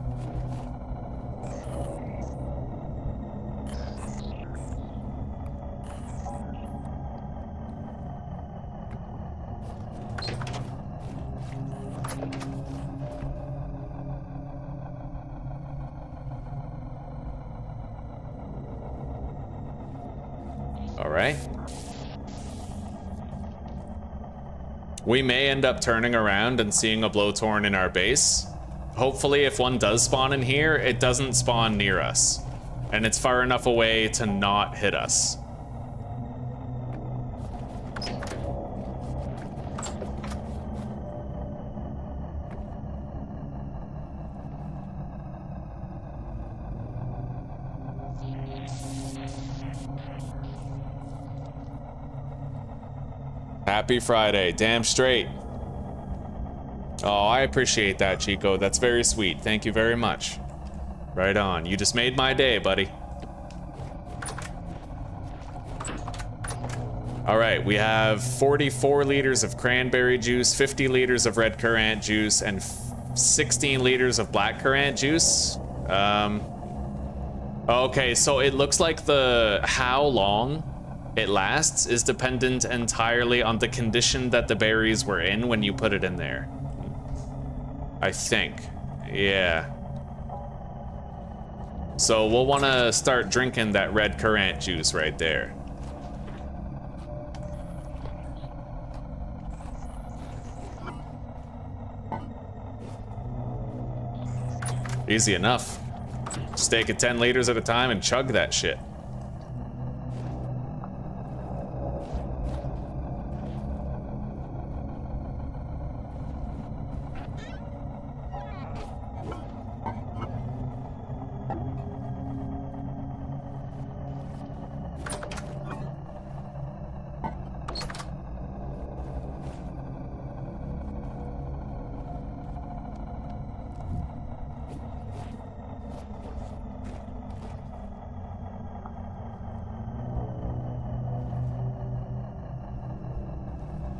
All right. We may end up turning around and seeing a blowtorn in our base. Hopefully, if one does spawn in here, it doesn't spawn near us. And it's far enough away to not hit us. Happy Friday, damn straight. Oh, I appreciate that, Chico. That's very sweet. Thank you very much. Right on. You just made my day, buddy. All right, we have 44 liters of cranberry juice, 50 liters of red currant juice, and 16 liters of black currant juice. Okay, so it looks like the how long it lasts is dependent entirely on the condition that the berries were in when you put it in there. I think. Yeah. So we'll want to start drinking that red currant juice right there. Easy enough. Just take it 10 liters at a time and chug that shit.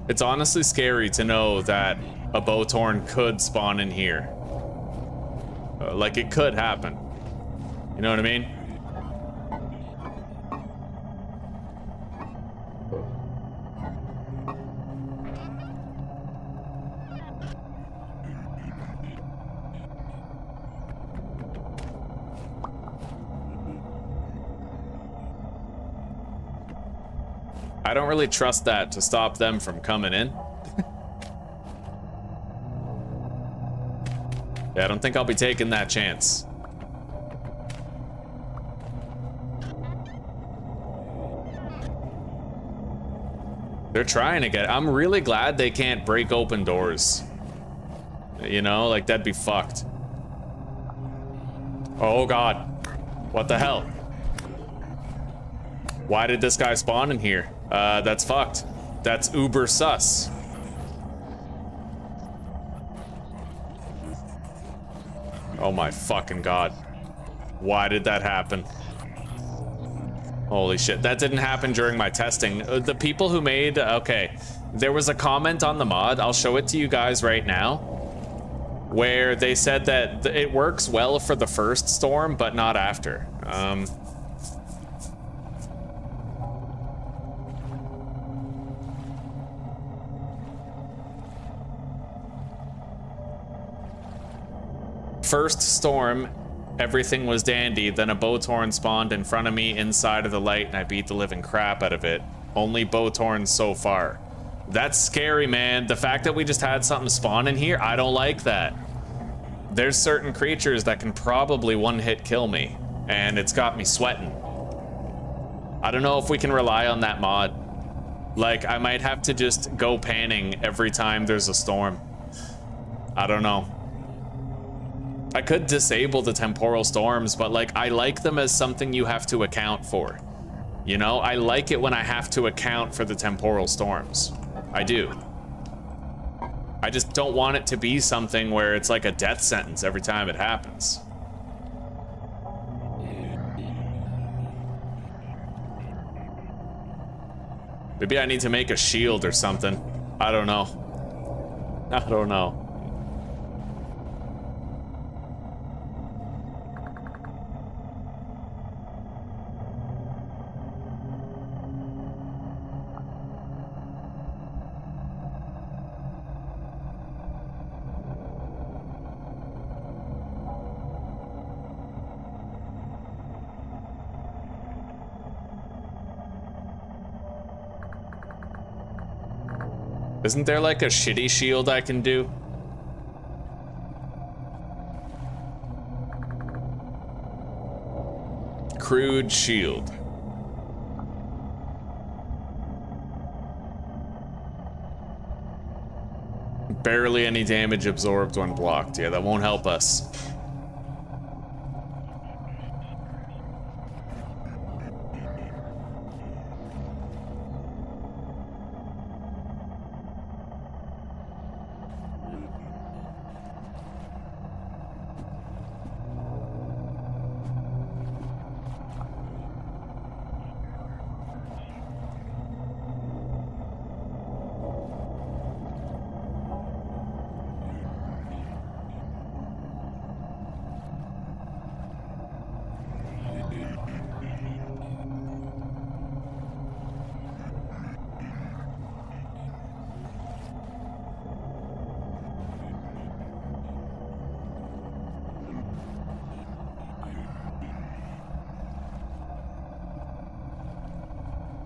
It's honestly scary to know that a Bowtorn could spawn in here. Like, it could happen. You know what I mean? I don't really trust that to stop them from coming in. Yeah, I don't think I'll be taking that chance. They're trying to get... I'm really glad they can't break open doors. You know, like, that'd be fucked. Oh, God. What the hell? Why did this guy spawn in here? That's fucked. That's uber sus. Oh my fucking God. Why did that happen? Holy shit, that didn't happen during my testing. The people who made, okay, there was a comment on the mod, I'll show it to you guys right now, where they said that it works well for the first storm, but not after. First storm, everything was dandy, then a Bowtorn spawned in front of me inside of the light and I beat the living crap out of it. Only Bowtorns so far. That's scary, man. The fact that we just had something spawn in here, I don't like that. There's certain creatures that can probably one-hit kill me, and it's got me sweating. I don't know if we can rely on that mod. Like, I might have to just go panning every time there's a storm. I don't know. I could disable the temporal storms, but like, I like them as something you have to account for. You know, I like it when I have to account for the temporal storms. I do. I just don't want it to be something where it's like a death sentence every time it happens. Maybe I need to make a shield or something. I don't know. I don't know. Isn't there like a shitty shield I can do? Crude shield. Barely any damage absorbed when blocked. Yeah, that won't help us.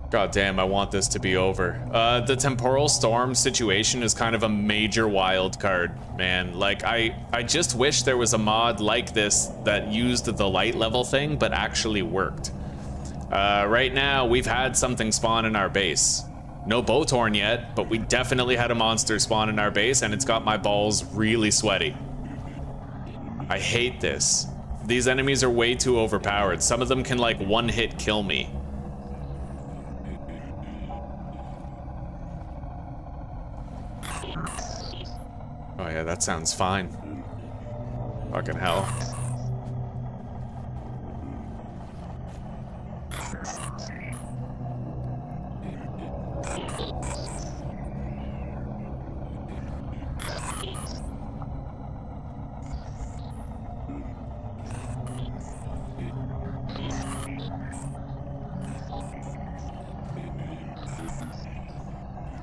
God damn, I want this to be over. The temporal storm situation is kind of a major wild card, man. Like, I just wish there was a mod like this that used the light level thing, but actually worked. Right now, we've had something spawn in our base. No Bowtorn yet, but we definitely had a monster spawn in our base, and it's got my balls really sweaty. I hate this. These enemies are way too overpowered. Some of them can, like, one-hit kill me. Oh yeah, that sounds fine. Fucking hell.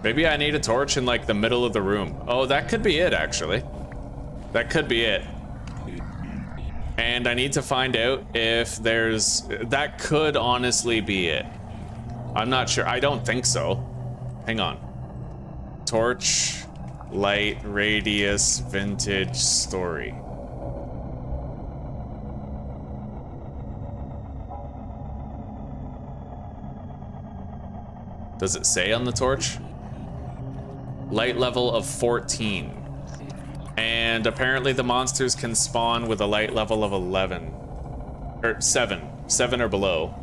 Maybe I need a torch in like the middle of the room. Oh, that could be it actually. That could be it. And I need to find out if there's... That could honestly be it. I'm not sure. I don't think so. Hang on. Torch, light, radius, vintage, story. Does it say on the torch? Light level of 14. And apparently the monsters can spawn with a light level of 11. Or 7. 7 or below.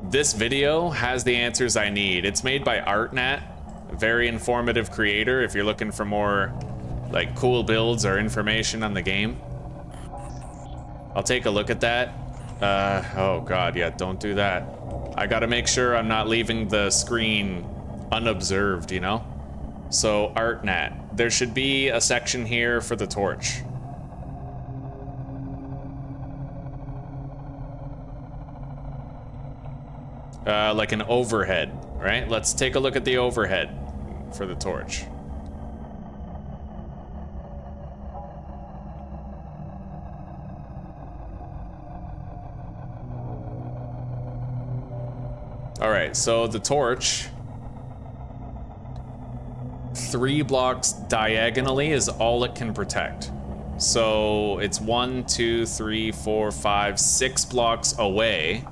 This video has the answers I need. It's made by ArtNat, a very informative creator if you're looking for more like cool builds or information on the game. I'll take a look at that. Oh god, yeah, don't do that. I gotta make sure I'm not leaving the screen unobserved, you know? So, ArtNat. There should be a section here for the torch. Like an overhead, right? Let's take a look at the overhead for the torch. All right, so the torch, 3 blocks diagonally is all it can protect. So it's 1, 2, 3, 4, 5, 6 blocks away.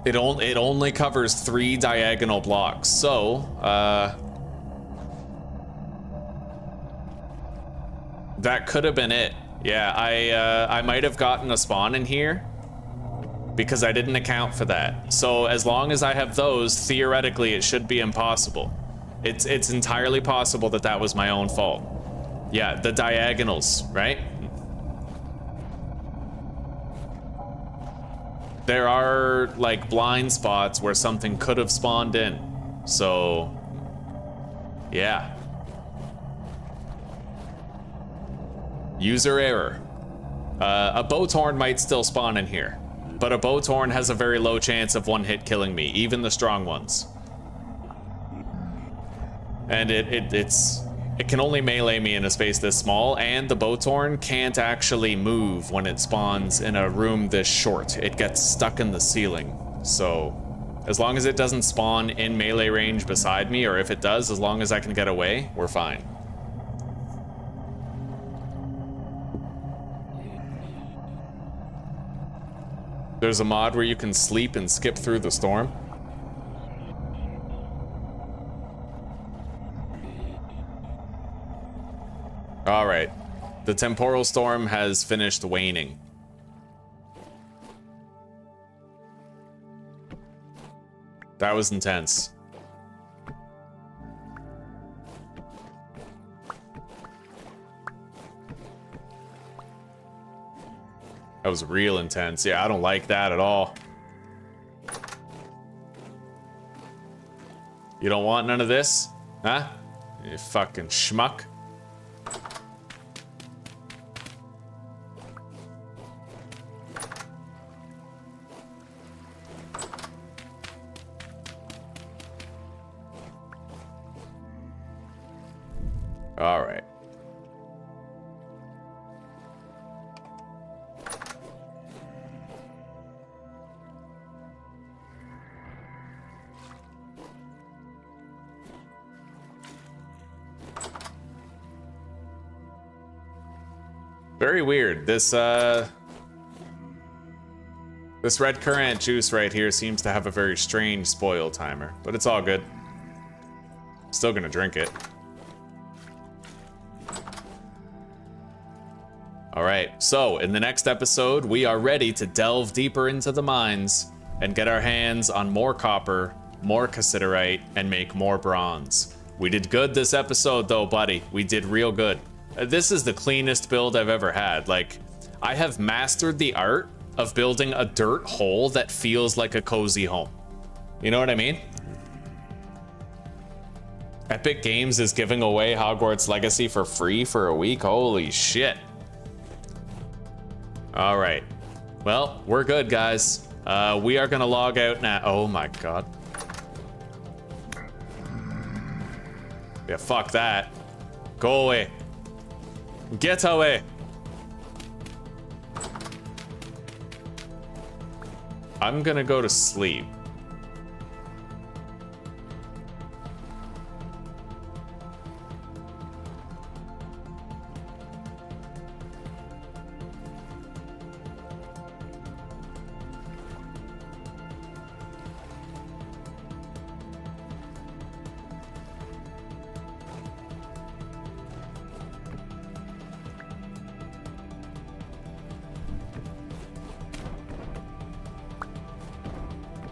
It only covers 3 diagonal blocks. So, that could have been it. Yeah, I might have gotten a spawn in here because I didn't account for that. So as long as I have those, theoretically, it should be impossible. It's entirely possible that that was my own fault. Yeah, the diagonals, right? There are, like, blind spots where something could have spawned in. So, yeah. User error. A Bowtorn might still spawn in here, but a Bowtorn has a very low chance of one hit killing me, even the strong ones. And it can only melee me in a space this small, and the Bowtorn can't actually move when it spawns in a room this short. It gets stuck in the ceiling. So, as long as it doesn't spawn in melee range beside me, or if it does, as long as I can get away, we're fine. There's a mod where you can sleep and skip through the storm. All right, the temporal storm has finished waning. That was intense. That was real intense. Yeah, I don't like that at all. You don't want none of this? Huh? You fucking schmuck. All right. Very weird. This red currant juice right here seems to have a very strange spoil timer, but it's all good. Still gonna drink it. All right, so in the next episode, we are ready to delve deeper into the mines and get our hands on more copper, more cassiterite, and make more bronze. We did good this episode though, buddy. We did real good. This is the cleanest build I've ever had. Like, I have mastered the art of building a dirt hole that feels like a cozy home. You know what I mean? Epic Games is giving away Hogwarts Legacy for free for a week. Holy shit. All right. Well, we're good, guys. We are gonna log out now. Oh my god. Yeah, fuck that. Go away. Get away. I'm gonna go to sleep.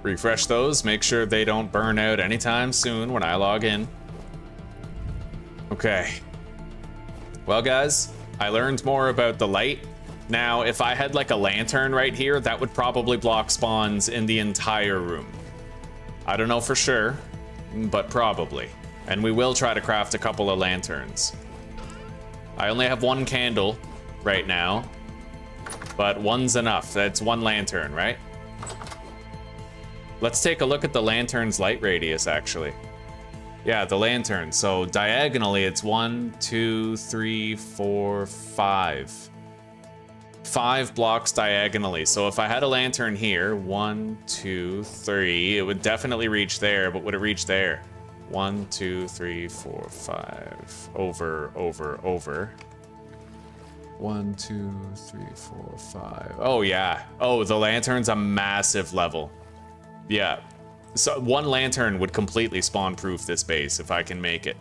Refresh those, make sure they don't burn out anytime soon when I log in. Okay. Well, guys, I learned more about the light. Now, if I had like a lantern right here, that would probably block spawns in the entire room. I don't know for sure, but probably. And we will try to craft a couple of lanterns. I only have one candle right now, but one's enough. That's one lantern, right? Let's take a look at the lantern's light radius, actually. Yeah, the lantern. So diagonally, it's 1, 2, 3, 4, 5. 5 blocks diagonally. So if I had a lantern here, 1, 2, 3, it would definitely reach there, but would it reach there? 1, 2, 3, 4, 5. Over, over, over. 1, 2, 3, 4, 5. Oh, yeah. Oh, the lantern's a massive level. Yeah, so one lantern would completely spawn-proof this base if I can make it.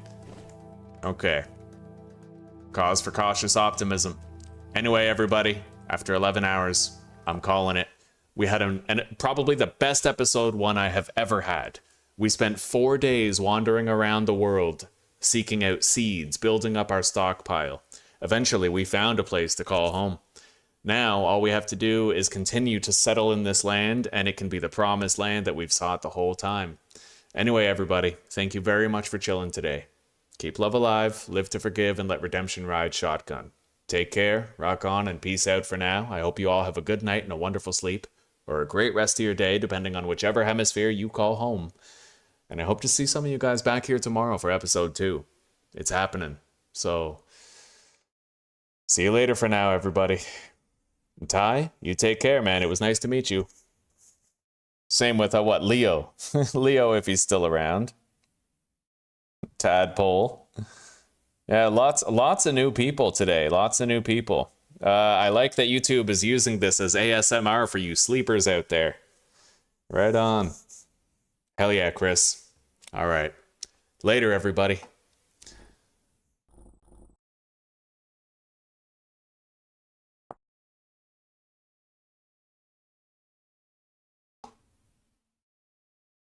Okay. Cause for cautious optimism. Anyway, everybody, after 11 hours, I'm calling it. We had probably the best episode 1 I have ever had. We spent 4 days wandering around the world, seeking out seeds, building up our stockpile. Eventually, we found a place to call home. Now, all we have to do is continue to settle in this land, and it can be the promised land that we've sought the whole time. Anyway, everybody, thank you very much for chilling today. Keep love alive, live to forgive, and let redemption ride shotgun. Take care, rock on, and peace out for now. I hope you all have a good night and a wonderful sleep, or a great rest of your day, depending on whichever hemisphere you call home. And I hope to see some of you guys back here tomorrow for episode 2. It's happening. So, see you later for now, everybody. And Ty, you take care, man. It was nice to meet you. Same with, Leo. Leo, if he's still around. Tadpole. Yeah, lots of new people today. Lots of new people. I like that YouTube is using this as ASMR for you sleepers out there. Right on. Hell yeah, Chris. All right. Later, everybody.